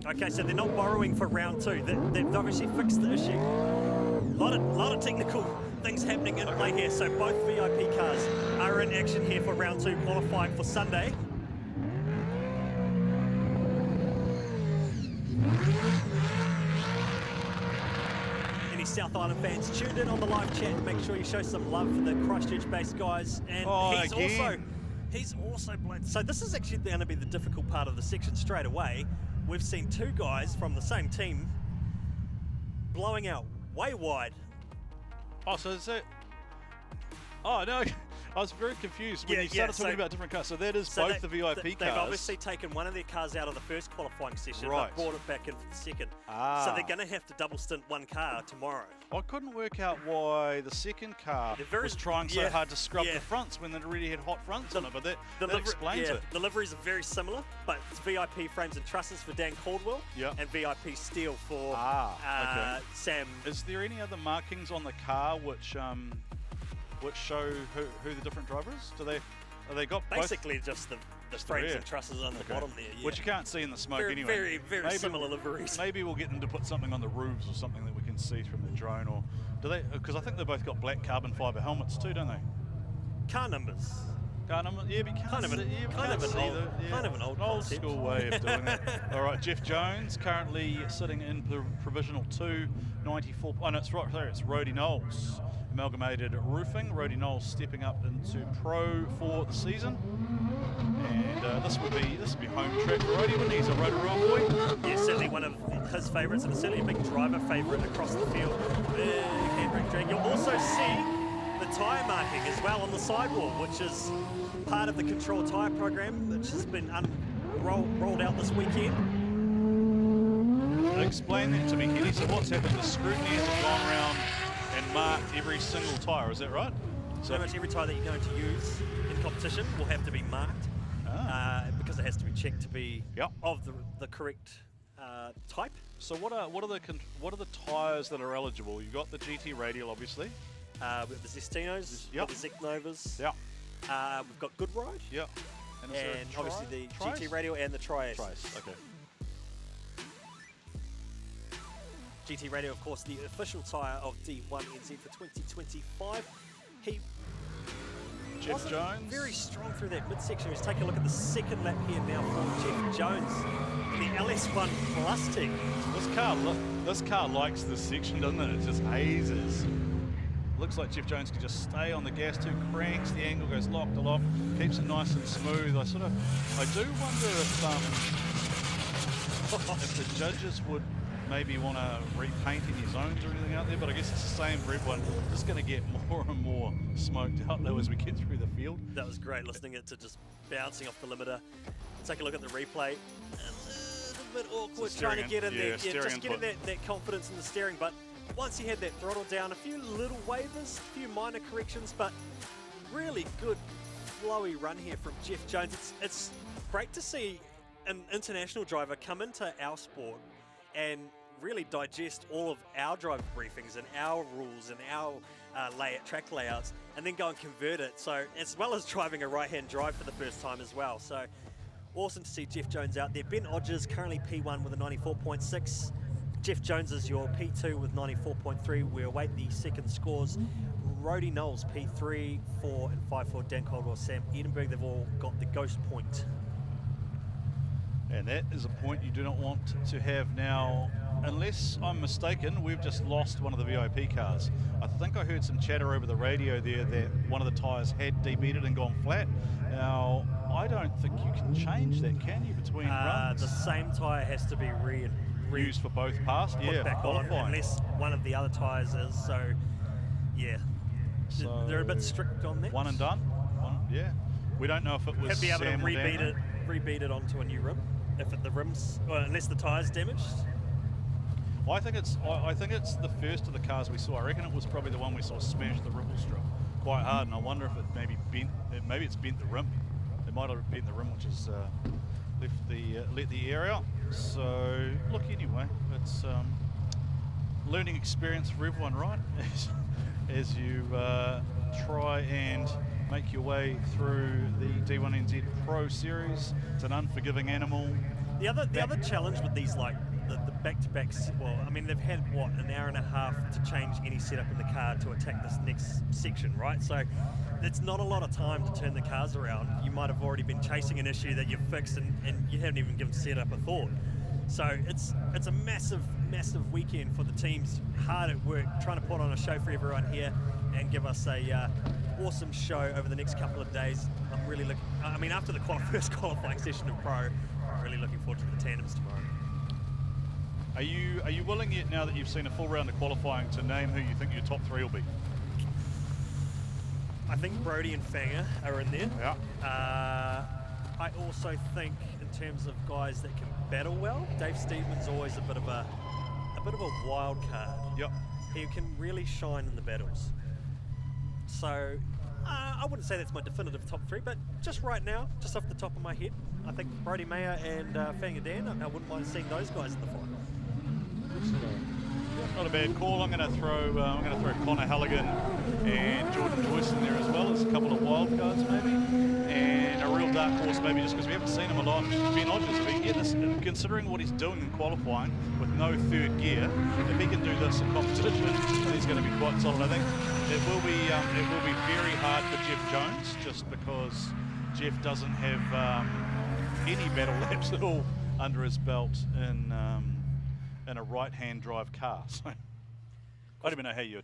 Okay, so they're not borrowing for round 2. They've obviously fixed the issue. A lot of technical things happening in play here. So both VIP cars are in action here for round 2, qualifying for Sunday. Any South Island fans tuned in on the live chat, make sure you show some love for the Christchurch-based guys. And he's also blown. So this is actually going to be the difficult part of the section straight away. We've seen 2 guys from the same team blowing out way wide. Oh, so is it? Oh no, I was very confused when you started talking about different cars. So that is both the VIP cars. They've obviously taken one of their cars out of the first qualifying session, right, but brought it back in for the second. So they're going to have to double stint one car tomorrow. I couldn't work out why the second car was trying so hard to scrub the fronts when they already had hot fronts on it, but that explains it. The liveries are very similar, but it's VIP frames and trusses for Dan Caldwell and VIP steel for Sam. Is there any other markings on the car which show who the different driver is? Have they got basically just the frames and trusses on the bottom there, which you can't see in the smoke anyway. Very similar liveries. Maybe we'll get them to put something on the roofs or something that we can see from the drone, or do they? Because I think they've both got black carbon fibre helmets too, don't they? Car numbers. Car numbers, yeah, but kind of an old school way of doing that. All right, Jeff Jones currently sitting in provisional 2, 94. Oh no, it's right there. It's Rody Knowles. Amalgamated Roofing. Rody Knowles stepping up into pro for the season, and this would be home track for Rody when he's a Rotorua boy. Yeah, certainly one of his favourites, and certainly a big driver favourite across the field. Big handbrake drag. You'll also see the tyre marking as well on the sidewall, which is part of the Control Tyre program, which has been rolled out this weekend. Explain that to me, Kenny. So what's happened? The scrutineers have gone around and marked every single tyre, is that right? So pretty much every tyre that you're going to use in competition will have to be marked because it has to be checked to be of the correct type. So what are the tyres that are eligible? You've got the GT Radial, obviously. We've got the Zestinos, the Zecnovas. We've got Good Ride. And obviously the GT Radial and the Triace. Okay. GT Radio, of course, the official tyre of D1NZ for 2025. Jeff Jones. Very strong through that midsection. Let's take a look at the second lap here now for Jeff Jones in the LS1 Plus team. This car likes this section, doesn't it? It just hazes. Looks like Jeff Jones can just stay on the gas too, cranks the angle, goes lock to lock, keeps it nice and smooth. I do wonder if the judges would maybe want to repaint any zones or anything out there, but I guess it's the same for everyone. Just going to get more and more smoked out though as we get through the field. That was great, listening it to just bouncing off the limiter. Take a look at the replay. A little bit awkward trying to get in there, just getting that confidence in the steering, but once he had that throttle down, a few little wavers, a few minor corrections, but really good flowy run here from Jeff Jones. It's great to see an international driver come into our sport and really digest all of our driver briefings and our rules and our track layouts, and then go and convert it. So as well as driving a right-hand drive for the first time as well. So awesome to see Jeff Jones out there. Ben Odgers currently P1 with a 94.6. Jeff Jones is your P2 with 94.3. We await the second scores. Rody Knowles, P3, 4 and 5 for Dan Caldwell, Sam Edinburgh. They've all got the ghost point. And that is a point you do not want to have now. Unless I'm mistaken, we've just lost one of the VIP cars. I think I heard some chatter over the radio there that one of the tyres had debedded and gone flat. Now, I don't think you can change that, can you, between runs? The same tyre has to be used for both passes. Put back on, unless one of the other tyres is. So, yeah. So they're a bit strict on that. One and done. Yeah. We don't know if it was Have to be able Sam to rebeat it onto a new rim if the rims, unless the tyre's damaged. I think it's the first of the cars we saw. I reckon it was probably the one we saw smash the ripple strip quite hard, and I wonder if it maybe bent. Maybe it's bent the rim. It might have bent the rim, which has let the air out. So look, anyway, it's learning experience for everyone, right? As you try and make your way through the D1NZ Pro Series. It's an unforgiving animal. The other challenge with these, like the back-to-backs, well, I mean, they've had, what, an hour and a half to change any setup in the car to attack this next section, right? So it's not a lot of time to turn the cars around. You might have already been chasing an issue that you've fixed and you haven't even given setup a thought. So it's a massive weekend for the teams, hard at work, trying to put on a show for everyone here and give us a awesome show over the next couple of days. I'm really looking, I mean, after the first qualifying session of Pro, I'm really looking forward to the tandems tomorrow. Are you willing yet, now that you've seen a full round of qualifying, to name who you think your top three will be? I think Brody and Fanger are in there. Yeah. I also think, in terms of guys that can battle well, Dave Steedman's always a bit of a wild card. Yep. He can really shine in the battles. So I wouldn't say that's my definitive top three, but just right now, just off the top of my head, I think Brody Mayer and Fanger Dan, I wouldn't mind seeing those guys in the fight. Not a bad call. I'm going to throw Connor Halligan and Jordan Joyce in there as well as a couple of wild cards maybe, and a real dark horse maybe just because we haven't seen him a lot. Ben Odgers, if he can get this, considering what he's doing in qualifying with no third gear, if he can do this in competition, then he's going to be quite solid. I think it will be very hard for Jeff Jones just because Jeff doesn't have any battle laps at all under his belt in a right-hand drive car. So I don't even know how you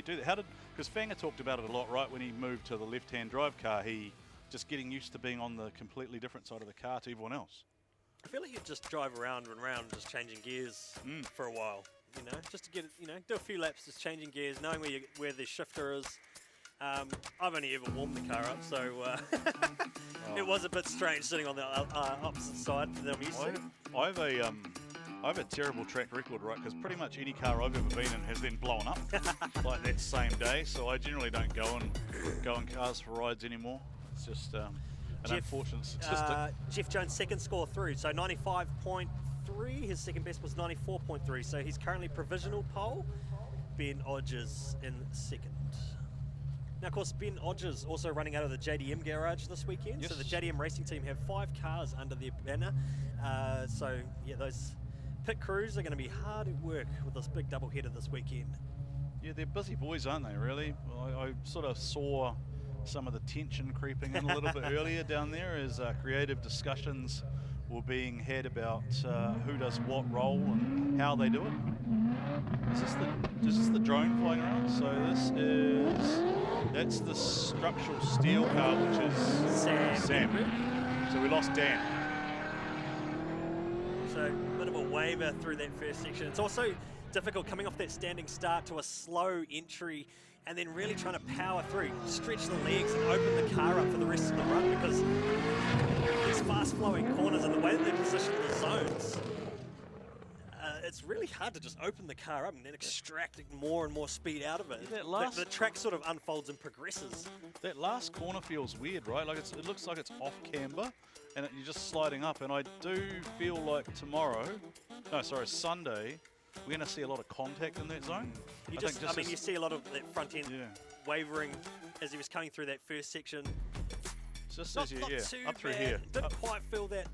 do that. Because Fanger talked about it a lot, right? When he moved to the left-hand drive car, he just getting used to being on the completely different side of the car to everyone else. I feel like you just drive around and around, just changing gears for a while. You know, just to get do a few laps, just changing gears, knowing where the shifter is. I've only ever warmed the car up, so it was a bit strange sitting on the opposite side than I'm used to. I have a terrible track record, right? Because pretty much any car I've ever been in has then blown up like that same day. So I generally don't go in cars for rides anymore. It's just an unfortunate statistic. Jeff Jones' second score through, so 95.3. His second best was 94.3. So he's currently provisional pole. Ben Odgers in second. Now, of course, Ben Odgers also running out of the JDM garage this weekend. Yes. So the JDM racing team have 5 cars under their banner. So yeah, those pit crews are going to be hard at work with this big doubleheader this weekend. Yeah, they're busy boys, aren't they, really? I sort of saw some of the tension creeping in a little bit earlier down there as creative discussions were being had about who does what role and how they do it. Is this the drone flying around? So that's the structural steel car, which is Sam. So we lost Dan. So a bit of a waver through that first section. It's also difficult coming off that standing start to a slow entry and then really trying to power through, stretch the legs and open the car up for the rest of the run, because these fast flowing corners and the way that they position the zones, it's really hard to just open the car up and then extract more and more speed out of it. Yeah, the track sort of unfolds and progresses. That last corner feels weird, right? Like it looks like it's off camber and you're just sliding up, and I do feel like tomorrow no, sorry, Sunday, we're going to see a lot of contact in that zone. I mean, you see a lot of that front end wavering as he was coming through that first section. Just not, as you, not too up through bad. here. Didn't quite feel that.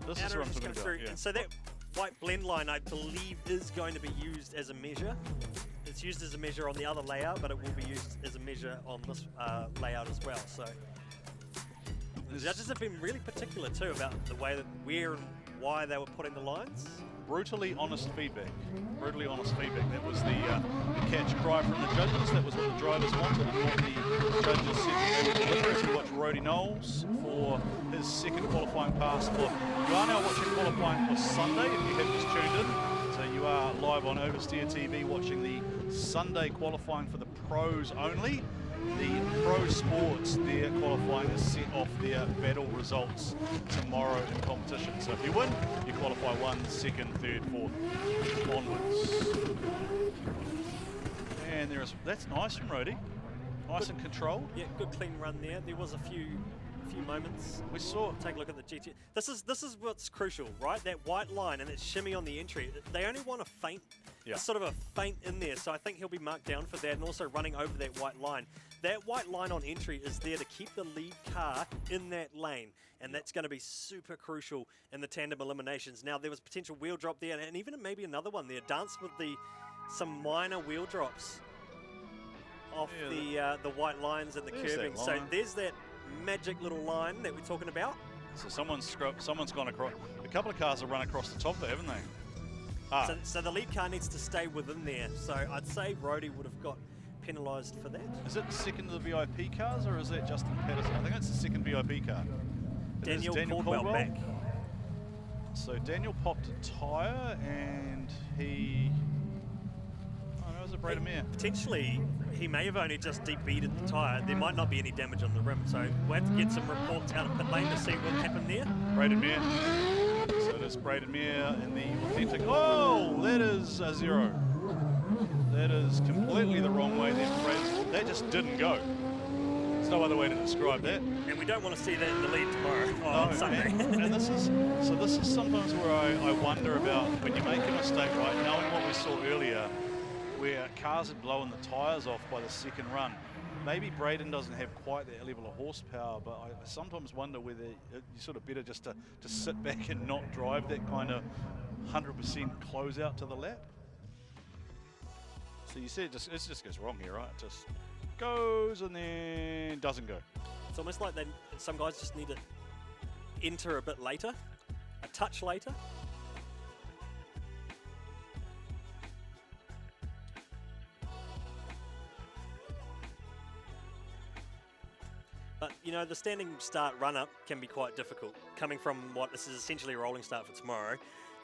This is what I'm talking about. And so that white blend line, I believe, is going to be used as a measure. It's used as a measure on the other layout, but it will be used as a measure on this layout as well. So the judges have been really particular too about the way that where and why they were putting the lines. Brutally honest feedback. Brutally honest feedback. That was the catch cry from the judges. That was what the drivers wanted and what the judges said they would deliver. As we watch Rody Knowles for his second qualifying pass. You are now watching qualifying for Sunday if you have just tuned in. So you are live on Oversteer TV watching the Sunday qualifying for the pros only. The pro sports, their qualifying is set off their battle results tomorrow in competition. So if you win, you qualify 1, 2nd, 3rd, 4th, onwards. And that's nice from Rody. Nice and controlled. Yeah, good clean run there. There was a few moments. We saw. Take a look at the GT. This is what's crucial, right? That white line and that shimmy on the entry. They only want a feint, sort of a feint in there. So I think he'll be marked down for that, and also running over that white line. That white line on entry is there to keep the lead car in that lane, and that's going to be super crucial in the tandem eliminations. Now there was potential wheel drop there, and even maybe another one there. Dance with some minor wheel drops off the white lines and the curving. So there's that magic little line that we're talking about. So someone's gone across. A couple of cars have run across the top there, haven't they? So the lead car needs to stay within there. So I'd say Rody would have got penalised for that. Is it the second of the VIP cars, or is that Justin Patterson? I think it's the second VIP car. Daniel Caldwell back. So Daniel popped a tyre, and he... Oh no, it was a Braden Mere. Potentially, he may have only just deep-beaded the tyre. There might not be any damage on the rim, so we'll have to get some reports out of pit lane to see what happened there. Braden Mere. So it is Braden Mere in the authentic... Oh, that is a 0. That is completely the wrong way there, Braden. That just didn't go. There's no other way to describe that. And we don't want to see that in the lead tomorrow on Sunday. And this is sometimes where I wonder about when you make a mistake, right? Knowing what we saw earlier, where cars had blown the tyres off by the second run. Maybe Braden doesn't have quite that level of horsepower, but I sometimes wonder whether you're sort of better just to sit back and not drive that kind of 100% closeout to the lap. So you see it just goes wrong here, right? It just goes and then doesn't go. It's almost like some guys just need to enter a bit later, a touch later. But, you know, the standing start run-up can be quite difficult. Coming from what this is essentially a rolling start for tomorrow.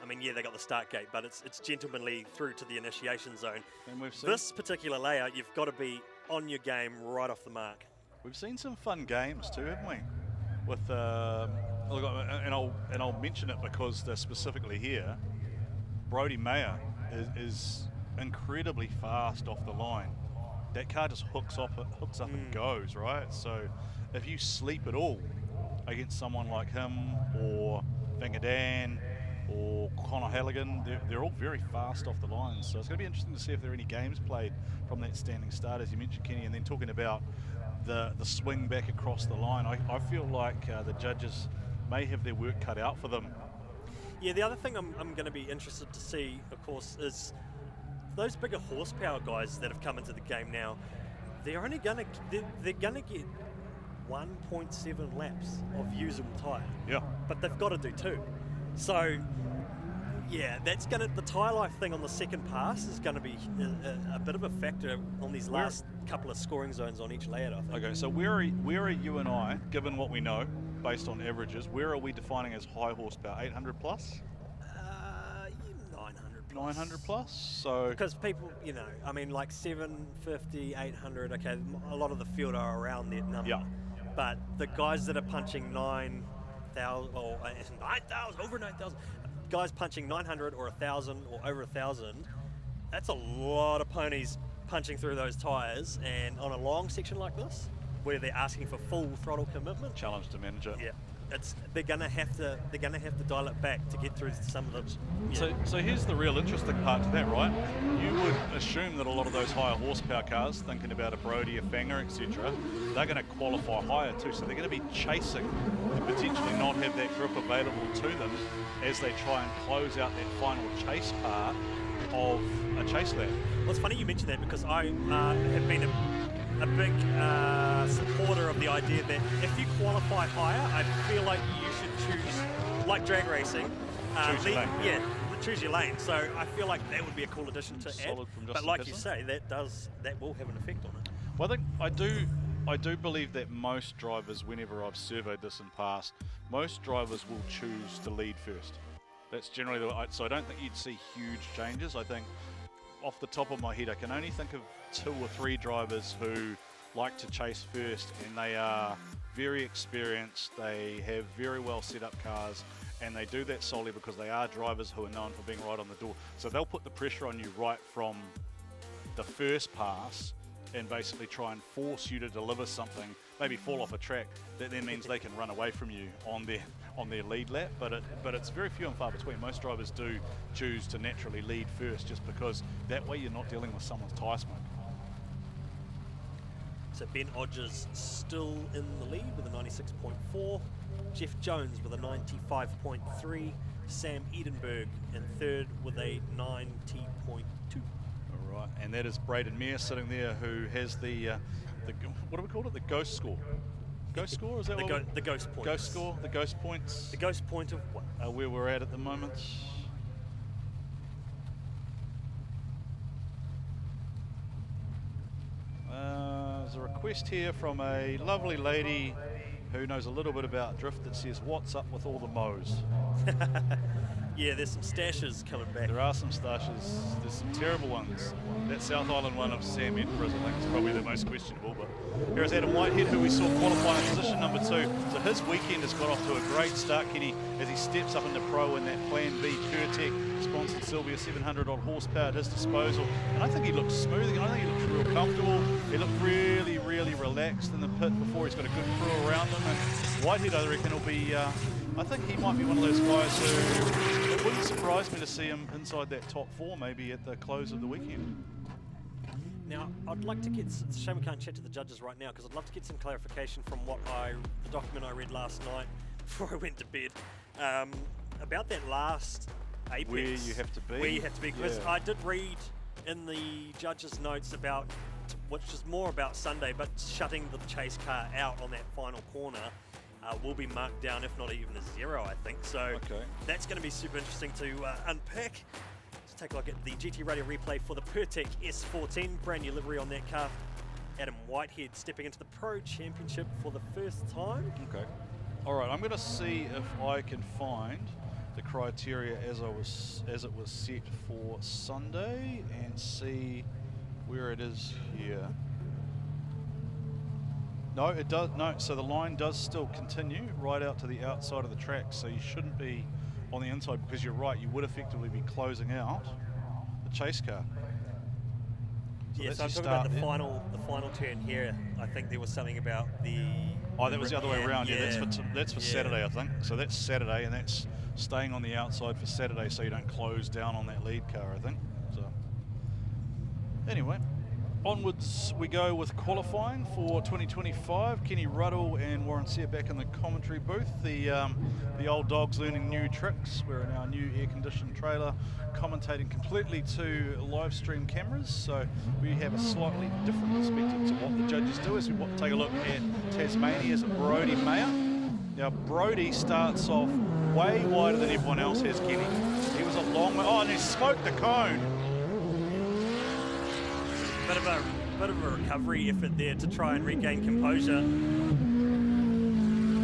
I mean, yeah, they got the start gate, but it's gentlemanly through to the initiation zone. And we've seen this particular layout, you've got to be on your game right off the mark. We've seen some fun games too, haven't we? With and I'll mention it because they're specifically here. Brody Mayer is incredibly fast off the line. That car just hooks up and goes, right? So if you sleep at all against someone like him or Van Gardijn or Connor Halligan, they're all very fast off the line. So it's going to be interesting to see if there are any games played from that standing start, as you mentioned, Kenny, and then talking about the swing back across the line. I feel like the judges may have their work cut out for them. Yeah, the other thing I'm going to be interested to see, of course, is those bigger horsepower guys that have come into the game now. They're only going to get 1.7 laps of usable tyre. Yeah. But they've got to do 2. So, yeah, the tyre life thing on the second pass is going to be a bit of a factor on these last couple of scoring zones on each layout, I think. Okay, so where are you and I, given what we know, based on averages, where are we defining as high horsepower? 800 plus? 900 plus. So because people, you know, I mean, like 750, 800. Okay, a lot of the field are around that number. Yeah. But the guys that are punching 9,000 or 9,000, over 9,000, guys punching 900 or 1,000 or over 1,000. That's a lot of ponies punching through those tires, and on a long section like this, where they're asking for full throttle commitment. Challenge to manage it. Yeah. they're gonna have to dial it back to get through some of them. So here's the real interesting part to that, right? You would assume that a lot of those higher horsepower cars, thinking about a Brody, a Fanger, etc., they're going to qualify higher too. So they're going to be chasing to potentially not have that grip available to them as they try and close out that final chase part of a chase lap. Well, it's funny you mentioned that because I have been a big supporter of the idea that if you qualify higher, I feel like you should choose, like drag racing, choose your lane. Yeah, choose your lane. So I feel like that would be a cool addition to Solid add. from But Justin like you Kissler. say, that will have an effect on it. Well, I do believe that most drivers, whenever I've surveyed this in past, most drivers will choose to lead first. That's generally so I don't think you'd see huge changes. I think off the top of my head, I can only think of 2 or 3 drivers who like to chase first, and they are very experienced, they have very well set up cars, and they do that solely because they are drivers who are known for being right on the door. So they'll put the pressure on you right from the first pass and basically try and force you to deliver something, maybe fall off a track, that then means they can run away from you on their lead lap. But it's very few and far between. Most drivers do choose to naturally lead first, just because that way you're not dealing with someone's tyre smoke. So Ben Odgers still in the lead with a 96.4, Jeff Jones with a 95.3, Sam Edenberg in third with a 90.2. All right, and that is Braden Meyer sitting there, who has the what do we call it? The ghost score. Ghost score, is that the what the ghost points? Ghost score, the ghost points. The ghost point of what? Where we're at the moment. There's a request here from a lovely lady who knows a little bit about drift that says, "What's up with all the mows?" Yeah, there's some stashes coming back. There are some stashes. There's some terrible ones. That South Island one of Sam Edinburgh's, I think, is probably the most questionable. But here's Adam Whitehead, who we saw qualify in position number 2. So his weekend has got off to a great start, Kenny, as he steps up into pro in that Plan B PureTech sponsored Sylvia 700 odd horsepower at his disposal. And I think he looks smooth. I think he looks real comfortable. He looked really, really relaxed in the pit before. He's got a good crew around him. And Whitehead, I reckon, will be. I think he might be one of those guys who, it wouldn't surprise me to see him inside that top 4 maybe at the close of the weekend. Now, I'd like to get, it's a shame we can't chat to the judges right now, because I'd love to get some clarification from the document I read last night before I went to bed, about that last apex. Where you have to be. Where you have to be, because Yeah. I did read in the judges' notes about, which is more about Sunday, but shutting the chase car out on that final corner will be marked down, if not even a 0, I think. So that's going to be super interesting to unpack. Let's take a look at the GT Radio replay for the PureTech S14, brand new livery on that car. Adam Whitehead stepping into the Pro Championship for the first time. Okay. All right, I'm going to see if I can find the criteria as it was set for Sunday and see where it is here. No, it does. No, so the line does still continue right out to the outside of the track. So you shouldn't be on the inside, because you're right. You would effectively be closing out the chase car. So Yeah, so I'm talking about the final turn here. I think there was something about the. Oh, that was the other way around. Yeah, that's for Saturday, I think. So that's Saturday, and that's staying on the outside for Saturday, so you don't close down on that lead car, I think. So anyway. Onwards we go with qualifying for 2025. Kenny Ruddle and Warren Sear back in the commentary booth. The old dog's learning new tricks. We're in our new air-conditioned trailer, commentating completely to live stream cameras. So we have a slightly different perspective to what the judges do as we take a look at Tasmania's Brody Mayer. Now Brody starts off way wider than everyone else has, Kenny. He was a long way. Oh, and he smoked the cone. Bit of a recovery effort there to try and regain composure.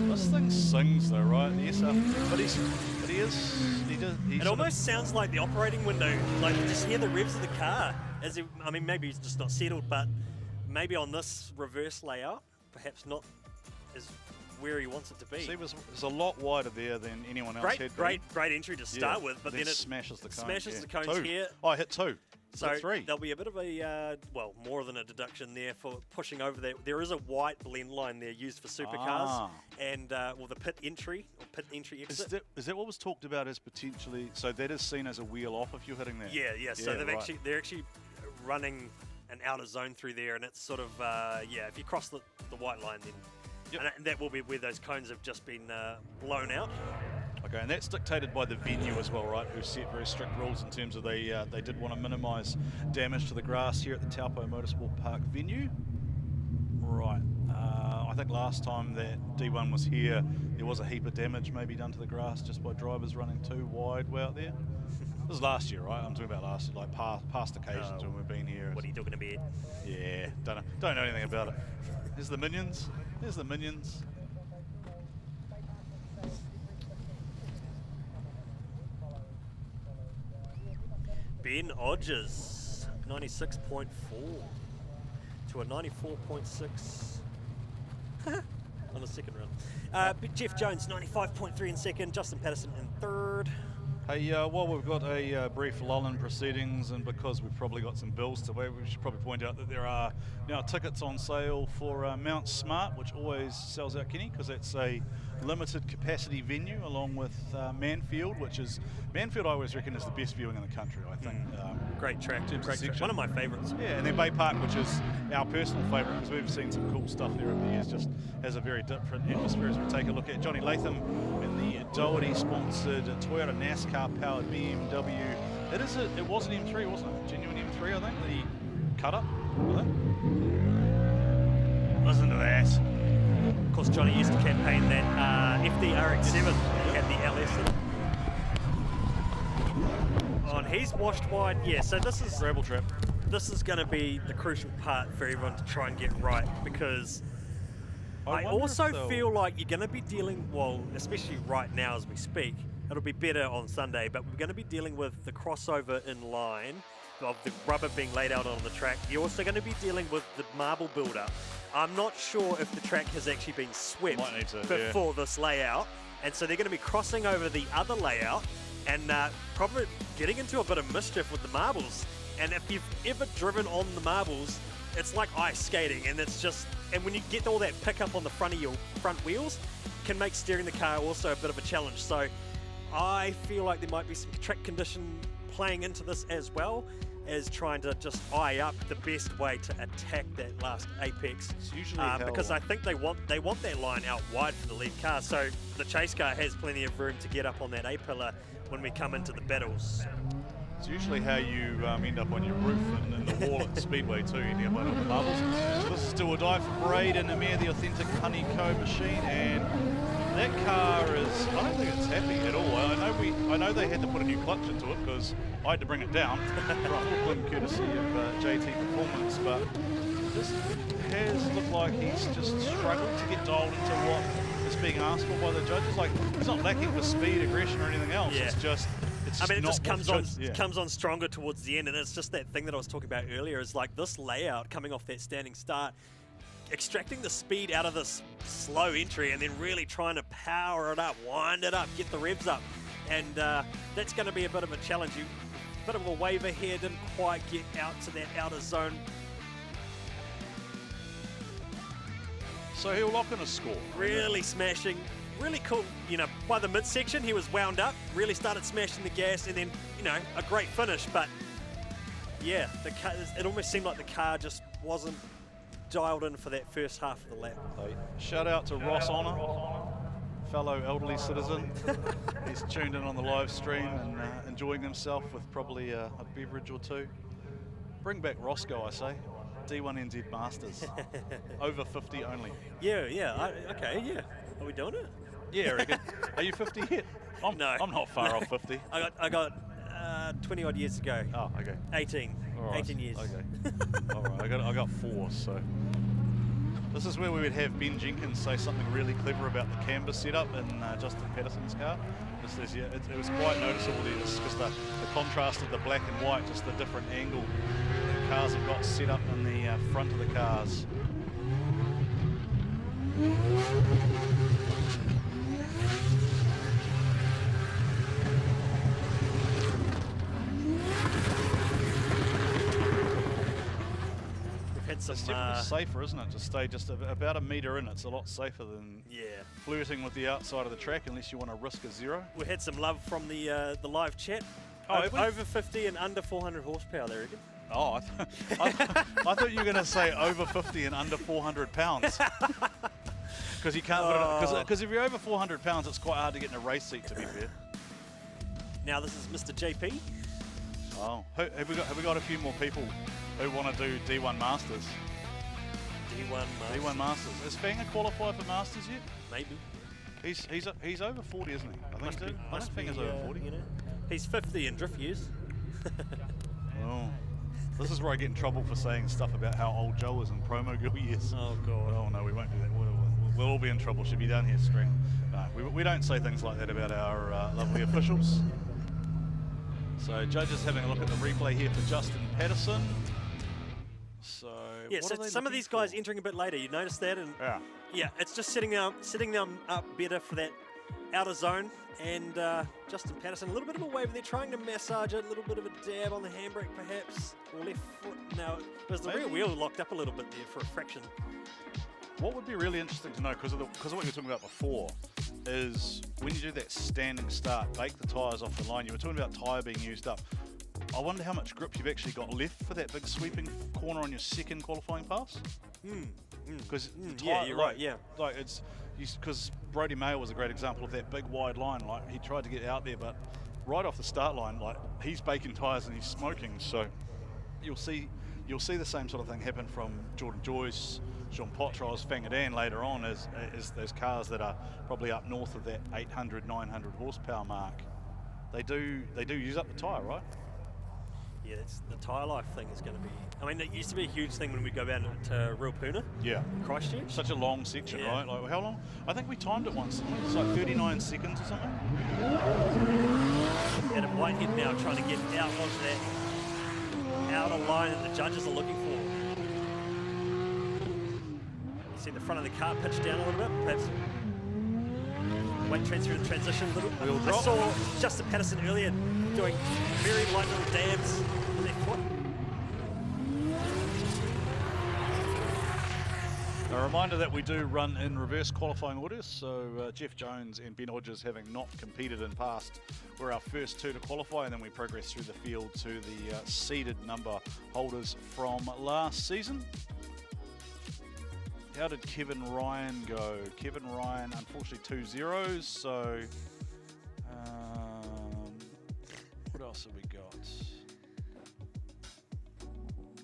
This thing sings though, right? Yes, but it almost sounds like the operating window. Like you just hear the revs of the car. I mean, maybe he's just not settled, but maybe on this reverse layout, perhaps not as where he wants it to be. See, it was a lot wider there than anyone else had. Great entry to start with, but then it smashes the cone. Smashes the cones here. Oh, I hit 2. So 3. there'll be a bit of a, well, more than a deduction there for pushing over there. There is a white blend line there used for supercars and, well, the pit entry or pit entry exit. Is that what was talked about as potentially, so that is seen as a wheel off if you're hitting that? Yeah. So they're actually running an outer zone through there, and it's sort of, if you cross the white line, then and that will be where those cones have just been blown out. Okay, and that's dictated by the venue as well, right? Who set very strict rules in terms of they did want to minimise damage to the grass here at the Taupo Motorsport Park venue. Right. I think last time that D1 was here, there was a heap of damage maybe done to the grass just by drivers running too wide way out there. This was last year, right? I'm talking about last year, like past occasions when we've been here. What are you talking about? Yeah, don't know anything about it. There's the minions. There's the minions. Ben Odges, 96.4 to a 94.6 on the second round. Jeff Jones, 95.3 in second. Justin Patterson in third. Hey, while we've got a brief lull in proceedings, and because we've probably got some bills to pay, we should probably point out that there are now tickets on sale for Mount Smart, which always sells out, Kenny, because it's a limited capacity venue along with Manfield, which is, Manfield I always reckon is the best viewing in the country, I think. Great track, one of my favourites. Yeah, and then Bay Park, which is our personal favourite, because we've seen some cool stuff there over the years, just has a very different atmosphere as we take a look at Johnny Latham in the Doherty-sponsored Toyota NASCAR-powered BMW. It was an M3, wasn't it? Genuine M3, I think, the cut-up, was it? Listen to that. Of course, Johnny used to campaign that FD-RX-7 that had the LS in it. Oh, and he's washed wide. Yeah, so this is gravel trap. This is going to be the crucial part for everyone to try and get right, because I also feel like you're going to be dealing, well, especially right now as we speak, it'll be better on Sunday, but we're going to be dealing with the crossover in line of the rubber being laid out on the track. You're also going to be dealing with the marble build-up. I'm not sure if the track has actually been swept before this layout, and so they're going to be crossing over the other layout and probably getting into a bit of mischief with the marbles. And if you've ever driven on the marbles, it's like ice skating, and it's just, and when you get all that pickup on the front of your front wheels, can make steering the car also a bit of a challenge. So I feel like there might be some track condition playing into this as well as trying to just eye up the best way to attack that last apex. It's usually because I think they want that line out wide for the lead car, so the chase car has plenty of room to get up on that A-pillar when we come into the battles. It's usually how you end up on your roof and in the wall at the Speedway too, ending up on the marbles. So this is do or die for Braden Amir, the authentic Honeycomb machine, and that car is, I don't think it's happy at all. I know they had to put a new clutch into it because I had to bring it down from Auckland, courtesy of JT Performance, but this has looked like he's just struggled to get dialed into what is being asked for by the judges. Like, he's not lacking for speed, aggression, or anything else. Yeah. It's just it just comes on stronger towards the end, and it's just that thing that I was talking about earlier, is like this layout coming off that standing start, extracting the speed out of this slow entry and then really trying to power it up, wind it up, get the revs up, and that's going to be a bit of a challenge. A bit of a waver here, didn't quite get out to that outer zone. So he'll lock in a score. Really smashing. Really cool, by the midsection he was wound up, really started smashing the gas, and then, a great finish, but yeah, the car, it almost seemed like the car just wasn't dialed in for that first half of the lap. Shout out to Ross Honor, fellow elderly citizen. He's tuned in on the live stream and enjoying himself with probably a beverage or two. Bring back Roscoe, I say. D1NZ Masters. Over 50 only. Yeah. Okay, yeah. Are we doing it? Yeah, I reckon. Are you 50 yet? No. I'm not far off 50. I got 20 odd years to go. Oh, okay. 18. All right. 18 years. Okay. All right. I got 4. So this is where we would have Ben Jenkins say something really clever about the canvas setup in Justin Patterson's car. It was quite noticeable there, just the contrast of the black and white, just the different angle that cars have got set up in the front of the cars. some. It's definitely safer, isn't it? To stay just about a metre in. It's a lot safer than flirting with the outside of the track, unless you want to risk a zero. We had some love from the live chat. Oh, over 50 and under 400 horsepower, they reckon. Oh, I thought you were going to say over 50 and under 400 pounds. Because you can't put it, because if you're over 400 pounds, it's quite hard to get in a race seat, to be fair. Now this is Mr. JP. Oh, have we got a few more people who want to do D1 Masters? D1 Masters. Is Fang a qualifier for Masters yet? Maybe. He's over 40, isn't he? I think Fang is over 40. You know, he's 50 in drift years. Oh. This is where I get in trouble for saying stuff about how old Joe is in promo girl years. Oh, God. Oh, no, we won't do that. We'll all be in trouble. She'll be down here string. No, we don't say things like that about our lovely officials. So, judges having a look at the replay here for Justin Patterson. So, yeah, so some of these guys entering a bit later, you notice that? And yeah, it's just setting them up better for that outer zone. And Justin Patterson, a little bit of a wave there, trying to massage it, a little bit of a dab on the handbrake perhaps, or left foot. Now, there's the rear wheel locked up a little bit there for a fraction. What would be really interesting to know, because of what you were talking about before, is when you do that standing start, bake the tyres off the line, you were talking about tyre being used up. I wonder how much grip you've actually got left for that big sweeping corner on your second qualifying pass. Because yeah, you're right. Yeah, like it's because Brodie Mayer was a great example of that big wide line. Like he tried to get out there, but right off the start line, like he's baking tyres and he's smoking. So you'll see the same sort of thing happen from Jordan Joyce, Sean Potros, Fangadan later on as those cars that are probably up north of that 800, 900 horsepower mark. They do use up the tyre, right? Yeah, the tyre life thing is going to be... I mean, it used to be a huge thing when we go down to Real Puna. Yeah. Christchurch. Such a long section, right? Like, how long? I think we timed it once. It's like 39 seconds or something. Adam Whitehead now trying to get out onto that outer line that the judges are looking for. You see the front of the car pitch down a little bit, perhaps weight transfer and transition a little. Wheel drop. I saw Justin Patterson earlier doing very light little dabs with their foot. A reminder that we do run in reverse qualifying orders, so Jeff Jones and Ben Hodges, having not competed in past, were our first two to qualify, and then we progress through the field to the seeded number holders from last season. How did Kevin Ryan go? Kevin Ryan, unfortunately 2 zeros, so what else have we got?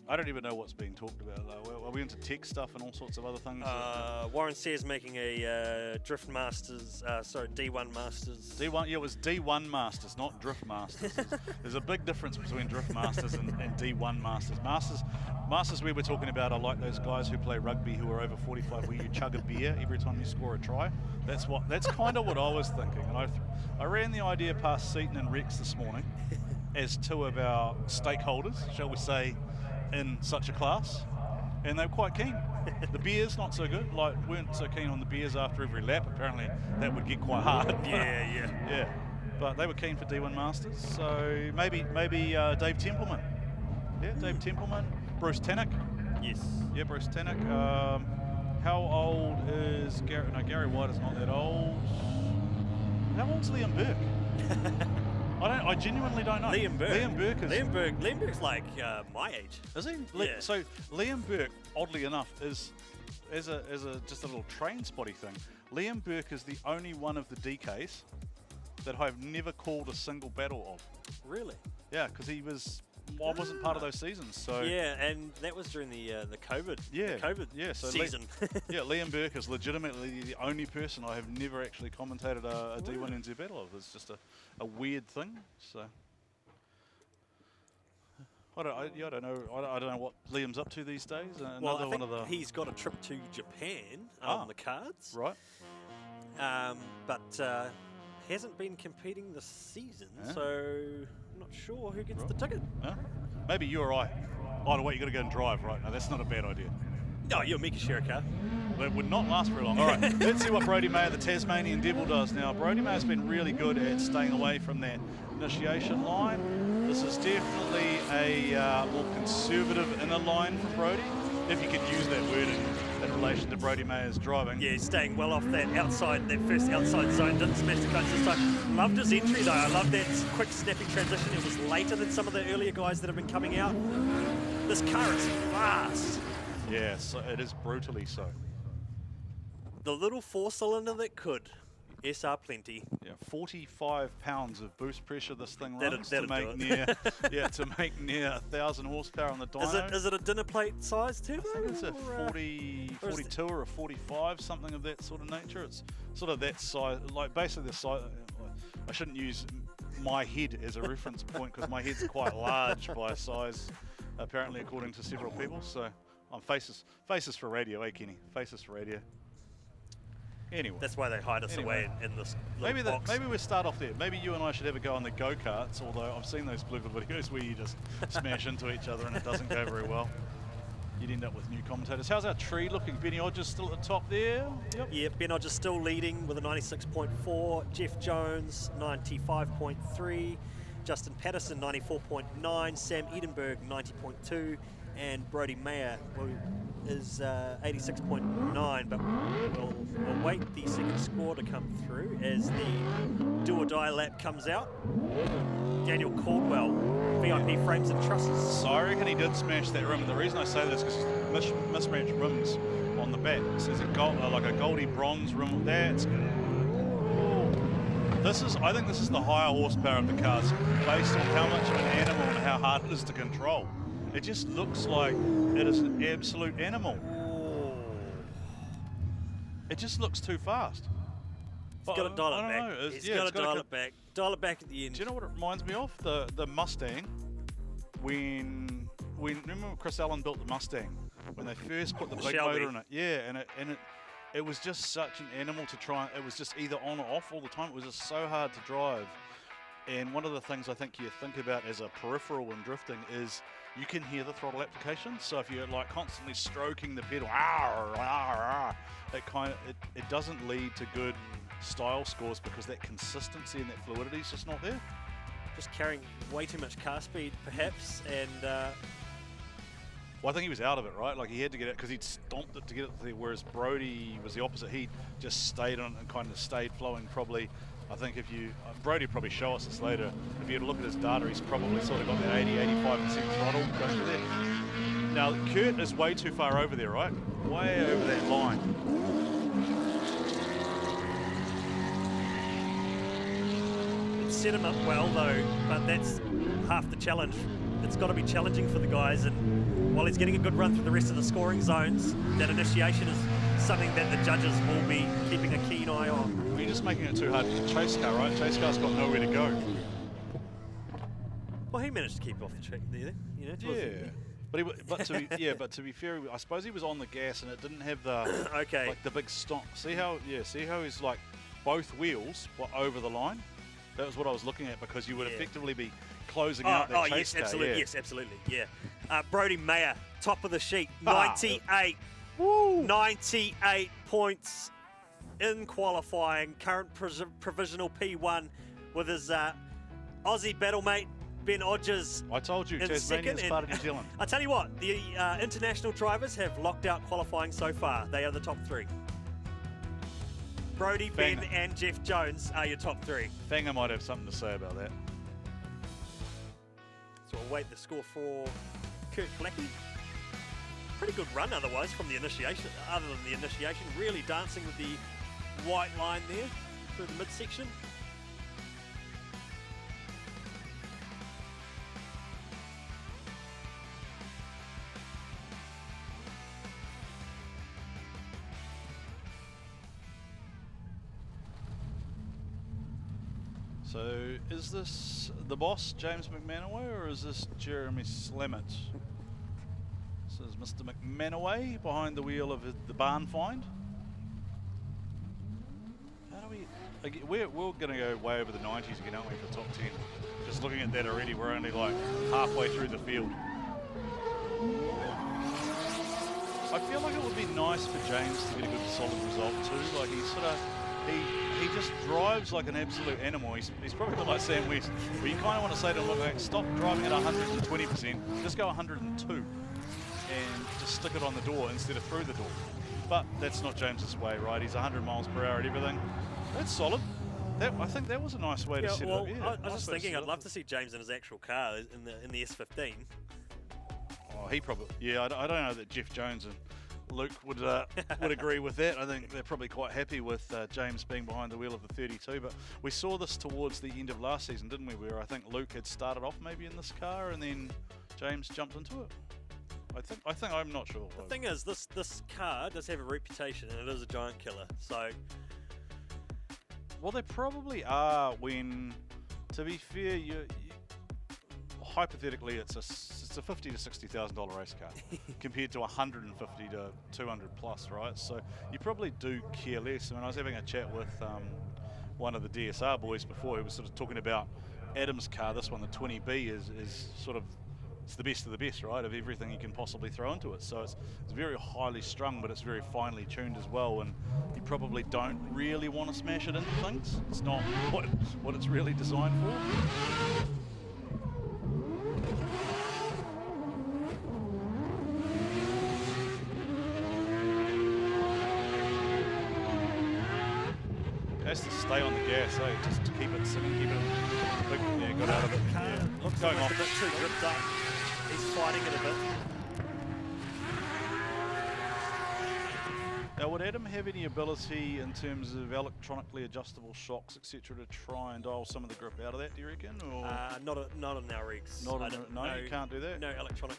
I don't even know what's being talked about. Are we into tech stuff and all sorts of other things? Warren Sayers making a Drift Masters, D1 Masters. D1, yeah, it was D1 Masters, not Drift Masters. There's a big difference between Drift Masters and D1 Masters. Masters we were talking about are like those guys who play rugby who are over 45, where you chug a beer every time you score a try. That's kind of what I was thinking. And I ran the idea past Seaton and Rex this morning as two of our stakeholders, shall we say, in such a class, and they were quite keen. The beers not so good, like weren't so keen on the beers after every lap. Apparently that would get quite hard. Yeah. But they were keen for D1 Masters, so maybe Dave Templeman. Yeah, Dave Templeman. Bruce Tannock. Yes. Yeah, Bruce Tannock. How old is Gary? No, Gary White is not that old. How old's Liam Burke? I genuinely don't know. Liam Burke's like my age. Is he? Yeah. So Liam Burke, oddly enough, is as a just a little train spotty thing. Liam Burke is the only one of the DKs that I've never called a single battle of. Really? Yeah, because I wasn't part of those seasons. So yeah, and that was during the COVID. Yeah, COVID so season. Liam Burke is legitimately the only person I have never actually commentated a D1NZ battle of. It's just a weird thing. So I don't know. I don't know what Liam's up to these days. Well, I think he's got a trip to Japan on the cards. Right. But hasn't been competing this season, so I'm not sure who gets the ticket. Maybe you or I. Oh, wait, you got to go and drive, right? No, that's not a bad idea. No, you and me can share a car. But it would not last very long. All right, let's see what Brodie Mayer, the Tasmanian Devil, does now. Brodie Mayer's been really good at staying away from that initiation line. This is definitely a more conservative inner line for Brodie. if you could use that word in relation to Brodie Mayer's driving. Yeah, he's staying well off that first outside zone. Didn't smash the cones this time. Loved his entry though. I love that quick snapping transition. It was later than some of the earlier guys that have been coming out. This car is fast. Yeah, so it is brutally so. The little 4-cylinder that could. SR plenty. Yeah, 45 pounds of boost pressure this thing runs That'd to make near, to make near 1,000 horsepower on the dyno. Is it a dinner plate size turbo? I think it's a 42 or a 45, something of that sort of nature. It's sort of that size, like basically the size. I shouldn't use my head as a reference point because my head's quite large by size, apparently, according to several people. So I'm faces for radio, eh, Kenny? Faces for radio. Anyway, that's why they hide us away in this little box. Maybe we start off there. Maybe you and I should have a go on the go-karts, although I've seen those blooper videos where you just smash into each other and it doesn't go very well. You'd end up with new commentators. How's our tree looking? Benny Odgers still at the top there? Yep. Yeah, Ben Odgers still leading with a 96.4. Jeff Jones, 95.3. Justin Patterson, 94.9. Sam Edinburgh, 90.2. And Brodie Mayer is 86.9, but we'll wait the second score to come through as the do or die lap comes out. Daniel Caldwell, VIP frames and trusses. So I reckon he did smash that rim, and the reason I say this is because mismatched rims on the back. So there's like a goldy bronze rim. That's good. I think this is the higher horsepower of the cars based on how much of an animal and how hard it is to control. It just looks like it is an absolute animal. It just looks too fast. He's got to dial it back. He's got to dial it back. Dial it back at the end. Do you know what it reminds me of? The Mustang. When remember when Chris Allen built the Mustang when they first put the big motor in it. Yeah, and it was just such an animal to try. It was just either on or off all the time. It was just so hard to drive. And one of the things I think you think about as a peripheral in drifting is you can hear the throttle application. So if you're like constantly stroking the pedal, it doesn't lead to good style scores because that consistency and that fluidity is just not there. Just carrying way too much car speed, perhaps, and. Well, I think he was out of it, right? Like he had to get it because he'd stomped it to get it there, whereas Brodie was the opposite. He just stayed on it and kind of stayed flowing. Probably, I think if you Brodie will probably show us this later. If you look at his data, he's probably sort of got that 80-85% throttle going through there. Now Kurt is way too far over there, right? Way over that line. It set him up well though, but that's half the challenge. It's got to be challenging for the guys, and while he's getting a good run through the rest of the scoring zones, that initiation is something that the judges will be keeping a keen eye on. You're just making it too hard for the chase car, right? Chase car's got nowhere to go. Well, he managed to keep off the track there, you know. Yeah, but to be fair, I suppose he was on the gas and it didn't have the like the big stomp. See how he's like both wheels were over the line. That was what I was looking at because you would effectively be closing out that chase car. Absolutely, yes, absolutely, yeah. Brodie Mayer, top of the sheet, 98. Woo! 98 points in qualifying, current provisional P1 with his Aussie battlemate, Ben Odgers. I told you, Tasmania's part of New Zealand. I tell you what, the international drivers have locked out qualifying so far. They are the top three. Brodie, Ben, and Jeff Jones are your top three. Fanger might have something to say about that. So we'll wait the score for Kurt Blackie. Pretty good run otherwise from the initiation, other than the initiation. Really dancing with the white line there through the midsection. So is this the boss, James McManaway, or is this Jeremy Slammett? This is Mr. McManaway behind the wheel of the barn find. How do we... We're going to go way over the 90s again, aren't we, for top 10? Just looking at that already, we're only like halfway through the field. I feel like it would be nice for James to get a good solid result too. Like he's sort of... He just drives like an absolute animal. He's probably got like Sam West, where you kind of want to say to him, look, stop driving at 120%, just go 102. And just stick it on the door instead of through the door. But that's not James's way, right? He's 100 miles per hour at everything. That's solid. I think that was a nice way to set it up. Yeah, I was just thinking, I'd love to see James in his actual car in the S15. Oh, he probably. Yeah, I don't know that Jeff Jones and Luke would agree with that. I think they're probably quite happy with James being behind the wheel of the 32. But we saw this towards the end of last season, didn't we? Where I think Luke had started off maybe in this car, and then James jumped into it. I think I'm not sure. The thing is, this car does have a reputation, and it is a giant killer. So. Well, they probably are when, to be fair, hypothetically, it's a $50,000 to $60,000 race car compared to 150 to 200 plus, right? So you probably do care less. I mean, I was having a chat with one of the DSR boys before, who was sort of talking about Adam's car. This one, the 20B, is sort of, it's the best of the best, right, of everything you can possibly throw into it. So it's very highly strung, but it's very finely tuned as well, and you probably don't really want to smash it into things. It's not what it's really designed for. It has to stay on the gas, eh? Just to keep it sitting, keep it big. Yeah, got out of it. Yeah. Looks going almost off. a bit too gripped up. He's fighting it a bit. Now, would Adam have any ability in terms of electronically adjustable shocks, etc., to try and dial some of the grip out of that, do you reckon? Or Not on our rigs. no, you can't do that? No electronic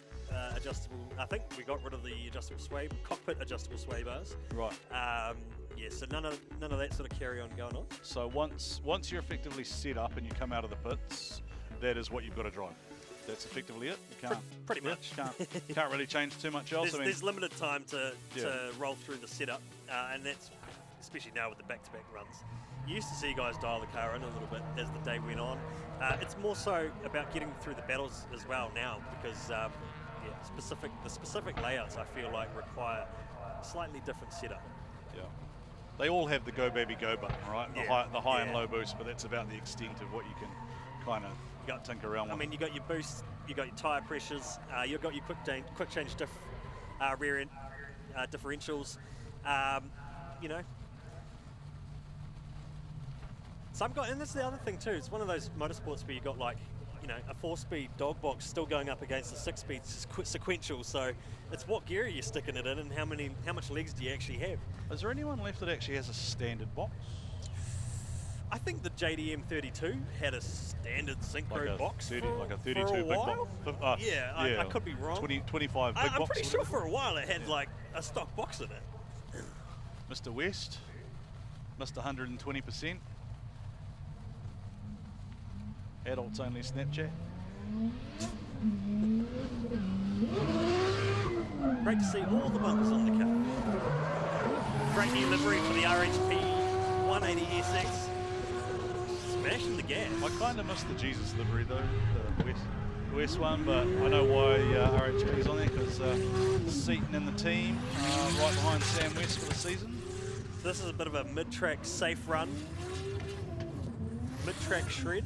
adjustable. I think we got rid of the adjustable sway, cockpit adjustable sway bars. Right. Yeah, so none of that sort of carry on going on. So once you're effectively set up and you come out of the pits, that is what you've got to drive. That's effectively it. You can't pretty much. Can't really change too much else. There's limited time to roll through the setup, and that's especially now with the back-to-back runs. You used to see guys dial the car in a little bit as the day went on. It's more so about getting through the battles as well now, because the specific layouts I feel like require a slightly different setup. Yeah. They all have the go baby go button, right? The high and low boost, but that's about the extent of what you can kind of tinker around with. I mean, you got your boost, you got your tyre pressures, you've got your quick change rear end differentials. You know, some guy, and that's the other thing too. It's one of those motorsports where you got like, you know, a 4-speed dog box still going up against a 6-speed sequential. So it's what gear are you sticking it in, and how much legs do you actually have? Is there anyone left that actually has a standard box? I think the JDM 32 had a standard synchro box like a 32 for a big while. box. I could be wrong. 25 big box. I'm pretty sure for a while it had like a stock box in it. Mr. West, Mr. 120%. Adults only Snapchat. Great to see all the bumpers on the car. Great new livery for the RHP 180 SX. Smashing the gas. I kind of missed the Jesus livery though, the West one, but I know why RHP is on there, because Seaton and the team right behind Sam West for the season. So this is a bit of a mid-track safe run. Mid-track shred.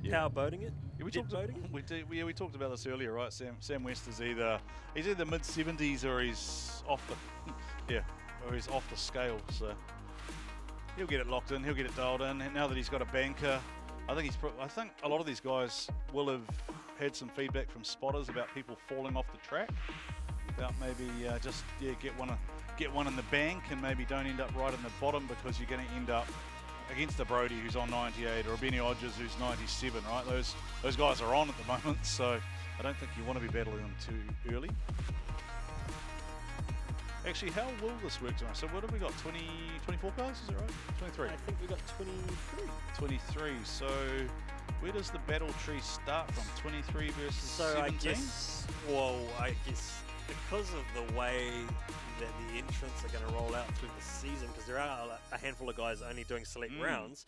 Power boating it. Yeah, we talked about this earlier, right? Sam West is either mid 70s or he's off the or he's off the scale. So he'll get it locked in, he'll get it dialed in. And now that he's got a banker, I think a lot of these guys will have had some feedback from spotters about people falling off the track. About maybe get one in the bank and maybe don't end up right in the bottom, because you're going to end up against a Brody who's on 98 or a Benny Hodges who's 97, right? Those guys are on at the moment, so I don't think you want to be battling them too early. Actually, how will this work tonight? So what have we got, 24 cars, is that right? 23? I think we got 23. 23, so where does the battle tree start from? 23 versus 17? I guess because of the way that the entrants are going to roll out through the season, because there are a handful of guys only doing select rounds,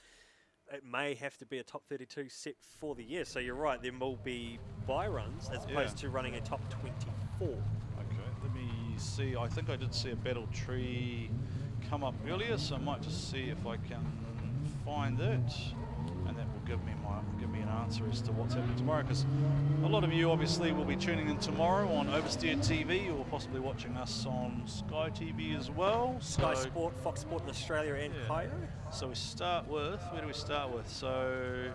it may have to be a top 32 set for the year. So you're right, there will be bye runs as opposed to running a top 24. Okay, let me see. I think I did see a battle tree come up earlier, so I might just see if I can find it, and that will give me an answer as to what's happening tomorrow, because a lot of you obviously will be tuning in tomorrow on Oversteer TV or possibly watching us on Sky TV as well. Sky Sport, Fox Sport in Australia and Kayo. So we start with, where do we start with? So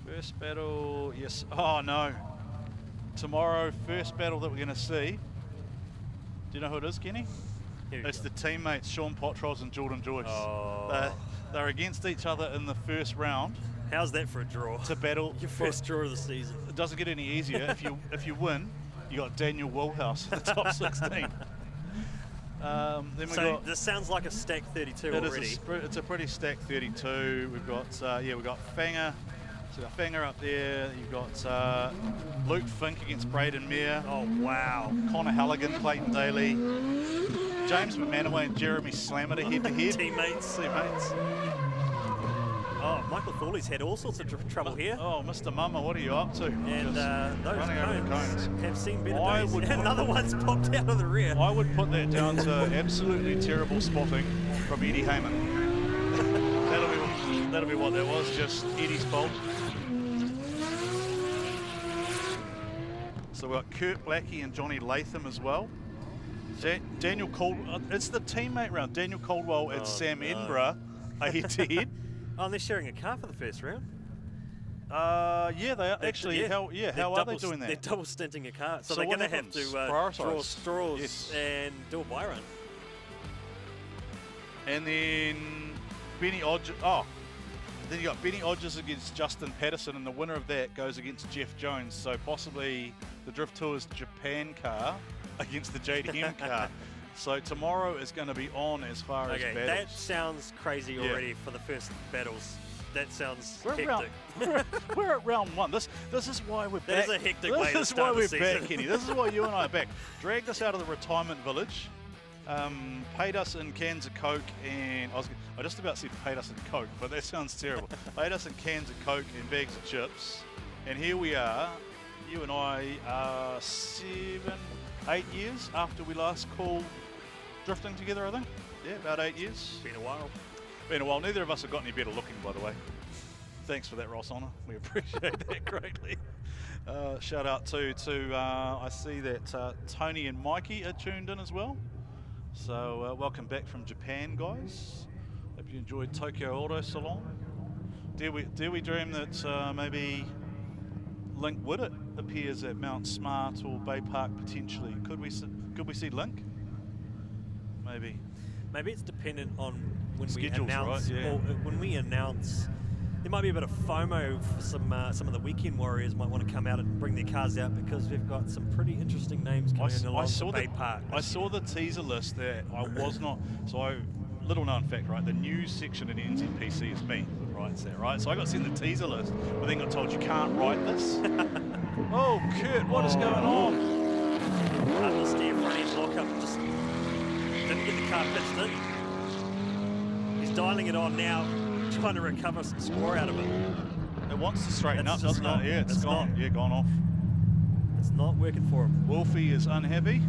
first battle, yes. Oh no. Tomorrow, first battle that we're going to see. Do you know who it is, Kenny? It's the teammates Sean Pottrolls and Jordan Joyce. Oh. They're against each other in the first round. How's that for a draw? To battle. Your first draw of the season. It doesn't get any easier. if you win, you got Daniel Woolhouse in the top 16. Then we got, this sounds like a stack 32 already. It's a pretty stacked 32. We've got we've got Fanger. So we've got Fanger up there. You've got Luke Fink against Braden Meir. Oh wow. Connor Halligan, Clayton Daly. James McManaway and Jeremy Slammer head-to-head. Teammates. Oh, Michael Thorley's had all sorts of trouble here. Oh, Mr. Mumma, what are you up to? And those running over the cones have seen better days. Another one's popped out of the rear. I would put that down to absolutely terrible spotting from Eddie Heyman. That'll be what that was, just Eddie's fault. So we've got Kurt Blackie and Johnny Latham as well. Daniel Caldwell, it's the teammate round. Daniel Caldwell and Sam Edinburgh are head-to-head. Oh, and they're sharing a car for the first round? Yeah, they are. Actually, how are they doing that? They're double stinting a car. So they're going to have to draw straws and do a buy run. And then Benny Odgers. Then you got Benny Odgers against Justin Patterson, and the winner of that goes against Jeff Jones. So possibly the Drift Tours Japan car against the JDM car. So tomorrow is going to be on as far as battles. That sounds crazy already for the first battles. That sounds hectic. We're at round one. This is why we're back. That is a hectic way to start the season. This is why we're back, Kenny. This is why you and I are back. Dragged us out of the retirement village. Paid us in cans of Coke and I just about said paid us in Coke, but that sounds terrible. Paid us in cans of Coke and bags of chips, and here we are. You and I are 8 years after we last called drifting together, I think. Yeah, about 8 years. Been a while. Been a while. Neither of us have got any better looking, by the way. Thanks for that, Ross Honor. We appreciate that greatly. Shout out to I see that Tony and Mikey are tuned in as well. So welcome back from Japan, guys. Hope you enjoyed Tokyo Auto Salon. Dare we dream that maybe Link Widdett appears at Mount Smart or Bay Park potentially? Could we see Link? Maybe. Maybe it's dependent on when Schedules, we announce. right? Yeah. Or when we announce, there might be a bit of FOMO for some of the weekend warriors might want to come out and bring their cars out because we've got some pretty interesting names coming in along the Bay Park. I saw the teaser list that I was not. So little known fact, right? The news section at NZPC is me, right? So, right. So I got sent the teaser list, but then got told you can't write this. Oh, Kurt, what is going on? Understeer front end lockup just didn't get the car pitched in. He's dialing it on now, trying to recover some score out of it. It wants to straighten up, doesn't it? Yeah, it's gone. Yeah, gone off. It's not working for him. Wolfie is unhappy.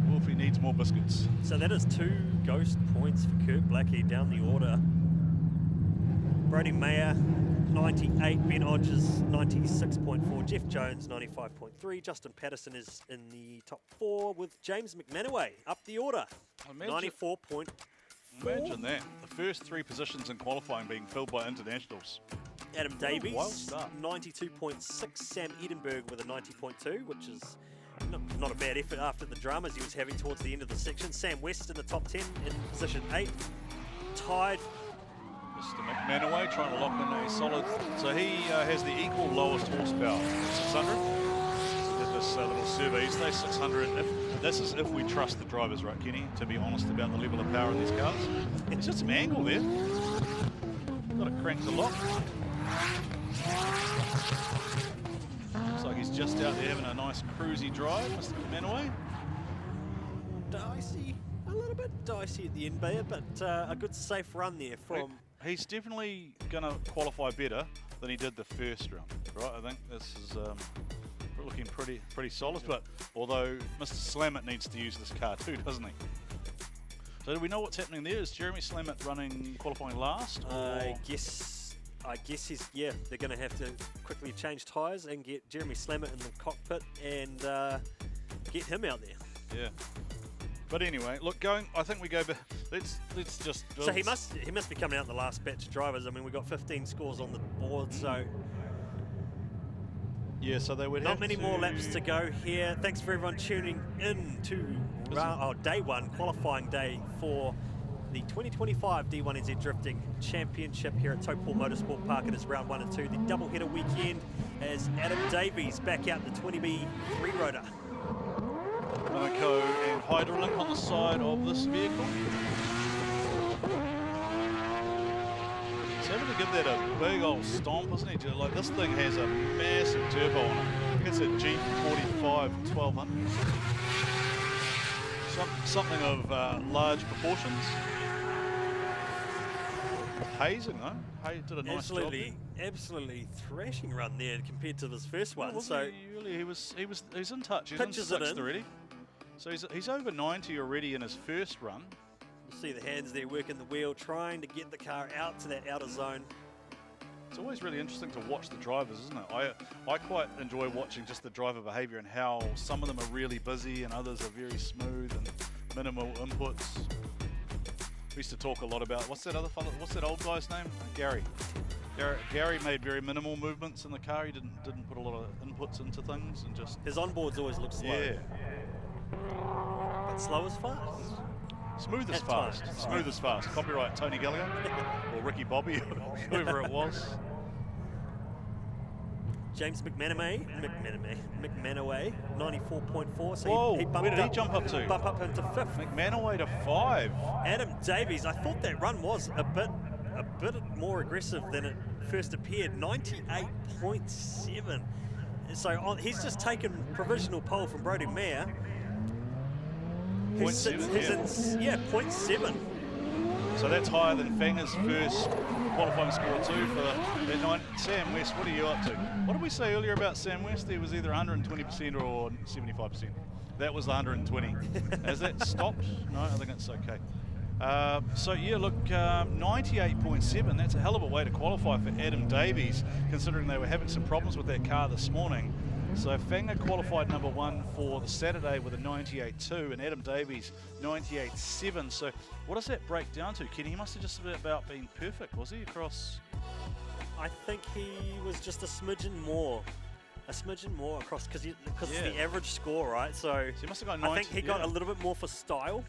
Wolfie needs more biscuits. So that is 2 ghost points for Kurt Blackie down the order. Brody Mayer, 98. Ben Odgers, 96.4. Jeff Jones, 95.3. Justin Patterson is in the top 4 with James McManaway up the order, 94.4. Imagine that. The first 3 positions in qualifying being filled by internationals. Adam Davies, 92.6. Sam Edinburgh with a 90.2, which is not a bad effort after the dramas he was having towards the end of the section. Sam West in the top 10 in position 8. Tied. Mr. McManaway trying to lock in a solid. So he has the equal lowest horsepower, 600. Did this little survey. He stays 600. This is if we trust the drivers, right, Kenny? To be honest about the level of power in these cars. There's just some angle there. Got to crank the lock. Looks like he's just out there having a nice cruisy drive, Mr. McManaway. Dicey, a little bit dicey at the end there, but a good safe run there from. He's definitely going to qualify better than he did the first round, right? I think this is looking pretty solid. But although Mr. Slammett needs to use this car too, doesn't he? So do we know what's happening there? Is Jeremy Slammett running qualifying last? I guess he's, yeah, they're going to have to quickly change tyres and get Jeremy Slammett in the cockpit and get him out there. Yeah. But anyway, look, I think we go back. Let's just build. So he must be coming out in the last batch of drivers. I mean, we've got 15 scores on the board, so yeah, so they would not have many more laps to go here. Thanks for everyone tuning in to day one, qualifying day for the 2025 D1NZ Drifting Championship here at Taupo Motorsport Park. It is round 1 and 2, the doubleheader weekend, as Adam Davies back out in the 20B three-rotor. Monaco and hydraulic on the side of this vehicle. He's having to give that a big old stomp, isn't he? Like, this thing has a massive turbo on it. I think it's a G45 1200. Something of large proportions. Hazing though. Hay did a nice job. Absolutely thrashing run there compared to his first one. So he was in touch. He's in sixth already. So he's over 90 already in his first run. You see the hands there working the wheel, trying to get the car out to that outer zone. It's always really interesting to watch the drivers, isn't it? I quite enjoy watching just the driver behaviour and how some of them are really busy and others are very smooth and minimal inputs. We used to talk a lot about, what's that old guy's name? Gary. Gary made very minimal movements in the car. He didn't put a lot of inputs into things and just... His onboards always look slow. Yeah. But slow as fast. Smooth as fast. Smooth as fast. Copyright Tony Gallagher or Ricky Bobby, whoever it was. James McManaway, 94.4. So whoa, he bumped where did he jump up to? Bump up into 5th. McManaway to 5. Adam Davies, I thought that run was a bit more aggressive than it first appeared. 98.7. So he's just taken provisional pole from Brodie Mayer. 0.7. So that's higher than Fanger's first qualifying score too for that 9. Sam West, what are you up to? What did we say earlier about Sam West? He was either 120% or 75%. That was 120. Has that stopped? No, I think it's okay. So yeah, look, 98.7, that's a hell of a way to qualify for Adam Davies, considering they were having some problems with that car this morning. So Fanger qualified number 1 for the Saturday with a 98.2 and Adam Davies 98.7. So what does that break down to, Kenny? He must have just about been perfect, was he, across? I think he was just a smidgen more across, because it's the average score, right? So he must have got 90, I think he got a little bit more for style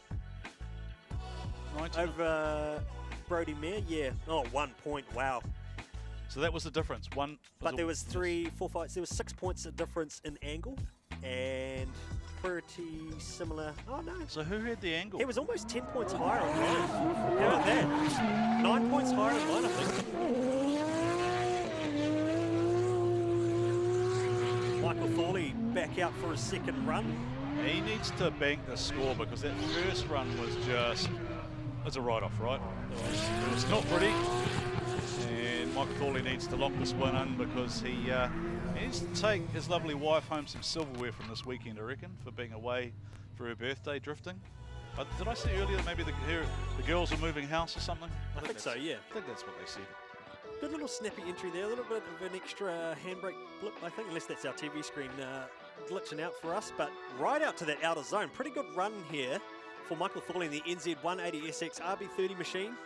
90. over Brodie Mayer. Yeah. Oh, 1 point. Wow. So that was the difference. But there was 3, 4, 5. There was 6 points of difference in angle, and pretty similar. Oh no. So who had the angle? He was almost 10 points higher on mine. How about that? 9 points higher on mine, I think. Michael Thorley back out for his second run. He needs to bank the score because that first run was just, it's a write-off, right? It was not pretty. And Michael Thorley needs to lock this one in because he needs to take his lovely wife home some silverware from this weekend, I reckon, for being away for her birthday drifting. Did I say earlier that maybe the girls are moving house or something? I think so, yeah. I think that's what they said. Good little snappy entry there, a little bit of an extra handbrake blip, I think, unless that's our TV screen glitching out for us. But right out to that outer zone. Pretty good run here for Michael Thorley in the NZ180SX RB30 machine.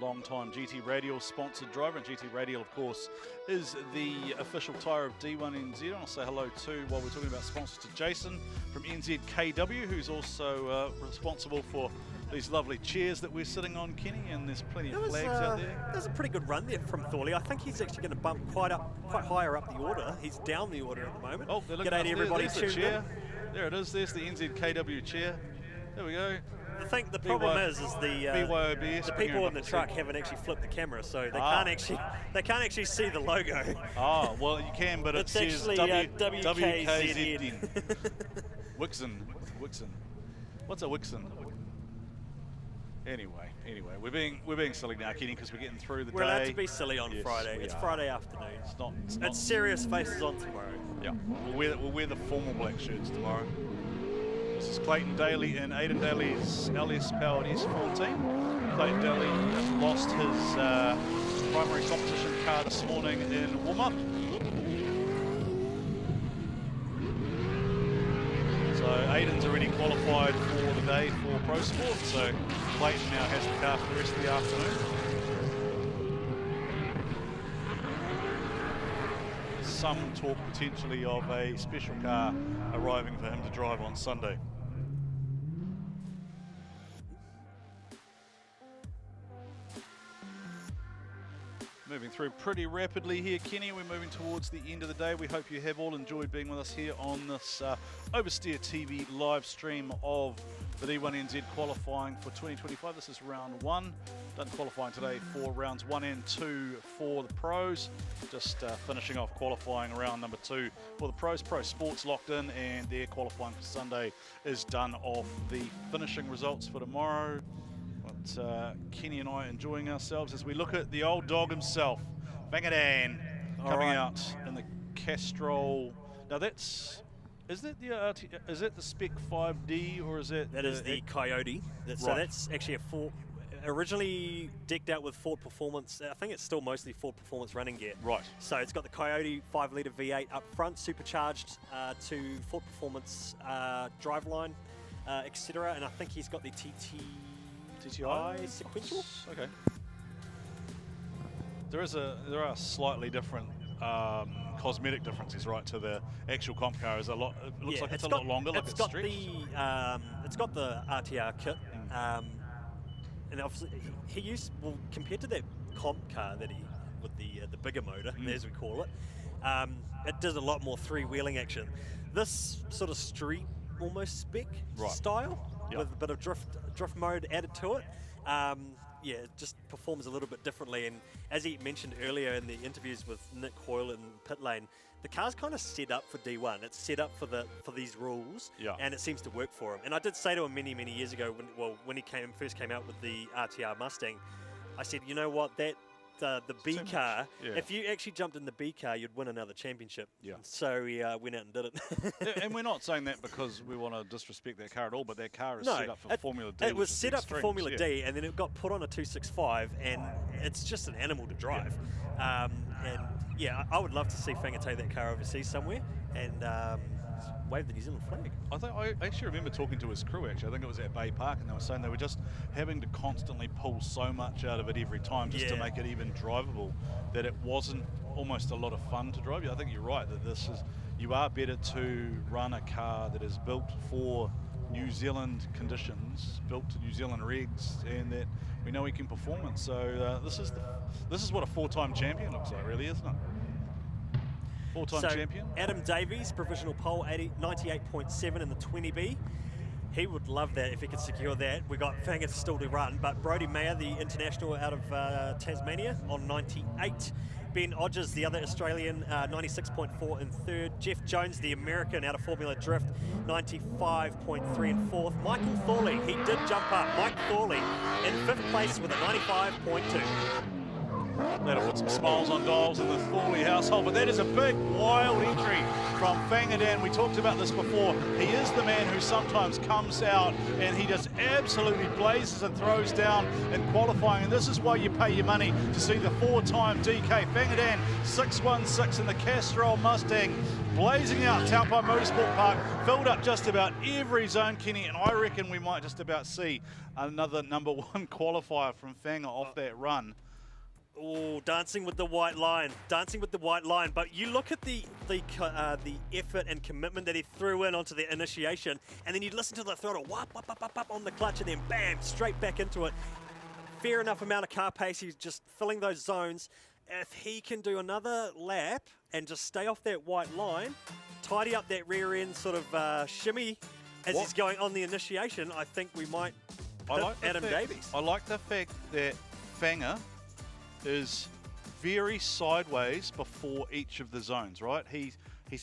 Long-time GT Radial sponsored driver, and GT Radial, of course, is the official tyre of D1NZ. And I'll say hello to, while we're talking about sponsors, to Jason from NZKW, who's also responsible for these lovely chairs that we're sitting on, Kenny, and there's plenty of flags out there. There's a pretty good run there from Thorley. I think he's actually going to bump quite higher up the order. He's down the order at the moment. Oh, they're looking G'day to everybody tuned in. There it is. There's the NZKW chair. There we go. I think the problem is the people in the truck haven't actually flipped the camera, so they can't actually see the logo. Oh, well, you can, but it says WKZN. Wixon. What's a Wixon? Anyway, we're being silly now, Kenny, because we're getting through the day. We're allowed to be silly on Friday. It's Friday afternoon. It's serious faces on tomorrow. Yeah, we'll wear the formal black shirts tomorrow. This is Clayton Daly in Aidan Daly's LS-powered S14. Clayton Daly lost his primary competition car this morning in warm-up. So Aidan's already qualified for the day for Pro Sport, so Clayton now has the car for the rest of the afternoon. Some talk potentially of a special car arriving for him to drive on Sunday. Moving through pretty rapidly here, Kenny. We're moving towards the end of the day. We hope you have all enjoyed being with us here on this Oversteer TV live stream of the D1NZ qualifying for 2025. This is round 1. Done qualifying today for rounds 1 and 2 for the pros. Just finishing off qualifying round number 2 for the pros. Pro Sports locked in, and their qualifying for Sunday is done off. The finishing results for tomorrow. But Kenny and I enjoying ourselves as we look at the old dog himself, Bangadan, coming out in the Castrol. Now that's, is that the Spec 5D or is that? That is the Coyote. So that's actually a Ford, originally decked out with Ford Performance. I think it's still mostly Ford Performance running gear. Right. So it's got the Coyote 5-litre V8 up front, supercharged to Ford Performance driveline, etc. And I think he's got the TTI sequential. Okay. There are slightly different cosmetic differences, right, to the actual comp car. Is a lot. It looks like it's a lot longer. Like it's got the RTR kit, and obviously he used, well, compared to that comp car that he with the bigger motor, as we call it, it does a lot more three-wheeling action. This sort of street almost spec style with a bit of drift mode added to it. Yeah, it just performs a little bit differently. And as he mentioned earlier in the interviews with Nick Hoyle in pit lane, the car's kind of set up for D1. It's set up for these rules, and it seems to work for him. And I did say to him many years ago, when he first came out with the RTR Mustang, I said, you know what, the B car, if you actually jumped in the B car, you'd win another championship. So he went out and did it. And we're not saying that because we want to disrespect that car at all, but that car is set up for Formula D. It was set up for Formula D, and then it got put on a 265, and it's just an animal to drive. And yeah, I would love to see Fanger take that car overseas somewhere and wave the New Zealand flag. I actually remember talking to his crew, actually. I think it was at Bay Park, and they were saying they were just having to constantly pull so much out of it every time just to make it even drivable, that it wasn't almost a lot of fun to drive. I think you're right, that you are better to run a car that is built for New Zealand conditions, built to New Zealand regs, and that we know we can perform it. So this is what a four-time champion looks like, really, isn't it? Four-time champion. Adam Davies, provisional pole, 98.7 in the 20B. He would love that if he could secure that. We got Fanger still to run, but Brodie Mayer, the international out of Tasmania, on 98. Ben Odgers, the other Australian, 96.4 in third. Jeff Jones, the American out of Formula Drift, 95.3 in fourth. Michael Thorley, he did jump up. Mike Thorley in fifth place with a 95.2. That'll put some smiles on Giles in the Thorley household, but that is a big, wild entry from Fangadan. We talked about this before. He is the man who sometimes comes out and he just absolutely blazes and throws down in qualifying, and this is why you pay your money to see the four-time DK. Fangadan 616 in the Castrol Mustang, blazing out Taupo Motorsport Park, filled up just about every zone, Kenny, and I reckon we might just about see another #1 qualifier from Fanger off that run. Oh, dancing with the white line, But you look at the effort and commitment that he threw in onto the initiation, and then you listen to the throttle, whop, whop, whop, whop, on the clutch, and then bam, straight back into it. Fair enough amount of car pace. He's just filling those zones. If he can do another lap and just stay off that white line, tidy up that rear end sort of shimmy as he's going on the initiation, I think we might hit Adam Davies. I like the fact that Fanger is very sideways before each of the zones, right? He's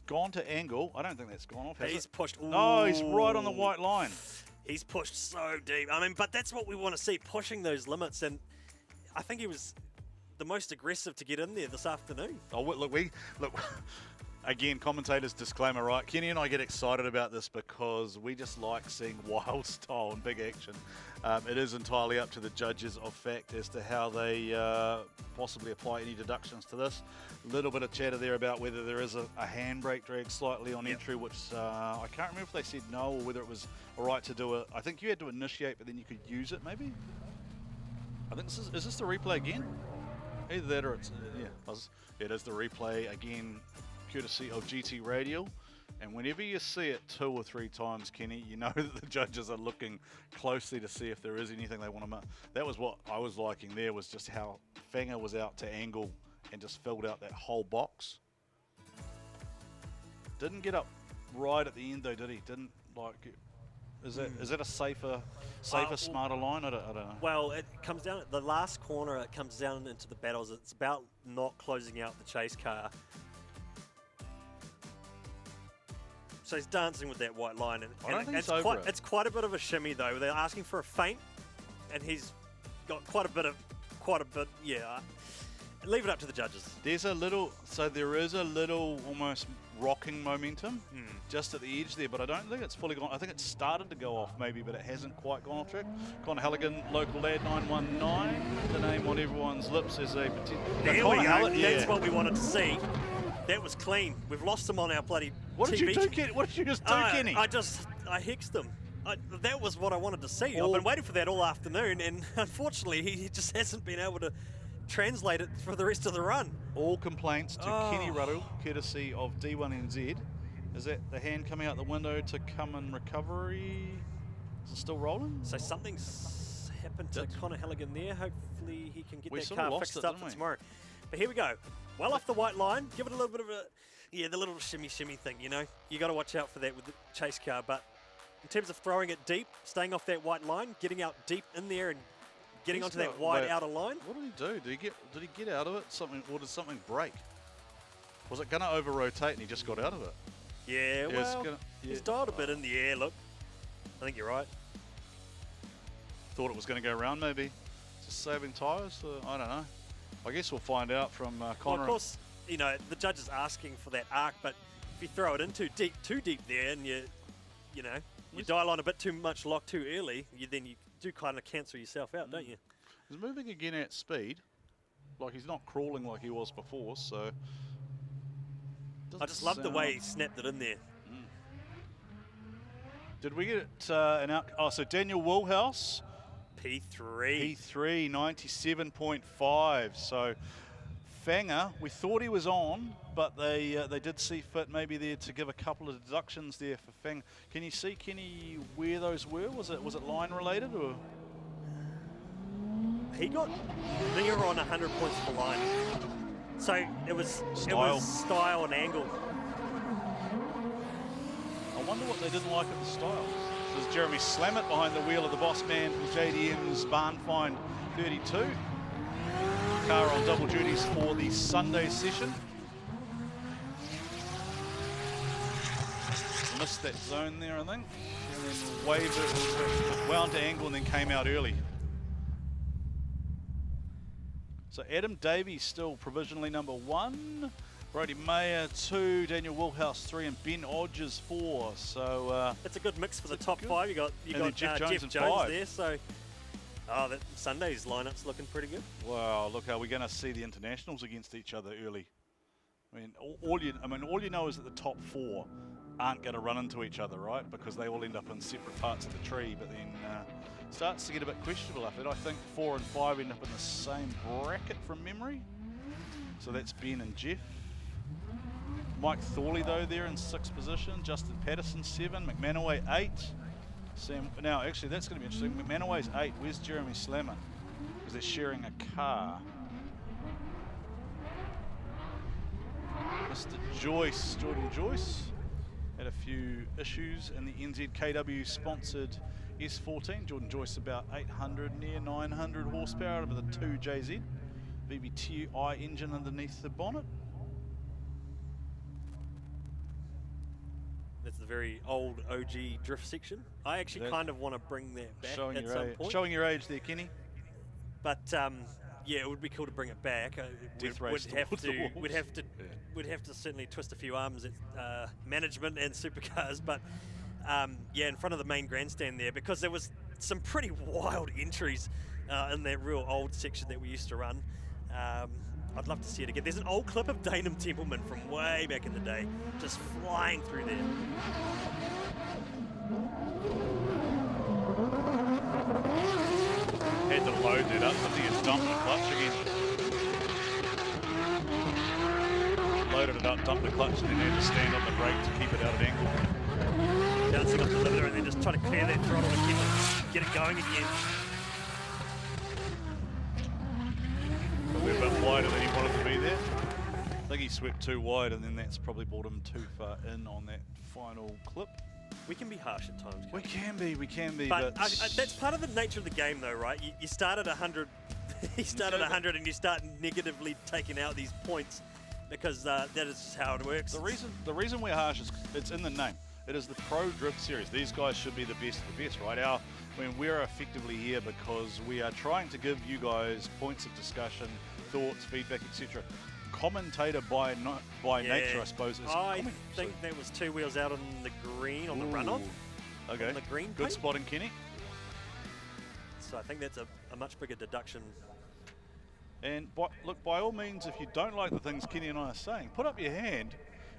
gone to angle. I don't think that's gone off, has He's it? pushed. Ooh. No, he's right on the white line. He's pushed so deep. I mean, but that's what we want to see, pushing those limits. And I think he was the most aggressive to get in there this afternoon. Oh, look, Again, commentators disclaimer, right? Kenny and I get excited about this because we just like seeing wild style and big action. It is entirely up to the judges of fact as to how they possibly apply any deductions to this. A little bit of chatter there about whether there is a handbrake drag slightly on entry, which I can't remember if they said no or whether it was all right to do it. I think you had to initiate, but then you could use it maybe. I think is this the replay again? Either that or it's, it is the replay again, courtesy of GT Radio. And whenever you see it 2 or 3 times, Kenny, you know that the judges are looking closely to see if there is anything they want to make. That was what I was liking there, was just how Fanger was out to angle and just filled out that whole box. Didn't get up right at the end though, did he? Didn't like. Is that a safer, smarter line? I don't know. Well, it comes down at the last corner. It comes down into the battles. It's about not closing out the chase car. So he's dancing with that white line, and it's quite a bit of a shimmy though. They're asking for a feint, and he's got quite a bit. Yeah. Leave it up to the judges. There is a little almost rocking momentum just at the edge there, but I don't think it's fully gone. I think it's started to go off maybe, but it hasn't quite gone off track. Connor Halligan, local lad 919, the name on everyone's lips is a potential. There we go. That's what we wanted to see. That was clean. We've lost him on our bloody What TV. did you do, Kenny? What did you just do, Kenny? I hexed him. That was what I wanted to see. I've been waiting for that all afternoon, and unfortunately, he just hasn't been able to translate it for the rest of the run. All complaints to Kenny Ruddle, courtesy of D1NZ. Is that the hand coming out the window to come in recovery? Is it still rolling? So something's happened to Connor Halligan there. Hopefully he can get that car fixed up for tomorrow. But here we go. Well off the white line. Give it a little bit of the little shimmy thing, you know. You got to watch out for that with the chase car. But in terms of throwing it deep, staying off that white line, getting out deep in there and getting onto that wide outer line. What did he do? Did he get out of it? Or did something break? Was it going to over-rotate and he just got out of it? Yeah, he's dialed a bit in the air, look. I think you're right. Thought it was going to go around maybe. Just saving tyres? I don't know. I guess we'll find out from Connor. Well, of course, you know, the judge is asking for that arc, but if you throw it in too deep there and you dial on a bit too much lock too early, then you do kind of cancel yourself out, don't you? He's moving again at speed. Like he's not crawling like he was before, so... I just love the way he snapped it in there. Did we get an out... Oh, so Daniel Woolhouse... P3. P3, 97.5. So Fanger, we thought he was on, but they did see fit maybe there to give a couple of deductions there for Fanger. Can you see, Kenny, where those were? Was it line related or? He got near on 100 points for line. So it was style and angle. I wonder what they didn't like of the styles. There's Jeremy Slammett behind the wheel of the boss man from JDM's Barn Find 32. Car on double duties for the Sunday session. Missed that zone there, I think. And then waved it, wound to angle and then came out early. So Adam Davies still provisionally number 1. Brody Mayer 2, Daniel Woolhouse 3, and Ben Odgers 4. So it's a good mix for the top 5. You got Jeff Jones there. So that Sunday's lineup's looking pretty good. Wow, look, are we going to see the internationals against each other early? I mean, all you know is that the top 4 aren't going to run into each other, right? Because they all end up in separate parts of the tree. But then starts to get a bit questionable after that. I think 4 and 5 end up in the same bracket from memory. So that's Ben and Jeff. Mike Thorley, though, there in 6th position. Justin Patterson, 7. McManaway, 8. Now, actually, that's going to be interesting. McManaway's 8. Where's Jeremy Slammer? Because they're sharing a car. Mr. Joyce, Jordan Joyce, had a few issues in the NZKW sponsored S14. Jordan Joyce about 800, near 900 horsepower out of the 2JZ. VVTi engine underneath the bonnet. That's the very old OG drift section. I actually kind of want to bring that back at some point. Showing your age there, Kenny. But Yeah, it would be cool to bring it back. Death race towards the walls. We'd have to certainly twist a few arms at management and supercars, but yeah, in front of the main grandstand there, because there was some pretty wild entries in that real old section that we used to run. I'd love to see it again. There's an old clip of Danem Templeman from way back in the day, just flying through there. Had to load that up. I think it's dumped the clutch again. Loaded it up, dumped the clutch, and then had to stand on the brake to keep it out of angle. Bouncing off the limiter and then just trying to clear that throttle and get it going again. We're a bit wider than he wanted to be there. I think he swept too wide, and then that's probably brought him too far in on that final clip. We can be harsh at times. We can be, but that's part of the nature of the game, though, right? You start at 100, you start at 100, and you start negatively taking out these points because that is just how it works. The reason we're harsh is it's in the name. It is the Pro Drift Series. These guys should be the best of the best, right? We're effectively here because we are trying to give you guys points of discussion, thoughts, feedback, etc. Commentator by nature, I suppose. I think that was 2 wheels out on the green on the run-on. Okay. On the green Good paint. spotting, Kenny. So I think that's a much bigger deduction. And look, by all means, if you don't like the things Kenny and I are saying, put up your hand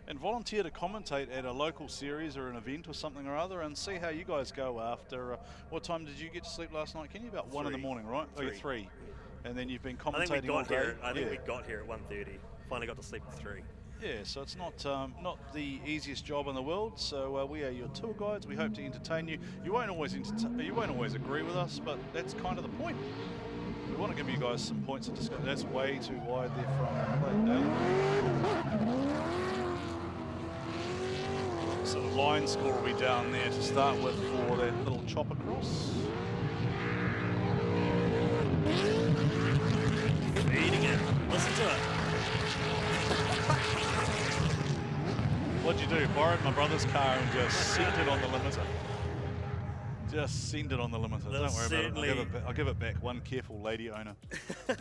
and volunteer to commentate at a local series or an event or something or other, and see how you guys go after. What time did you get to sleep last night, Kenny? About 1 in the morning, right? 3. Oh, 3. And then you've been commentating all day. I think we got here at 1:30. Finally got to sleep at 3. Yeah, so it's not the easiest job in the world. So we are your tour guides. We hope to entertain you. You won't always agree with us, but that's kind of the point. We want to give you guys some points of discussion. That's way too wide there from Clayton. So the line score will be down there to start with for that little chop across. Eating it. Listen to it. What'd you do? Borrowed my brother's car and just sent it on the limiter. Just send it on the limiter. Don't worry about it. I'll give it back. One careful lady owner. So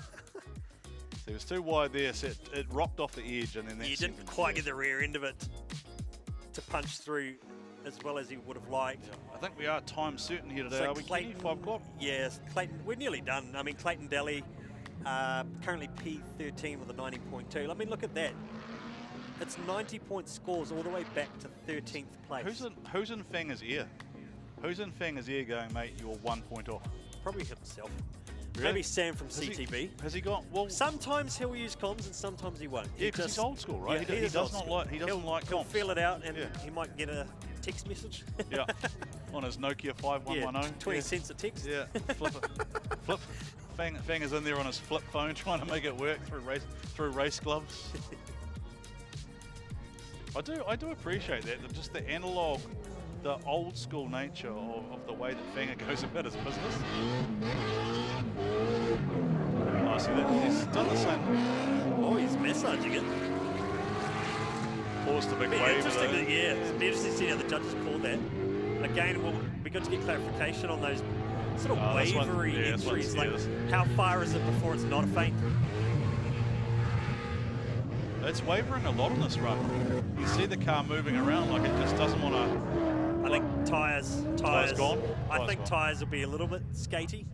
it was too wide there, so it rocked off the edge, and then that you didn't quite get the rear end of it to punch through as well as he would have liked. Yeah. I think we are time certain here today. So are we, Clayton, Kenny? 5 o'clock? Yes, Clayton, we're nearly done. I mean, Clayton Daly, currently P13 with a 90.2. I mean, look at that. It's 90-point scores all the way back to 13th place. Who's in Fanger's ear? Who's in Fanger's ear going, mate, you're 1 point off? Probably himself. Really? Maybe Sam from CTV. Has he got? Well, sometimes he'll use comms and sometimes he won't. Yeah, because he's old school, right? Yeah, he doesn't like comms. He'll feel it out, and he might get a text message. Yeah, on his Nokia 5110. Yeah, 20 cents a text. Yeah, flip it. Fanger's in there on his flip phone trying to make it work through race gloves. I do appreciate that. Just the analog, the old school nature of the way that Fanger goes about his business. Oh, see that he's done the same. Oh, he's massaging it. Paused a big wave. It'll be interesting to see how the judges call that. Again, we'll be good to get clarification on those sort of wavery entries. Like, how far is it before it's not a feint? It's wavering a lot on this run. You see the car moving around like it just doesn't want to. I think tyres gone. I think tyres will be a little bit skatey.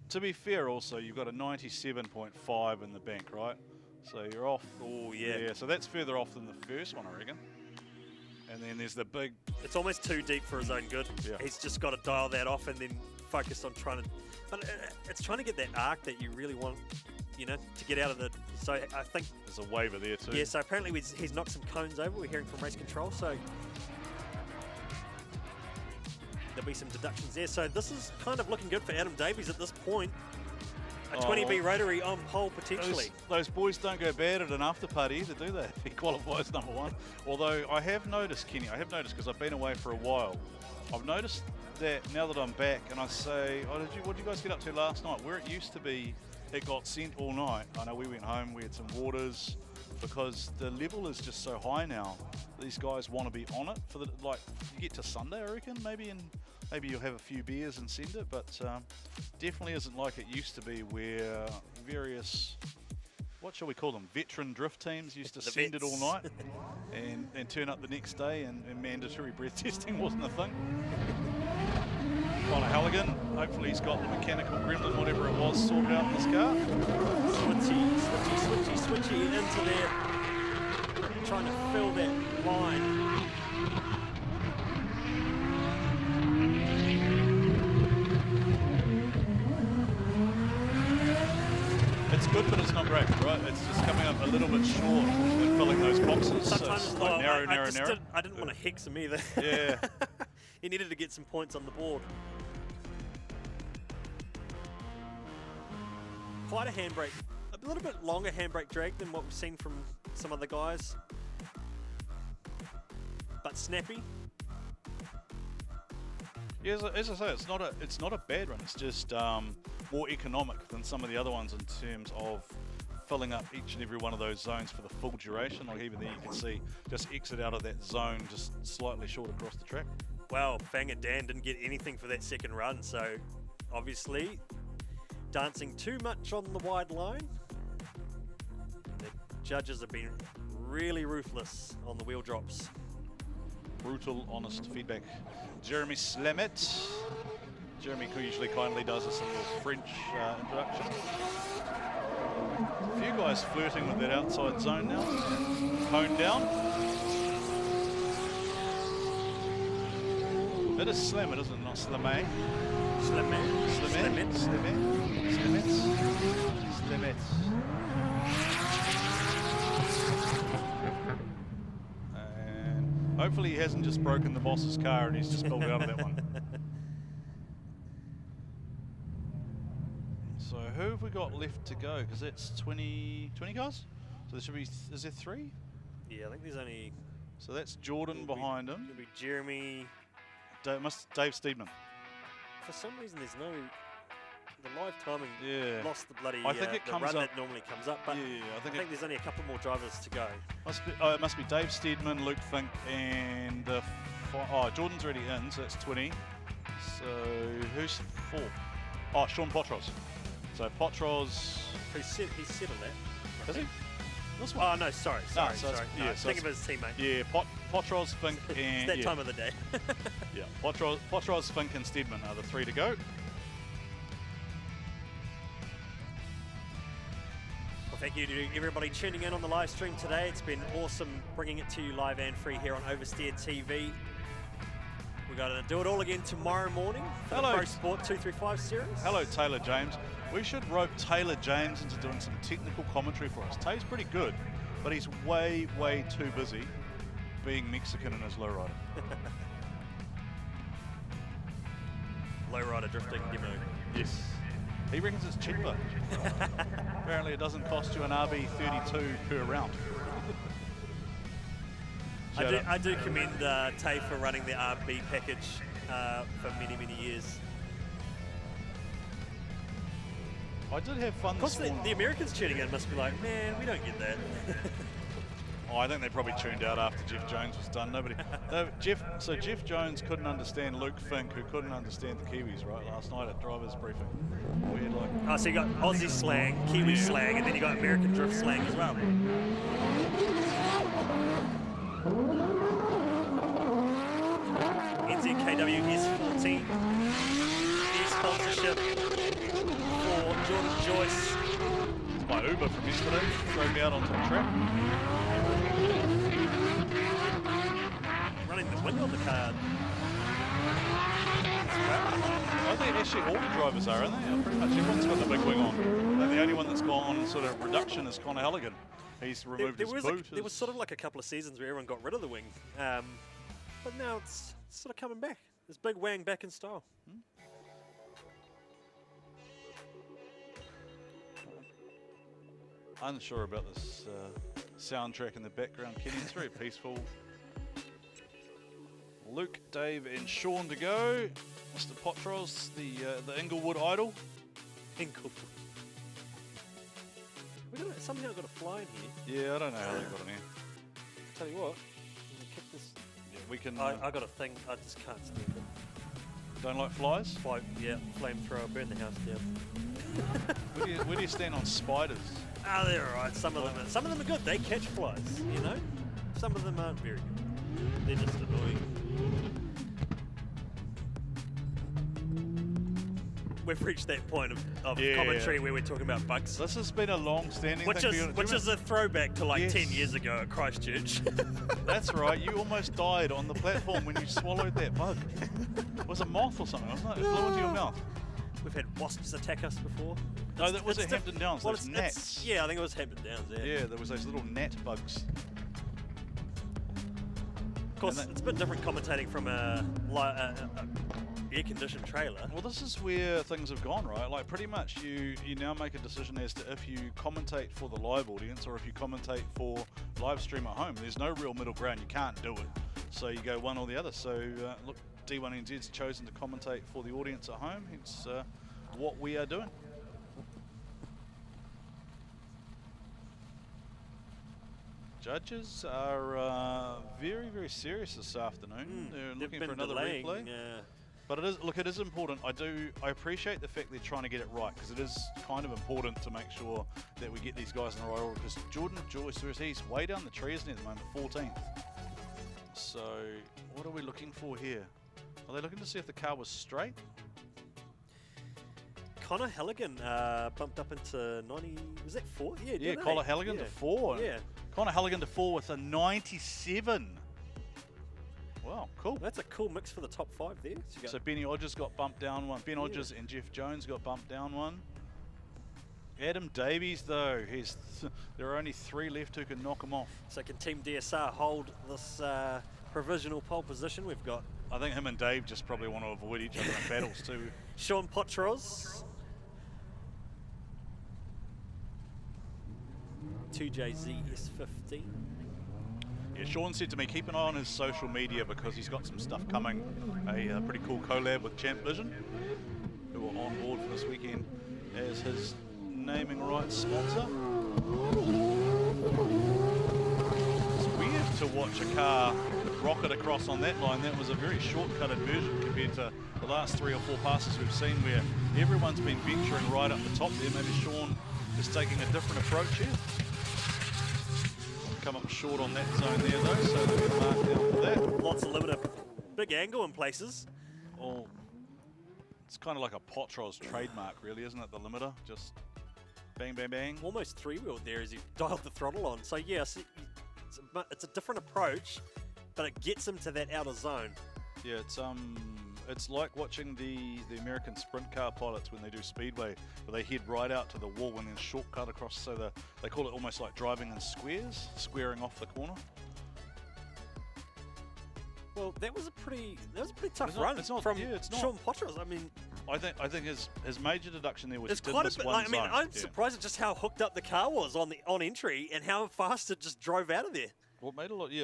To be fair, also you've got a 97.5 in the bank, right? So you're off. Oh yeah. So that's further off than the first one, I reckon. And then there's the big. It's almost too deep for his own good. Yeah. He's just got to dial that off and then focus on trying to. But it's trying to get that arc that you really want, you know, to get out of the. So I think there's a waiver there too. Yeah. So apparently he's knocked some cones over. We're hearing from race control. So there'll be some deductions there. So this is kind of looking good for Adam Davies at this point. A 20B rotary on pole potentially. Those boys don't go bad at an after party either, do they? If he qualifies number 1. Although I have noticed, Kenny, because I've been away for a while, I've noticed that now that I'm back and I say, oh, what did you guys get up to last night? Where it used to be, it got sent all night. I know we went home, we had some waters, because the level is just so high now. These guys want to be on it for the, like, you get to Sunday, I reckon, maybe you'll have a few beers and send it, but definitely isn't like it used to be, where various, what shall we call them, veteran drift teams used to send it all night and turn up the next day, and mandatory breath testing wasn't a thing. Connor Halligan, hopefully he's got the mechanical gremlin, whatever it was, sorted out in this car. Switchy into there, trying to fill that line. It's good, but it's not great, right? It's just coming up a little bit short in filling those boxes. Sometimes so it's like narrow. I didn't want to hex him either. Yeah. He needed to get some points on the board. Quite a handbrake. A little bit longer handbrake drag than what we've seen from some other guys. But snappy. Yeah, as I say, it's not a bad run. It's just more economic than some of the other ones in terms of filling up each and every one of those zones for the full duration. Like even there you can see, just exit out of that zone just slightly short across the track. Well, Fang and Dan didn't get anything for that second run, so obviously dancing too much on the wide line. The judges have been really ruthless on the wheel drops. Brutal, honest feedback. Jeremy Slamet. Jeremy usually kindly does us a little French introduction. A few guys flirting with that outside zone now. Honed down. It is Slamet, isn't it? Not Slamet. Slamet. And hopefully he hasn't just broken the boss's car and he's just pulled out of that one. So who have we got left to go? Because it's 20 cars? So there should be, is there 3? Yeah, I think there's only... So that's Jordan behind him. It'll be Jeremy... Dave Steedman. For some reason there's no... The live timing lost the bloody I think it the comes run up, that normally comes up, but yeah, I think there's only a couple more drivers to go. It must be Dave Steedman, Luke Fink, and Jordan's already in, so that's 20. So who's 4? Oh, Sean Potros. So Potros... He's settled that. Is he? This one? Oh no, sorry. Yeah, think of his teammate. Yeah, Potros, Fink, and... It's that time of the day. Yeah, Potros, Fink, and Steedman are the 3 to go. Well, thank you to everybody tuning in on the live stream today. It's been awesome bringing it to you live and free here on Oversteer TV. We're going to do it all again tomorrow morning for the Pro Sport 235 series. Hello, Taylor James. We should rope Taylor James into doing some technical commentary for us. Tay's pretty good, but he's way, way too busy being Mexican in his lowrider. Lowrider drifting demo. Yes. He reckons it's cheaper. Apparently it doesn't cost you an RB32 per round. I do commend Tay for running the RB package for many, many years. I did have fun this morning. The Americans tuning in must be like, man, we don't get that. Oh, I think they probably tuned out after Jeff Jones was done. So Jeff Jones couldn't understand Luke Fink, who couldn't understand the Kiwis, right? Last night at drivers briefing, we had like. Oh, so you got Aussie slang, Kiwi slang, and then you got American drift slang as well. NZKW S14 sponsorship for Jordan Joyce. It's my Uber from yesterday. Drove me out onto the track. Running the wing on the card. I think actually all the drivers are, aren't they? Pretty much everyone's got the big wing on. And the only one that's gone sort of reduction is Connor Halligan. He's removed his boot. There was sort of like a couple of seasons where everyone got rid of the wing. But now it's sort of coming back. This big wang back in style. Unsure about this soundtrack in the background, Kenny. It's very peaceful. Luke, Dave, and Sean to go. Mr. Potros, the Inglewood idol. Inglewood. Somehow got a fly in here. Yeah, I don't know how they got in here. Tell you what, I'm gonna kick this. Yeah, we can. I got a thing. I just can't stand it. Don't like flies? Flamethrower, burn the house down. Where do you stand on spiders? Ah, they're alright. Some of them are good. They catch flies, you know. Some of them aren't very good. They're just annoying. We've reached that point of commentary where we're talking about bugs. This has been a long-standing thing. Which is a throwback to like 10 years ago at Christchurch. That's right. You almost died on the platform when you swallowed that bug. It was a moth or something, wasn't it? It flew into your mouth. We've had wasps attack us before. No, that was at Hampton Downs. Those gnats. Yeah, I think it was Hampton Downs. Yeah, there was those little gnat bugs. Of course, it's a bit different commentating from a air-conditioned trailer. Well, this is where things have gone, right? Like, pretty much you now make a decision as to if you commentate for the live audience or if you commentate for live stream at home. There's no real middle ground. You can't do it. So you go one or the other. So, look, D1NZ's chosen to commentate for the audience at home. It's what we are doing. Judges are very, very serious this afternoon. They're looking for another replay. But it is important. I appreciate the fact they're trying to get it right, because it is kind of important to make sure that we get these guys in the right order. Because Jordan Joyce, he's way down the tree, isn't he, at the moment, 14th. So what are we looking for here? Are they looking to see if the car was straight? Connor Halligan bumped up into 90. Was that 4? Yeah, Connor Halligan to 4. Yeah. Connor Halligan to 4 with a 97. Wow, cool. That's a cool mix for the top 5 there. So Benny Odgers got bumped down one. Ben Odgers and Jeff Jones got bumped down one. Adam Davies, though, there are only 3 left who can knock him off. So can Team DSR hold this provisional pole position? We've got. I think him and Dave just probably want to avoid each other in battles too. Sean Potros. 2JZS15. Yeah, Sean said to me, keep an eye on his social media because he's got some stuff coming. A pretty cool collab with Champ Vision, who are on board for this weekend as his naming rights sponsor. It's weird to watch a car rocket across on that line. That was a very shortcutted version compared to the last 3 or 4 passes we've seen where everyone's been venturing right up the top there. Maybe Sean is taking a different approach here. Come up short on that zone there though, so they'll get marked down for that. Lots of limiter. Big angle in places. Oh, it's kind of like a Potros trademark really, isn't it? The limiter, just bang, bang, bang. Almost 3-wheeled there as you dialed the throttle on. So yes, it's a different approach, but it gets him to that outer zone. Yeah, it's like watching the American sprint car pilots when they do speedway, where they head right out to the wall and then shortcut across. So they call it almost like driving in squares, squaring off the corner. Well, that was a pretty tough run from Sean Potros. I mean, I think his major deduction there was it's quite a bit. Like, I mean, I'm surprised at just how hooked up the car was on entry and how fast it just drove out of there. Well, it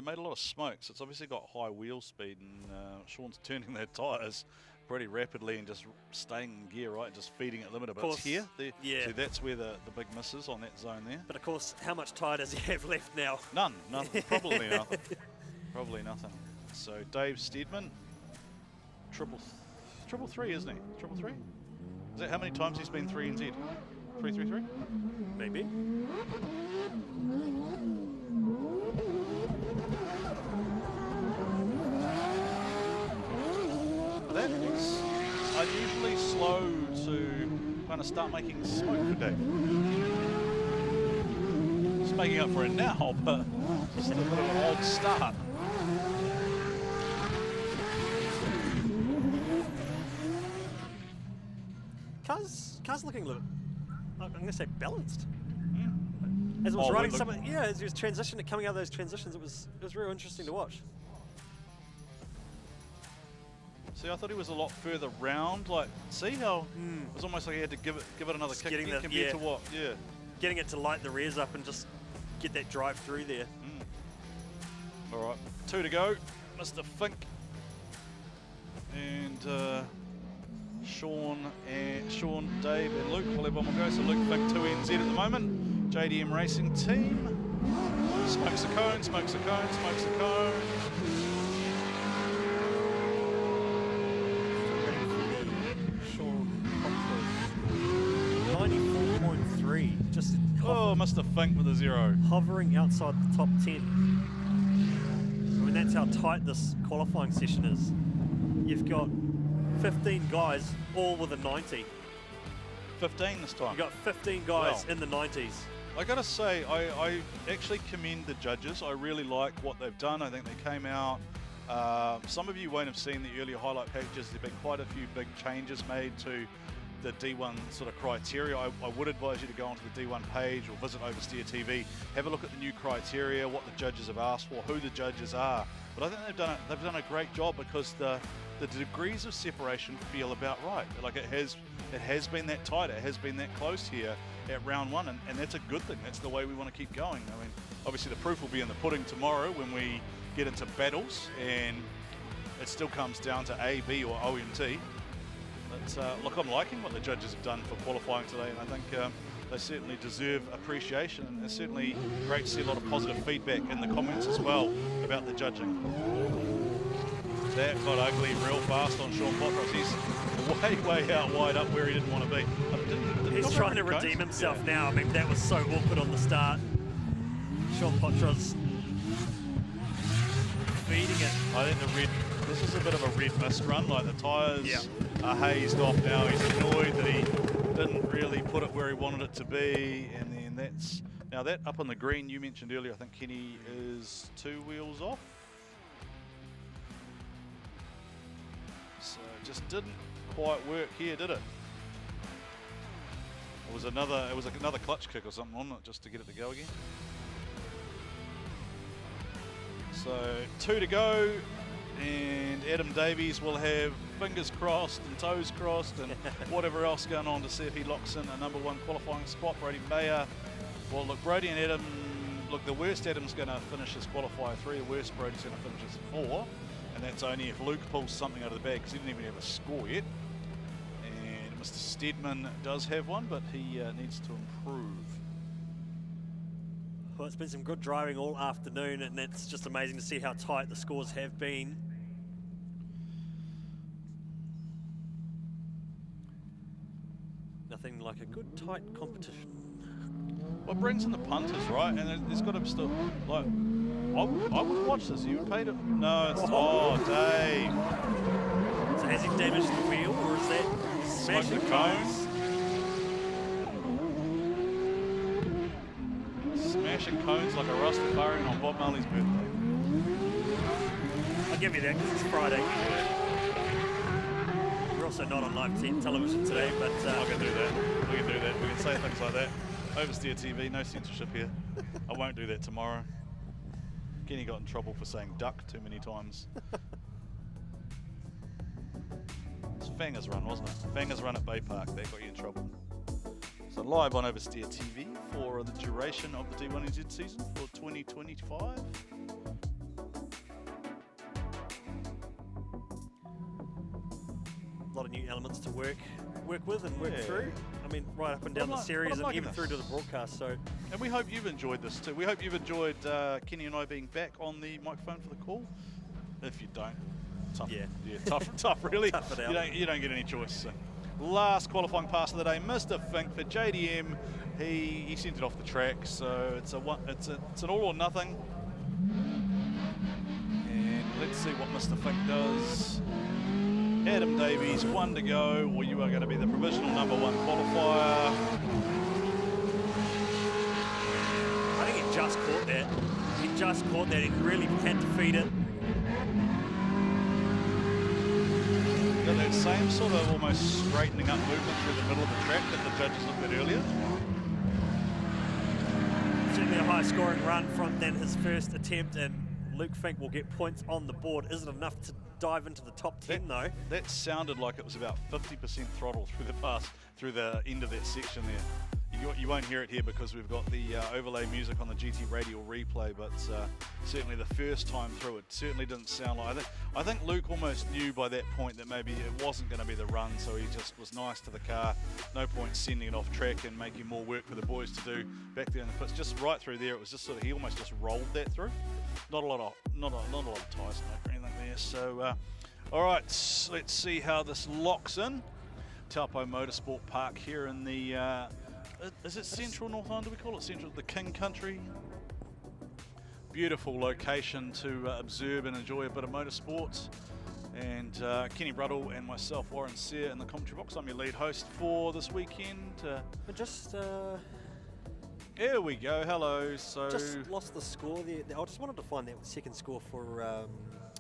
made a lot of smoke. So it's obviously got high wheel speed, and Sean's turning their tyres pretty rapidly and just staying in gear, right, and just feeding it limiter. But it's here. Yeah. So that's where the big miss is on that zone there. But of course, how much tyre does he have left now? None. Probably nothing. Probably nothing. So Dave Steedman, triple three, isn't he? Triple three? Is that how many times he's been 3NZ? 333? Maybe. That is unusually slow to kind of start making smoke for Dave. He's making up for it now, but just a bit of an odd start. Car's looking a little, I'm going to say balanced. As it was riding as he was transitioning, coming out of those transitions, it was real interesting to watch. See, I thought he was a lot further round. Like, see how it was almost like he had to give it another kick compared to what? Yeah. Getting it to light the rears up and just get that drive through there. All right, 2 to go. Mr. Fink and Sean, Dave, and Luke will have one more go. So Luke Fink 2NZ at the moment. JDM Racing Team. Smokes a cone, smokes a cone, smokes a cone. 94.3. Just Mr. Fink with a 0. Hovering outside the top 10. I mean, that's how tight this qualifying session is. You've got 15 guys all with a 90. 15 this time. You've got 15 guys in the 90s. I gotta say, I actually commend the judges. I really like what they've done. I think they came out. Some of you won't have seen the earlier highlight packages. There have been quite a few big changes made to the D1 sort of criteria. I would advise you to go onto the D1 page or visit Oversteer TV, have a look at the new criteria, what the judges have asked for, who the judges are. But I think they've done a great job because the degrees of separation feel about right. Like it has been that tight, it has been that close here at round 1, and that's a good thing. That's the way we want to keep going. I mean, obviously the proof will be in the pudding tomorrow when we get into battles, and it still comes down to A, B, or OMT. But look, I'm liking what the judges have done for qualifying today, and I think they certainly deserve appreciation, and it's certainly great to see a lot of positive feedback in the comments as well about the judging. That got ugly real fast on Sean Potros. He's way out wide up where he didn't want to be. He's trying to redeem himself now. I mean, that was so awkward on the start. Sean Potros feeding it. I think this is a bit of a red mist run. Like the tyres are hazed off now. He's annoyed that he didn't really put it where he wanted it to be. And then now that up on the green you mentioned earlier, I think Kenny is 2 wheels off. So it just didn't quite work here, did it? It was another clutch kick or something on it just to get it to go again. So 2 to go, and Adam Davies will have fingers crossed and toes crossed and whatever else going on to see if he locks in a #1 qualifying spot. Brody Mayer. Well, look, Brody and Adam, look, the worst Adam's going to finish his qualifier 3, the worst Brody's going to finish his 4. And that's only if Luke pulls something out of the bag, because he didn't even have a score yet. And Mr. Steadman does have one, but he needs to improve. Well, it's been some good driving all afternoon, and it's just amazing to see how tight the scores have been. Nothing like a good, tight competition. What brings in the punters, right? And there's got to be still, like, I would watch this. You would pay to. No, it's. Oh, Dave. So has he damaged the wheel, or is that smashing the cones? Smashing cones like a Rastafarian on Bob Marley's birthday. I'll give you that because it's Friday. We're also not on live television today, but I can do that. We can do that. We can say things like that. Oversteer TV, no censorship here. I won't do that tomorrow. Kenny got in trouble for saying duck too many times. It's Fanger's run, wasn't it? Fanger's run at Bay Park, that got you in trouble. So live on Oversteer TV for the duration of the D1NZ season for 2025. A lot of new elements to work with and work through. I mean, right up and down the series and even through to the broadcast. So, and we hope you've enjoyed this too. We hope you've enjoyed Kenny and I being back on the microphone for the call. If you don't, tough. Yeah, tough really. Tough it out. You don't get any choice. So. Last qualifying pass of the day, Mr. Fink for JDM. He sent it off the track, so it's an all or nothing. And let's see what Mr. Fink does. Adam Davies, 1 to go, or you are going to be the provisional #1 qualifier. I think he just caught that. He just caught that. He really had to feed it. Got that same sort of almost straightening up movement through the middle of the track that the judges looked at earlier. Certainly a high scoring run than his first attempt, and Luke Fink will get points on the board. Isn't enough to dive into the top 10 though. That sounded like it was about 50% throttle through the end of that section there. You won't hear it here because we've got the overlay music on the GT Radio replay, but certainly the first time through it certainly didn't sound like it. I think Luke almost knew by that point that maybe it wasn't going to be the run, so he just was nice to the car. No point sending it off track and making more work for the boys to do back there in the pits. Just right through there, it was just sort of, he almost just rolled that through. Not a lot of tyre smoke or anything there. So, all right, let's see how this locks in. Taupo Motorsport Park here in the. Is it Central North Island? Do we call it Central? The King Country. Beautiful location to observe and enjoy a bit of motorsports. And Kenny Ruddle and myself, Warren Sear, in the commentary box. I'm your lead host for this weekend. Here we go. Hello. So just lost the score there. I just wanted to find that second score for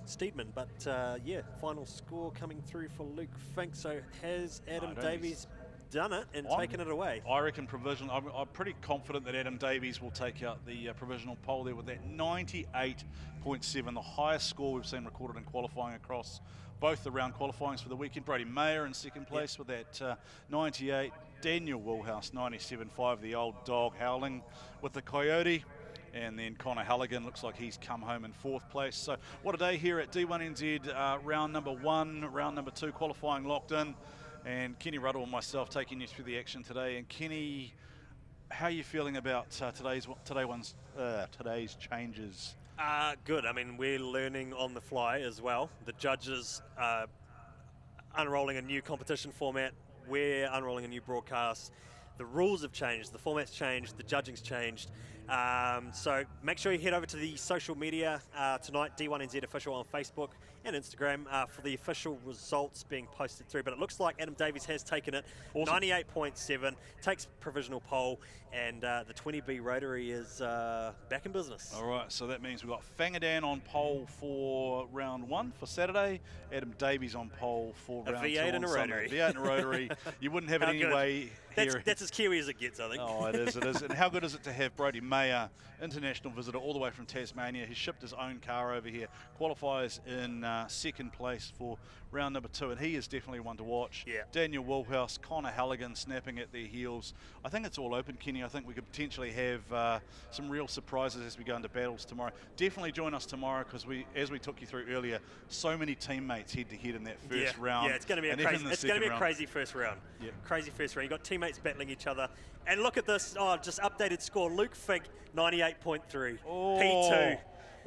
Steedman, but yeah, final score coming through for Luke Fink. So has Adam Davies done it and taken it away? I reckon provisional. I'm pretty confident that Adam Davies will take out the provisional pole there with that 98.7, the highest score we've seen recorded in qualifying across both the round qualifyings for the weekend. Brody Mayer in second place with that 98. Daniel Woolhouse 97.5, the old dog howling with the Coyote. And then Connor Halligan looks like he's come home in fourth place. So what a day here at D1NZ, round number 1, round number 2 qualifying locked in. And Kenny Ruddle and myself taking you through the action today. And Kenny, how are you feeling about today's changes? Good. I mean, we're learning on the fly as well. The judges are unrolling a new competition format. We're unrolling a new broadcast. The rules have changed. The format's changed. The judging's changed. So make sure you head over to the social media tonight, D1NZ Official on Facebook and Instagram for the official results being posted through. But it looks like Adam Davies has taken it. Awesome. 98.7, takes provisional pole, and the 20B Rotary is back in business. All right, so that means we've got Fangadan on pole for round 1 for Saturday, Adam Davies on pole for round 2 V8 on and a Sunday. Rotary. V8 and a Rotary. You wouldn't have it anyway. That's as Kiwi as it gets, I think. Oh, it is, it is. And how good is it to have Brody Mayer, international visitor, all the way from Tasmania. He shipped his own car over here, qualifies in second place for round number 2, and he is definitely one to watch. Yeah. Daniel Woolhouse, Connor Halligan snapping at their heels. I think it's all open, Kenny. I think we could potentially have some real surprises as we go into battles tomorrow. Definitely join us tomorrow because as we took you through earlier, so many teammates head to head in that first round. Yeah, it's going to be a crazy first round. Yeah. Crazy first round. You've got teammates battling each other. And look at this, just updated score. Luke Fink, 98.3. Oh. P2.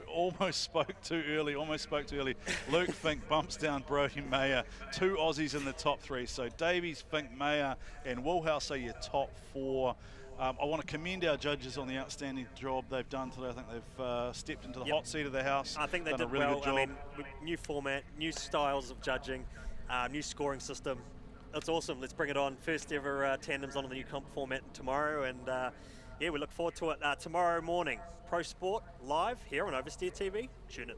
Almost spoke too early. Luke Fink bumps down Brody Mayer. 2 Aussies in the top 3. So Davies, Fink, Mayer, and Woolhouse are your top 4. I want to commend our judges on the outstanding job they've done today. I think they've stepped into the hot seat of the house. I think they did a really well. good job. I mean, new format, new styles of judging, new scoring system. It's awesome. Let's bring it on. First ever tandems on the new comp format tomorrow, and yeah, we look forward to it tomorrow morning. Pro Sport live here on Oversteer TV. Tune in.